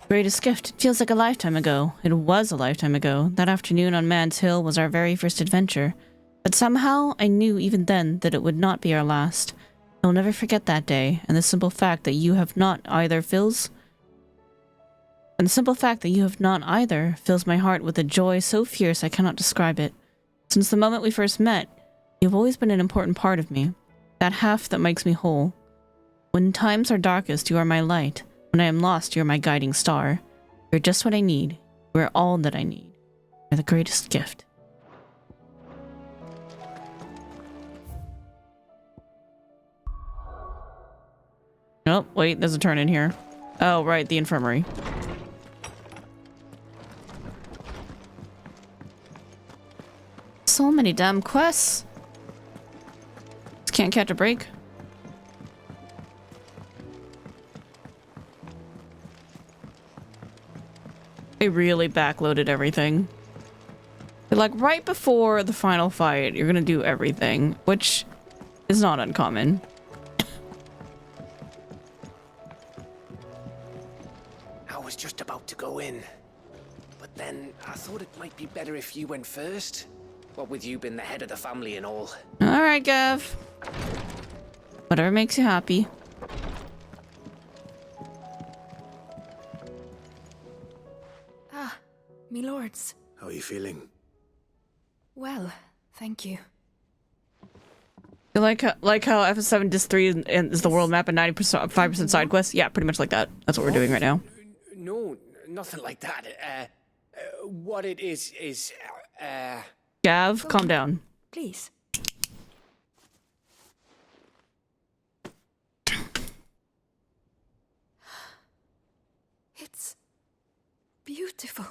Greatest gift. It feels like a lifetime ago. It was a lifetime ago. That afternoon on Man's Hill was our very first adventure. But somehow, I knew even then that it would not be our last. I'll never forget that day, and the simple fact that you have not either fills my heart with a joy so fierce I cannot describe it. Since the moment we first met, you've always been an important part of me. That half that makes me whole. When times are darkest, you are my light. When I am lost, you are my guiding star. You're just what I need. You are all that I need. You're the greatest gift. Oh, wait, there's a turn in here. Oh, right, the infirmary. So many damn quests. Just can't catch a break. They really backloaded everything. Like right before the final fight, you're gonna do everything, which is not uncommon. I was just about to go in, but then I thought it might be better if you went first. What with you being the head of the family and all. Alright, Gav. Whatever makes you happy. Ah, me lords. How are you feeling? Well, thank you. You like how FS7 Disc 3 is the world map and 5% side quests? Yeah, pretty much like that. That's what we're doing right now. No, nothing like that. What it is, Gav, calm down. Please. It's beautiful.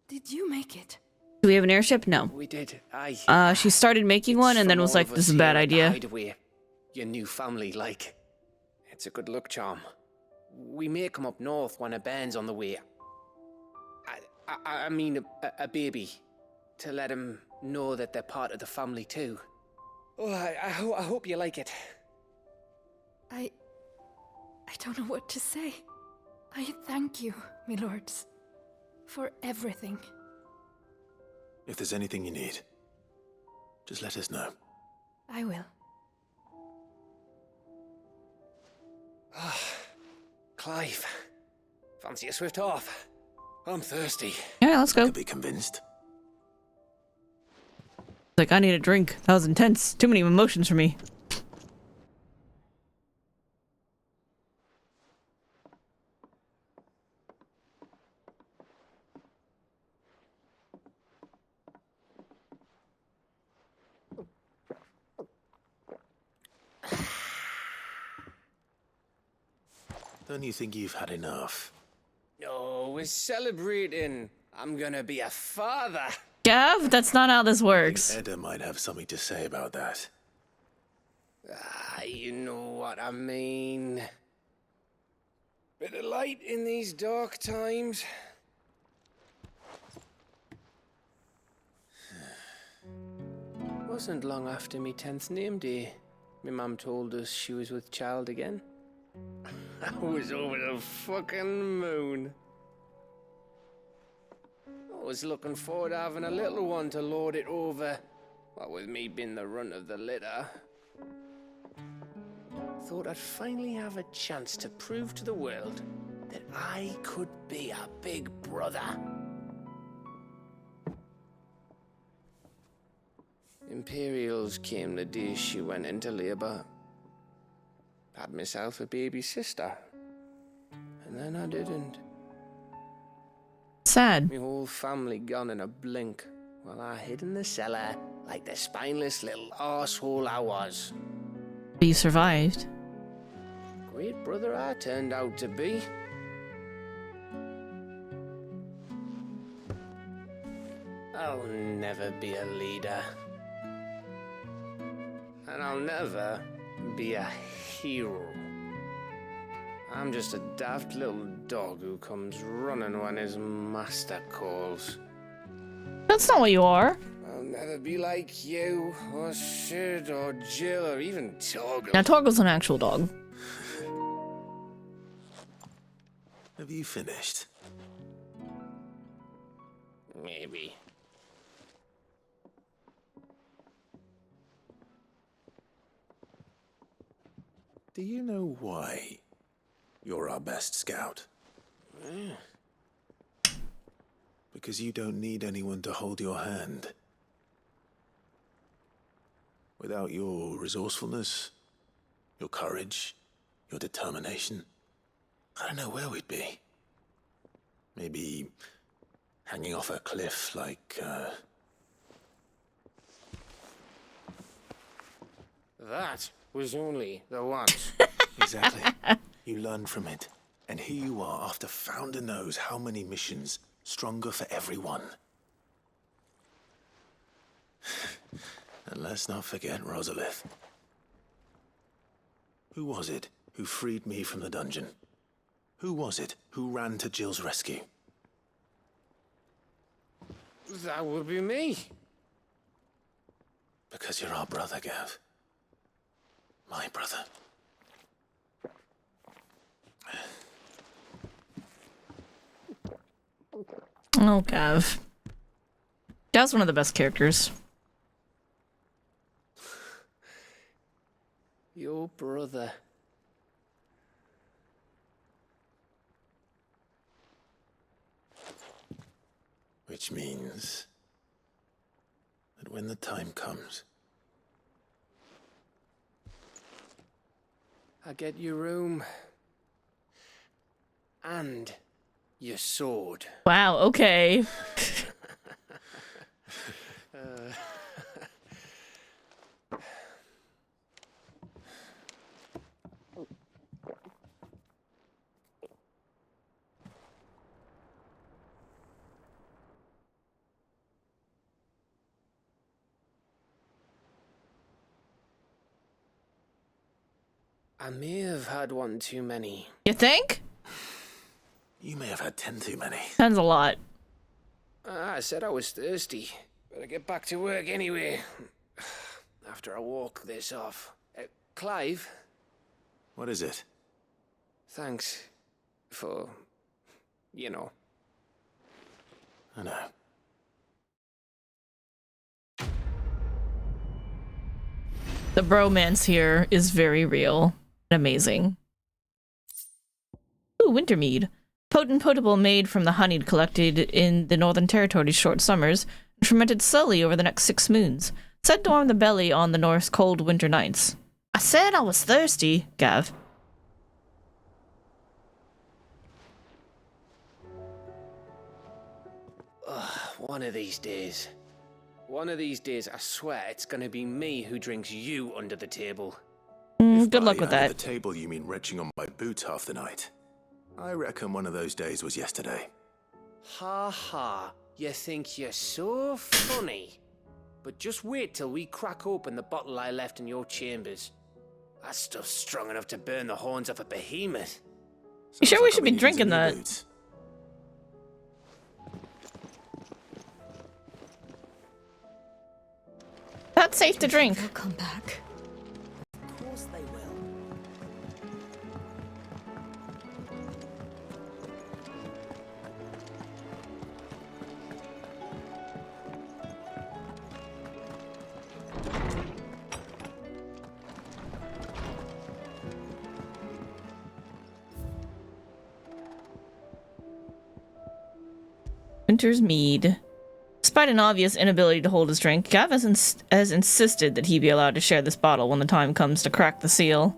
Did you make it? Do we have an airship? No. We did. Aye. She started making one and then was like, this is a bad idea. Hideaway, your new family, like. It's a good luck charm. We may come up north when a band's on the way. I mean a baby. To let him know that they're part of the family too. Oh, I hope you like it. I don't know what to say. I thank you, me lords, for everything. If there's anything you need, just let us know. I will. Clive, fancy a swift off? I'm thirsty. Yeah, let's go. Could be convinced. Like, I need a drink. That was intense. Too many emotions for me. Don't you think you've had enough? No, we're celebrating. I'm gonna be a father. Gav, that's not how this works. Edda might have something to say about that. You know what I mean. Bit of light in these dark times. Wasn't long after me 10th name day, my mum told us she was with child again. I was over the fucking moon. I was looking forward to having a little one to lord it over, what with me being the runt of the litter. Thought I'd finally have a chance to prove to the world that I could be a big brother. Imperials came the day she went into labour. Had myself a baby sister. And then I didn't. Sad. My whole family gone in a blink, while I hid in the cellar like the spineless little arsehole I was. But you survived. Great brother I turned out to be. I'll never be a leader. And I'll never be a hero. I'm just a daft little dog who comes running when his master calls. That's not what you are. I'll never be like you, or Sid, or Jill, or even Torgal. Now, Torgal's an actual dog. Have you finished? Maybe. Do you know why you're our best scout? Because you don't need anyone to hold your hand. Without your resourcefulness, your courage, your determination, I don't know where we'd be. Maybe hanging off a cliff like, That was only the once. Exactly. You learn from it. And here you are after Founder knows how many missions, stronger for everyone. And let's not forget Rosalith. Who was it who freed me from the dungeon? Who was it who ran to Jill's rescue? That would be me. Because you're our brother, Gav. My brother. Oh, Gav. Gav's one of the best characters. Your brother. Which means that when the time comes, I get your room. And your sword. Wow, okay. I may have had one too many. You think? You may have had 10 too many. That's a lot. I said I was thirsty. Better get back to work anyway. After I walk this off. Clive? What is it? Thanks for, you know. I know. The bromance here is very real and amazing. Ooh, Wintermead. Potent potable made from the honey collected in the Northern Territory's short summers and fermented slowly over the next 6 moons. Said to warm the belly on the North's cold winter nights. I said I was thirsty, Gav. One of these days. One of these days, I swear it's gonna be me who drinks you under the table. Good luck with Under that. the table, you mean retching on my boots half the night. I reckon one of those days was yesterday. Ha ha, you think you're so funny. But just wait till we crack open the bottle I left in your chambers. That stuff's strong enough to burn the horns off a behemoth. You sure we should be drinking that? That's safe to drink. They'll come back. Of course they will. Winter's Mead. Despite an obvious inability to hold his drink, Gav has insisted that he be allowed to share this bottle when the time comes to crack the seal.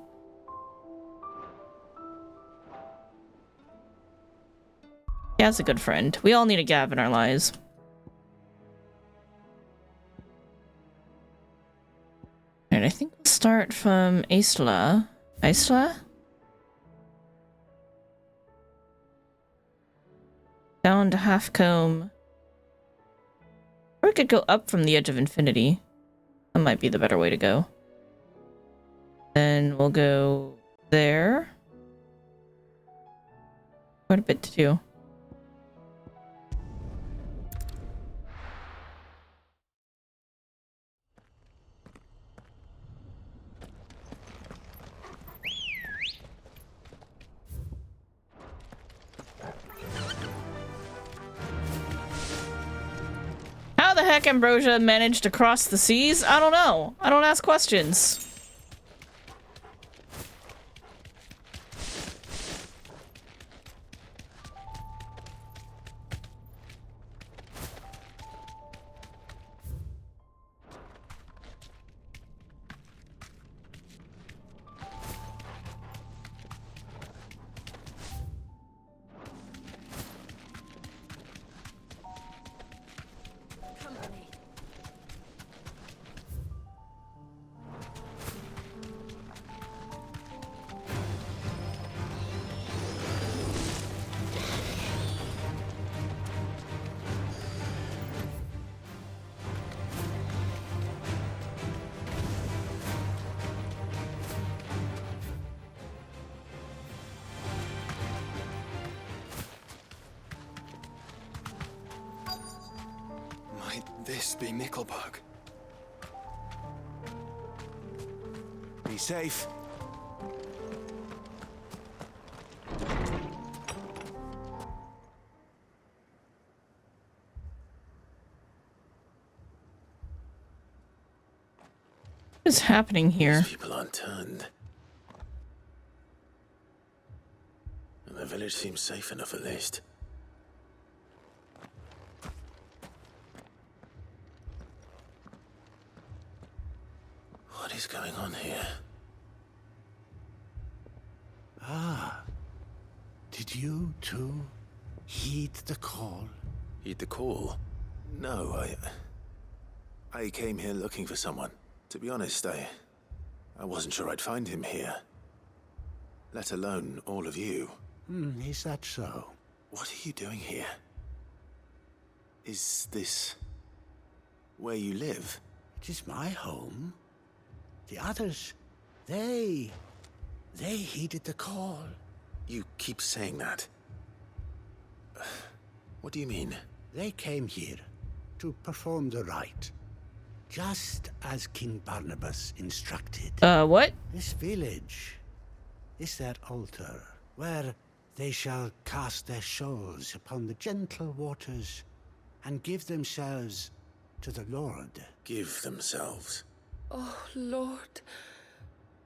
Gav's a good friend. We all need a Gav in our lives. Alright, I think we'll start from Aisla. Aisla? Down to Halfcombe. Or we could go up from the edge of infinity. That might be the better way to go. Then we'll go there. Quite a bit to do. How the heck Ambrosia managed to cross the seas? I don't know. I don't ask questions. This be Nickelbug. Be safe. What is happening here? These people aren't turned. And the village seems safe enough at least. What is going on here? Ah. Did you, too, heed the call? Heed the call? No, I came here looking for someone. To be honest, I wasn't sure I'd find him here. Let alone all of you. Is that so? What are you doing here? Is this where you live? It is my home. The others, they heeded the call. You keep saying that. What do you mean? They came here to perform the rite, just as King Barnabas instructed. What? This village is their altar, where they shall cast their souls upon the gentle waters and give themselves to the Lord. Give themselves? Oh, Lord,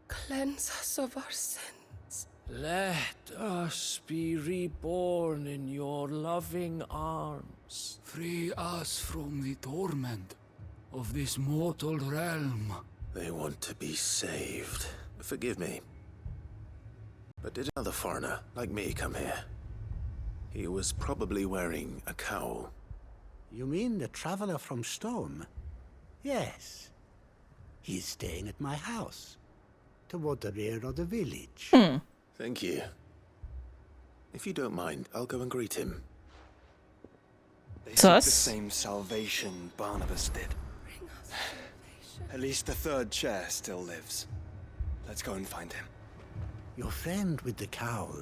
cleanse us of our sins. Let us be reborn in your loving arms. Free us from the torment of this mortal realm. They want to be saved. Forgive me. But did another foreigner, like me, come here? He was probably wearing a cowl. You mean the traveler from Storm? Yes. He is staying at my house, toward the rear of the village. Thank you. If you don't mind, I'll go and greet him. They seek the same salvation Barnabas did. At least the third chair still lives. Let's go and find him. Your friend with the cowl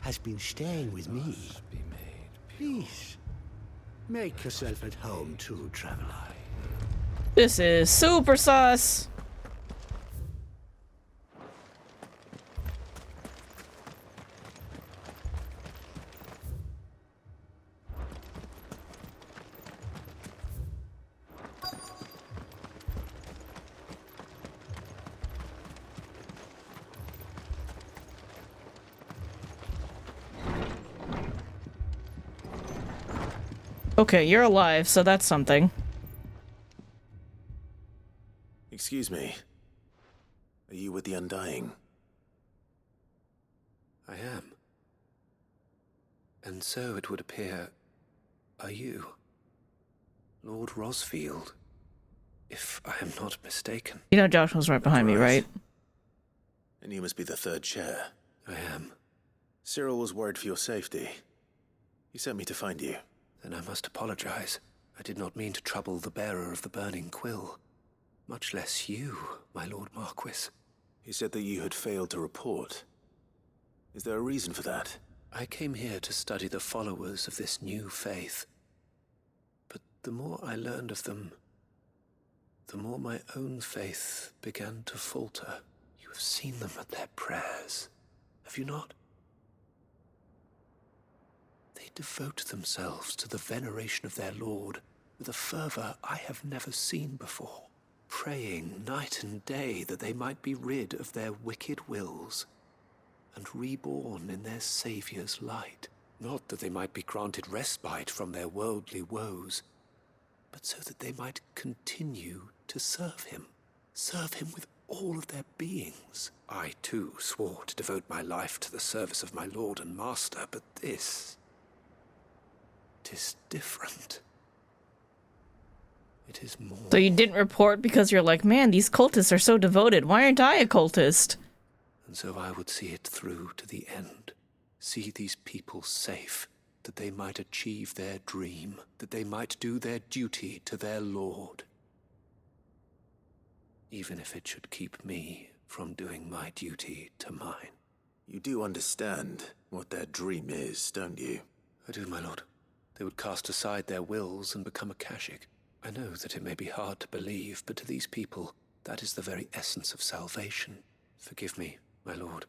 has been staying with me. Please, make yourself at home too, traveler. This is super sus. Okay, you're alive, so that's something. Excuse me. Are you with the Undying? I am. And so it would appear, are you? Lord Rosfield, if I am not mistaken. You know Josh was right behind me, right? And you must be the third chair. I am. Cyril was worried for your safety. He sent me to find you. Then I must apologize. I did not mean to trouble the bearer of the burning quill. Much less you, my Lord Marquis. He said that you had failed to report. Is there a reason for that? I came here to study the followers of this new faith. But the more I learned of them, the more my own faith began to falter. You have seen them at their prayers, have you not? They devote themselves to the veneration of their Lord with a fervor I have never seen before, praying night and day that they might be rid of their wicked wills and reborn in their Saviour's light. Not that they might be granted respite from their worldly woes, but so that they might continue to serve him with all of their beings. I, too, swore to devote my life to the service of my Lord and Master, but this... it is different. It is more... So you didn't report because you're like, man, these cultists are so devoted. Why aren't I a cultist? And so I would see it through to the end. See these people safe, that they might achieve their dream, that they might do their duty to their Lord. Even if it should keep me from doing my duty to mine. You do understand what their dream is, don't you? I do, my lord. They would cast aside their wills and become a Kashik. I know that it may be hard to believe, but to these people, that is the very essence of salvation. Forgive me, my lord,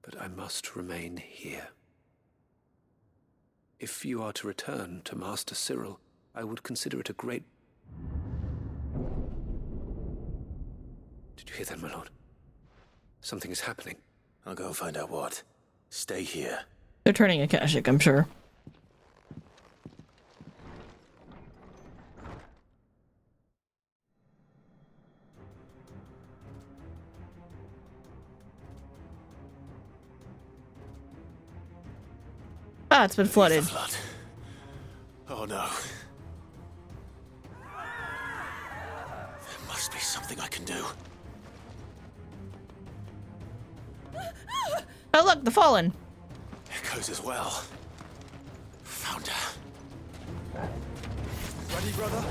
but I must remain here. If you are to return to Master Cyril, I would consider it a great... Did you hear that, my lord? Something is happening. I'll go and find out what. Stay here. They're turning a Kashik, I'm sure. Ah, it's been flooded. Flood. Oh no. There must be something I can do. Oh look, the Fallen. Echoes as well. Found her. Ready, brother?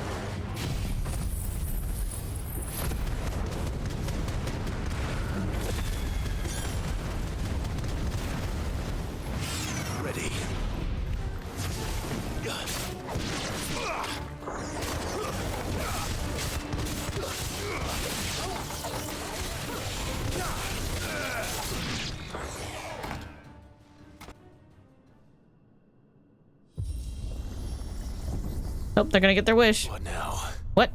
Ready. Oh, they're gonna get their wish. What now? What?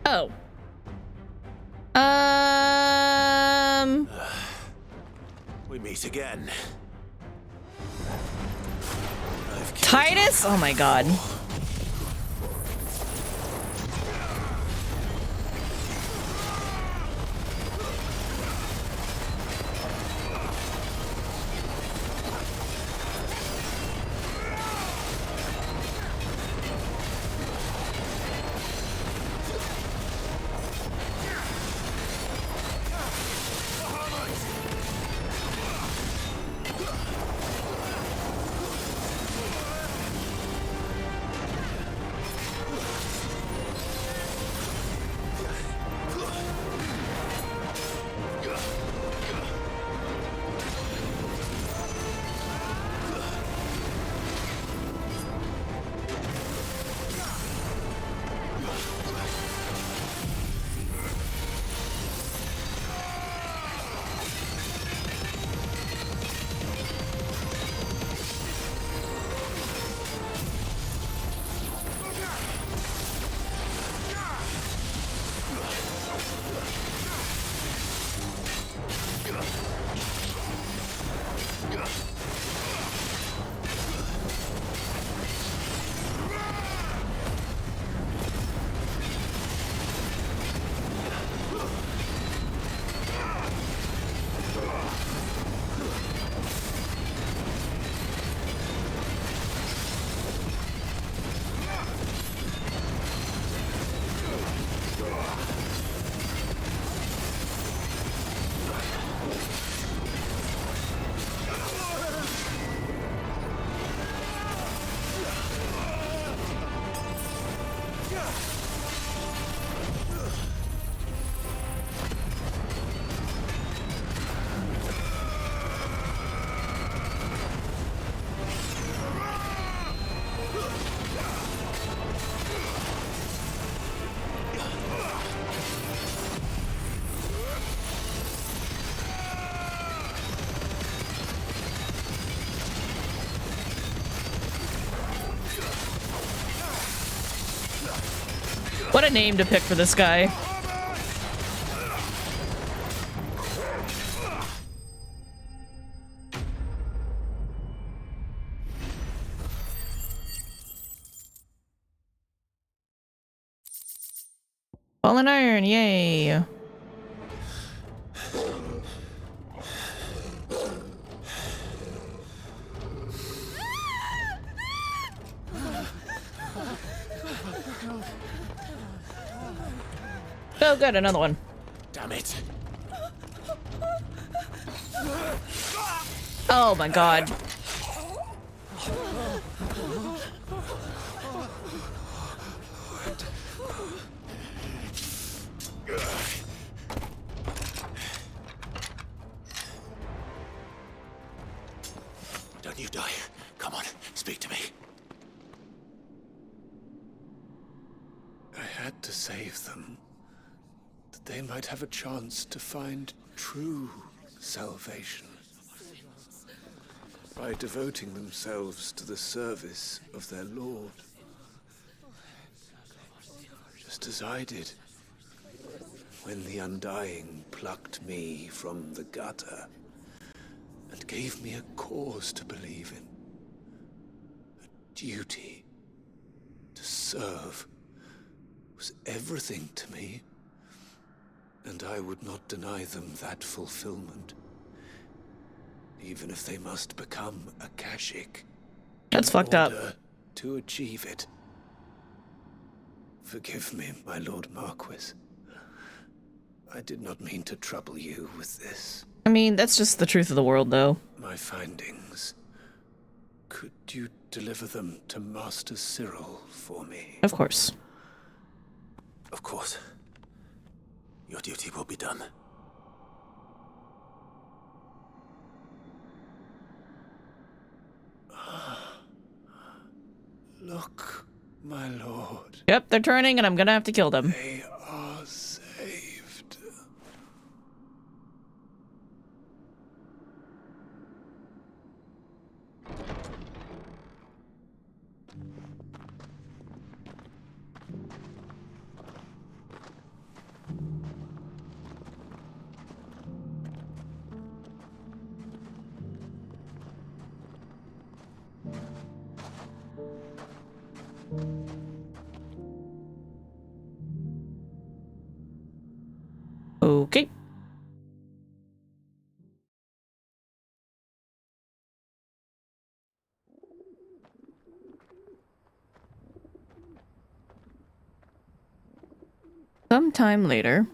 Oh. We meet again. Titus? Oh my god. What a name to pick for this guy. Fallen iron, yay. Oh, good, another one. Damn it. Oh my god. Don't you die. Come on, speak to me. I had to save them, that they might have a chance to find true salvation by devoting themselves to the service of their Lord, just as I did when the Undying plucked me from the gutter and gave me a cause to believe in, a duty to serve was everything to me, and I would not deny them that fulfillment, even if they must become a Kashik. That's fucked up. To achieve it. Forgive me, my Lord Marquis. I did not mean to trouble you with this. I mean, that's just the truth of the world, though. My findings. Could you deliver them to Master Cyril for me? Of course. Of course. Your duty will be done. Look, my lord. Yep, they're turning and I'm gonna have to kill them. They are saved. Okay. Sometime later.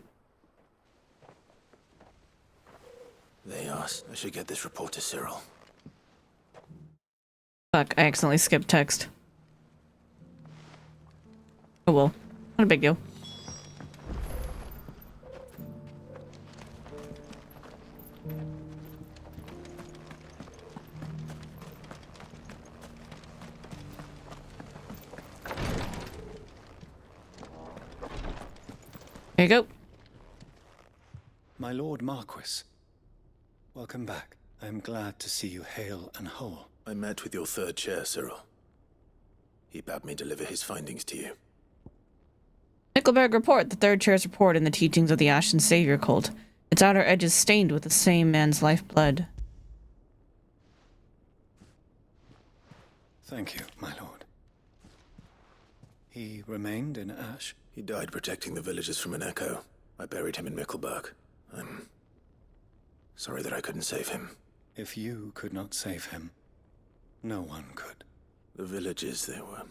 They asked. I should get this report to Cyril. Fuck, I accidentally skipped text. Oh well. Not a big deal. Here you go. My Lord Marquis, welcome back. I am glad to see you hale and whole. I met with your third chair, Cyril. He bade me deliver his findings to you. Nickelberg report, the third chair's report in the teachings of the Ashen Savior cult. Its outer edges stained with the same man's lifeblood. Thank you, my lord. He remained in Ash? He died protecting the villagers from an echo. I buried him in Mickelberg. I'm sorry that I couldn't save him. If you could not save him, no one could. The villagers, they were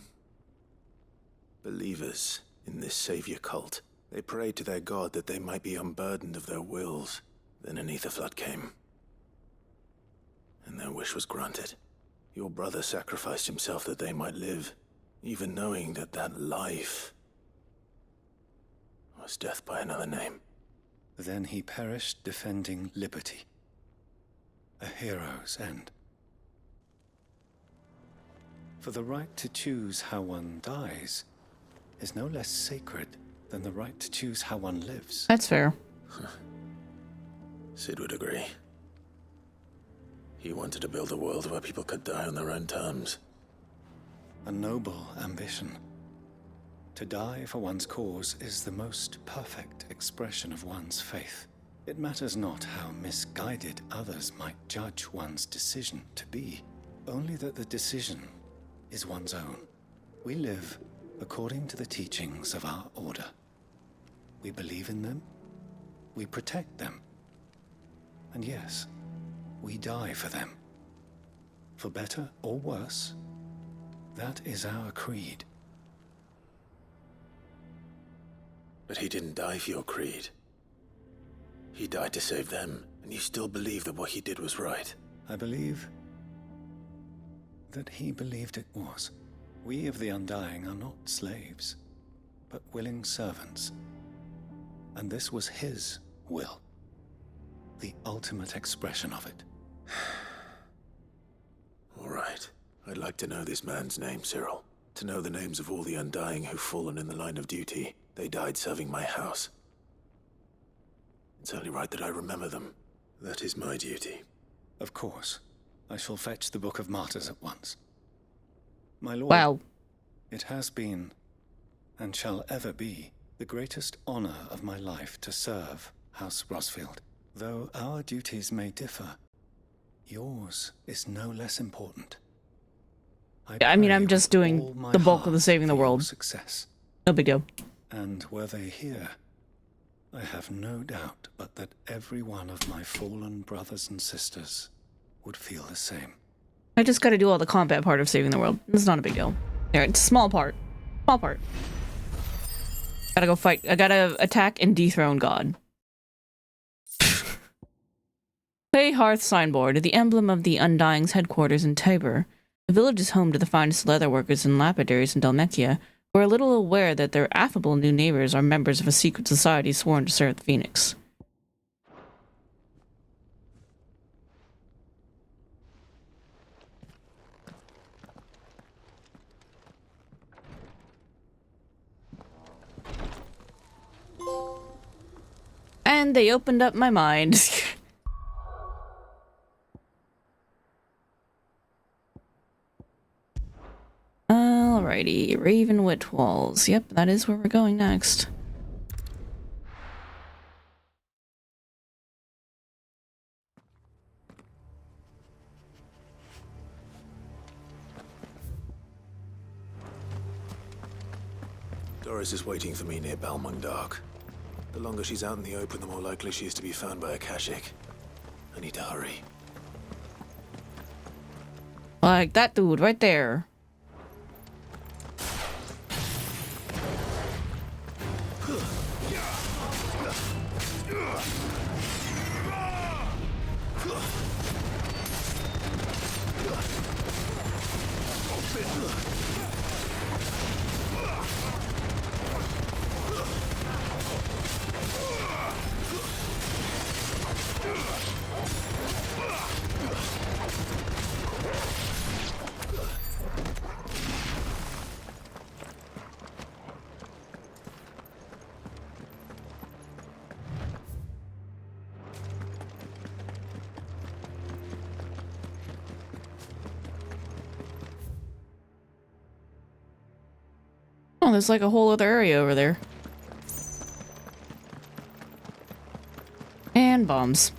believers in this savior cult. They prayed to their god that they might be unburdened of their wills. Then an ether flood came, and their wish was granted. Your brother sacrificed himself that they might live, even knowing that that life was death by another name. Then he perished defending liberty. A hero's end. For the right to choose how one dies is no less sacred than the right to choose how one lives. That's fair. Sid would agree. He wanted to build a world where people could die on their own terms. A noble ambition. To die for one's cause is the most perfect expression of one's faith. It matters not how misguided others might judge one's decision to be, only that the decision is one's own. We live according to the teachings of our order. We believe in them, we protect them, and yes, we die for them. For better or worse, that is our creed. But he didn't die for your creed. He died to save them, and you still believe that what he did was right. I believe that he believed it was. We of the Undying are not slaves, but willing servants. And this was his will, the ultimate expression of it. All right. I'd like to know this man's name, Cyril. To know the names of all the Undying who've fallen in the line of duty. They died serving my house. It's only right that I remember them. That is my duty. Of course. I shall fetch the Book of Martyrs at once. My lord, wow. It has been, and shall ever be, the greatest honor of my life to serve House Rosfield. Though our duties may differ, yours is no less important. I mean, I'm just doing the bulk of the saving the world. Success. No big deal. And were they here, I have no doubt but that every one of my fallen brothers and sisters would feel the same. I just gotta do all the combat part of saving the world. It's not a big deal. There, it's a small part. Small part. Gotta go fight. I gotta attack and dethrone God. Clay Hearth Signboard, the emblem of the Undying's headquarters in Tabor. The village is home to the finest leatherworkers and lapidaries in Dalmekia, who are little aware that their affable new neighbors are members of a secret society sworn to serve the Phoenix. And they opened up my mind. Alrighty, Ravenwit Walls. Yep, that is where we're going next. Doris is waiting for me near Balmung Dark. The longer she's out in the open, the more likely she is to be found by a Kashik. I need to hurry. Like that dude right there. Oh, there's like a whole other area over there. And bombs.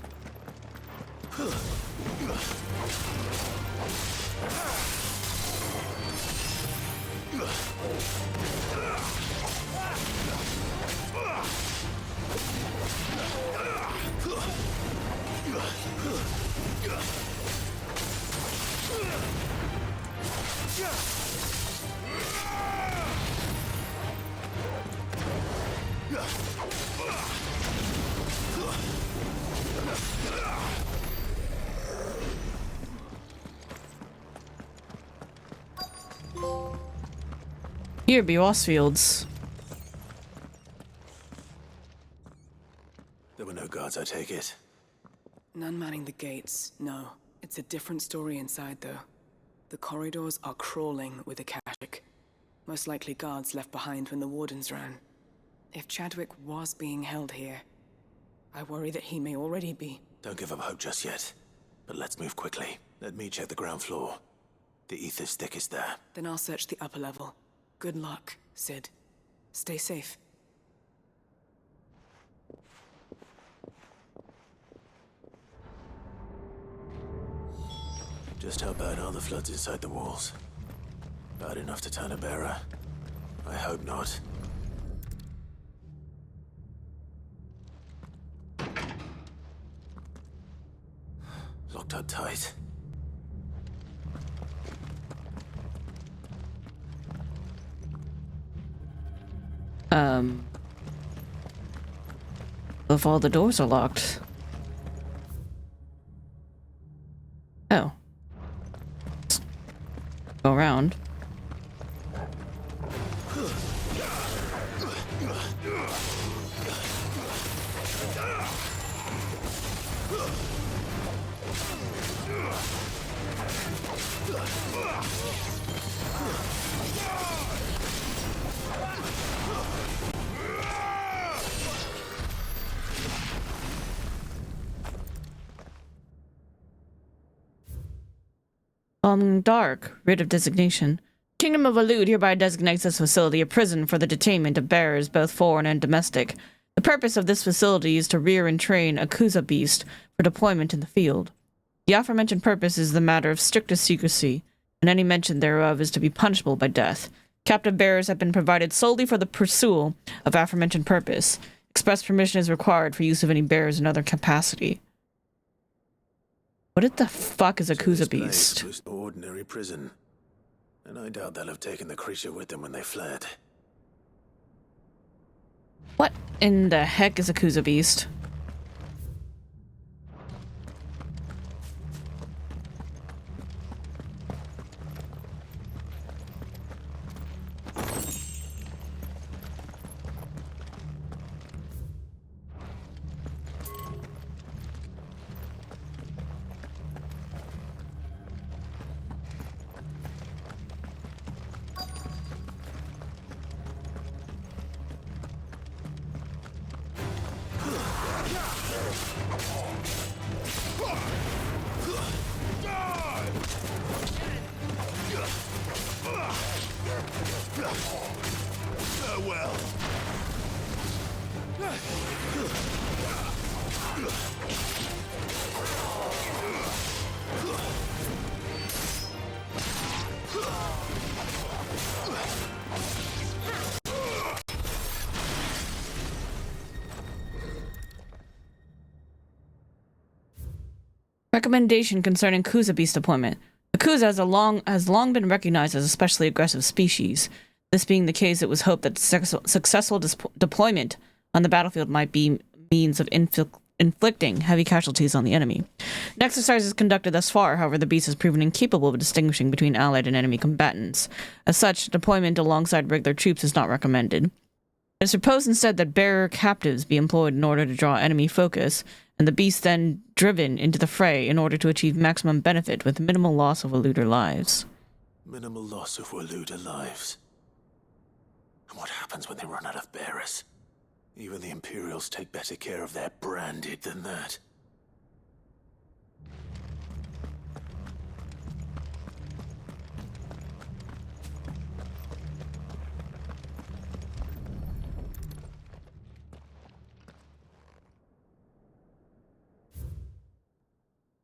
Here be Rosfields. There were no guards, I take it. None manning the gates, no. It's a different story inside, though. The corridors are crawling with Akashic. Most likely guards left behind when the wardens ran. If Chadwick was being held here, I worry that he may already be. Don't give up hope just yet. But let's move quickly. Let me check the ground floor. The ether's thickest there. Then I'll search the upper level. Good luck, Sid. Stay safe. Just how bad are the floods inside the walls? Bad enough to turn a bearer? I hope not. Locked up tight. If all the doors are locked. Oh. Go around. Dark, writ of designation. Kingdom of Alud hereby designates this facility a prison for the detainment of bearers, both foreign and domestic. The purpose of this facility is to rear and train a Kuza beast for deployment in the field. The aforementioned purpose is the matter of strictest secrecy, and any mention thereof is to be punishable by death. Captive bearers have been provided solely for the pursuit of aforementioned purpose. Express permission is required for use of any bearers in other capacity. What the fuck is a Kuza beast? Was no ordinary prison, and I doubt they'll have taken the creature with them when they fled. What in the heck is a Kuza beast? Recommendation concerning Kuza beast deployment. The Kuza has long been recognized as a especially aggressive species. This being the case, it was hoped that successful deployment on the battlefield might be means of inflicting heavy casualties on the enemy. An exercise is conducted thus far, however, the beast has proven incapable of distinguishing between allied and enemy combatants. As such, deployment alongside regular troops is not recommended. It is proposed instead that bearer captives be employed in order to draw enemy focus, and the beast then driven into the fray in order to achieve maximum benefit with minimal loss of Waluder lives. Minimal loss of Waluder lives. And what happens when they run out of bearers? Even the Imperials take better care of their branded than that.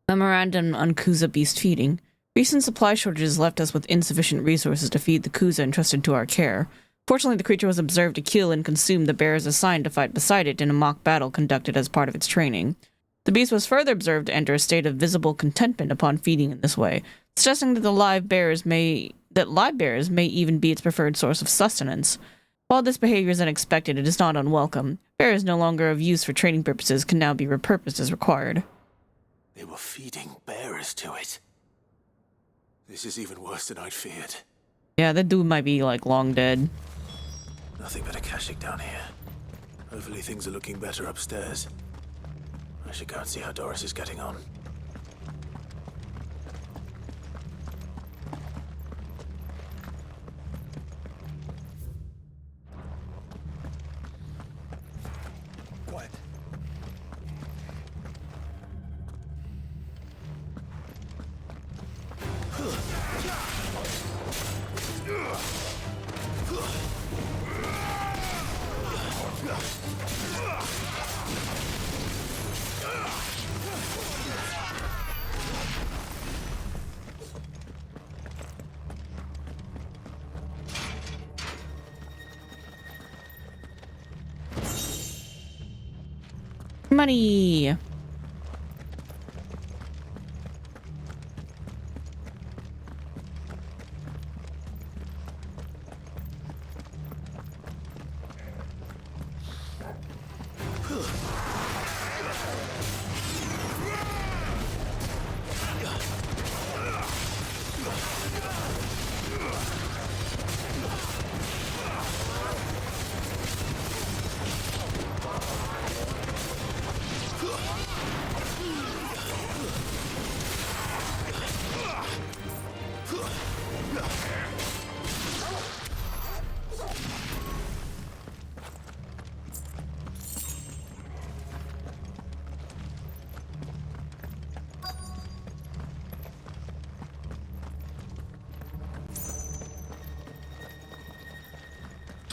Memorandum on Kuza beast feeding. Recent supply shortages left us with insufficient resources to feed the Kuza entrusted to our care. Fortunately, the creature was observed to kill and consume the bearers assigned to fight beside it in a mock battle conducted as part of its training. The beast was further observed to enter a state of visible contentment upon feeding in this way, suggesting that live bearers may even be its preferred source of sustenance. While this behavior is unexpected, it is not unwelcome. Bearers no longer of use for training purposes can now be repurposed as required. They were feeding bearers to it. This is even worse than I'd feared. Yeah, that dude might be, like, long dead. Nothing but a Kashyyyk down here. Hopefully things are looking better upstairs. I should go and see how Doris is getting on. Quiet. money.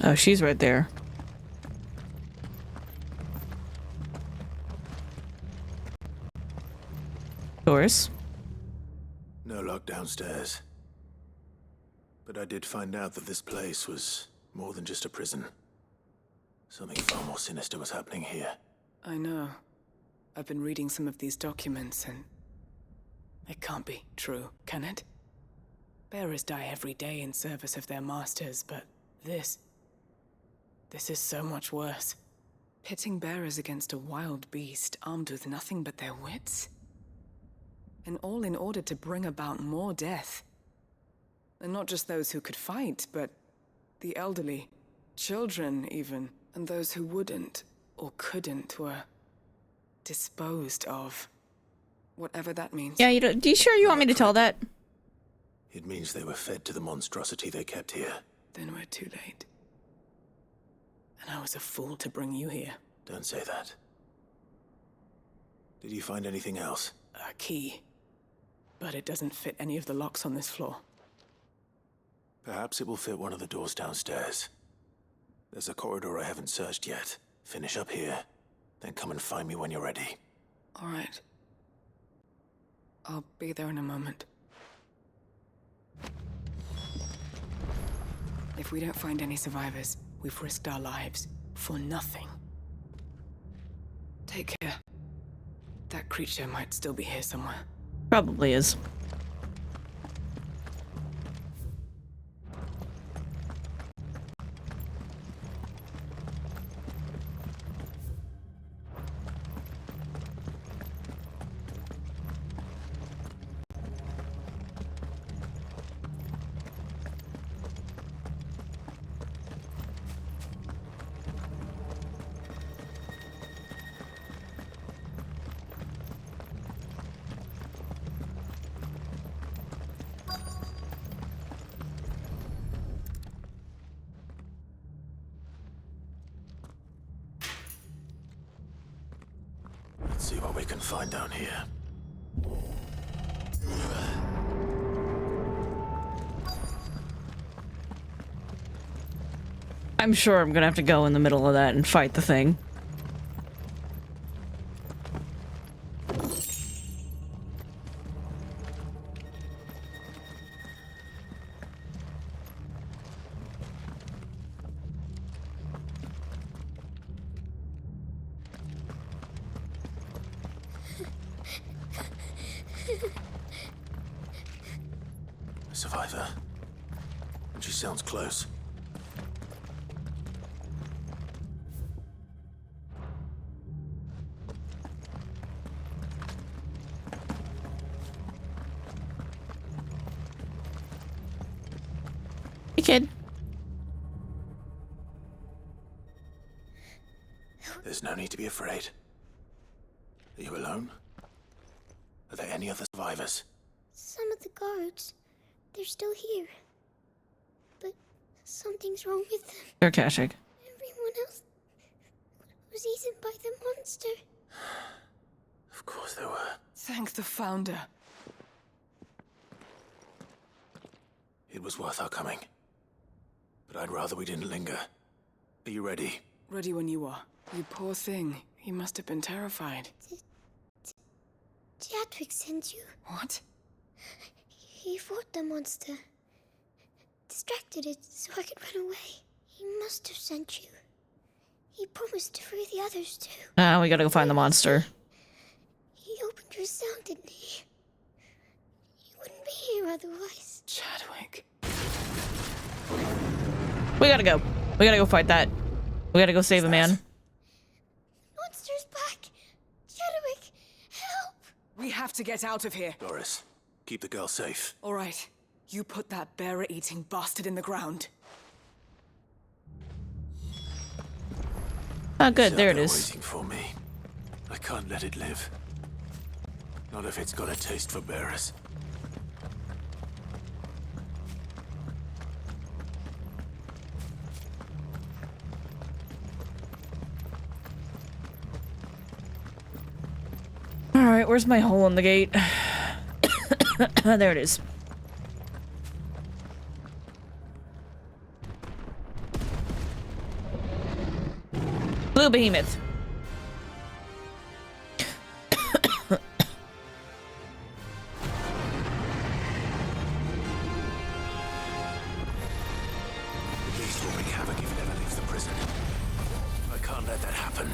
Oh, she's right there. Doors. No lock downstairs. But I did find out that this place was more than just a prison. Something far more sinister was happening here. I know. I've been reading some of these documents and... it can't be true, can it? Bearers die every day in service of their masters, but this is so much worse. Pitting bearers against a wild beast armed with nothing but their wits? And all in order to bring about more death. And not just those who could fight, but the elderly, children even, and those who wouldn't or couldn't were disposed of. Whatever that means. Yeah, do you sure you want me to tell that? It means they were fed to the monstrosity they kept here. Then we're too late. And I was a fool to bring you here. Don't say that. Did you find anything else? A key. But it doesn't fit any of the locks on this floor. Perhaps it will fit one of the doors downstairs. There's a corridor I haven't searched yet. Finish up here, then come and find me when you're ready. All right. I'll be there in a moment. If we don't find any survivors, we've risked our lives for nothing. Take care. That creature might still be here somewhere. Probably is. Let's see what we can find down here. I'm sure I'm gonna have to go in the middle of that and fight the thing. A survivor. And she sounds close. Hey, kid. There's no need to be afraid. Are you alone? Are there any other survivors? Some of the guards, they're still here. But something's wrong with them. Sarcastic. Everyone else was eaten by the monster. Of course there were. Thank the Founder. It was worth our coming. But I'd rather we didn't linger. Are you ready? Ready when you are. You poor thing. He must have been terrified. Jadwick sent you. What? He fought the monster. Distracted it so I could run away. He must have sent you. He promised to free the others too. We gotta go find the monster. He opened your cell, didn't he? You wouldn't be here otherwise. Chadwick. We gotta go. We gotta go fight that. We gotta go save a man. Monster's back. Chadwick, help! We have to get out of here. Doris, keep the girl safe. All right. You put that bearer-eating bastard in the ground. Oh, good. There it It's is. waiting for me. I can't let it live. Not if it's got a taste for bearers. All right, where's my hole in the gate? There it is. Blue behemoth. The beast will wreak havoc if it ever leaves the prison. I can't let that happen.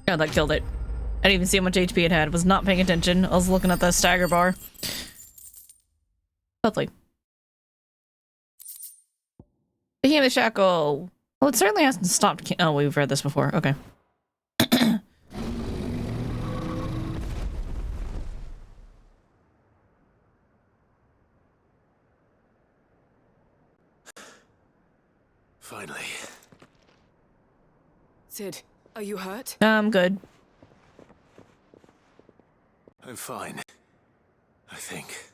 God, that killed it. I didn't even see how much HP it had. Was not paying attention. I was looking at the stagger bar. Lovely. Behemoth Shackle. Well, it certainly hasn't stopped. Oh, we've read this before. Okay. Finally. Sid, are you hurt? I'm good. I'm fine. I think.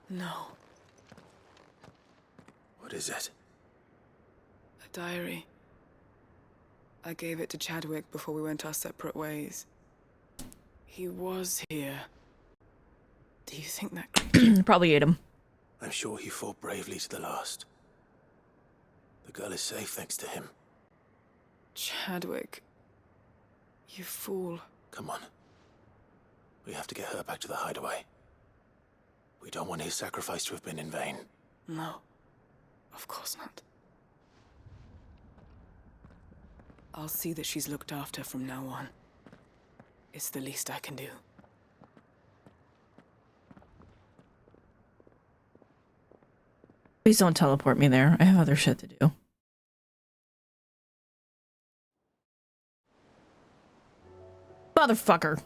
No. What is it? A diary. I gave it to Chadwick before we went our separate ways. He was here. Do you think that probably ate him? I'm sure he fought bravely to the last. The girl is safe thanks to him. Chadwick. You fool. Come on. We have to get her back to the hideaway. We don't want his sacrifice to have been in vain. No. Of course not. I'll see that she's looked after from now on. It's the least I can do. Please don't teleport me there. I have other shit to do. Motherfucker.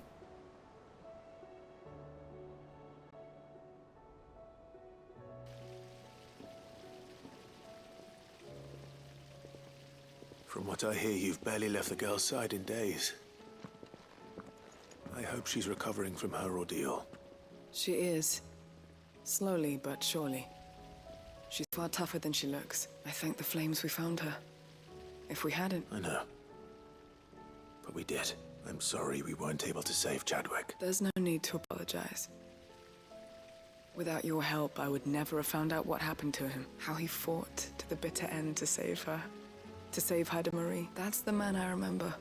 From what I hear, you've barely left the girl's side in days. I hope she's recovering from her ordeal. She is. Slowly but surely. She's far tougher than she looks. I thank the flames we found her. If we hadn't... I know. But we did. I'm sorry we weren't able to save Chadwick. There's no need to apologize. Without your help, I would never have found out what happened to him. How he fought to the bitter end to save her. To save Haida Marie. That's the man I remember.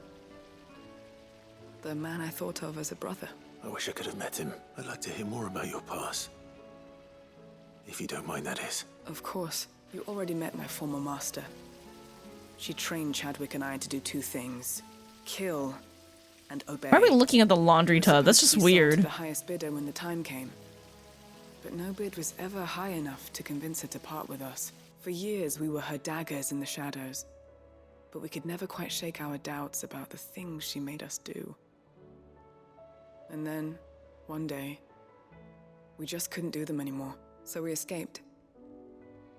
The man I thought of as a brother. I wish I could have met him. I'd like to hear more about your past. If you don't mind, that is. Of course. You already met my former master. She trained Chadwick and I to do two things. Kill and obey. Why are we looking at the laundry tub? That's just weird. The highest bidder when the time came. But no bid was ever high enough to convince her to part with us. For years, we were her daggers in the shadows. But we could never quite shake our doubts about the things she made us do. And then, one day, we just couldn't do them anymore, so we escaped.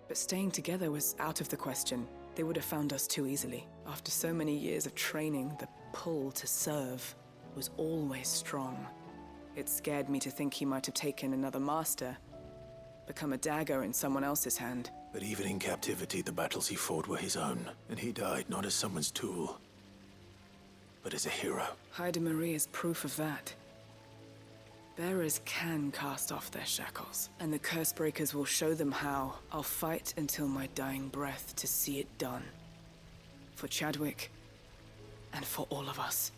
But staying together was out of the question. They would have found us too easily. After so many years of training, the pull to serve was always strong. It scared me to think he might have taken another master, become a dagger in someone else's hand. But even in captivity, the battles he fought were his own, and he died not as someone's tool, but as a hero. Haida Marie is proof of that. Bearers can cast off their shackles, and the curse breakers will show them how. I'll fight until my dying breath to see it done. For Chadwick, and for all of us.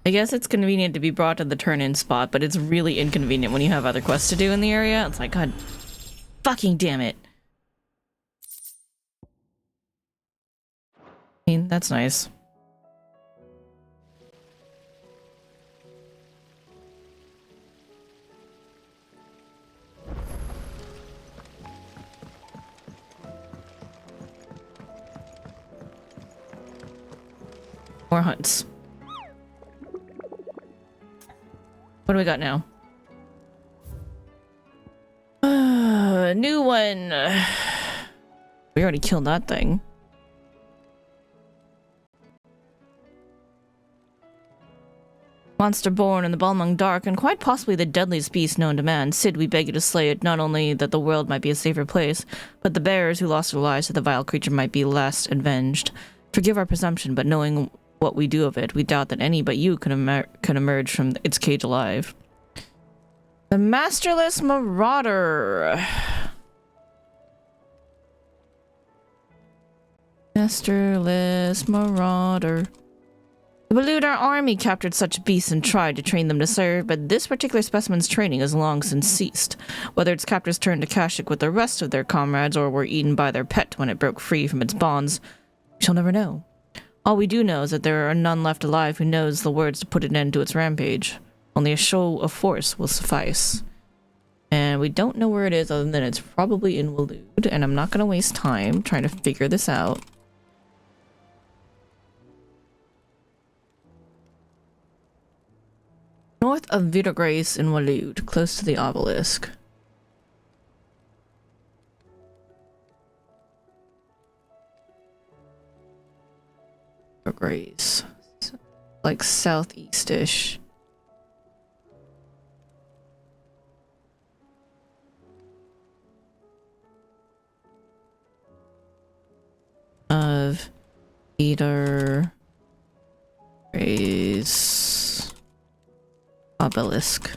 I guess it's convenient to be brought to the turn-in spot, but it's really inconvenient when you have other quests to do in the area. It's like, god fucking damn it. I mean, that's nice. More hunts. What do we got now? New one. We already killed that thing. Monster born in the Balmung Dark, and quite possibly the deadliest beast known to man. Sid, we beg you to slay it, not only that the world might be a safer place, but the bearers who lost their lives to the vile creature might be last avenged. Forgive our presumption, but knowing what we do of it, we doubt that any but you can emerge from its cage alive. The Masterless Marauder. Masterless Marauder. The Beludar army captured such beasts and tried to train them to serve, but this particular specimen's training has long since ceased. Whether its captors turned to Kashyyyk with the rest of their comrades or were eaten by their pet when it broke free from its bonds, we shall never know. All we do know is that there are none left alive who knows the words to put an end to its rampage. Only a show of force will suffice. And we don't know where it is other than it's probably in Waloed, and I'm not going to waste time trying to figure this out. North of Vidagrace in Waloed, close to the obelisk. Vidagrace. Like southeast-ish. Of Vidagrace obelisk.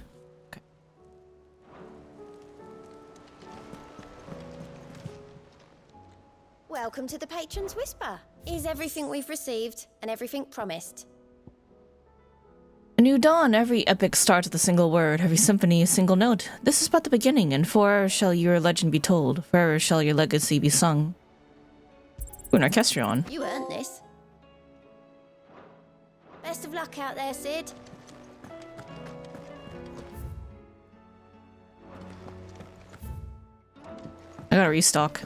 Okay. Welcome to the Patron's Whisper. Is everything we've received and everything promised? A new dawn. Every epic starts with a single word, every symphony a single note. This is but the beginning, and forever shall your legend be told, forever shall your legacy be sung. Ooh, an orchestrion. You earned this. Best of luck out there, Sid. I gotta restock.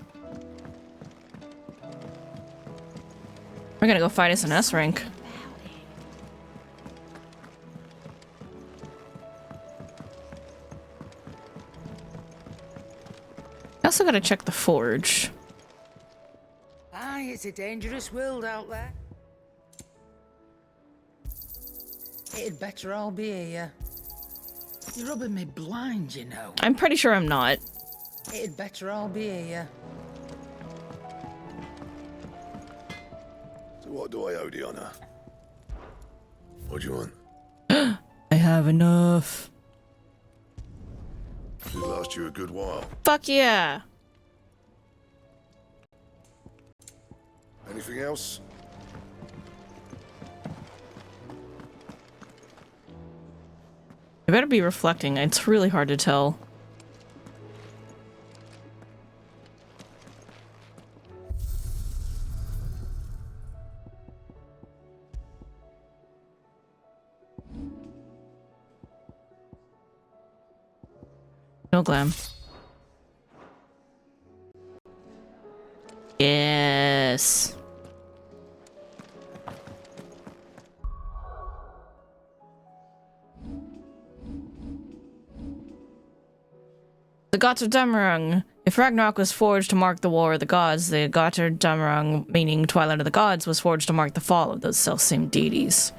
We're gonna go fight us an S rank. I also gotta check the forge. Aye, it's a dangerous world out there. It'd better all be here. You're rubbing me blind, you know. I'm pretty sure I'm not. It'd better all be here. So what do I owe the honor? What do you want? I have enough. Should last you a good while. Fuck yeah. Anything else? I better be reflecting. It's really hard to tell. No glam. Yes. The Götterdämmerung. If Ragnarok was forged to mark the War of the Gods, the Götterdämmerung, meaning Twilight of the Gods, was forged to mark the fall of those self-same deities.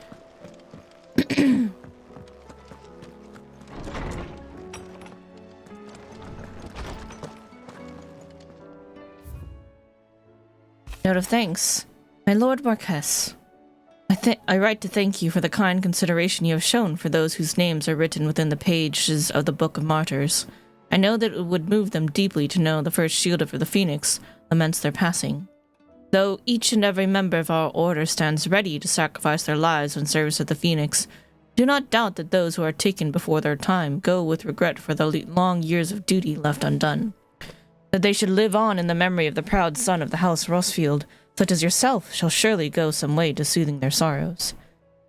Note of thanks. My Lord Marquess, I write to thank you for the kind consideration you have shown for those whose names are written within the pages of the Book of Martyrs. I know that it would move them deeply to know the first shield of the Phoenix laments their passing. Though each and every member of our order stands ready to sacrifice their lives in service of the Phoenix, do not doubt that those who are taken before their time go with regret for the long years of duty left undone. That they should live on in the memory of the proud son of the House Rosfield, such as yourself, shall surely go some way to soothing their sorrows.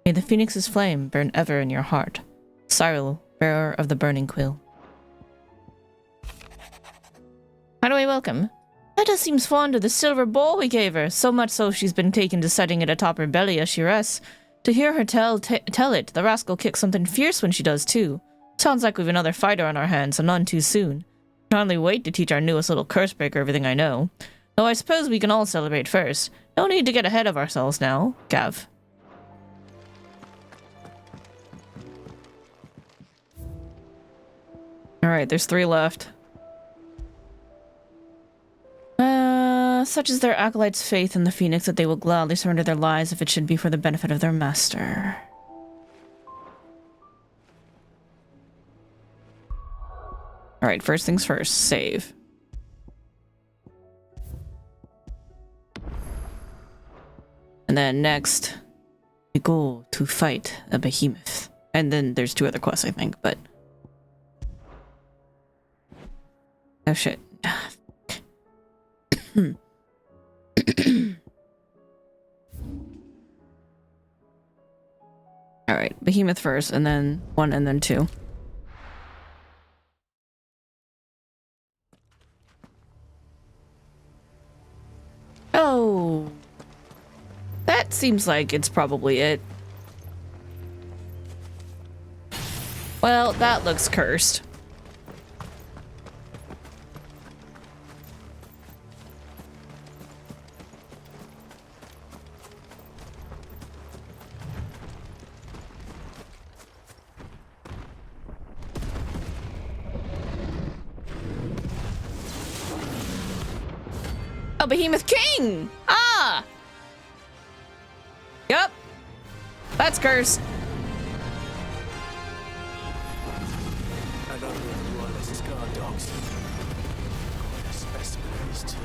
May the Phoenix's flame burn ever in your heart. Cyril, bearer of the burning quill. How do I welcome? Etta seems fond of the silver bowl we gave her, so much so she's been taken to setting it atop her belly as she rests. To hear her tell it, the rascal kicks something fierce when she does too. Sounds like we've another fighter on our hands, and none too soon. Can hardly wait to teach our newest little cursebreaker everything I know. Though I suppose we can all celebrate first. No need to get ahead of ourselves now, Gav. Alright, there's 3 left. Such is their acolytes' faith in the Phoenix that they will gladly surrender their lives if it should be for the benefit of their master. Alright, first things first, save. And then next, we go to fight a behemoth. And then there's 2 other quests, I think, but... Oh shit. Alright, behemoth first, and then 1, and then 2. Oh, that seems like it's probably it. Well, that looks cursed. Oh, Behemoth King! Ah! Yup. That's cursed. Another of the wireless scar dogs. Quite a specimen of these two.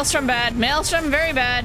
Maelstrom bad. Maelstrom very bad.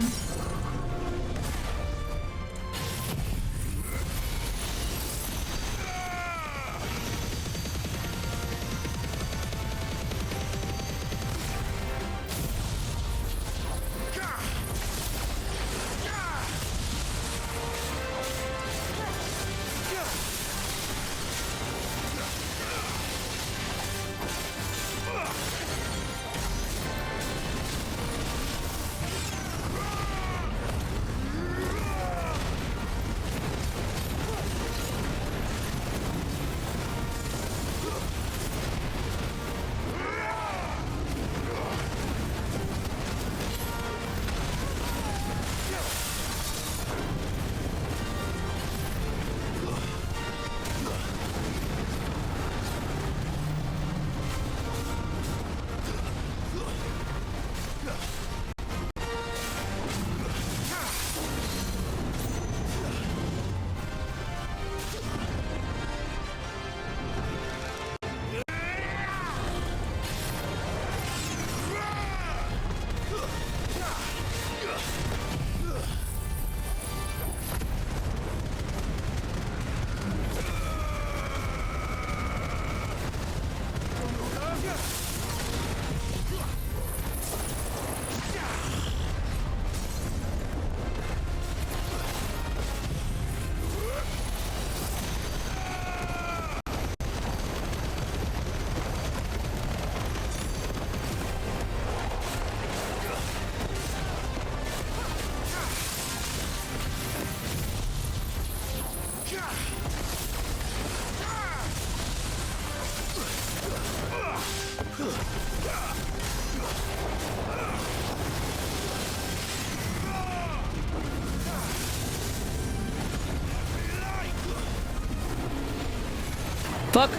Fuck.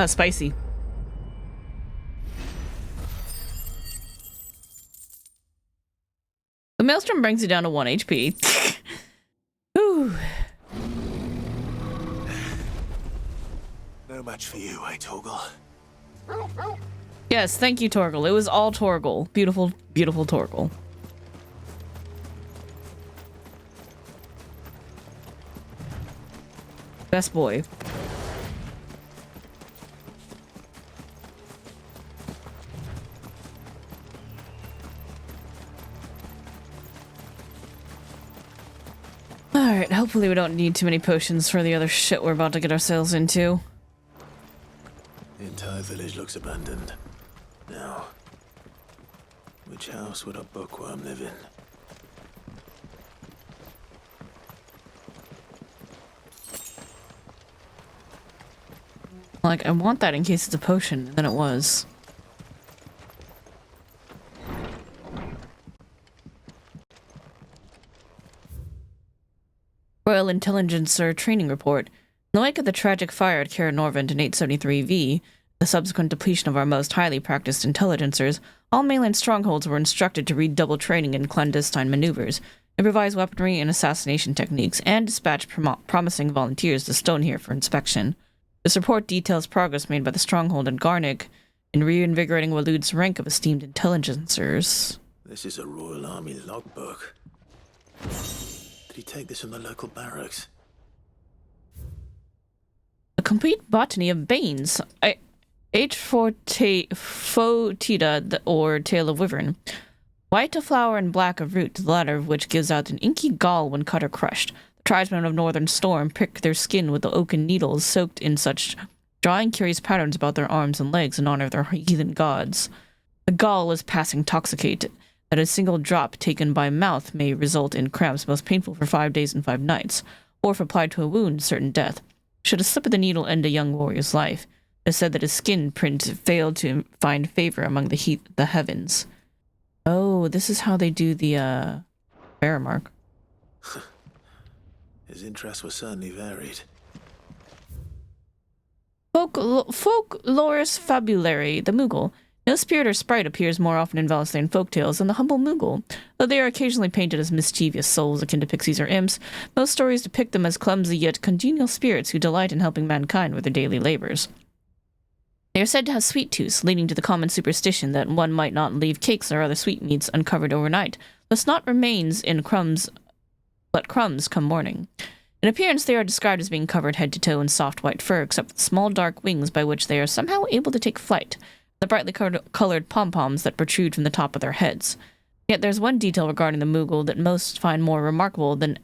Spicy. The Maelstrom brings you down to 1 HP. Ooh. No match for you, eh, Torgal? Yes, thank you, Torgal. It was all Torgal. Beautiful, beautiful Torgal. Best boy. Alright, hopefully we don't need too many potions for the other shit we're about to get ourselves into. The entire village looks abandoned. Now, which house would a bookworm live in? Like, I want that in case it's a potion, and then it was. Royal Intelligencer Training Report. In the wake of the tragic fire at Kara Norvent in 873 V, the subsequent depletion of our most highly practiced intelligencers, all mainland strongholds were instructed to redouble training in clandestine maneuvers, improvise weaponry and assassination techniques, and dispatch promising volunteers to Stonehere for inspection. This report details progress made by the stronghold at Garnick in reinvigorating Waloed's rank of esteemed intelligencers. This is a Royal Army logbook. Did he take this from the local barracks? A complete botany of Banes. H. Fotida, or tail of wyvern. White of flower and black of root, the latter of which gives out an inky gall when cut or crushed. The tribesmen of Northern Storm prick their skin with the oaken needles soaked in such, drawing curious patterns about their arms and legs in honor of their heathen gods. The gall is passing toxicate, that a single drop taken by mouth may result in cramps most painful for 5 days and 5 nights, or if applied to a wound, certain death. Should a slip of the needle end a young warrior's life, it is said that his skin print failed to find favor among the heavens. Oh, this is how they do the, bear mark. His interests were certainly varied. Folklorus fabulary, the Moogle. No spirit or sprite appears more often in Valisthean folktales than the humble Moogle. Though they are occasionally painted as mischievous souls akin to pixies or imps, most stories depict them as clumsy yet congenial spirits who delight in helping mankind with their daily labors. They are said to have sweet tooths, leading to the common superstition that one might not leave cakes or other sweetmeats uncovered overnight, lest naught remains in crumbs, but crumbs come morning. In appearance, they are described as being covered head to toe in soft white fur, except for the small dark wings by which they are somehow able to take flight, the brightly colored pom-poms that protrude from the top of their heads. Yet there's one detail regarding the Moogle that most find more remarkable than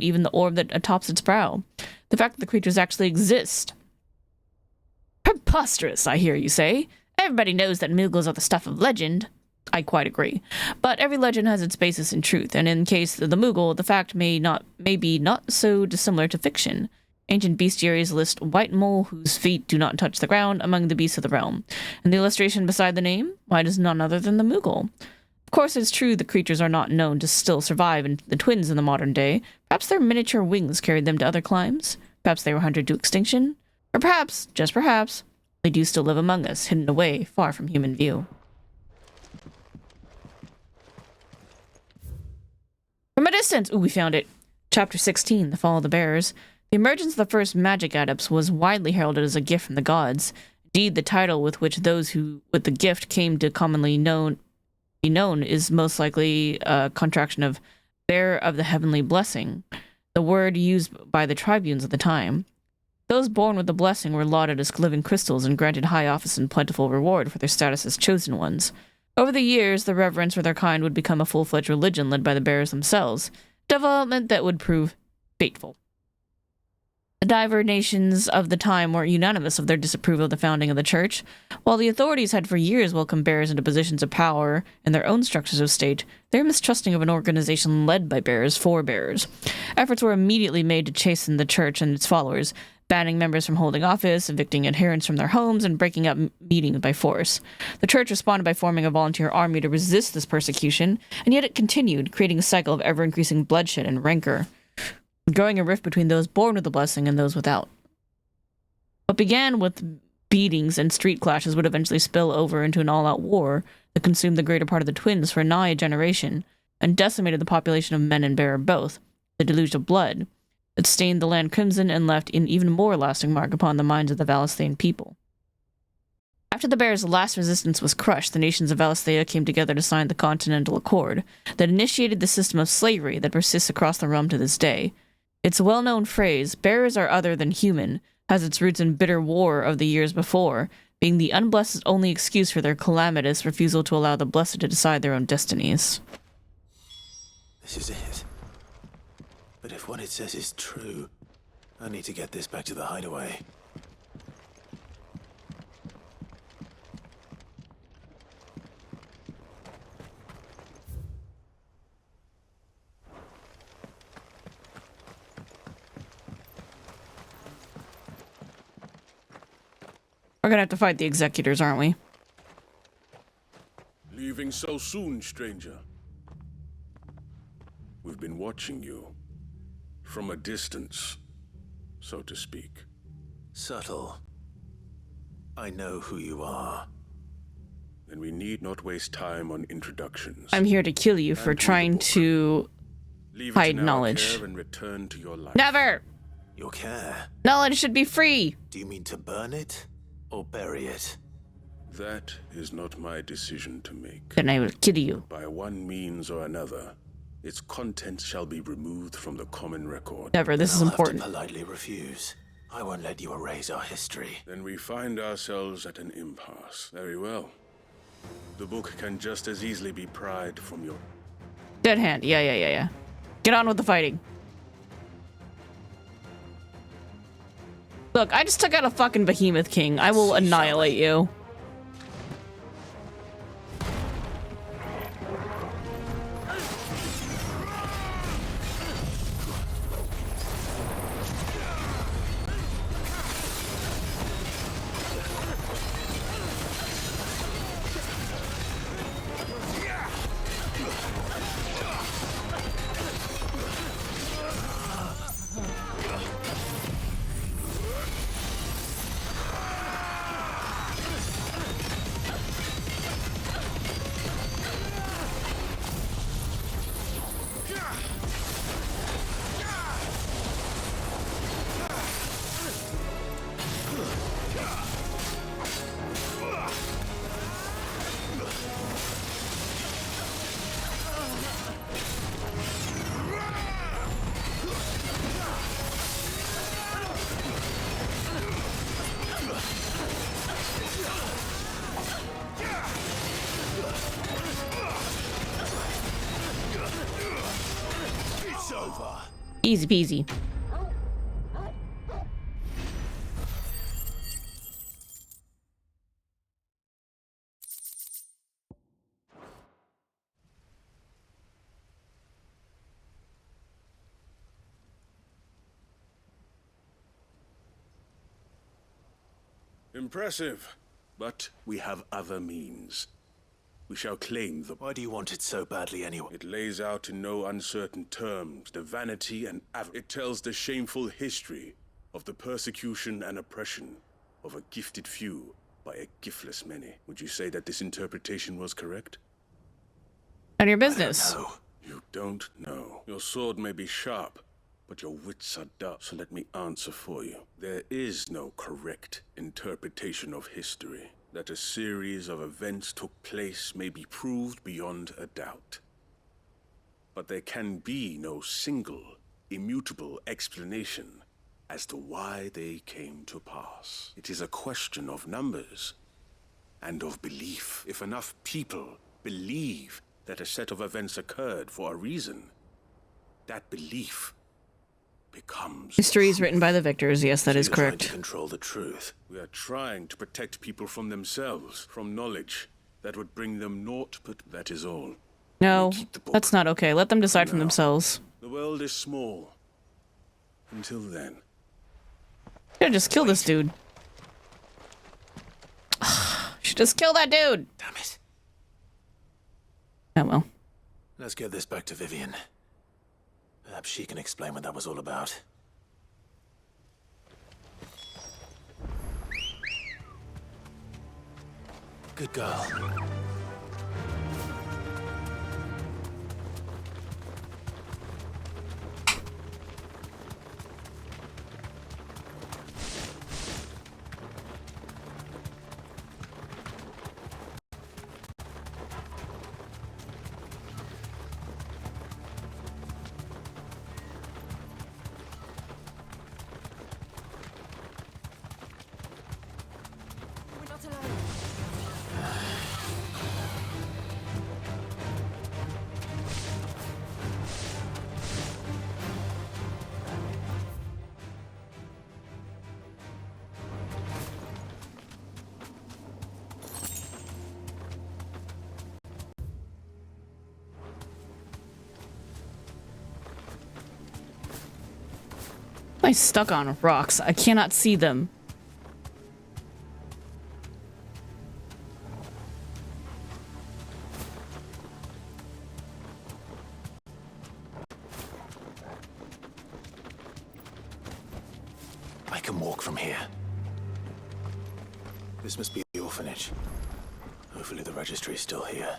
even the orb that attops its brow. The fact that the creatures actually exist. Preposterous, I hear you say. Everybody knows that Moogles are the stuff of legend. I quite agree. But every legend has its basis in truth, and in case of the Moogle, the fact may be not so dissimilar to fiction. Ancient bestiaries list white mole whose feet do not touch the ground among the beasts of the realm. And the illustration beside the name? Why, it is none other than the Moogle. Of course, it's true the creatures are not known to still survive in the twins in the modern day. Perhaps their miniature wings carried them to other climes. Perhaps they were hunted to extinction. Or perhaps, just perhaps, they do still live among us, hidden away, far from human view. From a distance! Ooh, we found it. Chapter 16, The Fall of the Bearers. The emergence of the first magic adepts was widely heralded as a gift from the gods. Indeed, the title with which those who with the gift came to commonly be known is most likely a contraction of Bearer of the Heavenly Blessing, the word used by the tribunes of the time. Those born with the blessing were lauded as living crystals and granted high office and plentiful reward for their status as chosen ones. Over the years, the reverence for their kind would become a full-fledged religion led by the bearers themselves, development that would prove fateful. The divers nations of the time were unanimous of their disapproval of the founding of the church. While the authorities had for years welcomed bearers into positions of power in their own structures of state, they were mistrusting of an organization led by bearers for bearers. Efforts were immediately made to chasten the church and its followers, banning members from holding office, evicting adherents from their homes, and breaking up meetings by force. The church responded by forming a volunteer army to resist this persecution, and yet it continued, creating a cycle of ever-increasing bloodshed and rancor, growing a rift between those born with the blessing and those without. What began with beatings and street clashes would eventually spill over into an all-out war that consumed the greater part of the twins for nigh a generation, and decimated the population of men and bear both, the deluge of blood, that stained the land crimson and left an even more lasting mark upon the minds of the Valisthean people. After the Bears' last resistance was crushed, the nations of Valisthea came together to sign the Continental Accord that initiated the system of slavery that persists across the realm to this day. Its well-known phrase, "bearers are other than human," has its roots in bitter war of the years before, being the unblessed's only excuse for their calamitous refusal to allow the blessed to decide their own destinies. This is it. But if what it says is true, I need to get this back to the hideaway. We're gonna have to fight the executors, aren't we? Leaving so soon, stranger? We've been watching you. From a distance, so to speak. Subtle. I know who you are. Then we need not waste time on introductions. I'm here to kill you for trying to Leave hide it in our knowledge. care and return to your life. Never! Your care? Knowledge should be free! Do you mean to burn it or bury it? That is not my decision to make. Then I will kill you. By one means or another, its content shall be removed from the common record. Never, this is I'll important. have to politely refuse. I won't let you erase our history. Then we find ourselves at an impasse. Very well. The book can just as easily be pried from your... Dead hand. Yeah. Get on with the fighting. Look, I just took out a fucking behemoth king. I will annihilate you. Easy peasy. Impressive, but we have other means. We shall claim the... Why do you want it so badly anyway? It lays out in no uncertain terms the vanity and it tells the shameful history of the persecution and oppression of a gifted few by a giftless many. Would you say that this interpretation was correct? None of your business. You don't know. Your sword may be sharp, but your wits are dull, so let me answer for you. There is no correct interpretation of history. That a series of events took place may be proved beyond a doubt. But there can be no single, immutable explanation as to why they came to pass. It is a question of numbers and of belief. If enough people believe that a set of events occurred for a reason, that belief becomes... History is written by the victors. Yes, that is correct. To control the truth. We are trying to protect people from themselves, from knowledge that would bring them naught, but that is all. No, that's not okay. Let them decide for themselves. The world is small. Until then. Yeah, just kill this dude. Should just kill that dude. Damn it. Oh well. Let's get this back to Vivian. Perhaps she can explain what that was all about. Good girl. Am I stuck on rocks? I cannot see them. I can walk from here. This must be the orphanage. Hopefully the registry's still here.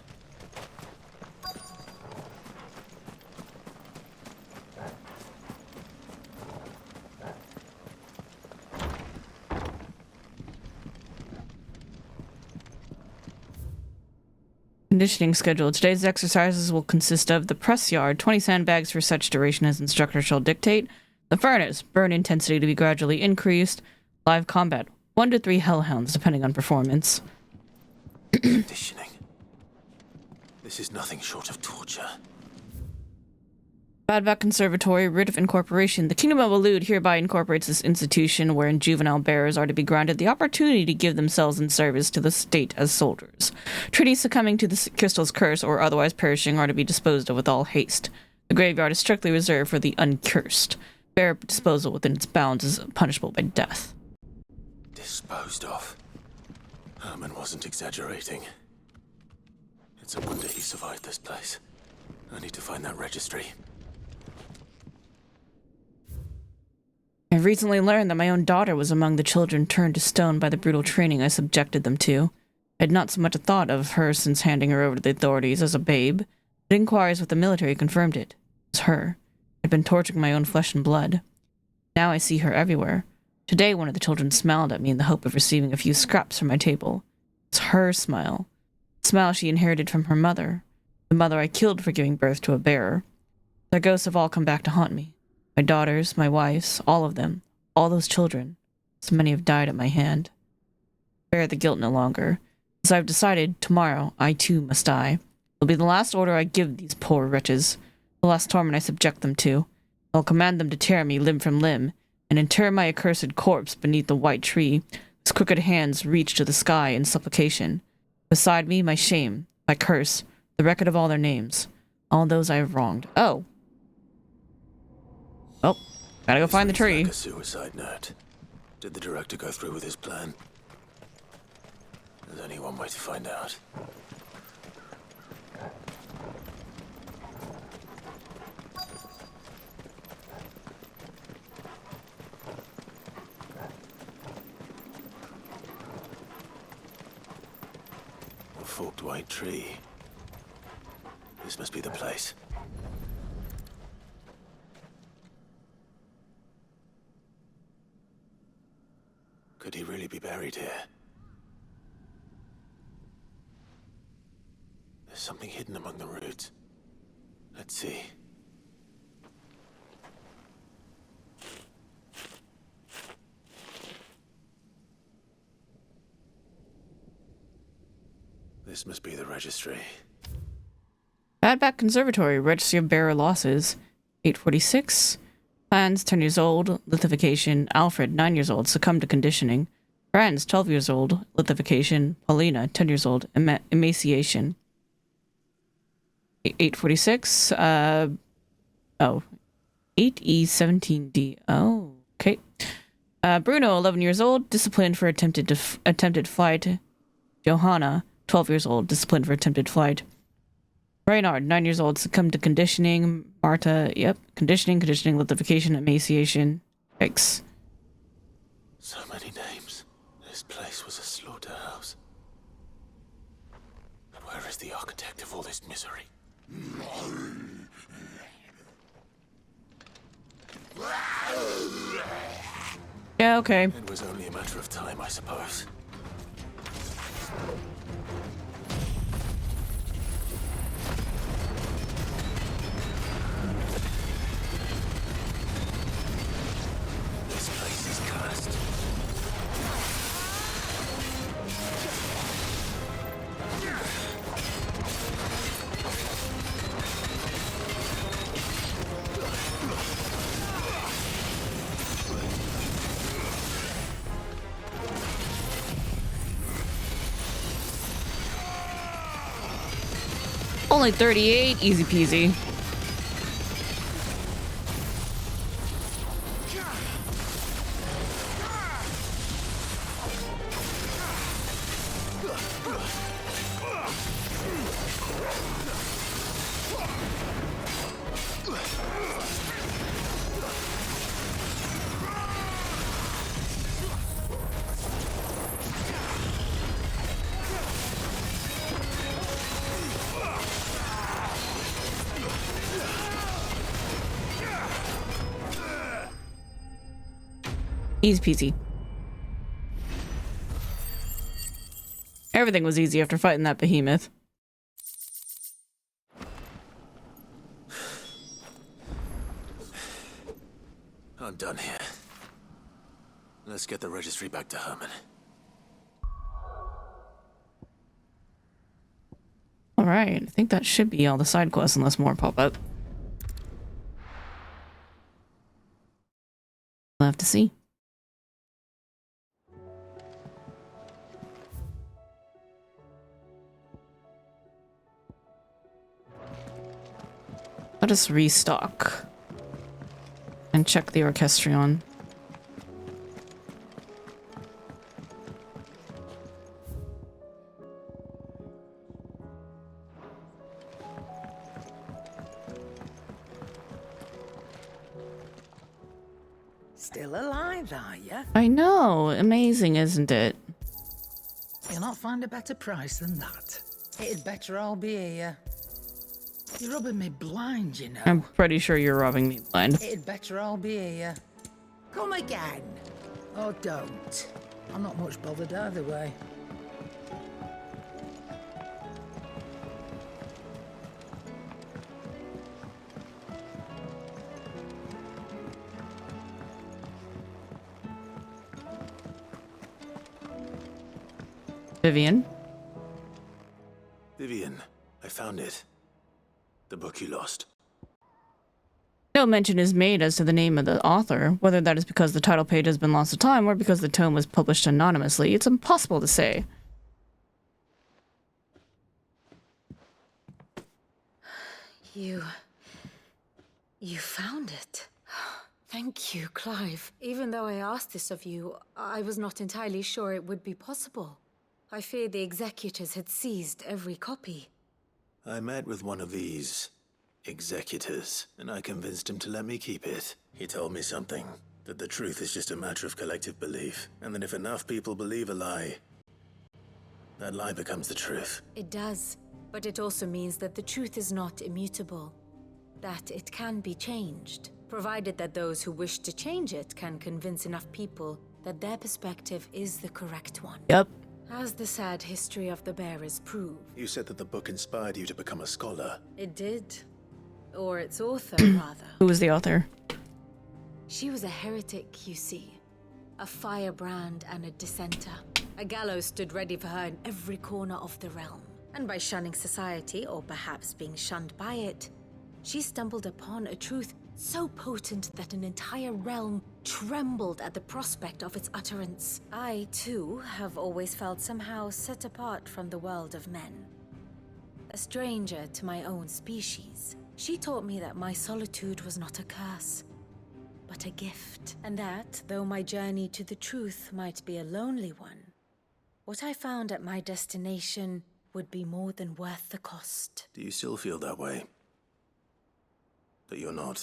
Conditioning schedule. Today's exercises will consist of the press yard, 20 sandbags for such duration as instructor shall dictate, the furnace, burn intensity to be gradually increased, live combat, 1 to 3 hellhounds depending on performance. Conditioning. This is nothing short of torture. Badback Conservatory, writ of incorporation. The Kingdom of Alud hereby incorporates this institution wherein juvenile bearers are to be granted the opportunity to give themselves in service to the state as soldiers. Treaties succumbing to the crystal's curse or otherwise perishing are to be disposed of with all haste. The graveyard is strictly reserved for the uncursed. Bearer disposal within its bounds is punishable by death. Disposed of? Herman wasn't exaggerating. It's a wonder he survived this place. I need to find that registry. I've recently learned that my own daughter was among the children turned to stone by the brutal training I subjected them to. I had not so much a thought of her since handing her over to the authorities as a babe, but inquiries with the military confirmed it. It was her. I'd been torturing my own flesh and blood. Now I see her everywhere. Today one of the children smiled at me in the hope of receiving a few scraps from my table. It's her smile. The smile she inherited from her mother. The mother I killed for giving birth to a bearer. Their ghosts have all come back to haunt me. My daughters, my wives, all of them, all those children. So many have died at my hand. Bear the guilt no longer. As I've decided, tomorrow I too must die. It'll be the last order I give these poor wretches, the last torment I subject them to. I'll command them to tear me limb from limb, and inter my accursed corpse beneath the white tree, whose crooked hands reach to the sky in supplication. Beside me, my shame, my curse, the record of all their names, all those I have wronged. Oh. Oh, gotta go find the tree. Like a suicide note. Did the director go through with his plan? There's only one way to find out. A forked white tree. This must be the place. Could he really be buried here? There's something hidden among the roots. Let's see. This must be the registry. Badback Conservatory, Registry of Bearer Losses, 846. Plans, 10 years old. Lithification, Alfred, 9 years old, succumbed to conditioning. Friends, 12 years old. Lithification, Paulina, 10 years old, emaciation. 846, 8E17D. Oh, okay. Bruno, 11 years old, disciplined for attempted flight. Johanna, 12 years old, disciplined for attempted flight. Reynard, 9 years old, succumbed to conditioning. Marta, yep, conditioning, lithification, emaciation. Yikes. So many names. This place was a slaughterhouse. But where is the architect of all this misery? Yeah, okay. It was only a matter of time, I suppose. This place is cursed. Only 38, easy peasy. Easy peasy. Everything was easy after fighting that behemoth. I'm done here. Let's get the registry back to Herman. Alright, I think that should be all the side quests unless more pop up. We'll have to see. Let us restock and check the orchestrion. Still alive, are you? I know, amazing, isn't it? You'll not find a better price than that. It'd better all be here. You're rubbing me blind, you know. I'm pretty sure you're robbing me blind. It'd better all be here. Come again. Or don't. I'm not much bothered either way. Vivian? Vivian, I found it. The book you lost. No mention is made as to the name of the author, whether that is because the title page has been lost to time or because the tome was published anonymously. It's impossible to say. You found it. Thank you, Clive. Even though I asked this of you, I was not entirely sure it would be possible. I feared the executors had seized every copy. I met with one of these executors, and I convinced him to let me keep it. He told me something, that the truth is just a matter of collective belief, and that if enough people believe a lie, that lie becomes the truth. It does, but it also means that the truth is not immutable, that it can be changed, provided that those who wish to change it can convince enough people that their perspective is the correct one. Yep. As the sad history of the bearers prove. You said that the book inspired you to become a scholar. It did. Or its author, rather. Who was the author? She was a heretic, you see. A firebrand and a dissenter. A gallows stood ready for her in every corner of the realm. And by shunning society, or perhaps being shunned by it, she stumbled upon a truth so potent that an entire realm trembled at the prospect of its utterance. I, too, have always felt somehow set apart from the world of men. A stranger to my own species. She taught me that my solitude was not a curse, but a gift. And that, though my journey to the truth might be a lonely one, what I found at my destination would be more than worth the cost. Do you still feel that way? That you're not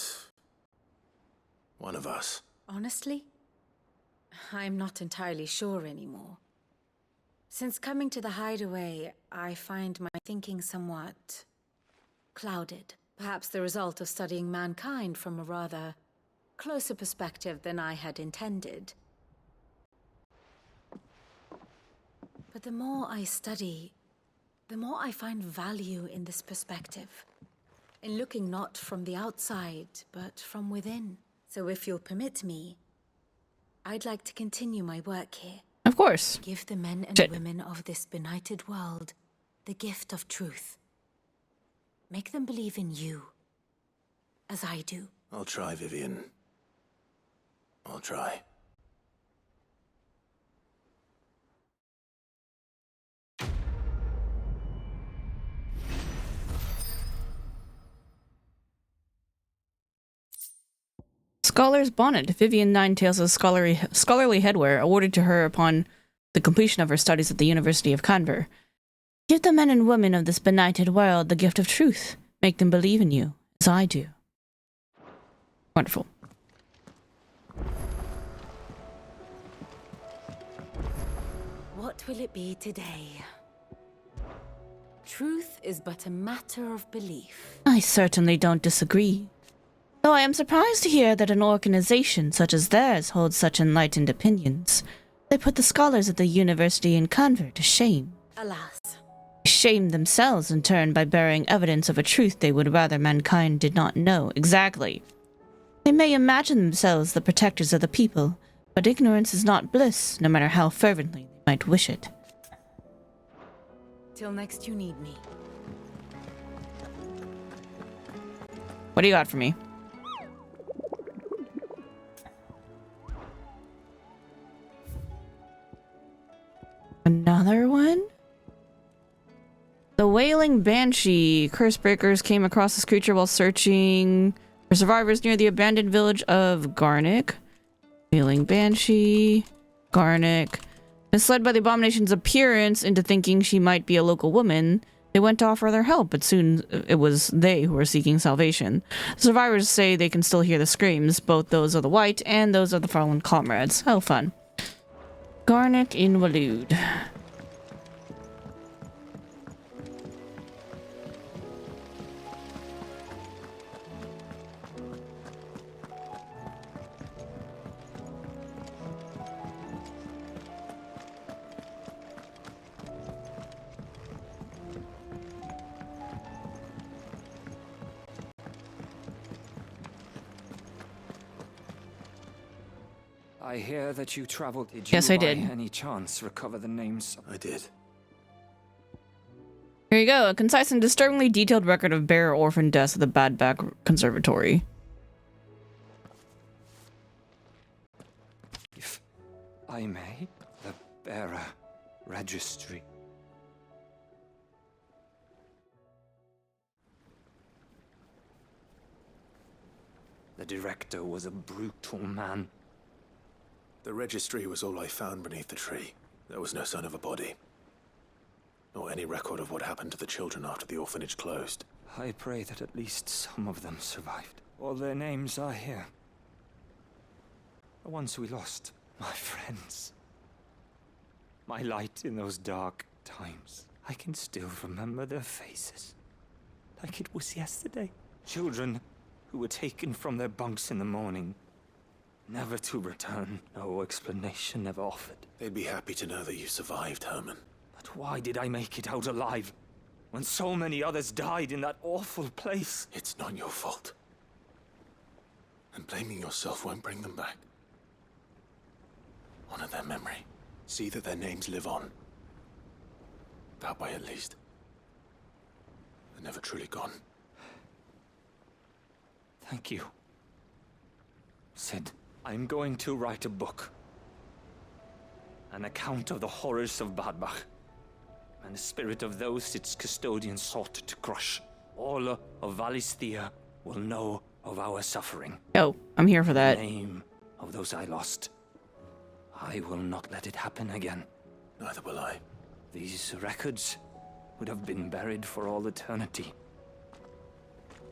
one of us? Honestly, I'm not entirely sure anymore. Since coming to the hideaway, I find my thinking somewhat clouded. Perhaps the result of studying mankind from a rather closer perspective than I had intended. But the more I study, the more I find value in this perspective. In looking not from the outside, but from within. So if you'll permit me, I'd like to continue my work here. Of course. Give the men and women of this benighted world the gift of truth. Make them believe in you, as I do. I'll try, Vivian. I'll try. Scholar's Bonnet, Vivian Ninetails' scholarly headwear, awarded to her upon the completion of her studies at the University of Canver. Give the men and women of this benighted world the gift of truth. Make them believe in you, as I do. Wonderful. What will it be today? Truth is but a matter of belief. I certainly don't disagree. Though I am surprised to hear that an organization such as theirs holds such enlightened opinions. They put the scholars at the university in Convert to shame. Alas. They shame themselves in turn by bearing evidence of a truth they would rather mankind did not know. Exactly. They may imagine themselves the protectors of the people, but ignorance is not bliss, no matter how fervently they might wish it. Till next you need me. What do you got for me? Another one? The Wailing Banshee. Cursebreakers came across this creature while searching for survivors near the abandoned village of Garnick. Wailing Banshee. Garnick. Misled by the abomination's appearance into thinking she might be a local woman, they went to offer their help, but soon it was they who were seeking salvation. Survivors say they can still hear the screams, both those of the white and those of the fallen comrades. How fun. Garnick in Waloed. I hear that you traveled. Did you Yes, I by did. any chance recover the names? I did. Here you go, a concise and disturbingly detailed record of bear orphan deaths at the Badback Conservatory. If I may, the bearer registry. The director was a brutal man. The registry was all I found beneath the tree. There was no sign of a body. Nor any record of what happened to the children after the orphanage closed. I pray that at least some of them survived. All their names are here. The ones we lost. My friends. My light in those dark times. I can still remember their faces. Like it was yesterday. Children who were taken from their bunks in the morning. Never to return. No explanation ever offered. They'd be happy to know that you survived, Herman. But why did I make it out alive? When so many others died in that awful place? It's not your fault. And blaming yourself won't bring them back. Honor their memory. See that their names live on. That way at least. They're never truly gone. Thank you. Sid, I'm going to write a book. An account of the horrors of Badbach. And the spirit of those its custodians sought to crush. All of Valisthea will know of our suffering. Oh, I'm here for that. The name of those I lost. I will not let it happen again. Neither will I. These records would have been buried for all eternity.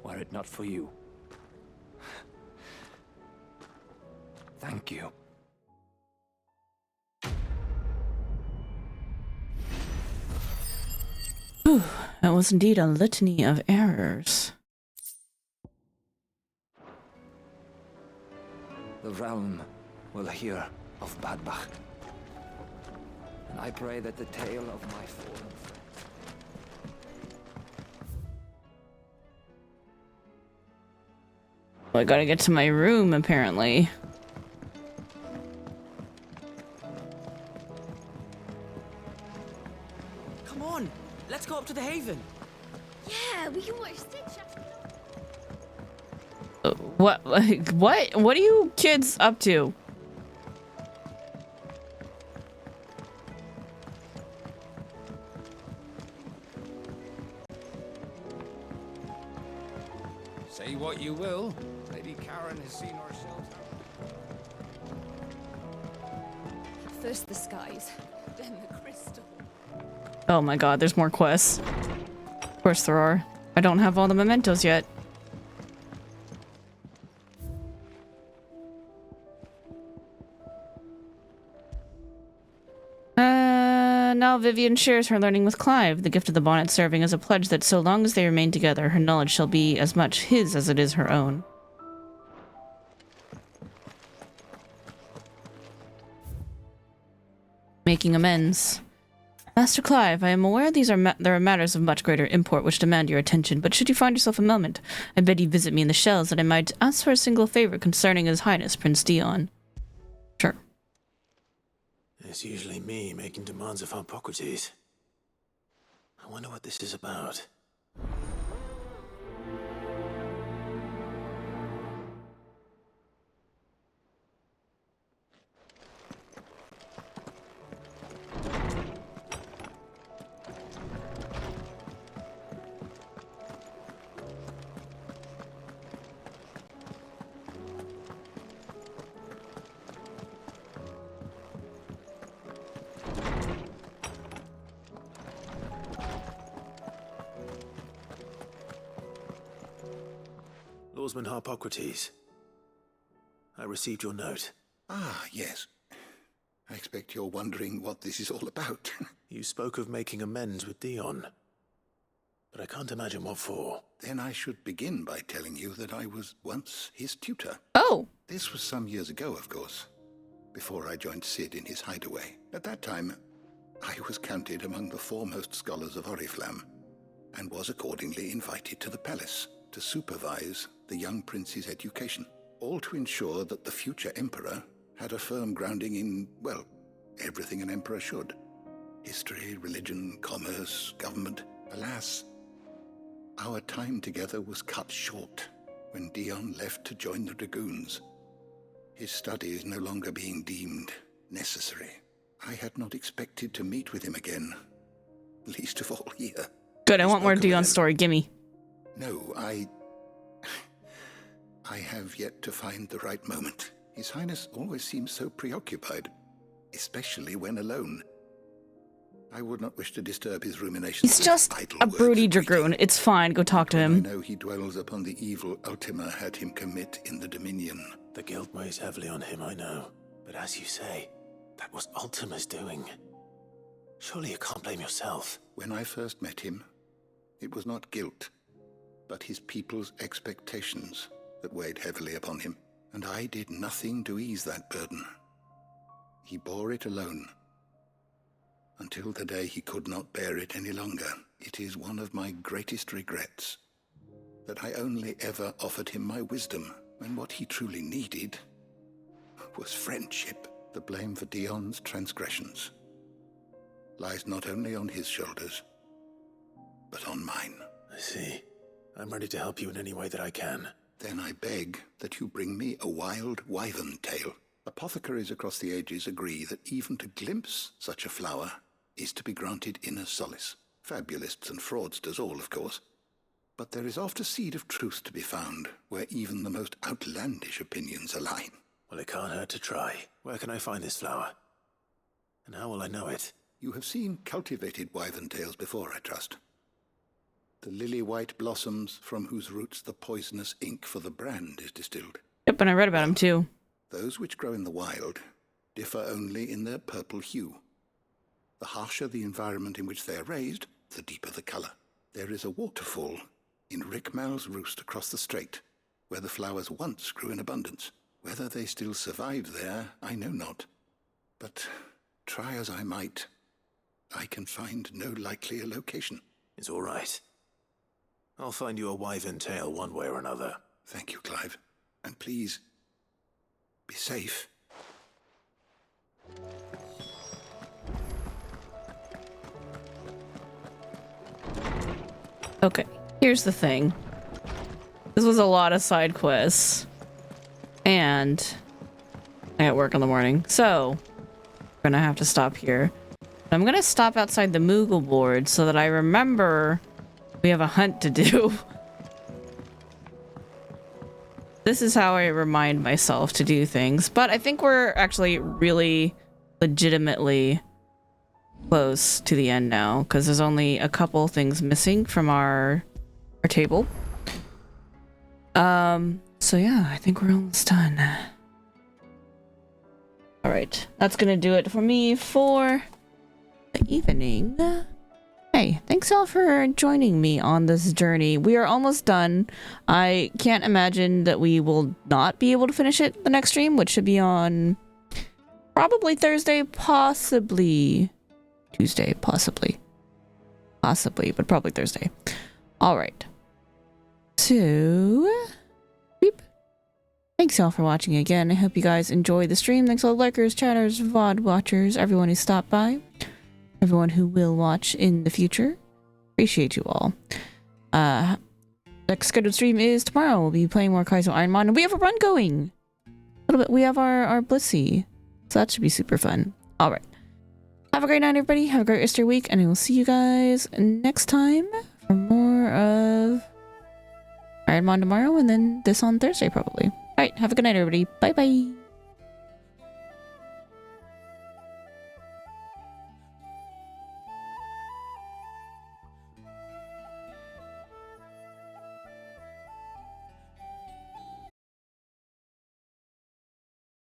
Were it not for you. Thank you. Whew, that was indeed a litany of errors. The realm will hear of Badbach. And I pray that the tale of my fallen friends... Well, I gotta get to my room, apparently. Come on, let's go up to the haven. Yeah, we can watch Stitch. What? What are you kids up to? Say what you will, Lady Karen has seen ourselves out. First the skies, then the crystal. Oh my god, there's more quests. Of course there are. I don't have all the mementos yet. Now Vivian shares her learning with Clive, the gift of the bonnet serving as a pledge that so long as they remain together, her knowledge shall be as much his as it is her own. Making amends. Master Clive, I am aware there are matters of much greater import which demand your attention, but should you find yourself a moment, I bid you visit me in the shells that I might ask for a single favor concerning His Highness Prince Dion. Sure. It's usually me making demands of Hippocrates. I wonder what this is about. Lawsman Hippocrates, I received your note. Ah, yes. I expect you're wondering what this is all about. You spoke of making amends with Dion, but I can't imagine what for. Then I should begin by telling you that I was once his tutor. Oh! This was some years ago, of course, before I joined Cid in his hideaway. At that time, I was counted among the foremost scholars of Oriflamme, and was accordingly invited to the palace to supervise the young prince's education, all to ensure that the future emperor had a firm grounding in, well, everything an emperor should. History, religion, commerce, government. Alas, our time together was cut short when Dion left to join the Dragoons, his studies no longer being deemed necessary. I had not expected to meet with him again, least of all here. Good, I want more Dion's story, gimme. No, I have yet to find the right moment. His Highness always seems so preoccupied, especially when alone. I would not wish to disturb his ruminations. He's just a broody dragoon. It's fine, go talk to him. I know he dwells upon the evil Ultima had him commit in the Dominion. The guilt weighs heavily on him, I know. But as you say, that was Ultima's doing. Surely you can't blame yourself. When I first met him, it was not guilt, but his people's expectations that weighed heavily upon him, and I did nothing to ease that burden. He bore it alone, until the day he could not bear it any longer. It is one of my greatest regrets, that I only ever offered him my wisdom, when what he truly needed was friendship. The blame for Dion's transgressions lies not only on his shoulders, but on mine. I see. I'm ready to help you in any way that I can. Then I beg that you bring me a wild wyvern tail. Apothecaries across the ages agree that even to glimpse such a flower is to be granted inner solace. Fabulists and fraudsters all, of course. But there is oft a seed of truth to be found, where even the most outlandish opinions align. Well, it can't hurt to try. Where can I find this flower? And how will I know it? You have seen cultivated wyvern tails before, I trust. The lily-white blossoms from whose roots the poisonous ink for the brand is distilled. Yep, and I read about them too. Those which grow in the wild differ only in their purple hue. The harsher the environment in which they are raised, the deeper the color. There is a waterfall in Rickmal's Roost across the strait, where the flowers once grew in abundance. Whether they still survive there, I know not. But try as I might, I can find no likelier location. It's all right. I'll find you a wyvern tail one way or another. Thank you, Clive. And please, be safe. Okay, here's the thing. This was a lot of side quests. And I got work in the morning. So, we're gonna have to stop here. I'm gonna stop outside the Moogle board so that I remember we have a hunt to do. This is how I remind myself to do things. But I think we're actually really legitimately close to the end now, because there's only a couple things missing from our table. So yeah, I think we're almost done. Alright, that's gonna do it for me for the evening. Hey, thanks all for joining me on this journey. We are almost done. I can't imagine that we will not be able to finish it the next stream, which should be on Probably Thursday, possibly Tuesday, possibly, but probably Thursday. All right. So, beep. Thanks y'all for watching again. I hope you guys enjoyed the stream. Thanks all the lurkers, chatters, VoD watchers, everyone who stopped by, everyone who will watch in the future. Appreciate you all. Next scheduled stream is tomorrow. We'll be playing more Kaizo Ironmon, and we have a run going. A little bit. We have our Blissey, so that should be super fun. All right. Have a great night, everybody. Have a great rest of your week, and I will see you guys next time for more of Ironmon tomorrow, and then this on Thursday probably. All right. Have a good night, everybody. Bye bye.